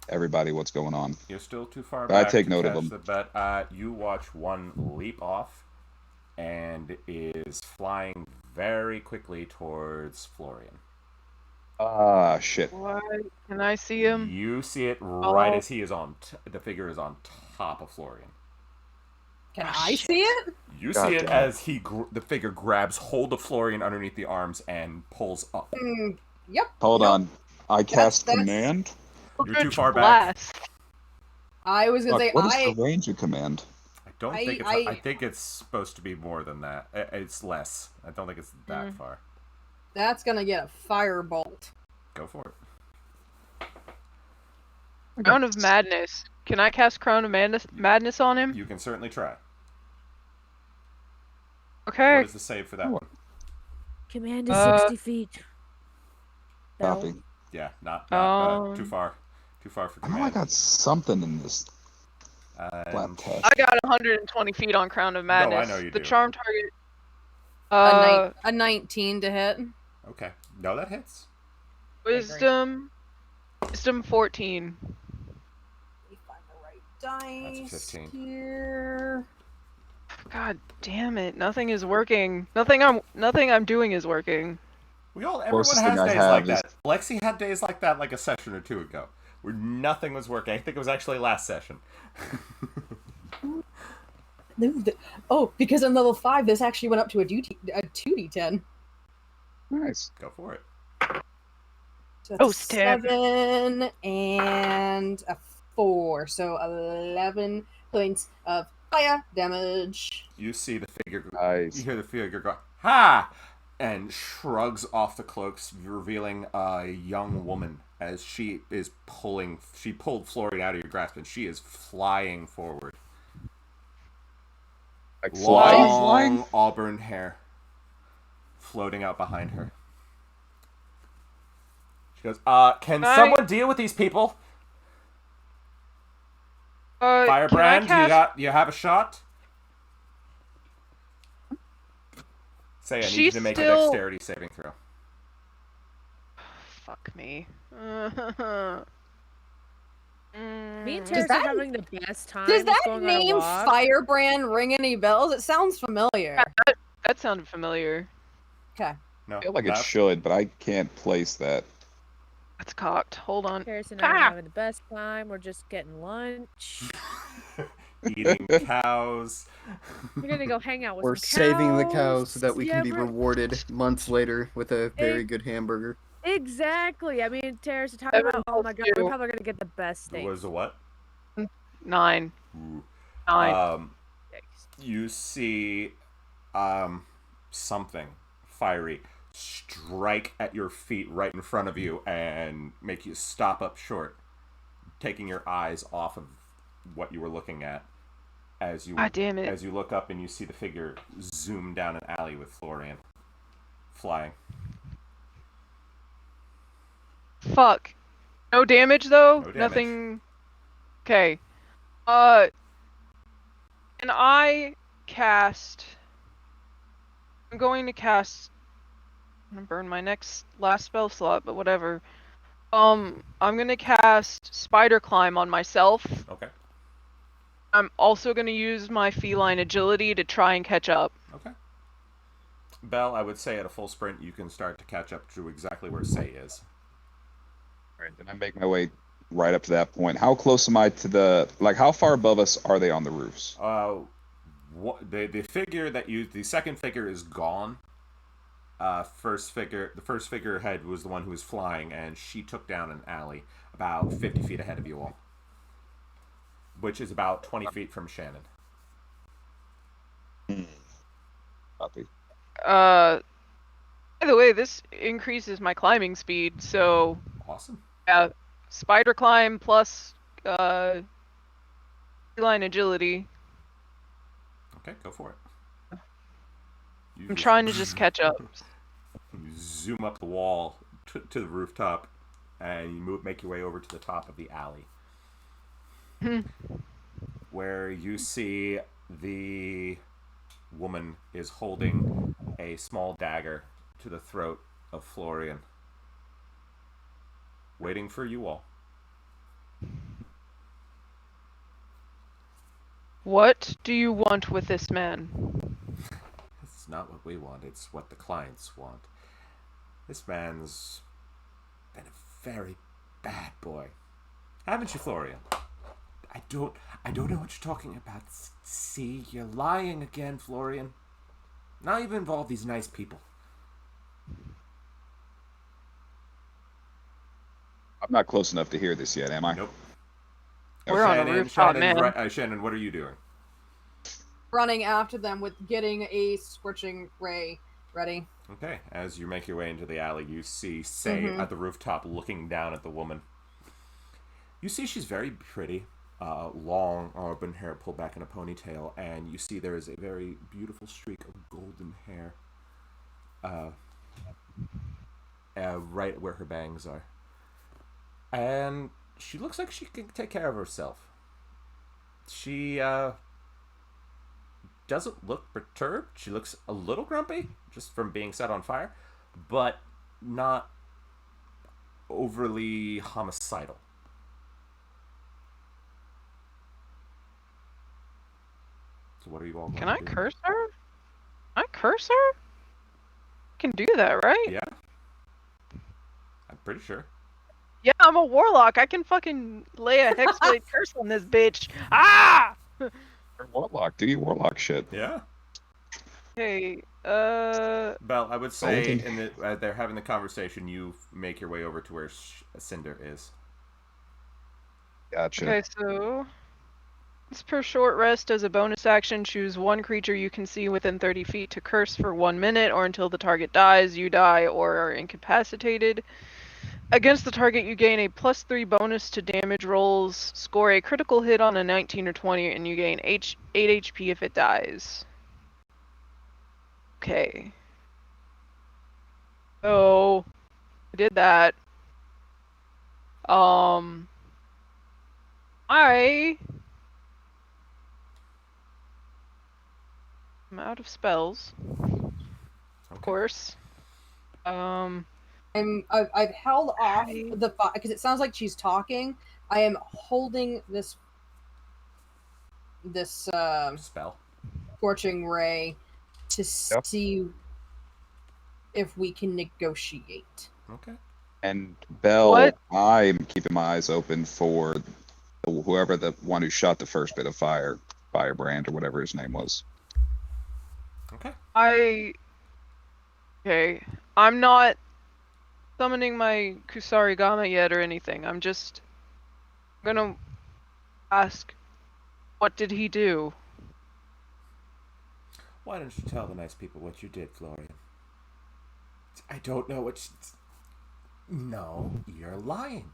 everybody what's going on. You're still too far But I back take to note of catch them. but you watch one leap off and is flying very quickly towards Florian. Ah, shit. What? Can I see him? You see it right Oh. as he is on. The figure is on top of Florian. Can Oh, I shit. see it? You God see it damn it. as the figure grabs hold of Florian underneath the arms and pulls up. Yep. Hold nope. on. I cast that's- command. You're too Eldritch far back. Blast. I was gonna Fuck, say what is the range of command? I think it's supposed to be more than that. It's less. I don't think it's that far. that's gonna get a firebolt. Go for it. Crown of Madness. Can I cast Crown of Madness on him? You can certainly try. Okay. What is the save for that one? Command is 60 feet. Copy. Yeah, not too Um, far. Too far for I know I command. got something in this flat And test. I got 120 feet on Crown of Madness. I know you the do. charm target. A 19 to hit. okay, no, that hits. Wisdom 14. Let me find the right dice That's a 15. here. God damn it! Nothing is working. Nothing I'm doing is working. Everyone Closest has thing I days have like is- that. Lexi had days like that like a session or two ago, where nothing was working. I think it was actually last session. Oh, because I'm level 5, this actually went up to a 2d10. Nice. Go for it. So Oh, that's a stab. 7 and a 4. So 11 points of fire damage. You see the figure. Nice. You hear the figure go, "Ha!" and shrugs off the cloaks, revealing a young woman as she is pulling. She pulled Florian out of your grasp, and she is flying forward. Like Long auburn hair floating out behind her. She goes, "Can someone deal with these people? Firebrand, you have a shot?" Say, I need you to make a dexterity saving throw. Fuck me. Me and Does Terrace that- are having the best time. Does just that going on a name walk. Firebrand ring any bells? It sounds familiar. That sounded familiar. Okay. No, I feel like it enough. should, but I can't place that. That's cocked. Hold on. Terrace and I are having the best time. We're just getting lunch. Eating cows. We're gonna go hang out with We're some saving the cows so that we Yeah, can be we're- rewarded months later with a very good hamburger. Exactly. I mean, Terrace are talking about, oh my god, we're Two. probably gonna get the best It steak. was a what? 9. Ooh. 9. You see something fiery strike at your feet right in front of you and make you stop up short, taking your eyes off of what you were looking at as you God damn it. as you look up and you see the figure zoom down an alley with Florian flying. Fuck. No damage though? No damage. Nothing. Okay. Can I cast. I'm going to cast. I'm gonna burn my last spell slot, but whatever. I'm gonna cast Spider Climb on myself. Okay. I'm also gonna use my feline agility to try and catch up. Okay. Belle, I would say at a full sprint you can start to catch up to exactly where Say is. Alright, then I make my way right up to that point. How close am I to how far above us are they on the roofs? The figure the second figure is gone. The first figurehead was the one who was flying, and she took down an alley about 50 feet ahead of you all, which is about 20 feet from Shannon. Copy. By the way, this increases my climbing speed, so Awesome. yeah, Spider Climb plus feline agility. Okay, go for it. I'm trying to just catch up. You zoom up the wall to the rooftop and you make your way over to the top of the alley, where you see the woman is holding a small dagger to the throat of Florian, waiting for you all. What do you want with this man? It's not what we want, it's what the clients want. This man's been a very bad boy. Haven't you, Florian? I don't know what you're talking about. See, you're lying again, Florian. Now you've involved these nice people. I'm not close enough to hear this yet, am I? Nope. We're on a rooftop, man. Shannon, what are you doing? Running after them with getting a scorching ray ready. Okay, as you make your way into the alley, you see Say at the rooftop looking down at the woman. You see she's very pretty, long auburn hair pulled back in a ponytail, and you see there is a very beautiful streak of golden hair right where her bangs are. And she looks like she can take care of herself. She doesn't look perturbed. She looks a little grumpy, just from being set on fire, but not overly homicidal. So what are you all going Can to I do? curse her? Can I curse her? I can do that, right? Yeah. I'm pretty sure. Yeah, I'm a warlock. I can fucking lay a hexblade curse on this bitch. Ah! You're a warlock. Do your warlock shit. Yeah. Okay, Belle, I would say Golden. they're having the conversation, you make your way over to where Cinder is. Gotcha. Okay, so it's per short rest as a bonus action. Choose one creature you can see within 30 feet to curse for 1 minute or until the target dies, you die, or are incapacitated. Against the target, you gain a +3 bonus to damage rolls, score a critical hit on a 19 or 20, and you gain 8 HP if it dies. Okay. So, I did that. I'm out of spells, of course. I've held off the because it sounds like she's talking. I am holding this Spell. scorching ray to see if we can negotiate. Okay. And Belle, What? I'm keeping my eyes open for whoever the one who shot the first bit of fire, Firebrand, or whatever his name was. Okay. Okay. I'm not summoning my Kusarigama yet or anything. I'm just gonna ask, what did he do? Why don't you tell the nice people what you did, Florian? I don't know what No, you're lying.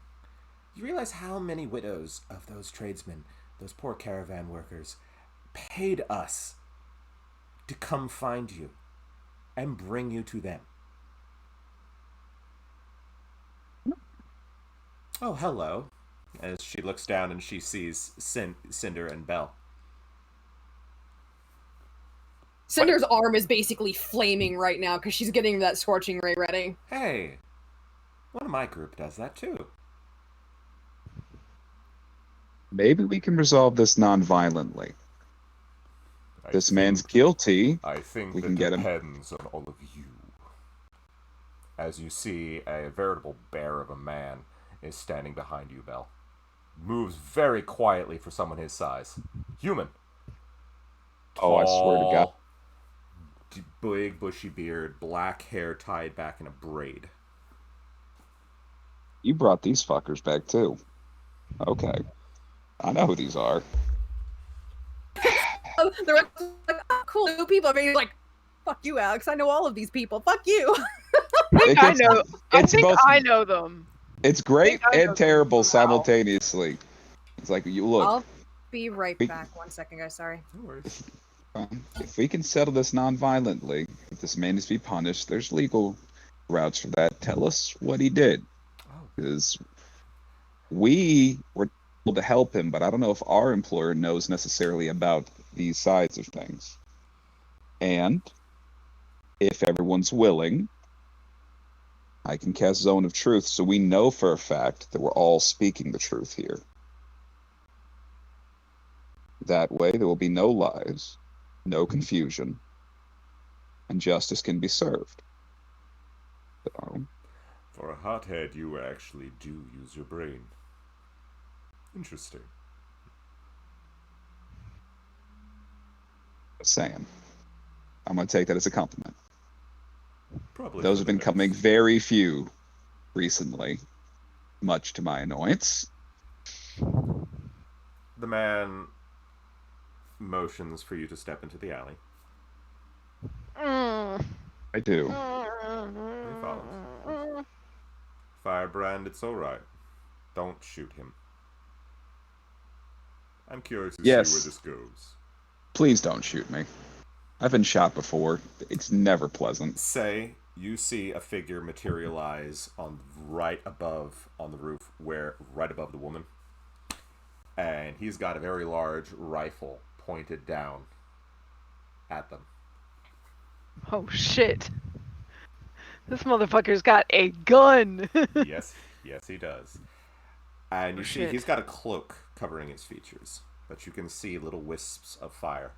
You realize how many widows of those tradesmen, those poor caravan workers, paid us to come find you and bring you to them? Oh, hello. As she looks down and she sees Cinder and Belle. Cinder's arm is basically flaming right now because she's getting that scorching ray ready. Hey, one of my group does that too. Maybe we can resolve this non-violently. This man's guilty. I think We that can get him. depends on all of you. As you see, a veritable bear of a man is standing behind you, Belle. Moves very quietly for someone his size. Human. Oh, I swear to God. Big bushy beard, black hair tied back in a braid. You brought these fuckers back too. Okay. I know who these are. The rest is like, oh, cool new people. I mean, like, fuck you, Alex. I know all of these people. Fuck you. I know. I It's think both. I know them. It's great I know and terrible them somehow. simultaneously. It's like you look. I'll be right We- back. 1 second, guys. Sorry. No worries. If we can settle this non-violently, if this man is to be punished, there's legal routes for that. Tell us what he did. Oh, Because we were able to help him, but I don't know if our employer knows necessarily about these sides of things. And if everyone's willing, I can cast Zone of Truth so we know for a fact that we're all speaking the truth here. That way, there will be no lies, no confusion, and justice can be served. So, For a hothead, you actually do use your brain. Interesting. just saying. I'm going to take that as a compliment. Probably Those for have the been best. coming very few recently, much to my annoyance. The man motions for you to step into the alley. I do. He follows. Firebrand, it's alright. Don't shoot him. I'm curious to Yes. see where this goes. Please don't shoot me. I've been shot before. It's never pleasant. Say you see a figure materialize on right above on the roof, right above the woman, and he's got a very large rifle pointed down at them. Oh shit. This motherfucker's got a gun. Yes, he does. And you see Shit. he's got a cloak covering his features, but you can see little wisps of fire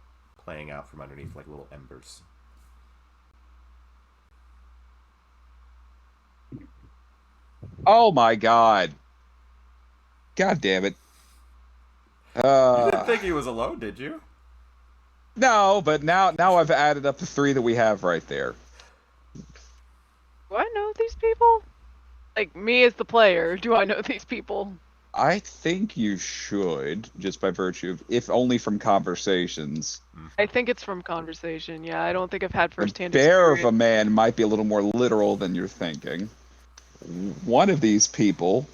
playing out from underneath like little embers. Oh my god. God damn it. You didn't think he was alone, did you? No, but now I've added up the 3 that we have right there. Do I know these people? Like, me as the player, do I know these people? I think you should, just by virtue of, if only from conversations. I think it's from conversation, yeah. I don't think I've had The first-hand bear experience. of a man might be a little more literal than you're thinking. One of these people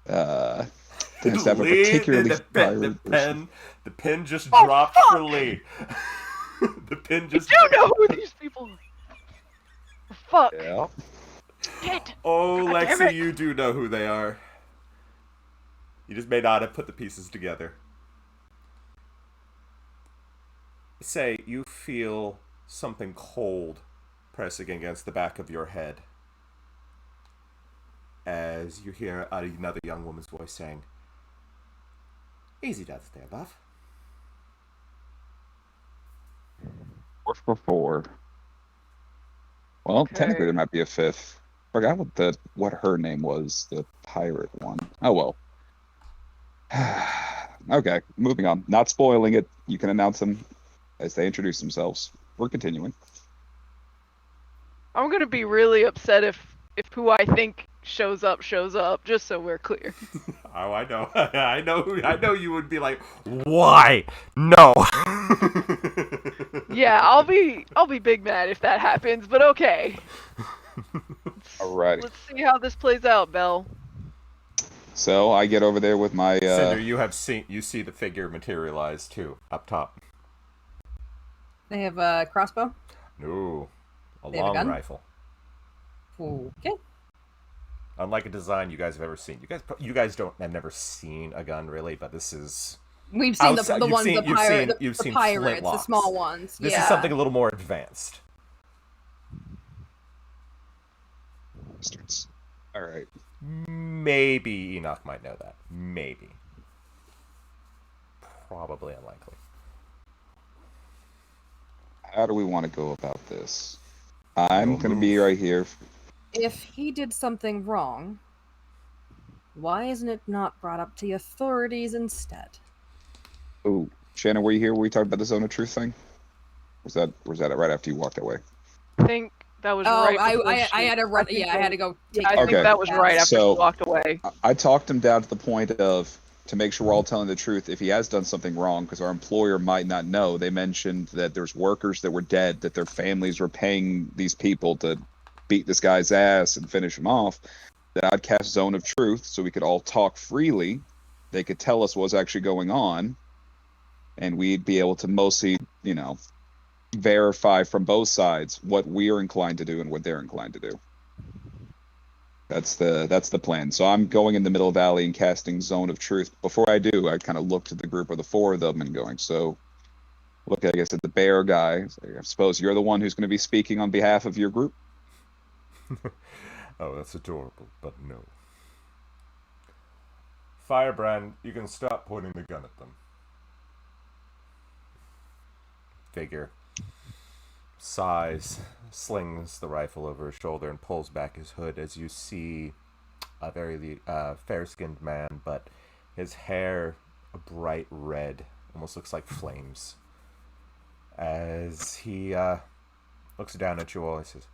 tends to have a Lee, particularly the pen just Oh, dropped fuck! for Lee. The pen just. I do know who these people are. Fuck. Yeah. Shit. Oh, God damn Lexi, it. you do know who they are. You just may not have put the pieces together. Say, you feel something cold pressing against the back of your head as you hear another young woman's voice saying, "Easy does there, Buff." 4 for 4. Well, Okay. technically there might be a 5th. Forgot what her name was, the pirate one. Oh well. Okay, moving on. Not spoiling it. You can announce them as they introduce themselves. We're continuing. I'm gonna be really upset if who I think shows up, just so we're clear. Oh, I know. I know you would be like, "Why? No." Yeah, I'll be big mad if that happens, but okay. Alrighty. Let's see how this plays out, Belle. So I get over there with my Cinder, you see the figure materialize too, up top. They have a crossbow. No, a They have a long gun? rifle. Okay. Unlike a design you guys have ever seen. You guys have never seen a gun really, but this is. We've seen Outside- the you've ones, seen- the you've pirate, seen- you've the seen pirates, the flintlocks. small ones. This yeah. is something a little more advanced. bastards. Alright. Maybe Enoch might know that. Maybe. Probably unlikely. How do we want to go about this? I'm We'll gonna be move. right here. If he did something wrong, why isn't it not brought up to the authorities instead? Oh, Shannon, were you here when we talked about the Zone of Truth thing? Was that right after you walked away? I think that was Oh, right. I before had to run. I think Yeah, I had to go. Take Yeah, I care of think Okay. that was right after So- she walked away. I talked him down to the point of, to make sure we're all telling the truth, if he has done something wrong, because our employer might not know. They mentioned that there's workers that were dead, that their families were paying these people to beat this guy's ass and finish him off, that I'd cast Zone of Truth so we could all talk freely. They could tell us what's actually going on, and we'd be able to mostly, verify from both sides what we're inclined to do and what they're inclined to do. That's the plan. So I'm going in the middle valley and casting Zone of Truth. Before I do, I kind of looked at the group of the four of them and going, so look, I guess, at the bear guy. I suppose you're the one who's going to be speaking on behalf of your group? Oh, that's adorable, but no. Firebrand, you can stop pointing the gun at them. Figure sighs, slings the rifle over his shoulder, and pulls back his hood as you see a very fair-skinned man, but his hair a bright red, almost looks like flames. As he looks down at you all, he says,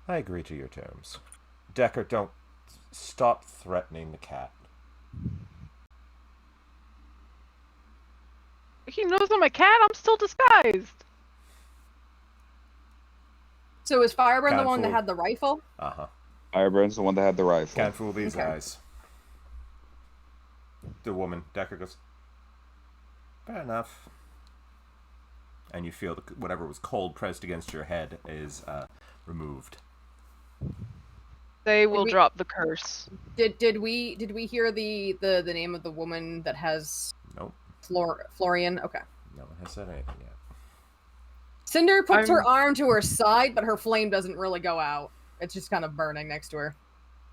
I agree to your terms. Decker, don't stop threatening the cat. He knows I'm a cat. I'm still disguised. So is Firebrand the Can't one that fool. had the rifle? Uh-huh. Firebrand's the one that had the rifle. Can't fool these Okay. eyes. The woman, Decker goes, fair enough. And you feel whatever was cold pressed against your head is removed. They will we- drop the curse. Did we hear the name of the woman that has Nope. Florian? Okay. No one has said anything yet. Cinder puts her I'm- arm to her side, but her flame doesn't really go out. It's just kind of burning next to her.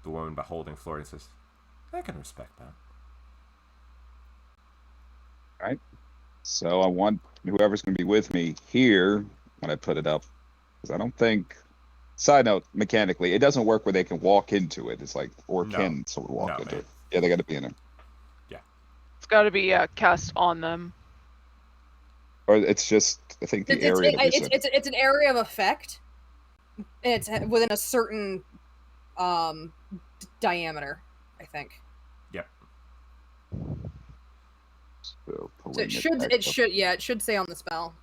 The woman beholding Florian says, I can respect that. So I want whoever's going to be with me here when I put it up, because I don't think. Side note, mechanically, it doesn't work where they can walk into it. It's like, or No. can sort of walk No, into man. it. Yeah, they got to be in there. It's got to be cast on them. Or it's just, I think the area. that we said. It's an area of effect. It's within a certain diameter, I think. Yep. So So it should say on the spell.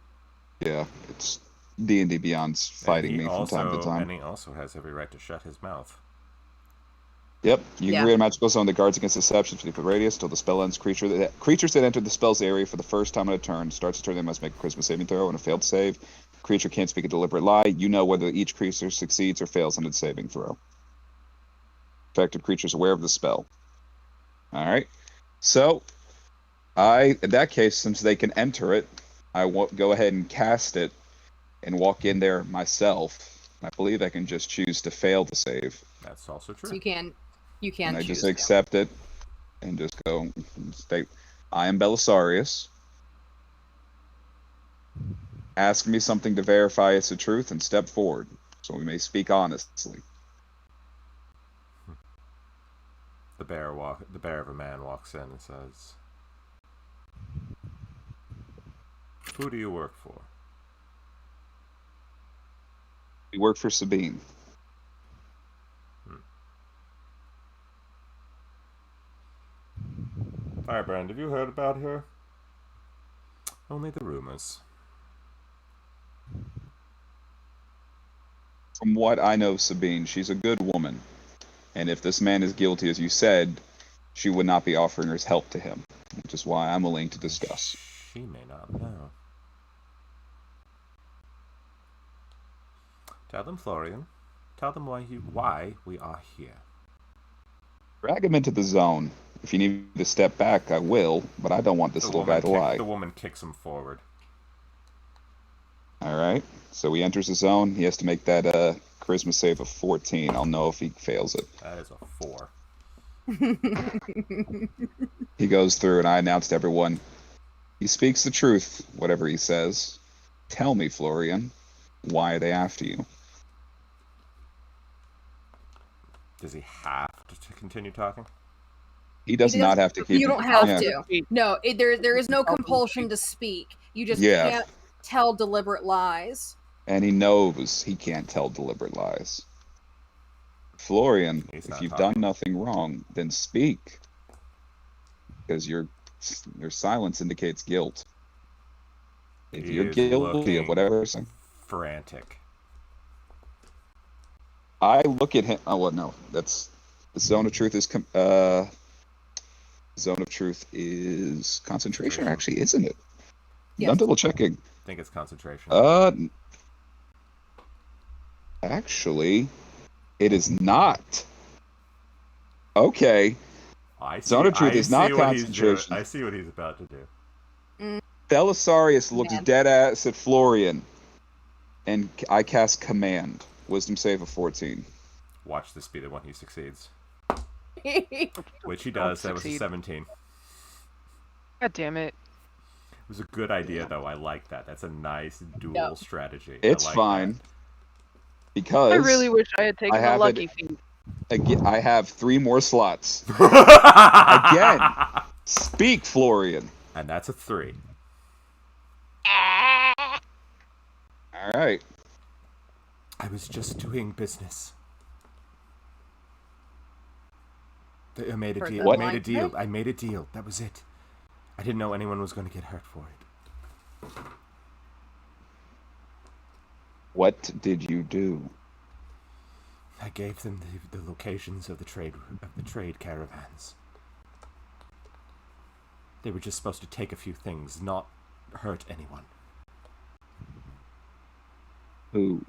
Yeah, it's D&D Beyond's fighting me from time to time. And he also has every right to shut his mouth. Yep, you Yeah. can create a magical zone that guards against deception 50 foot radius till the spell ends. Creatures that enter the spell's area for the first time on a turn starts a turn. They must make a charisma saving throw and a failed save. The creature can't speak a deliberate lie. You know whether each creature succeeds or fails on its saving throw. Affected creatures aware of the spell. All right. So, in that case, since they can enter it, I won't go ahead and cast it and walk in there myself. I believe I can just choose to fail to save. That's also true. So you can And I choose just to. accept it and just go state, I am Belisarius. Ask me something to verify it's the truth and step forward so we may speak honestly. The bear of a man walks in and says, who do you work for? We work for Sabine. Firebrand, have you heard about her? Only the rumors. From what I know of Sabine, she's a good woman. And if this man is guilty, as you said, she would not be offering her help to him, which is why I'm willing to discuss. She may not know. Tell them, Florian. Tell them why we are here. Drag him into the zone. If you need me to step back, I will, but I don't want this little guy to lie. The woman kicks him forward. Alright, so he enters the zone. He has to make that charisma save of 14. I'll know if he fails it. That is a 4. He goes through, and I announce to everyone, he speaks the truth, whatever he says. Tell me, Florian, why are they after you? Does he have to continue talking? He does not have to keep. You don't have yeah. to. No, there is no compulsion to speak. You just Yeah. can't tell deliberate lies. And he knows he can't tell deliberate lies. Florian, He's if not you've talking. done nothing wrong, then speak. Because your silence indicates guilt. If He you're is guilty looking of whatever, frantic. I look at him. Oh, well, no, that's the zone of truth is. Zone of truth is concentration, actually, isn't it? Yes. I'm double checking. I think it's concentration. Actually, It is not. Okay. Zone of Truth is not concentration. I see what he's about to do. Belisarius looks Man. dead ass at Florian, and I cast Command. Wisdom save of 14. Watch this be the one he succeeds. Which he Don't does. That was a succeed. 17. God damn it. It was a good idea, though. I like that. That's a nice dual strategy. It's I like fine. Because I really wish I had taken the have lucky it- feat. again, I have 3 more slots. that. Again. Speak, Florian. And that's a 3. All right. I was just doing business. I made a For deal. the I made a line deal. break? I made a deal. That was it. I didn't know anyone was going to get hurt for it. What did you do? I gave them the locations of the trade caravans. They were just supposed to take a few things, not hurt anyone. Who?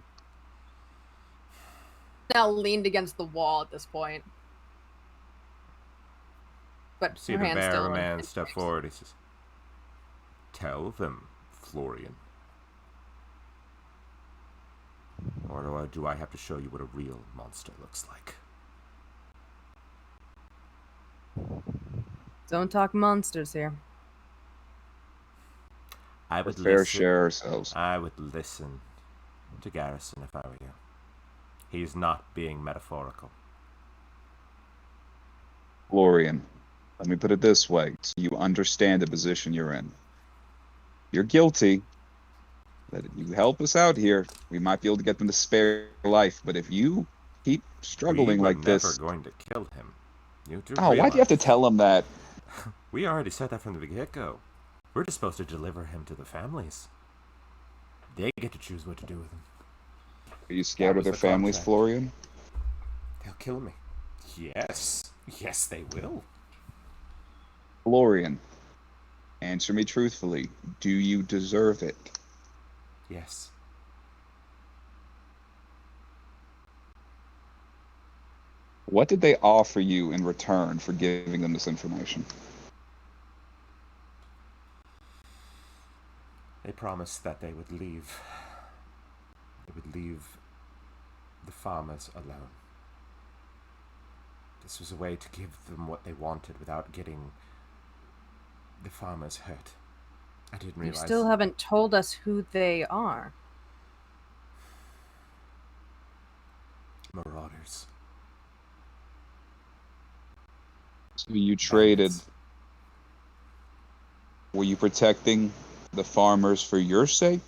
Now leaned against the wall at this point. But See her the hand's bear still in man his step face. forward. He says, "Tell Florian. Or do I have to show you what a real monster looks like?" Don't talk monsters here. I would Fair listen. share ourselves. I would listen to Garrison if I were you. He's not being metaphorical. Florian, let me put it this way so you understand the position you're in. You're guilty. That if you help us out here, we might be able to get them to spare your life. But if you keep struggling like this... We were never going to kill him. You do Oh, why do you have to realize- tell him that? We already said that from the get-go. We're just supposed to deliver him to the families. They get to choose what to do with him. Are you scared That of their was the families, contract. Florian? They'll kill me. Yes. Yes, they will. Florian, answer me truthfully. Do you deserve it? Yes. What did they offer you in return for giving them this information? They promised that they would leave. They would leave the farmers alone. This was a way to give them what they wanted without getting the farmers hurt. I didn't You realize. still haven't told us who they are. Marauders. So you traded. Bandits. Were you protecting the farmers for your sake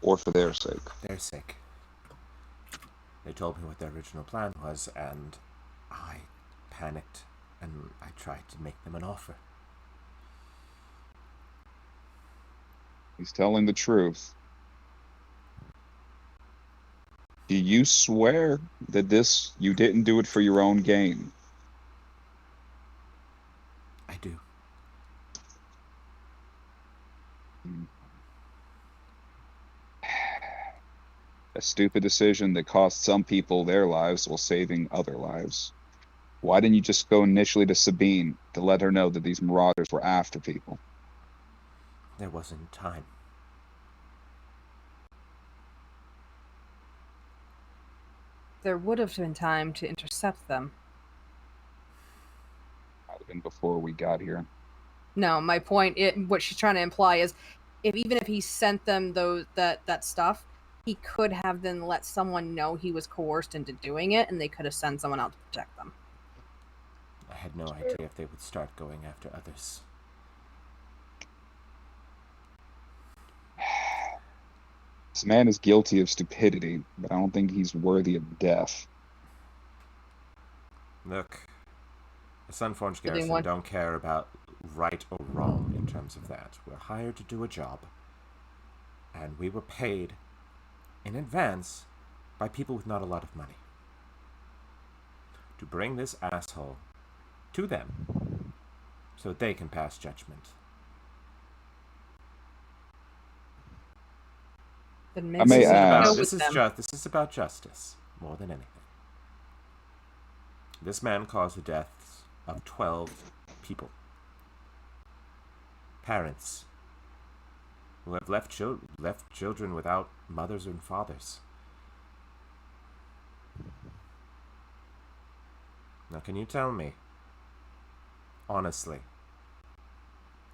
or for their sake? Their sake. They told me what their original plan was, and I panicked, and I tried to make them an offer. He's telling the truth. Do you swear that you didn't do it for your own gain? I do. A stupid decision that cost some people their lives while saving other lives. Why didn't you just go initially to Sabine to let her know that these marauders were after people? There wasn't time. There would have been time to intercept them. Might have been before we got here. No, my point, what she's trying to imply is, even if he sent them that stuff, he could have then let someone know he was coerced into doing it, and they could have sent someone out to protect them. I had no idea if they would start going after others. This man is guilty of stupidity, but I don't think he's worthy of death. Look, the Sunforged Did they Garrison want- don't care about right or wrong in terms of that. We're hired to do a job, and we were paid in advance by people with not a lot of money to bring this asshole to them so that they can pass judgment. Then I may maybe we should ask- go This with is them. this is about justice more than anything. This man caused the deaths of 12 people. Parents who have left children without mothers and fathers. Now, can you tell me, honestly,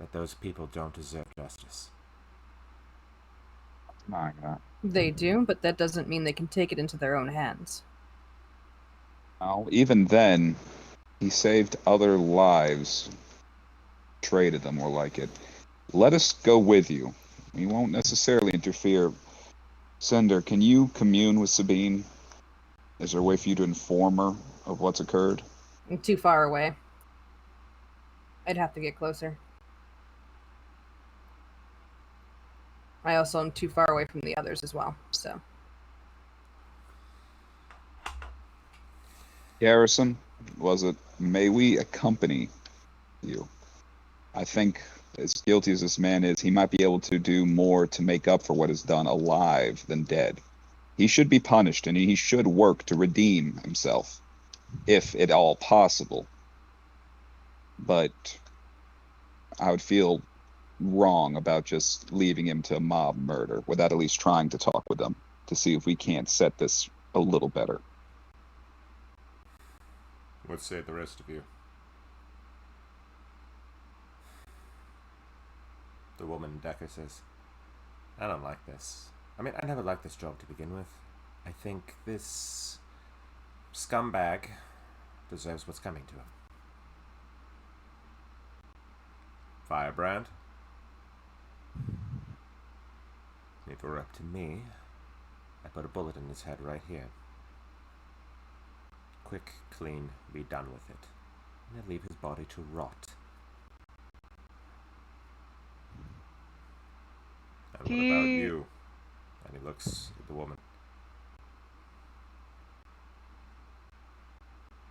that those people don't deserve justice? My God. They do, but that doesn't mean they can take it into their own hands. Well, even then, he saved other lives. Traded them, more like it. Let us go with you. We won't necessarily interfere. Cinder, can you commune with Sabine? Is there a way for you to inform her of what's occurred? I'm too far away. I'd have to get closer. I also am too far away from the others as well, so. Garrison, may we accompany you? I think, as guilty as this man is, he might be able to do more to make up for what is done alive than dead. He should be punished, and he should work to redeem himself, if at all possible. But I would feel wrong about just leaving him to mob murder without at least trying to talk with them to see if we can't set this a little better. What say the rest of you? The woman, Decker, says, I don't like this. I mean, I never liked this job to begin with. I think this scumbag deserves what's coming to him. Firebrand? If it were up to me, I'd put a bullet in his head right here. Quick, clean, be done with it. And I'd leave his body to rot. And what about you? And he looks at the woman.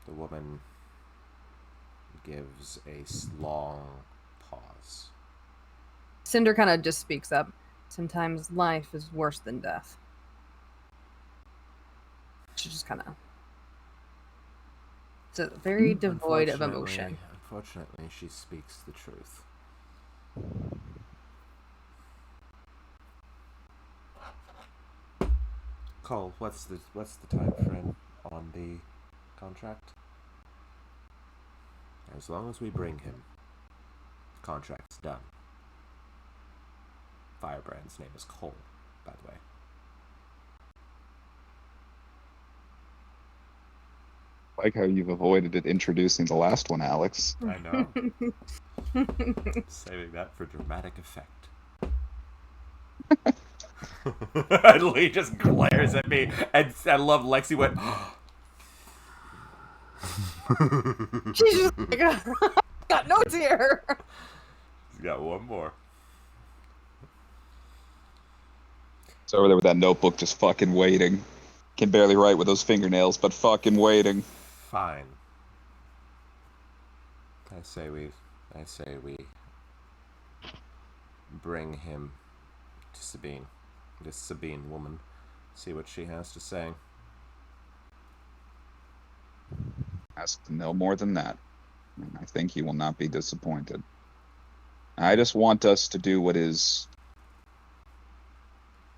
The woman gives a long pause. Cinder kind of just speaks up. Sometimes life is worse than death. She just kind of... It's very devoid of emotion. Unfortunately, she speaks the truth. Cole, what's the time frame on the contract? As long as we bring him, the contract's done. Firebrand's name is Cole, by the way. I like how you've avoided it introducing the last one, Alex. I know. Saving that for dramatic effect. And Lee just glares at me, and I love Lexi went. She's just like, got notes here. He's got one more. It's over there with that notebook, just fucking waiting. Can barely write with those fingernails, but fucking waiting. Fine. I say we bring him to Sabine. This Sabine woman. See what she has to say. Ask no more than that. I think he will not be disappointed. I just want us to do what is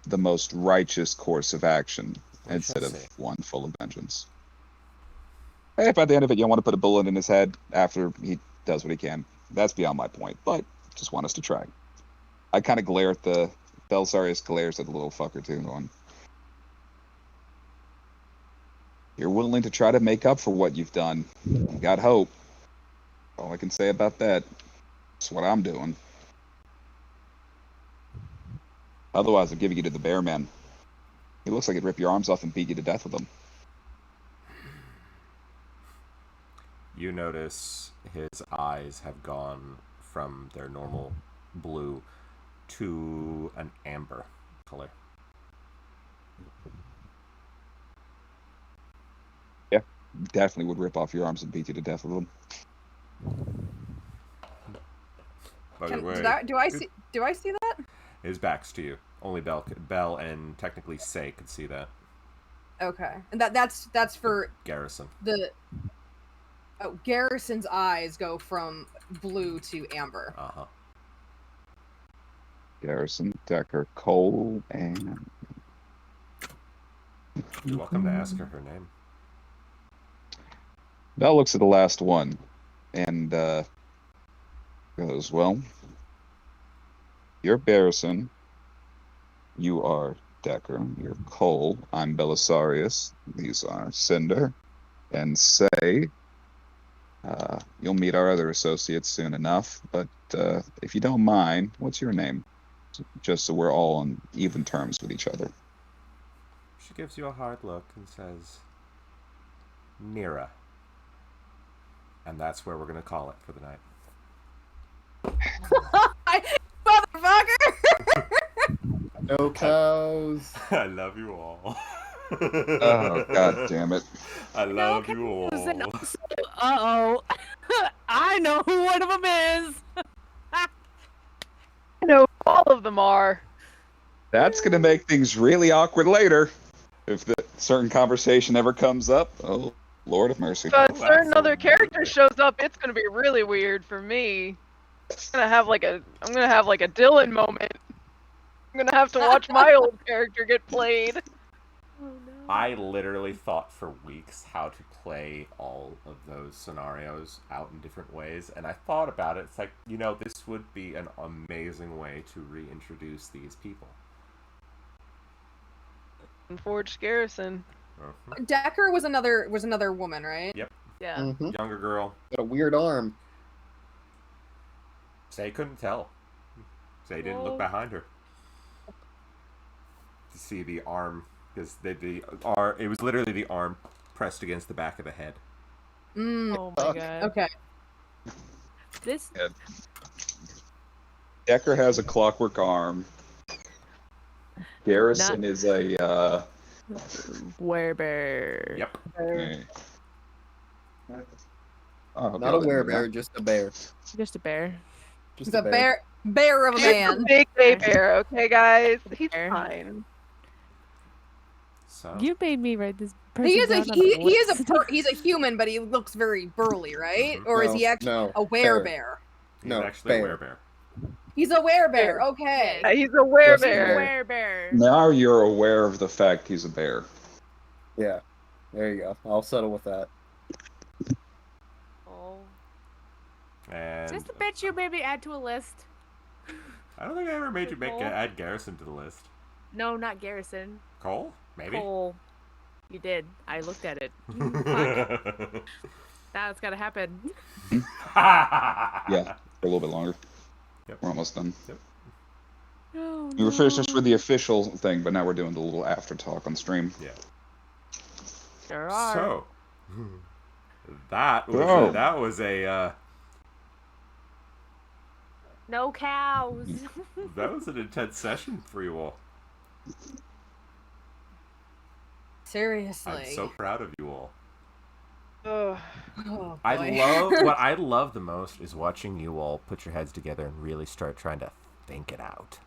the most righteous course of action instead of one full of vengeance. Hey, if at the end of it you want to put a bullet in his head after he does what he can, that's beyond my point, but just want us to try. I kind of glare at the... Belisarius glares at the little fucker too, going, you're willing to try to make up for what you've done. You got hope. All I can say about that. That's what I'm doing. Otherwise, I'm giving you to the bear man. He looks like he'd rip your arms off and beat you to death with them. You notice his eyes have gone from their normal blue to an amber color. Yeah, definitely would rip off your arms and beat you to death with them. By the way, do I see that? His back's to you. Only Bell and technically Say could see that. Okay, and that's for Garrison. Oh, Garrison's eyes go from blue to amber. Uh-huh. Garrison, Decker, Cole, and You're welcome to ask her name. Bell looks at the last one and goes, well, you're Garrison. You are Decker. You're Cole. I'm Belisarius. These are Cinder and Say. You'll meet our other associates soon enough, but if you don't mind, what's your name? Just so we're all on even terms with each other. She gives you a hard look and says, Nira. And that's where we're going to call it for the night. Motherfucker! No cows. I love you all. Oh, god damn it. I love you all. Uh-oh. I know who one of them is. I know who all of them are. That's going to make things really awkward later. If the certain conversation ever comes up, oh, Lord of mercy. But Oh, certain other absolutely. character shows up, it's gonna be really weird for me. I'm gonna have like a Dylan moment. I'm gonna have to watch my old character get played. Oh, no. I literally thought for weeks how to play all of those scenarios out in different ways, and I thought about it. It's like, this would be an amazing way to reintroduce these people. And Forged Garrison. Uh-huh. Decker was another woman, right? Yep. Yeah. Mm-hmm. Younger girl. Got a weird arm. Say couldn't tell. Say didn't look Well- behind her to see the arm, because it was literally the arm pressed against the back of the head. Oh my Fuck. god. Okay. This Decker has a clockwork arm. Garrison is a, werebear. Yep. Oh, Not a werebear, just a bear. Just a bear. Just He's a bear of a He's a man. big gay bear, okay, guys? He's Bear. fine. So You made me write this person He is down a on he, the he is list. he's a human, but he looks very burly, right? Mhm. Or is No, he actually no, a bear. werebear? he's No, actually bear. a werebear. He's a werebear. Okay. Yeah, he's a Just a werebear. bear. Werebear. Now you're aware of the fact he's a bear. Yeah. There you go. I'll settle with that. Oh. And Just a bitch you made me add to a list. I don't think I ever made you Cole? add Garrison to the list. No, not Garrison. Cole? Maybe? Cole. You did. I looked at it. Fuck. That's gotta happen. Yeah, for a little bit longer. Yep. We're almost done. Oh, We were finished with the official thing, but now we're doing the little after talk on stream. Yeah. Sure are. So, that was a No cows. that was an intense session for you all. Seriously. I'm so proud of you all. Ugh. Oh, I boy. love what I love the most is watching you all put your heads together and really start trying to think it out.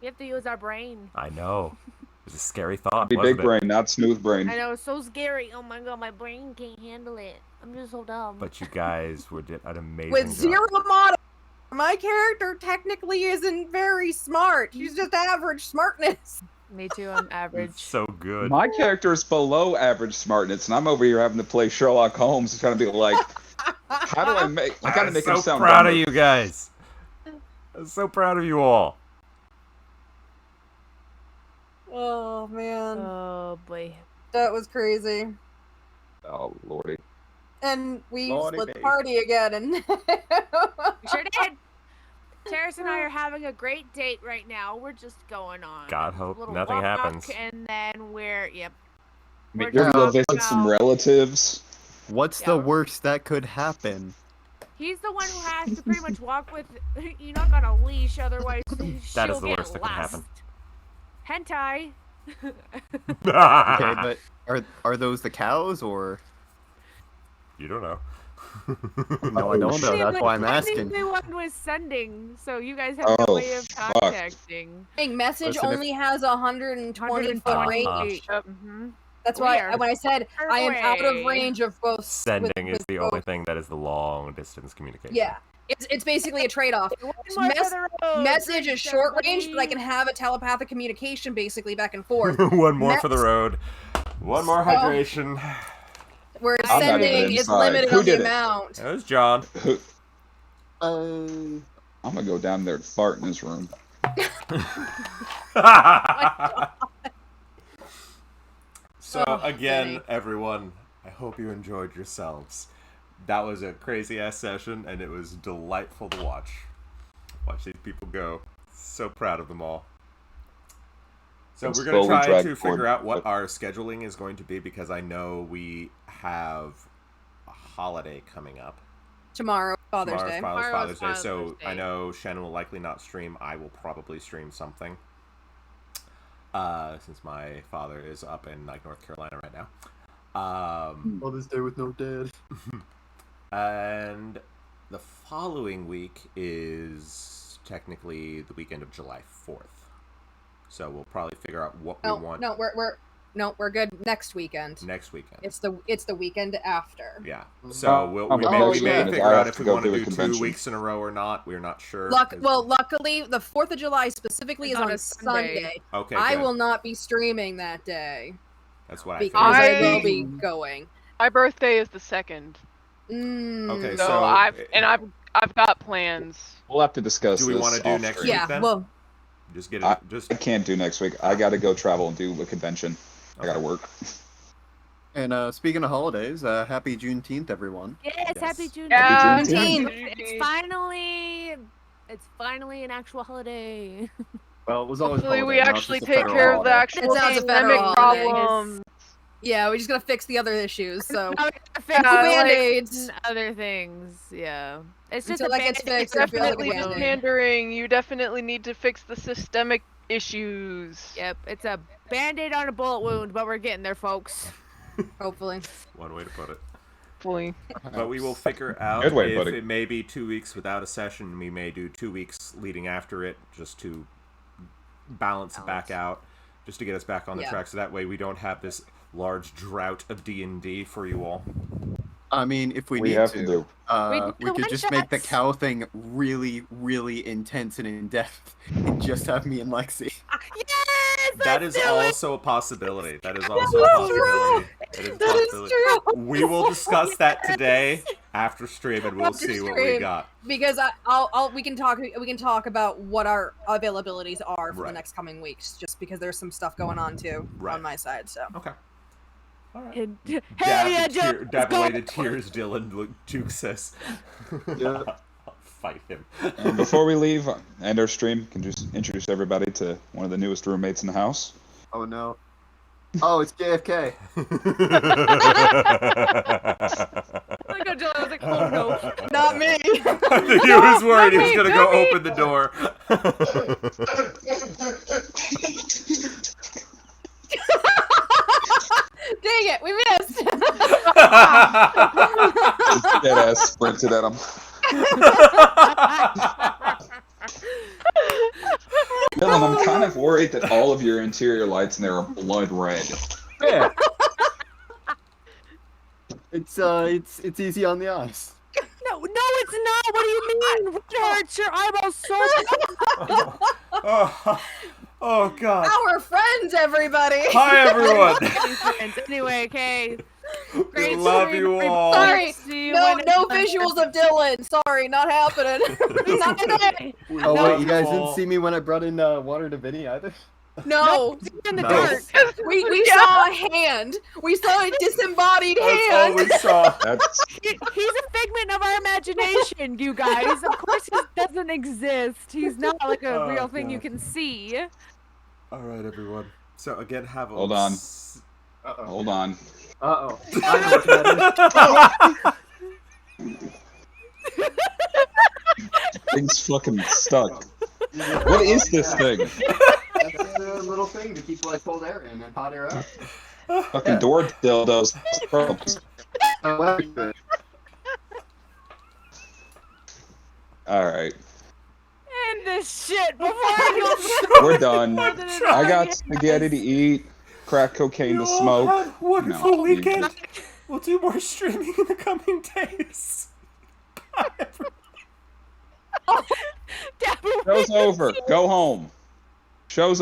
We have to use our brain. I know. It was a scary thought, Be wasn't big it? brain, not smooth brain. I know, it's so scary. Oh my god, my brain can't handle it. I'm just so dumb. But you guys did an amazing With job. zero model. My character technically isn't very smart. She's just average smartness. Me too, I'm average. It's so good. My character is below average smartness, and I'm over here having to play Sherlock Holmes, trying to be like, how do I make? I gotta I'm make so him sound proud dumber. of you guys. I'm so proud of you all. Oh man, Oh boy. that was crazy. Oh lordy. And we Lordy split the baby. party again. And We sure did. Terrace and I are having a great date right now. We're just going on. God a hope little nothing walk, happens. And then we're You're We're gonna go talking visit some about- relatives. What's Yeah. the worst that could happen? He's the one who has to pretty much walk with Enoch on a leash, otherwise That she'll is the get worst that could happen. lost. Hentai. Okay, but are those the cows or? You don't know. No, I don't know. That's why I'm I think asking. the one was sending, so you guys have no Oh, way of contacting. message Listen, if- only has 120 foot 120 range. feet. Yep. Mhm. That's why Where? when I said I am out of Way. range of both. Sending is with the both. only thing that is the long distance communication. Yeah, it's basically a trade-off. One more for the road. Message Thanks, is short range, everybody. but I can have a telepathic communication basically back and forth. One more for the road. One more So- hydration. Where I'm not even sending is inside. limited Who on the did it? amount. That was John. Uh, I'm gonna go down there and fart in his room. So Oh, again, Vinny. everyone, I hope you enjoyed yourselves. That was a crazy ass session, and it was delightful to watch. Watch these people go. So proud of them all. So And we're going to slowly try drag to figure forward. out what our scheduling is going to be, because I know we have a holiday coming up. Tomorrow, Father's Tomorrow's Day. Father's Day, so Father's Day. I know Shannon will likely not stream. I will probably stream something. Since my father is up in like North Carolina right now. Mother's Day with no dad. And the following week is technically the weekend of July 4th. So we'll probably figure out what we want We're good next weekend. next weekend. It's the weekend after. Yeah. So we I'm may actually figure gonna- I out have if to we go want to do a do 2 convention. weeks in a row or not. We're not sure. Luckily, the 4th of July specifically It's is on on a Sunday. Sunday. Okay, I good. will not be streaming that day That's what I because figured. I will be going. My birthday is the 2nd, Okay, so so I've got plans. We'll have to discuss Do we this wanna do off next stream. week? Yeah, then? well, just get I- it. Just I can't do next week. I gotta go travel and do a convention. I gotta work. And speaking of holidays, happy Juneteenth, everyone. Yes, Yes. happy June. Yeah, Juneteenth. It's finally an actual holiday. Well, it was always Hopefully, we holiday, now it's actually just a take federal care of the holiday. actual It's not a pandemic federal holiday. problems. yeah, we're just gonna fix the other issues. So Now we gotta fix Yeah, like, Band-Aids. and other things. Yeah, it's just Until a that gets Band-Aid. fixed, it'll feel like a Definitely just Band-Aid. pandering. You definitely need to fix the systemic issues. Yep, it's a Band-Aid on a bullet wound, but we're getting there, folks. hopefully, one way to put it. Hopefully. But we will figure out Good way to if put it. it may be 2 weeks without a session. We may do 2 weeks leading after it, just to balance it back out, just to get us back on the Yeah. track. So that way we don't have this large drought of D&D for you all. I mean, if we need have to, to do. we could just make the one-shots. cow thing really, really intense and in depth, and just have me and Lexi. Yes, That let's is do it! also a possibility. That is also a possibility. That is a That is possibility. true. We will discuss that today after stream, and we'll After see what we stream. got. because we can talk about what our availabilities are for Right. the next coming weeks, just because there's some stuff going on too Right. on my side. So Okay. All right. And, hell yeah, Joe! let's Dab go! away to tears, Dylan. Duke says. Yeah. I'll fight him. And before we leave, end our stream, can just introduce everybody to one of the newest roommates in the house. Oh no. Oh, it's JFK. I got Joe, I was like, oh no. not me. I think he was worried he was me, going to not go me. open the door. Dang it, we missed. Dead ass sprinted at him. Dylan, I'm kind of worried that all of your interior lights in there are blood red. Yeah. It's easy on the eyes. No, it's not. What do you mean? It hurts your eyeballs so Oh, God. Our friends, everybody. Hi, everyone. bad. Anyway, okay. We Great love stream, you everybody. all. Sorry, See you no when visuals of Dylan. Sorry, not happening. not today. Oh love wait, you guys you didn't all. see me when I brought in water to Vinny either. No, in the Nice. dark. we Yeah. saw a hand. We saw a disembodied That's all hand. we saw. That's He's a figment of our imagination, you guys. Of course, he doesn't exist. He's not like a Oh, real thing you God. can see. All right, everyone. So, again, have a... Hold on. Uh-oh. hold on. Uh-oh. I know what that Thing's fucking stuck. is. What is this thing? That's a little thing to keep like cold air in and hot air out. Fucking door dildos. Oh, well, good. Alright, End this shit before I go. we're done. more than an I got hour. spaghetti to eat. crack cocaine You to all smoke. have a wonderful No, you weekend. just- We'll do more streaming in the coming days. Bye, everyone. Dapper Show's over. Go home. Show's